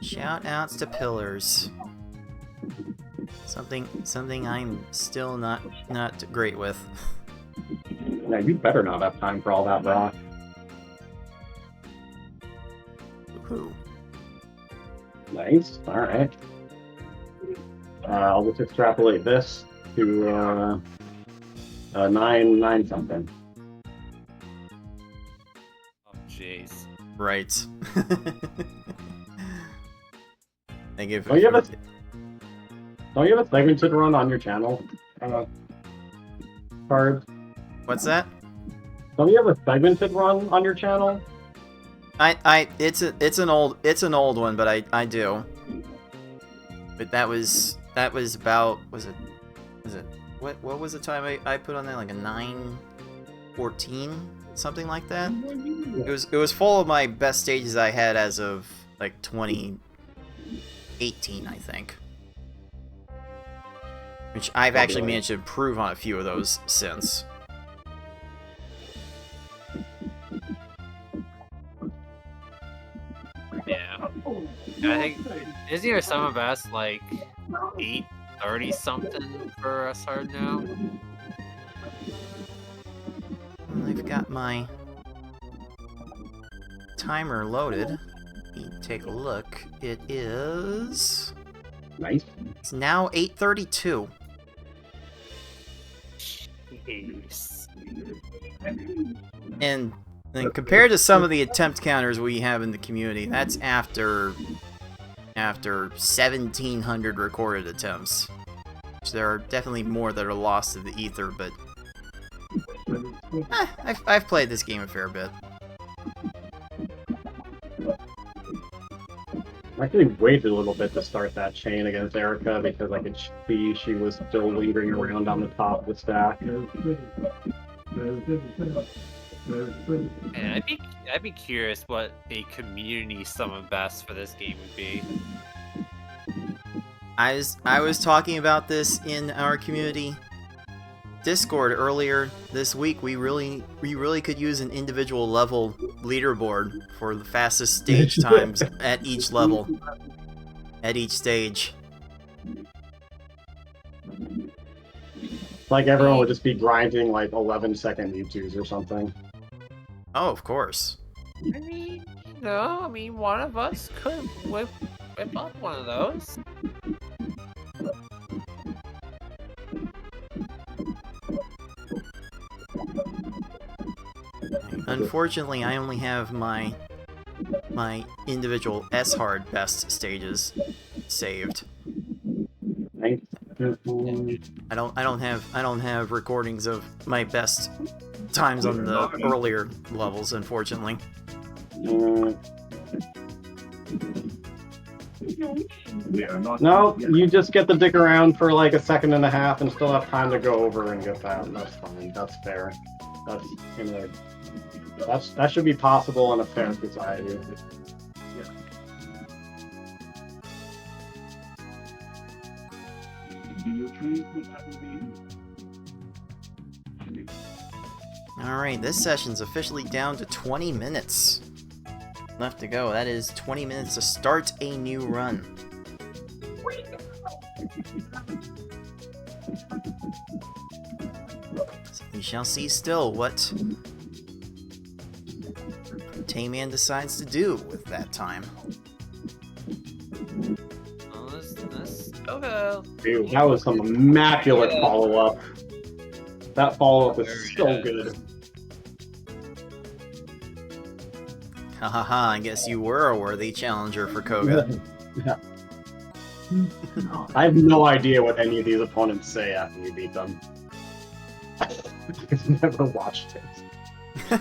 B: Shout outs to Pillars. Something I'm still not great with.
D: Now you better not have time for all that rock.
B: Ooh.
D: Nice. All right. I'll just extrapolate this to 9 something.
C: Oh, jeez.
B: Right. Thank you.
D: Don't you have a segmented run on your channel? Card.
B: What's that?
D: Don't you have a segmented run on your channel?
B: It's an old one, but I do. But that was about, was it what was the time I put on there, like a 9:14, something like that? It was full of my best stages I had as of like 2018, I think. Which I've actually managed to improve on a few of those since.
C: Yeah. I think isn't your summer best like 8:30 something for us hard now?
B: I've got my timer loaded. Let me take a look. It is...
D: Nice.
B: It's now 8:32.
C: Jeez.
B: And compared to some of the attempt counters we have in the community, that's after 1,700 recorded attempts. Which there are definitely more that are lost to the ether, but I've played this game a fair bit.
D: I actually waited a little bit to start that chain against Erica because I could see she was still lingering around on the top of the stack.
C: And I'd be curious what a community summer best for this game would be.
B: I was talking about this in our community Discord earlier this week. We really could use an individual level leaderboard for the fastest stage times at each level, at each stage.
D: Like everyone would just be grinding like 11-second U2s or something.
B: Oh, of course.
C: I mean, one of us could whip up one of those.
B: Unfortunately, I only have my individual S-hard best stages saved.
D: Thanks.
B: I don't have recordings of my best times on the earlier levels, unfortunately.
D: No, you just get to dig around for like a second and a half and still have time to go over and get that. That's fine. That's fair. That should be possible in a fair society.
B: Alright, this session's officially down to 20 minutes left to go. That is 20 minutes to start a new run. So we shall see still what Tayman decides to do with that time.
D: Dude, that was some immaculate follow-up. That follow-up was so good.
B: Hahaha, I guess you were a worthy challenger for Koga.
D: Yeah. I have no idea what any of these opponents say after you beat them. I've never watched it.
B: I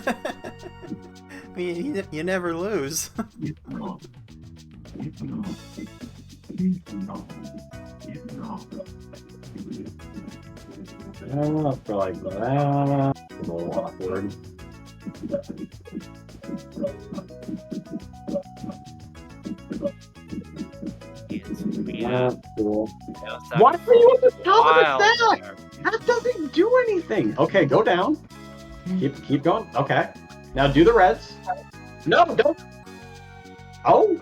B: mean, you never lose.
D: I feel like that. A little awkward. That's cool. Why are you at the top of the stack? That doesn't do anything. Okay, go down. Keep going. Okay. Now do the reds. No, don't. Oh.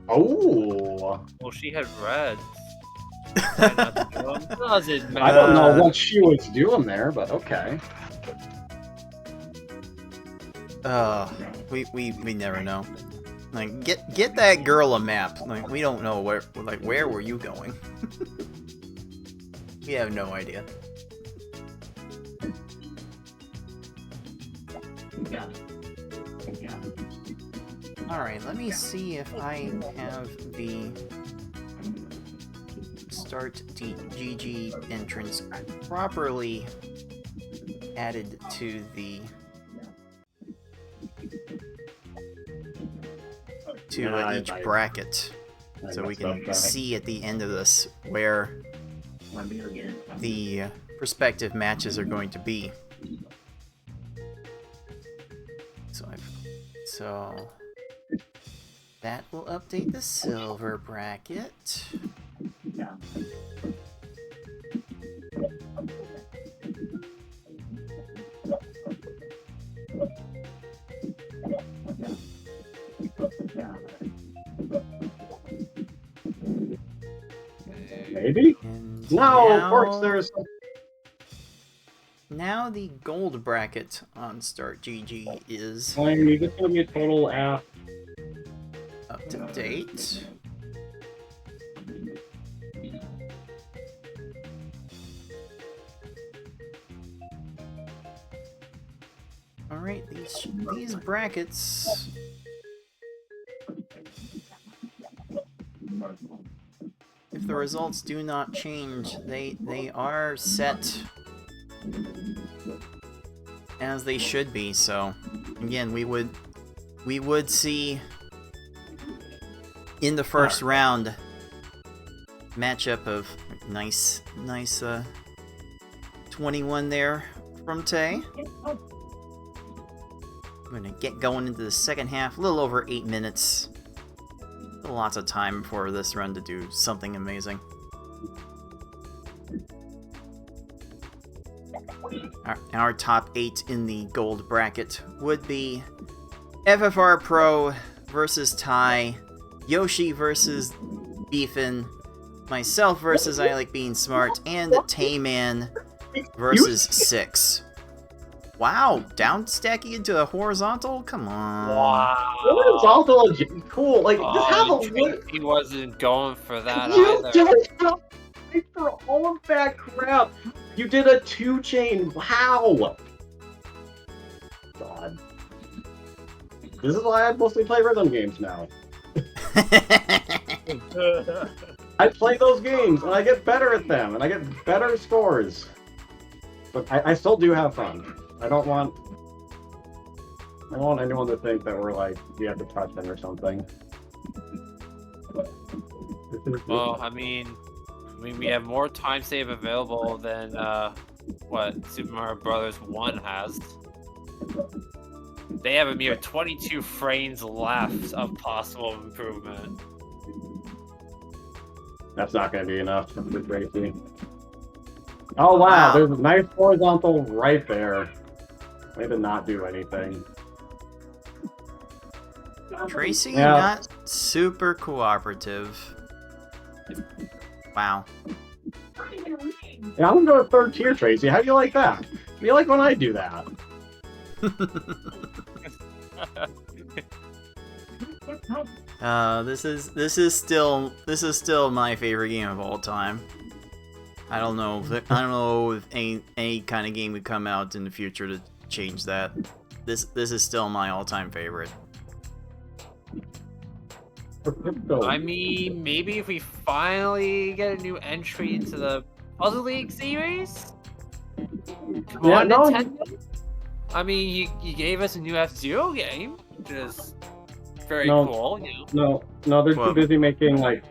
C: Well, she had reds. Try not to kill him. Doesn't matter.
D: I don't know what she was doing there, but okay.
B: We never know. Like, get that girl a map. Like, we don't know where were you going? We have no idea. Alright, let me see if I have the start GG entrance properly added to the each bracket, so we can see at the end of this where the prospective matches are going to be. So that will update the silver bracket.
D: Maybe?
B: And
D: No,
B: now,
D: of course there's...
B: Now the gold bracket on Start GG is
D: I mean, this is going to be a total F.
B: up to date. Alright, these brackets... If the results do not change, they are set as they should be, so again, we would see in the first round matchup of nice 21 there from Tay. I'm gonna get going into the second half, a little over 8 minutes. Lots of time for this run to do something amazing. Our top 8 in the gold bracket would be FFR Pro versus Ty, Yoshi versus Beefin, myself versus I Like Being Smart, and Tayman versus Six. Wow, down stacking into a horizontal? Come on.
C: Wow.
D: Horizontal, cool. Like, just have a look.
C: He wasn't going for that
D: You
C: either.
D: don't have time for all of that crap. You did a 2-chain. Wow. God. This is why I mostly play rhythm games now. I play those games, and I get better at them, and I get better scores. But I still do have fun. I don't want anyone to think that we're like, we have to touch them or something.
C: Well, I mean, we have more time save available than what Super Mario Brothers 1 has. They have a mere 22 frames left of possible improvement.
D: That's not going to be enough for Tracy. Oh wow, there's a nice horizontal right there. Way to not do anything.
B: Tracy,
D: Yeah.
B: not super cooperative. Wow.
D: Yeah, I'm going to third tier, Tracy. How do you like that? How do you like when I do that?
B: This is still my favorite game of all time. I don't know if any kind of game would come out in the future to change that. This is still my all-time favorite.
C: I mean, maybe if we finally get a new entry into the Puzzle League series? Come on,
D: no.
C: Nintendo? I mean, you gave us a new F-Zero game, which is very
D: No.
C: cool, you know.
D: No, they're
B: Well-
D: too busy making like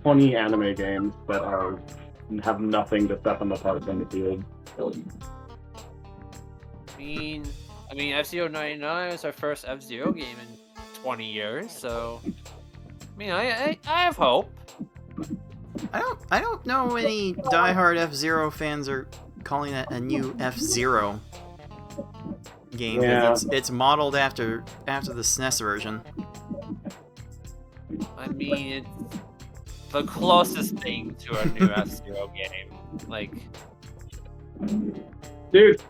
D: 20 anime games that have nothing to step on the parts in the field.
C: I mean, F-Zero 99 was our first F-Zero game in 20 years, so I mean, I have hope.
B: I don't know any diehard F-Zero fans are calling it a new F-Zero game.
D: Yeah.
B: It's modeled after the SNES version.
C: I mean, the closest thing to a new F-Zero game. Like,
D: Dude,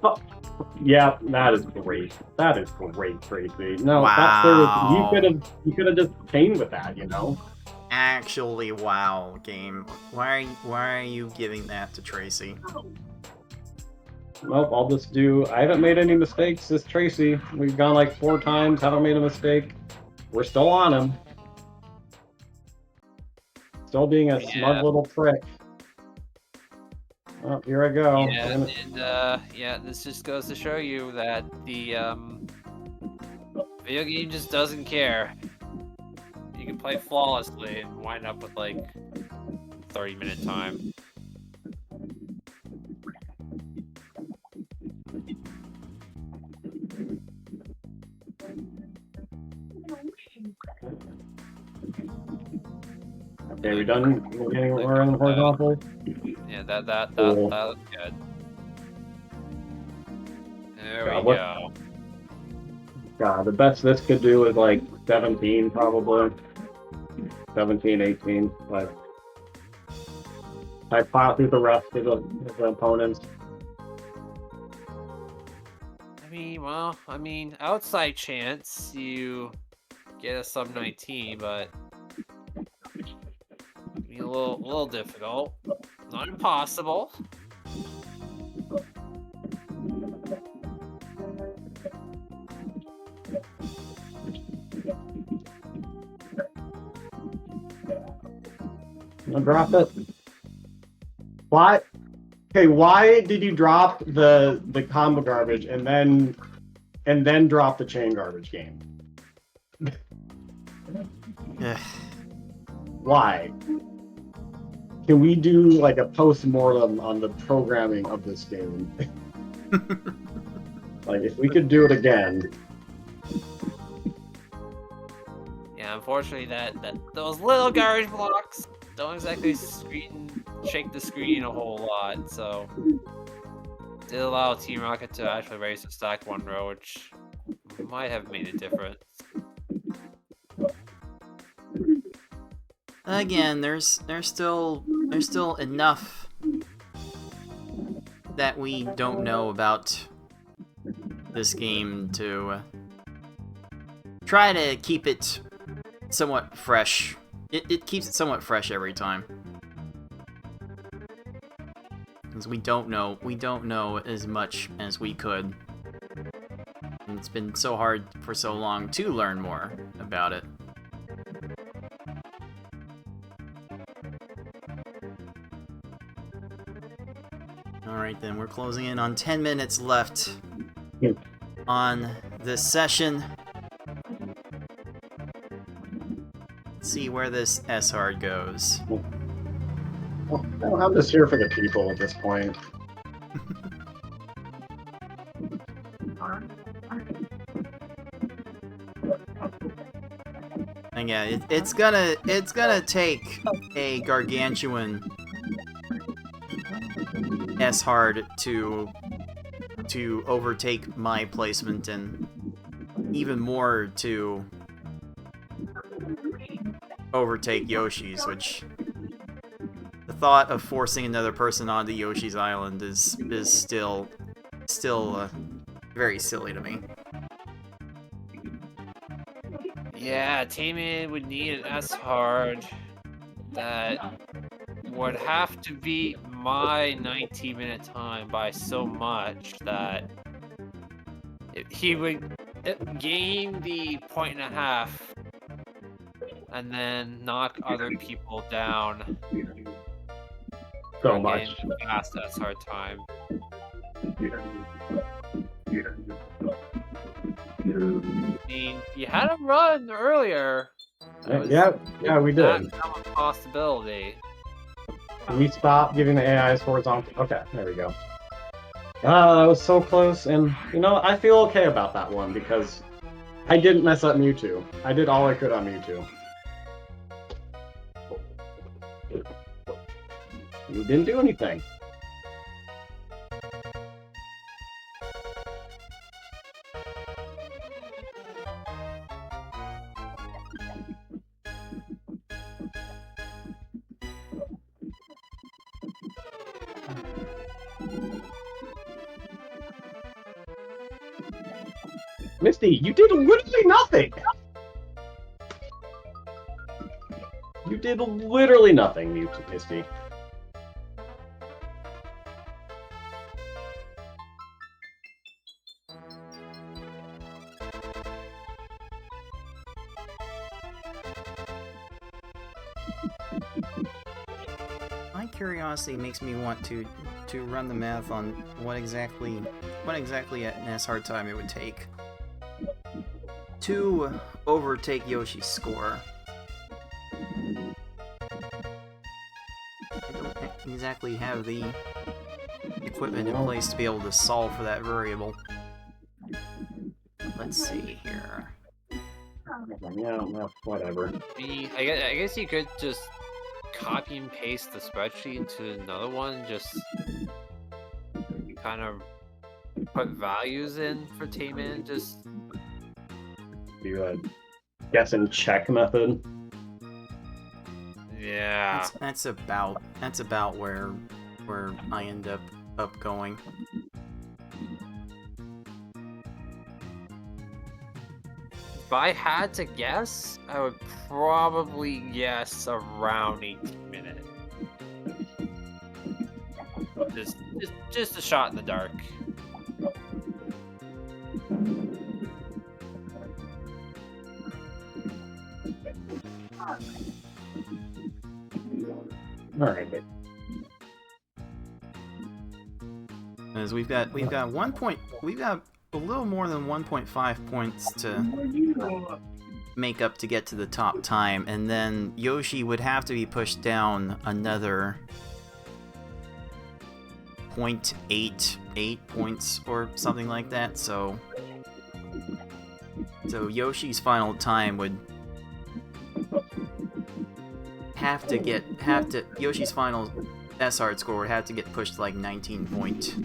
D: yeah, that is great. That is great, Tracy. No,
B: Wow.
D: you could have just chained with that, you know?
B: Actually, wow, game. Why are you giving that to Tracy?
D: Nope, I'll just do. I haven't made any mistakes. This Tracy. We've gone like 4 times. Haven't made a mistake. We're still on him. Still being a smug little prick. Oh, here I go.
C: yeah,
D: I'm gonna-
C: and yeah, this just goes to show you that the video game just doesn't care. You can play flawlessly and wind up with like 30-minute time.
D: Okay, we done? We're in the horizontal.
C: Yeah, that
D: Cool.
C: looks good. There
D: Yeah,
C: we
D: what-
C: go.
D: God, the best this could do is like 17, probably. 17, 18, but I pile through the rest of the opponents.
C: I mean, outside chance you get a sub 19, but be a little difficult. Not impossible.
D: I'll drop it. Why? Okay, why did you drop the combo garbage and then drop the chain garbage game? Why? Can we do like a post-mortem on the programming of this game? Like, if we could do it again.
C: Yeah, unfortunately that those little garbage blocks don't exactly shake the screen a whole lot, so did allow Team Rocket to actually raise the stack one row, which might have made a difference.
B: Again, there's still enough that we don't know about this game to try to keep it somewhat fresh. It keeps it somewhat fresh every time. Because we don't know as much as we could. And it's been so hard for so long to learn more about it. Alright then, we're closing in on 10 minutes left on this session. Let's see where this S-Hard goes.
D: Well, I'm just here for the people at this point.
B: And yeah, it's gonna take a gargantuan S-Hard to overtake my placement, and even more to overtake Yoshi's, which the thought of forcing another person onto Yoshi's Island is still very silly to me.
C: Yeah, Taman would need an S-Hard that would have to beat my 19-minute time by so much that he would gain the 1.5 and then knock other people down.
D: So much.
C: Fast S-Hard time. I mean, you had him run earlier.
D: Yeah, we did.
C: That's a possibility.
D: Can we stop giving the AIs horizontal? Okay, there we go. That was so close, and you know, I feel okay about that one because I didn't mess up Mewtwo. I did all I could on Mewtwo. You didn't do anything. Misty, you did literally nothing! You did literally nothing, Misty.
B: My curiosity makes me want to run the math on what exactly an S-hard time it would take to overtake Yoshi's score. I don't exactly have the equipment in place to be able to solve for that variable. Let's see here.
D: Yeah, well, whatever.
C: I guess you could just copy and paste the spreadsheet into another one, just kind of put values in for Tayman, just
D: Do a guess and check method.
C: yeah.
B: That's about where I end up going.
C: If I had to guess, I would probably guess around 18 minutes. Just a shot in the dark.
D: Alright.
B: As we've got a little more than 1.5 points to make up to get to the top time, and then Yoshi would have to be pushed down another 0.88 points or something like that. So Yoshi's final time would Yoshi's final S-hard score would have to get pushed to like 19.2,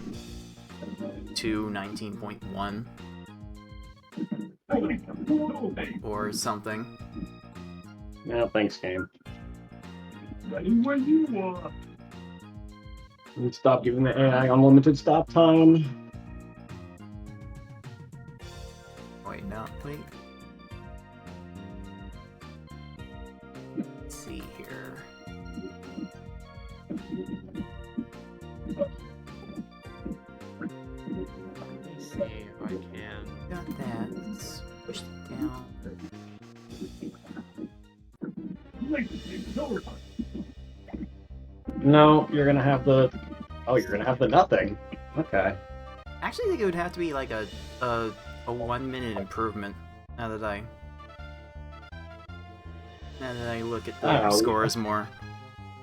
B: 19.1 or something.
D: Yeah, thanks, game.
F: What you want?
D: And stop giving the AI unlimited stop time.
B: Wait, no, wait. Let's see here.
C: Let me see if I can.
B: Got that. Let's push it down.
D: No, you're gonna have the. Oh, you're gonna have the nothing. Okay.
B: Actually, I think it would have to be like a 1 minute improvement. Now that I look at the
D: Wow.
B: scores more.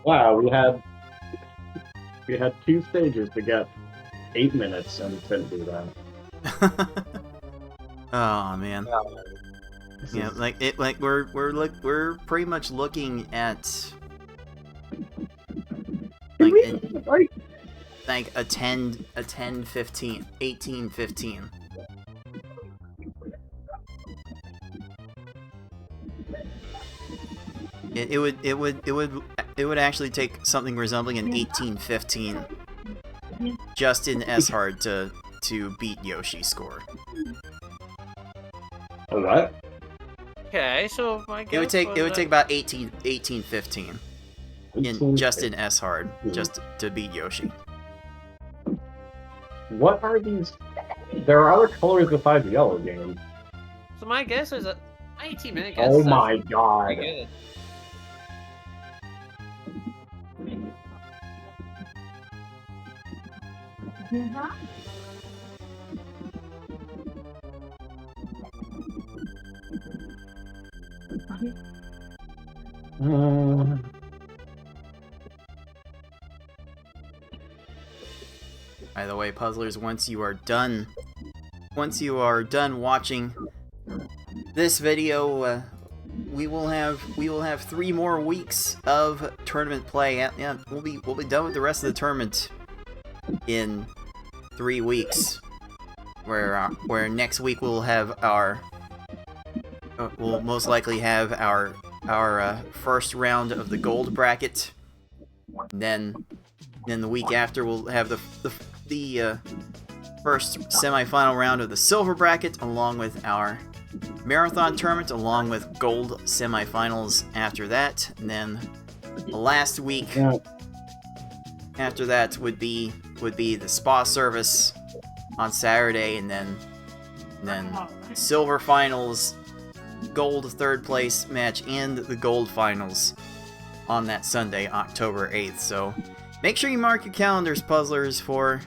D: Wow, we had 2 stages to get 8 minutes and couldn't do that.
B: Oh man.
D: This
B: Yeah,
D: is-
B: we're pretty much looking at
D: Right?
B: like a 10, 15, 18, 15. It would actually take something resembling an 18-15 just in S-hard to beat Yoshi's score.
D: A what?
C: Okay, so my guess
B: It would
C: was,
B: take about 18-15 in S-hard just to beat Yoshi.
D: What are these? There are other colors besides yellow game.
C: So my guess is a 19-minute guess.
D: Oh
C: is
D: my god.
C: pretty good.
B: By the way, puzzlers, once you are done watching this video, we will have 3 more weeks of tournament play. Yeah, we'll be done with the rest of the tournament in 3 weeks. Where next week we'll have we'll most likely have our first round of the gold bracket. And then the week after we'll have the first semifinal round of the silver bracket, along with our marathon tournament, along with gold semifinals after that. And then the last week after that would be the spa service on Saturday, and then silver finals, gold third place match, and the gold finals on that Sunday, October 8th. So make sure you mark your calendars, puzzlers, for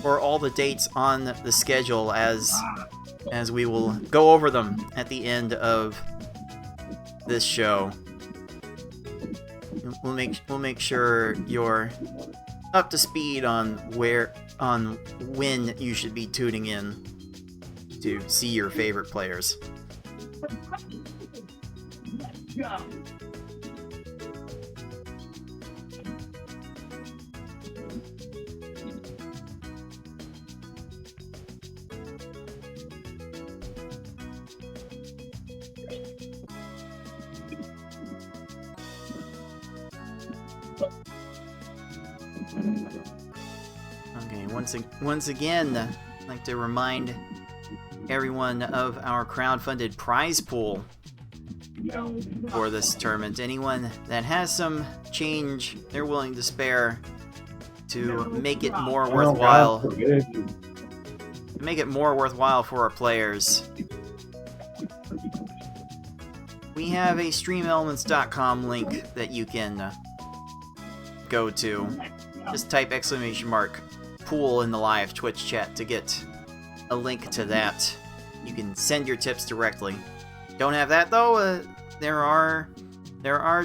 B: all the dates on the schedule, as we will go over them at the end of this show. We'll make sure you're up to speed on when you should be tuning in to see your favorite players.
G: Let's go.
B: Okay, once again, I'd like to remind everyone of our crowdfunded prize pool for this tournament. Anyone that has some change they're willing to spare to make it more worthwhile, for our players, we have a streamelements.com link that you can go to. Just type !pool in the live Twitch chat to get a link to that. You can send your tips directly. Don't have that though? There are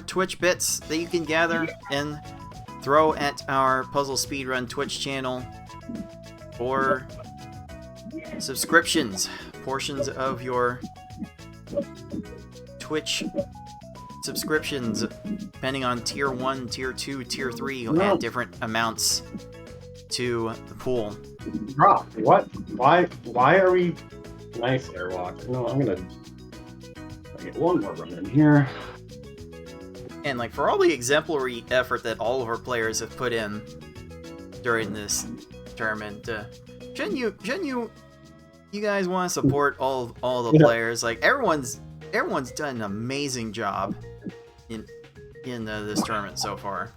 B: Twitch bits that you can gather and throw at our Puzzle Speedrun Twitch channel for subscriptions. Portions of your Twitch subscriptions, depending on tier 1, tier 2, tier 3, you'll add different amounts to the pool.
D: Rock, what? Why are we... Nice airwalk. No, I'm gonna get one more run in here.
B: And like, for all the exemplary effort that all of our players have put in during this tournament, shouldn't you guys want to support all the players? Like, everyone's done an amazing job in this tournament so far.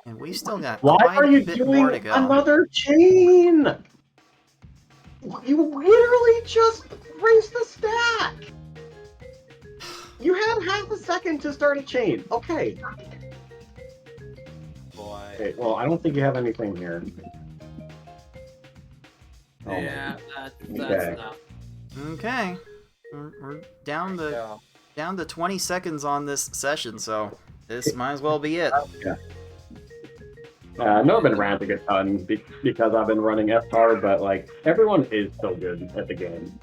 B: And we've still got
D: Why
B: quite
D: are
B: a
D: you
B: bit
D: doing
B: more to go.
D: another chain? You literally just raised the stack. You had half a second to start a chain. Okay.
C: Boy.
D: Okay, well, I don't think you have anything here. Oh,
C: Yeah, that's
D: Okay.
C: enough.
B: Okay, we're down to 20 seconds on this session, so this might as well be it.
D: I've never been ranting a ton because I've been running F hard, but like everyone is so good at the game.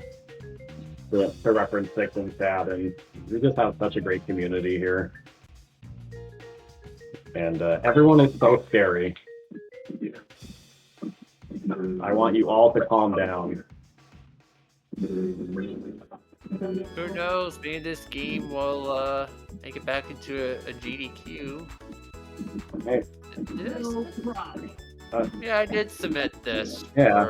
D: To reference Six and Sad, and we just have such a great community here. And everyone is so scary. I want you all to calm down.
C: Who knows? Maybe this game will make it back into a GDQ.
D: Hey.
C: This?
G: No problem.
C: Yeah, I did submit this
D: Yeah.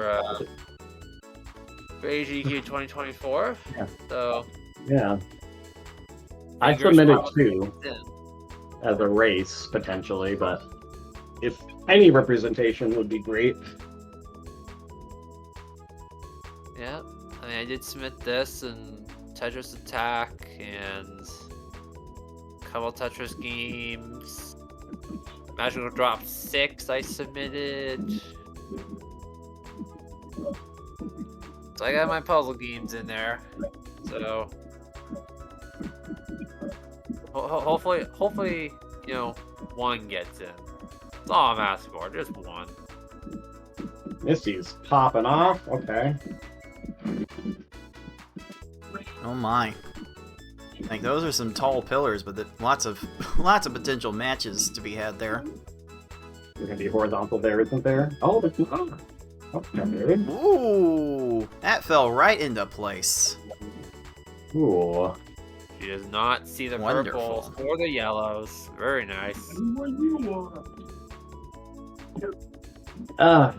C: for AGDQ 2024.
D: Yeah.
C: So
D: Yeah. I
C: fingers
D: submitted
C: crossed
D: two
C: it's in.
D: as a race, potentially, but if any representation would be great.
C: Yeah, I mean, I did submit this and Tetris Attack and a couple Tetris games. Magical Drop 6 I submitted. So I got my puzzle games in there. So hopefully, you know, one gets in. That's all I'm asking for, just one.
D: Missy's popping off. Okay.
B: Oh my. Like, those are some tall pillars, but lots of potential matches to be had there.
D: There's gonna be horizontal there, isn't there? Oh, there's not. Okay.
B: Ooh, that fell right into place.
D: Cool.
C: She does not see the
B: Wonderful.
C: purples or the yellows. Very nice.
F: What you want? Oh,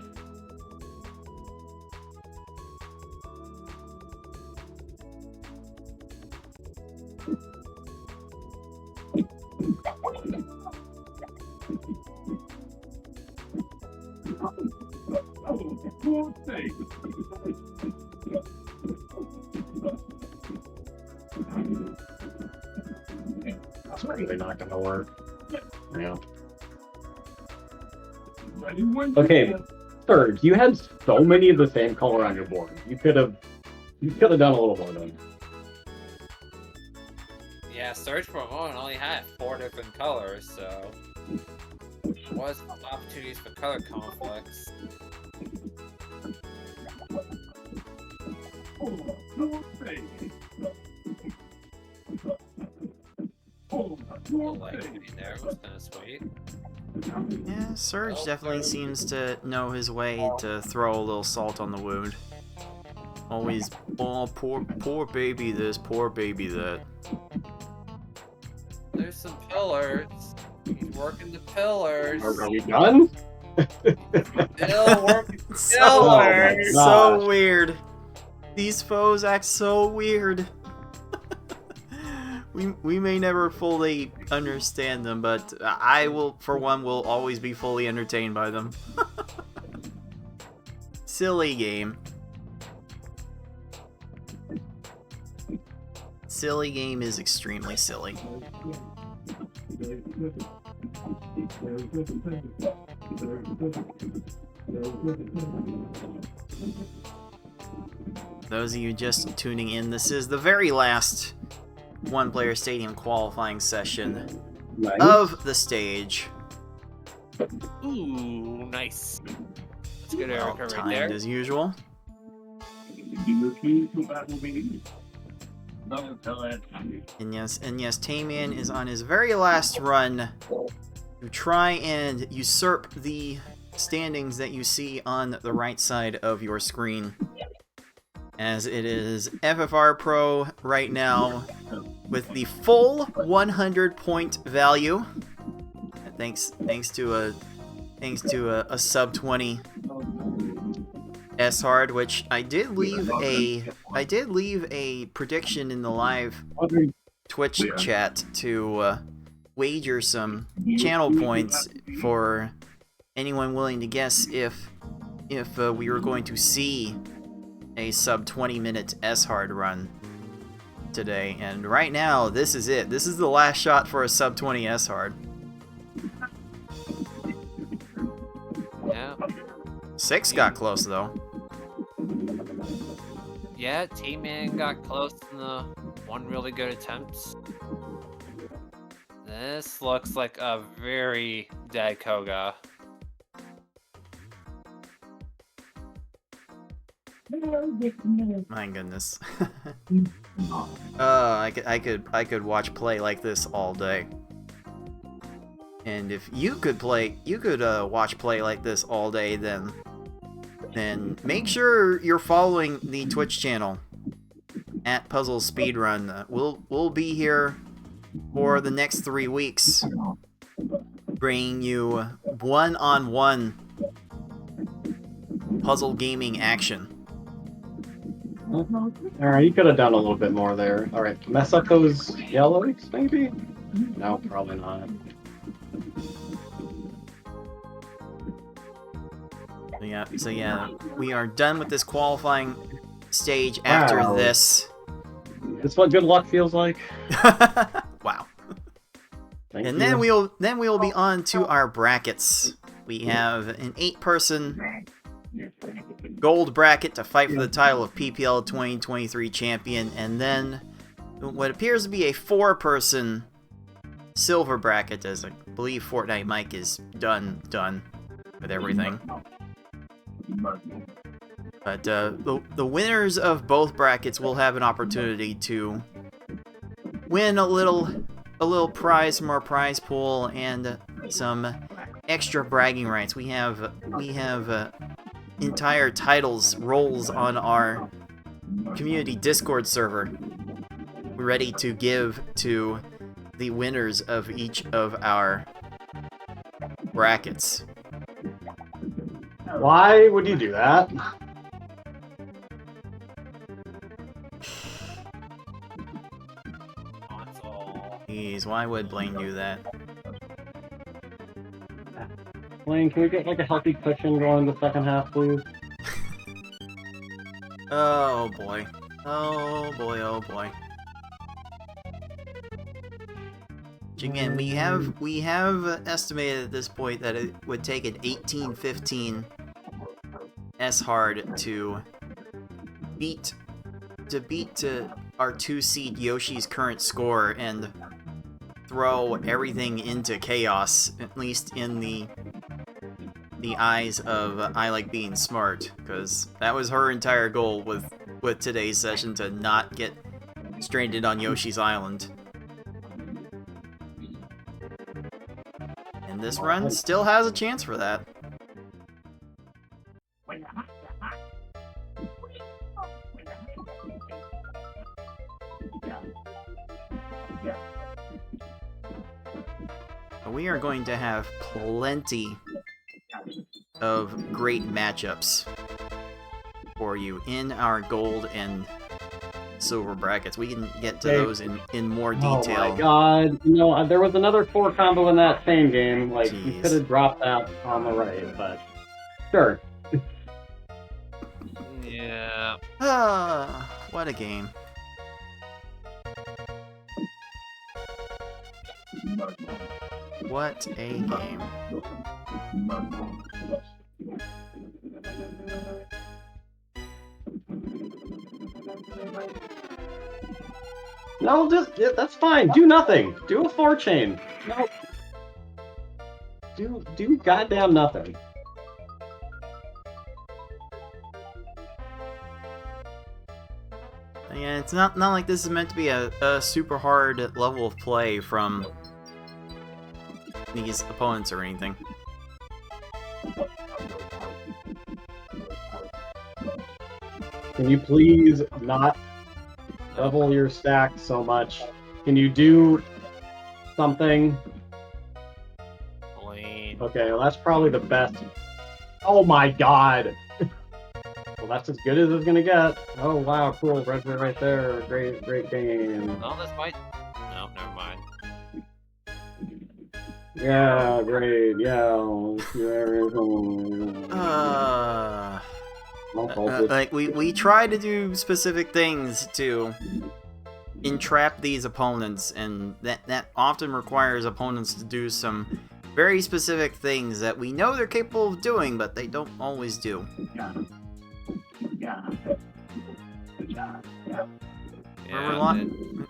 F: poor thing.
D: That's really not gonna work. Yeah.
F: Ready when you
D: Okay,
F: want.
D: Third, you had so many of the same color on your board. You could have done a little more than
C: Yeah, Search for a moment only had 4 different colors, so was opportunities for color conflicts.
F: Oh, poor thing. Oh, poor
C: Like
F: thing.
C: there was kind of sweet.
B: Yeah, Surge definitely seems to know his way to throw a little salt on the wound. Always, oh, poor baby this, poor baby that.
C: There's some pillars. He's working the pillars.
D: Are we done?
C: Still working the
B: So,
C: pillars.
D: my
B: so
D: gosh.
B: weird. These foes act so weird. we may never fully understand them, but I will, for one, will always be fully entertained by them. Silly game. Silly game is extremely silly. Those of you just tuning in, this is the very last one-player stadium qualifying session
D: Nice.
B: of the stage.
C: Ooh, nice. That's good
B: Well
C: Erica right
B: timed
C: there.
B: as usual.
F: You refuse to battle me. Not tell that.
B: And yes, Tayman is on his very last run to try and usurp the standings that you see on the right side of your screen. As it is FFR Pro right now with the full 100-point value. Thanks to a sub 20 S hard, which I did leave a prediction in the live Twitch chat to wager some channel points for anyone willing to guess if we were going to see a sub 20-minute S hard run today. And right now, this is it. This is the last shot for a sub 20 S hard.
C: Yeah.
B: 6 got close though.
C: Yeah, T-Man got close in the one really good attempt. This looks like a very dead Koga.
B: My goodness. I could watch play like this all day. And if you could watch play like this all day, then make sure you're following the Twitch channel at Puzzle Speedrun. We'll be here for the next 3 weeks, bringing you one-on-one puzzle gaming action.
D: Alright, you could have done a little bit more there. Alright, mess up those yellows, maybe? No, probably not.
B: So yeah, we are done with this qualifying stage after
D: Wow.
B: this.
D: That's what good luck feels like.
B: Wow.
D: Thank
B: And
D: you.
B: then we'll be on to our brackets. We have an 8-person gold bracket to fight for the title of PPL2023 Champion, and then what appears to be a 4-person silver bracket, as I believe Fortnite Mike is done with everything. But the winners of both brackets will have an opportunity to win a little prize from our prize pool and some extra bragging rights. We have entire titles roles on our community Discord server ready to give to the winners of each of our brackets.
D: Why would you do that?
C: Console.
B: Jeez, why would Blaine do that?
D: Blaine, can we get like a healthy cushion going the second half, please?
B: Oh boy. Oh boy, oh boy. Which again, we have estimated at this point that it would take an 18-15 S-hard to beat our 2-seed Yoshi's current score and throw everything into chaos, at least in the eyes of I Like Being Smart, because that was her entire goal with today's session, to not get stranded on Yoshi's Island. And this run still has a chance for that. We are going to have plenty of great matchups for you in our gold and silver brackets. We can get to those in more detail.
D: Oh my god. You know, there was another 4 combo in that same game. Like, you
B: Jeez.
D: could have dropped that on the right, but sure.
C: Yeah.
B: Ah, what a game. What a game.
D: No, that's fine. Do nothing. Do a 4-chain. No. Do goddamn nothing.
B: Yeah, it's not like this is meant to be a super hard level of play from these opponents or anything.
D: Can you please not level your stack so much? Can you do something?
C: Blaine.
D: Okay, well, that's probably the best. Oh my god! Well, that's as good as it's gonna get. Oh wow, cool, red right there. Great game.
C: Oh, this might. No, never mind.
D: Yeah, great. Yeah. There is
B: Like we try to do specific things to entrap these opponents, and that often requires opponents to do some very specific things that we know they're capable of doing, but they don't always do.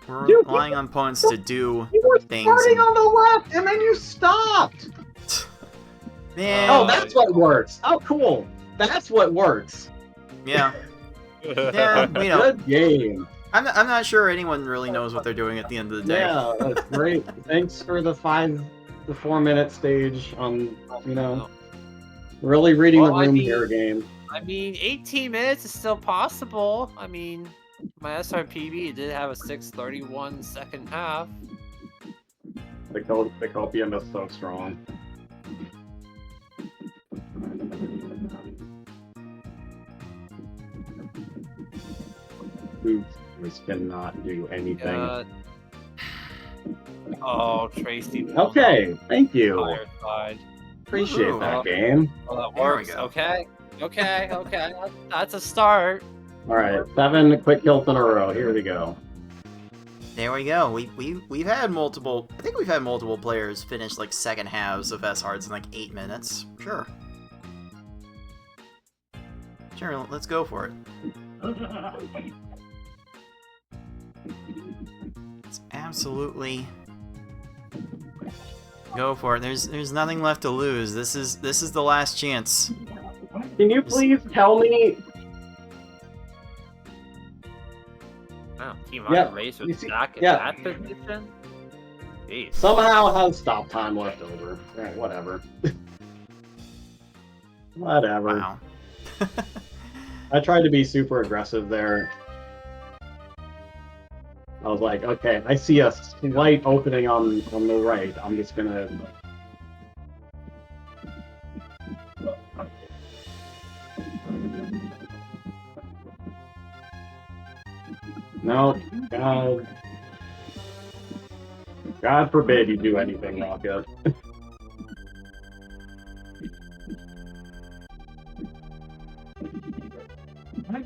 B: We're relying on opponents to do
D: You were
B: things.
D: starting on the left, and then you stopped.
B: Man,
D: Oh, that's what works. Oh, cool. That's what works.
B: yeah. Yeah, you know,
D: Good game.
B: I'm not sure anyone really knows what they're doing at the end of the day.
D: Yeah, that's great. Thanks for the 4 minute stage on, you know, really reading the room here game.
C: I mean, 18 minutes is still possible. I mean, my SRPB did have a 6:31 second half.
D: The copium is so strong. Oops, this cannot do anything.
C: Oh, Tracy.
D: Okay, thank you.
C: Fireside.
D: Appreciate
B: Ooh.
D: that game.
C: Well, that
B: There we
C: works.
B: go.
C: Okay. That's a start.
D: Alright, 7 quick kills in a row. Here we go.
B: There we go. We've had multiple. I think we've had multiple players finish like second halves of S-Hards in like 8 minutes. Sure. Sure. Let's go for it. Let's absolutely go for it. There's nothing left to lose. This is the last chance.
D: Can you please tell me?
C: Wow, Team
D: Yeah,
C: Rocket Race
D: you
C: with
D: see-
C: Zach in
D: yeah.
C: that position? Jeez.
D: Somehow has stop time left over. Right, whatever. Whatever.
B: Wow.
D: I tried to be super aggressive there. I was like, okay, I see a slight opening on the right. I'm just gonna. No, God forbid you do anything, Rocket.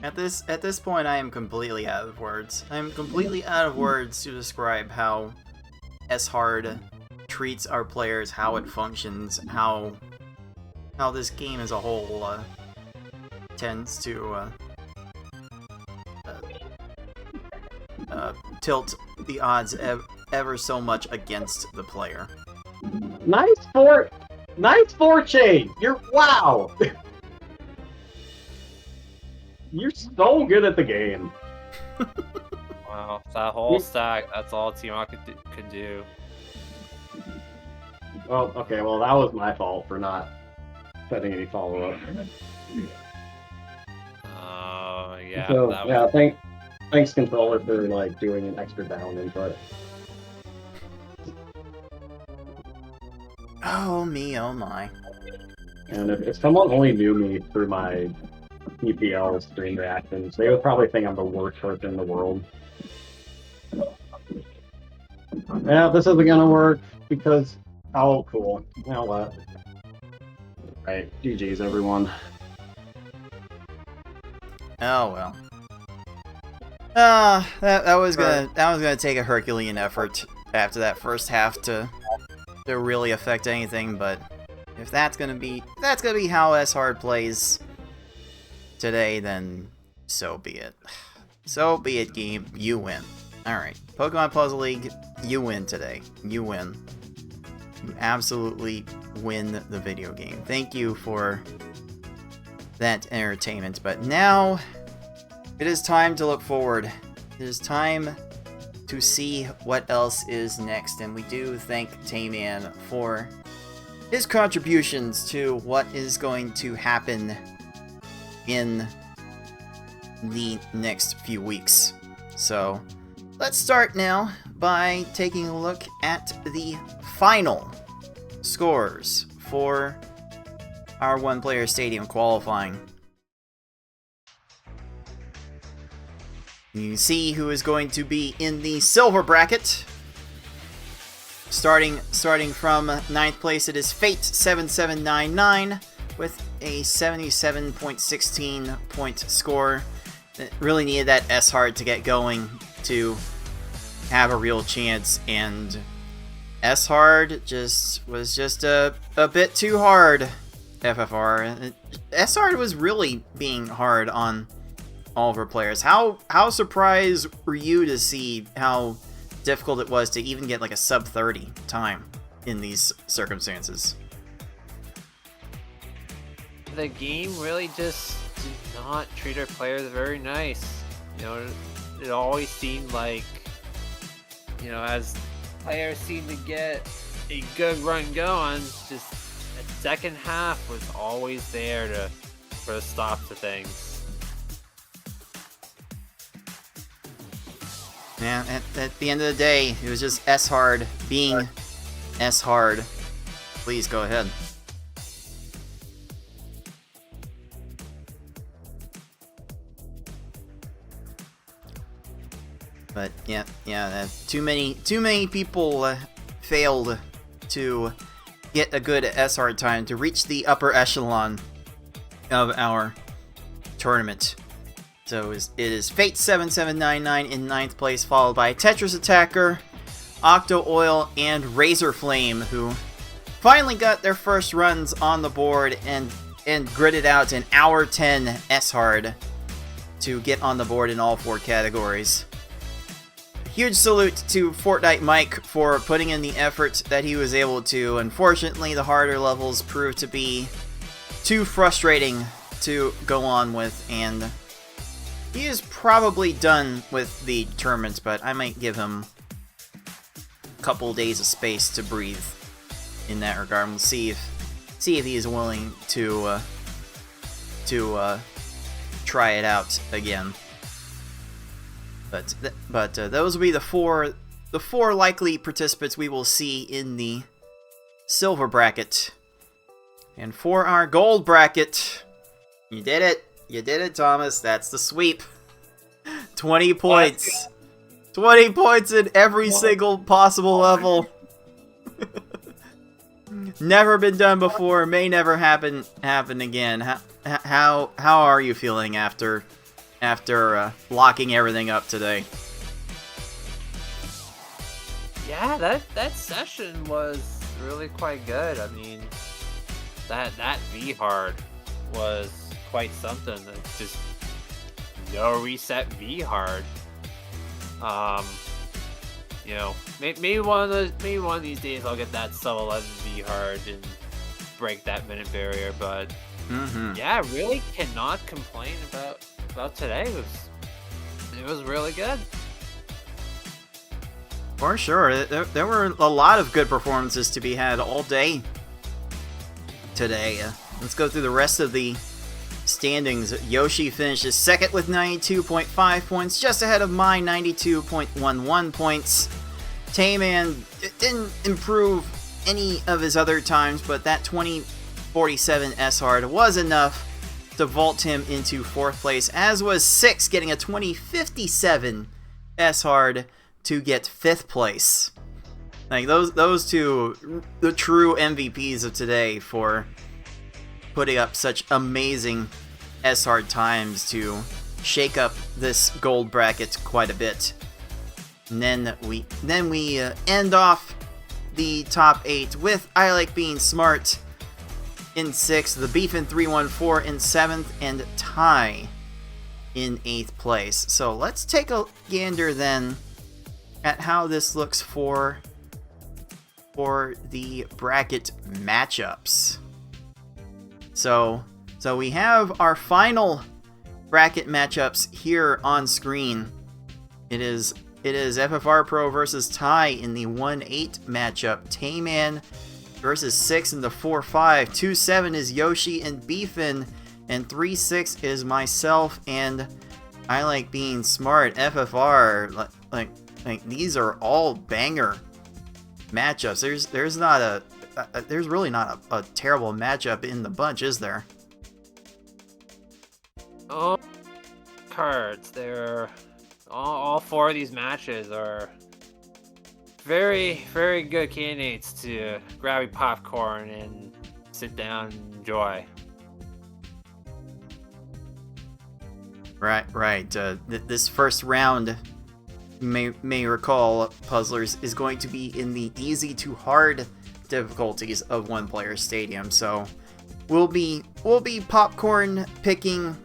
B: At this point, I am completely out of words. I am completely out of words to describe how S-Hard treats our players, how it functions, how this game as a whole tends to tilt the odds ever so much against the player.
D: Nice four chain. Wow. You're so good at the game.
C: Wow, that whole stack, that's all Team Rocket could do.
D: Well, okay, well, that was my fault for not setting any follow-up.
C: Oh, yeah.
D: So,
C: that
D: yeah,
C: was...
D: thanks, controller, for, like, doing an extra down input.
B: Oh me, oh my.
D: And if someone only knew me through my PPL stream reactions, they would probably think I'm the worst person in the world. Yeah, this isn't gonna work because... Oh, cool. You know what? Right, GG's, everyone.
B: Oh well. That was gonna take a Herculean effort after that first half to really affect anything, but if that's gonna be how S-Hard plays today, then so be it. So be it, game. You win. Alright. Pokemon Puzzle League, you win today. You win. You absolutely win the video game. Thank you for that entertainment. But now, it is time to look forward. It is time to see what else is next. And we do thank Tayman for his contributions to what is going to happen in the next few weeks. So, let's start now by taking a look at the final scores for our one-player stadium qualifying. You see who is going to be in the silver bracket. Starting from 9th place, it is Fate7799 with a 77.16 point score. It really needed that S-Hard to get going to have a real chance, and S-Hard was just a bit too hard. FFR. S-Hard was really being hard on all of our players. How surprised were you to see how difficult it was to even get like a sub 30 time in these circumstances?
C: The game really just did not treat our players very nice. You know, it always seemed like, you know, as players seemed to get a good run going, just the second half was always there to put a stop to things.
B: Yeah, at the end of the day, it was just S-Hard being S-Hard. Please go ahead. But yeah, too many people failed to get a good S-Hard time to reach the upper echelon of our tournament. So it is Fate7799 in 9th place, followed by Tetris Attacker, Octo Oil, and Razor Flame, who finally got their first runs on the board and gritted out an hour 10 S-Hard to get on the board in all 4 categories. Huge salute to Fortnite Mike for putting in the effort that he was able to. Unfortunately, the harder levels proved to be too frustrating to go on with, and he is probably done with the tournament, but I might give him a couple days of space to breathe in that regard. We'll see if he is willing to try it out again. But those will be the four likely participants we will see in the silver bracket. And for our gold bracket, you did it, Thomas. That's the sweep. 20 points. 20 points in every single possible level. Never been done before. May never happen again. How are you feeling after locking everything up today?
C: Yeah, that session was really quite good. I mean, that V hard was quite something. It's just no reset V hard. You know, maybe one of these days I'll get that sub 11 V hard and break that minute barrier. But yeah, really cannot complain about today. It was really good.
B: For sure, there were a lot of good performances to be had all day today. Let's go through the rest of the standings. Yoshi finishes second with 92.5 points, just ahead of mine, 92.11 points. Tayman didn't improve any of his other times, but that 2047 S-Hard was enough to vault him into 4th place, as was Six getting a 2057 S-Hard to get 5th place. Like, those two, the true MVPs of today for putting up such amazing S-Hard times to shake up this gold bracket quite a bit. And then we end off the top 8 with I Like Being Smart in 6th, the Beefin 314 in 7th, and Ty in 8th place. So let's take a gander then at how this looks for the bracket matchups. So we have our final bracket matchups here on screen. It is FFR Pro versus Ty in the 1-8 matchup. Tayman versus 6 in the 4-5. 2-7 is Yoshi and Beefin, and 3-6 is myself and I Like Being Smart. FFR, like these are all banger matchups. There's really not a terrible matchup in the bunch, is there?
C: Oh, cards. They're all 4 of these matches are very, very good candidates to grab your popcorn and sit down and enjoy.
B: Right. This first round, you may recall, Puzzlers, is going to be in the easy to hard difficulties of One Player Stadium. So we'll be popcorn picking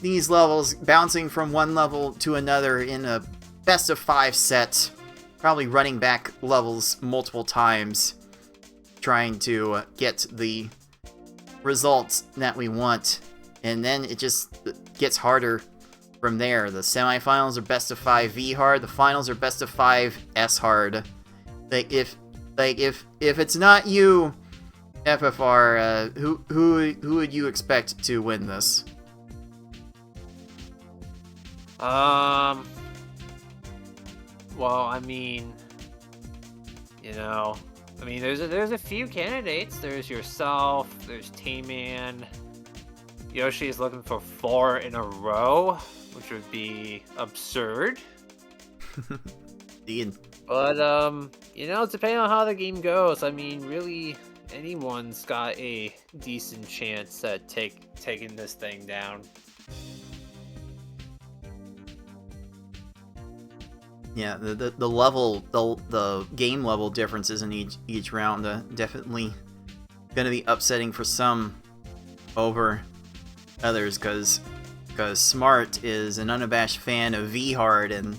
B: these levels, bouncing from one level to another in a best of 5 set, probably running back levels multiple times, trying to get the results that we want, and then it just gets harder from there. The semifinals are best of 5 V hard, the finals are best of 5 S hard. If it's not you, FFR, who would you expect to win this?
C: Well, I mean, there's a few candidates. There's yourself, there's Tayman. Yoshi is looking for 4 in a row, which would be absurd. But, depending on how the game goes, I mean, really, anyone's got a decent chance at taking this thing down.
B: Yeah, the level, the game level differences in each round definitely going to be upsetting for some over others, because Smart is an unabashed fan of V hard, and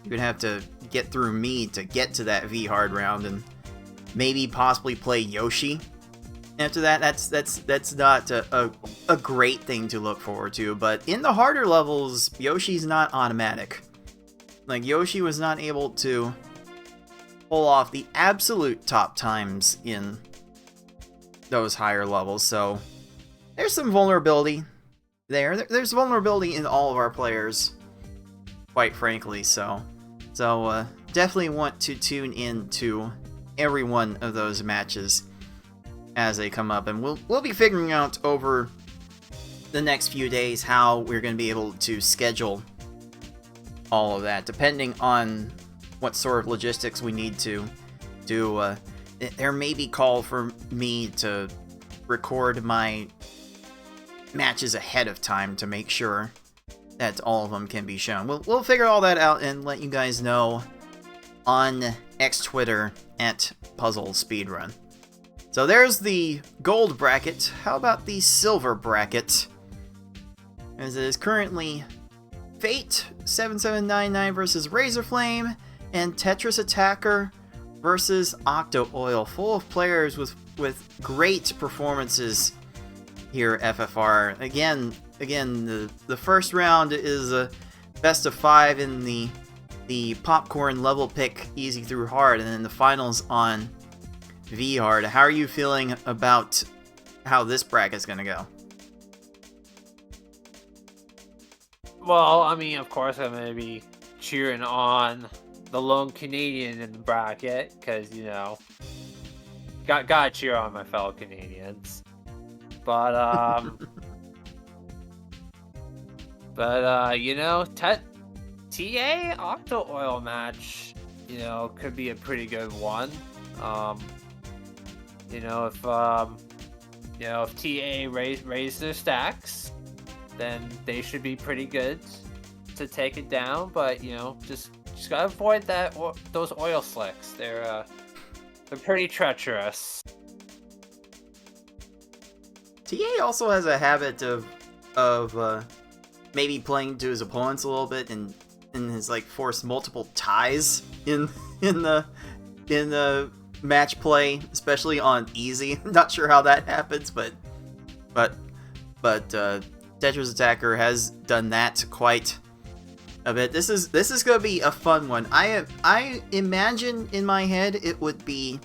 B: you're gonna have to get through me to get to that V hard round, and maybe possibly play Yoshi after that. That's not a great thing to look forward to. But in the harder levels, Yoshi's not automatic. Like, Yoshi was not able to pull off the absolute top times in those higher levels, so there's some vulnerability there. There's vulnerability in all of our players. quite frankly. So definitely want to tune in to every one of those matches as they come up, and we'll be figuring out over the next few days how we're going to be able to schedule all of that, depending on what sort of logistics we need to do. There may be call for me to record my matches ahead of time to make sure that all of them can be shown. We'll figure all that out and let you guys know on X Twitter at Puzzle Speedrun. So there's the gold bracket. How about the silver bracket? As it is currently Fate 7799 versus Razorflame and Tetris Attacker versus Octo Oil, full of players with great performances here. FFR again. The first round is a best of 5 in the popcorn level pick, easy through hard, and then the finals on V hard. How are you feeling about how this bracket's gonna go?
C: Well, I mean, of course, I'm going to be cheering on the lone Canadian in the bracket, because, you know, gotta cheer on my fellow Canadians. But, you know, TA Octo Oil match, you know, could be a pretty good one. You know, if TA raise their stacks, then they should be pretty good to take it down. But, you know, just gotta avoid those oil slicks. They're pretty treacherous.
B: TA also has a habit of maybe playing to his opponents a little bit and has like forced multiple ties in the match play, especially on easy. Not sure how that happens, but Tetris Attacker has done that quite a bit. This is going to be a fun one. I imagine in my head it would be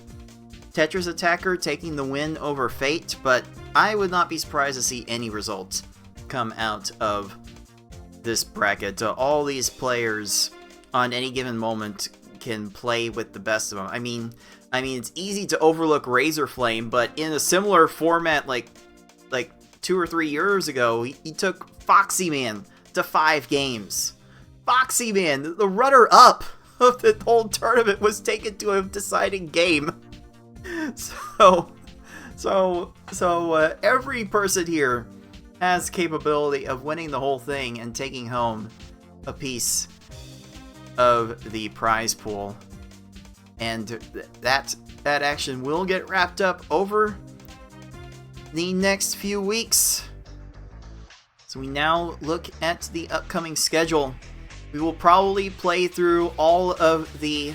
B: Tetris Attacker taking the win over Fate, but I would not be surprised to see any results come out of this bracket. All these players on any given moment can play with the best of them. I mean, it's easy to overlook Razorflame, but in a similar format, like 2 or 3 years ago, he took Foxy Man to 5 games. Foxy Man, the runner-up of the whole tournament, was taken to a deciding game. So every person here has capability of winning the whole thing and taking home a piece of the prize pool. And that action will get wrapped up over the next few weeks. So we now look at the upcoming schedule. We will probably play through all of the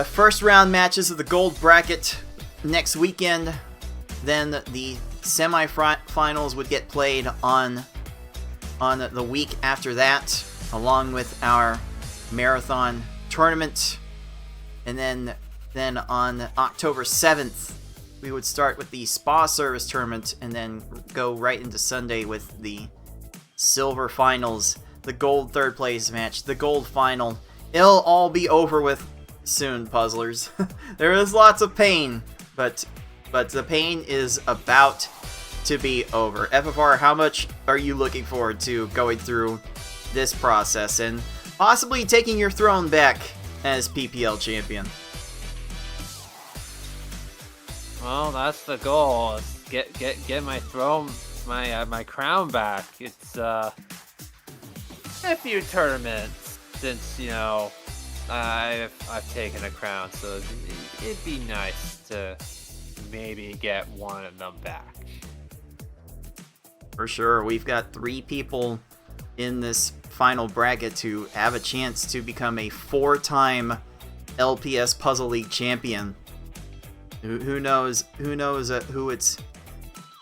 B: first round matches of the gold bracket next weekend. Then the semi-finals would get played on the week after that, along with our marathon tournament. And then on October 7th, we would start with the spa service tournament and then go right into Sunday with the silver finals, the gold third place match, the gold final. It'll all be over with soon, puzzlers. There is lots of pain, but the pain is about to be over. FFR, how much are you looking forward to going through this process and possibly taking your throne back as PPL champion?
C: Well, that's the goal. Is get my throne, my crown back. It's a few tournaments since, you know, I've taken a crown, so it'd be nice to maybe get one of them back.
B: For sure, we've got 3 people in this final bracket to have a chance to become a 4-time LPS Puzzle League champion. Who knows who it's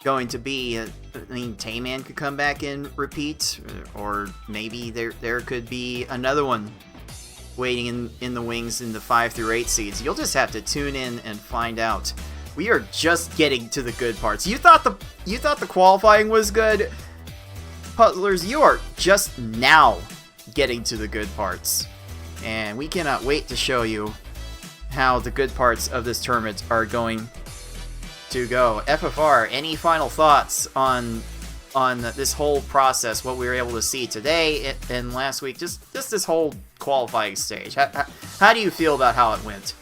B: going to be. I mean, Tayman could come back and repeat, or maybe there could be another one waiting in the wings in the 5 through 8 seeds. You'll just have to tune in and find out. We are just getting to the good parts. You thought the qualifying was good? Puzzlers, you are just now getting to the good parts. And we cannot wait to show you how the good parts of this tournament are going to go. FFR, any final thoughts on this whole process, what we were able to see today and last week, just this whole qualifying stage? How do you feel about how it went?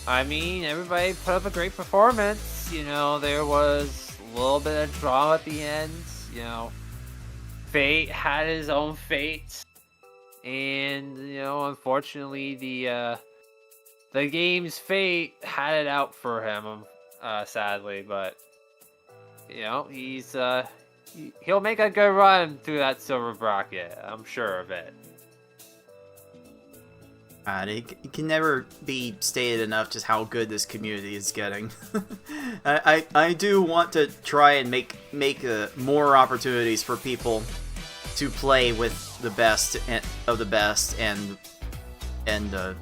C: I mean, everybody put up a great performance. You know, there was a little bit of drama at the end. You know, Fate had his own fate, and you know, unfortunately, the game's fate had it out for him, sadly. But you know, he'll make a good run through that silver bracket. I'm sure of it.
B: It can never be stated enough just how good this community is getting. I do want to try and make more opportunities for people to play with the best of the best, and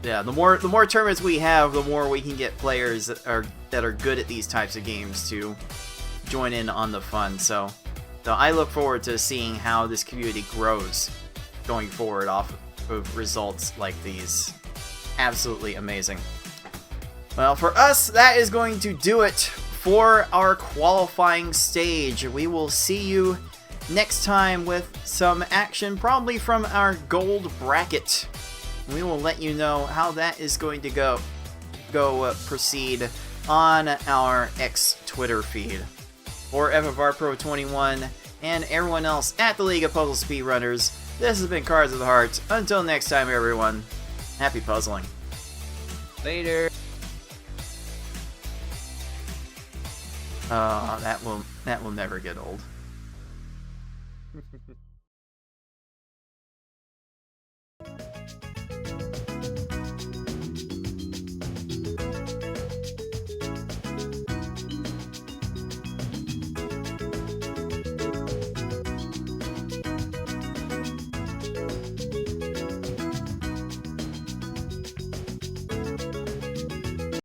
B: yeah, the more tournaments we have, the more we can get players that are good at these types of games to join in on the fun. So I look forward to seeing how this community grows going forward off of results like these. Absolutely amazing. Well, for us, that is going to do it for our qualifying stage. We will see you next time with some action, probably from our gold bracket. We will let you know how that is going to proceed on our X Twitter feed. For FFR Pro 21 and everyone else at the League of Puzzle Speedrunners, this has been Cards of the Heart. Until next time, everyone, happy puzzling.
C: Later.
B: That will never get old.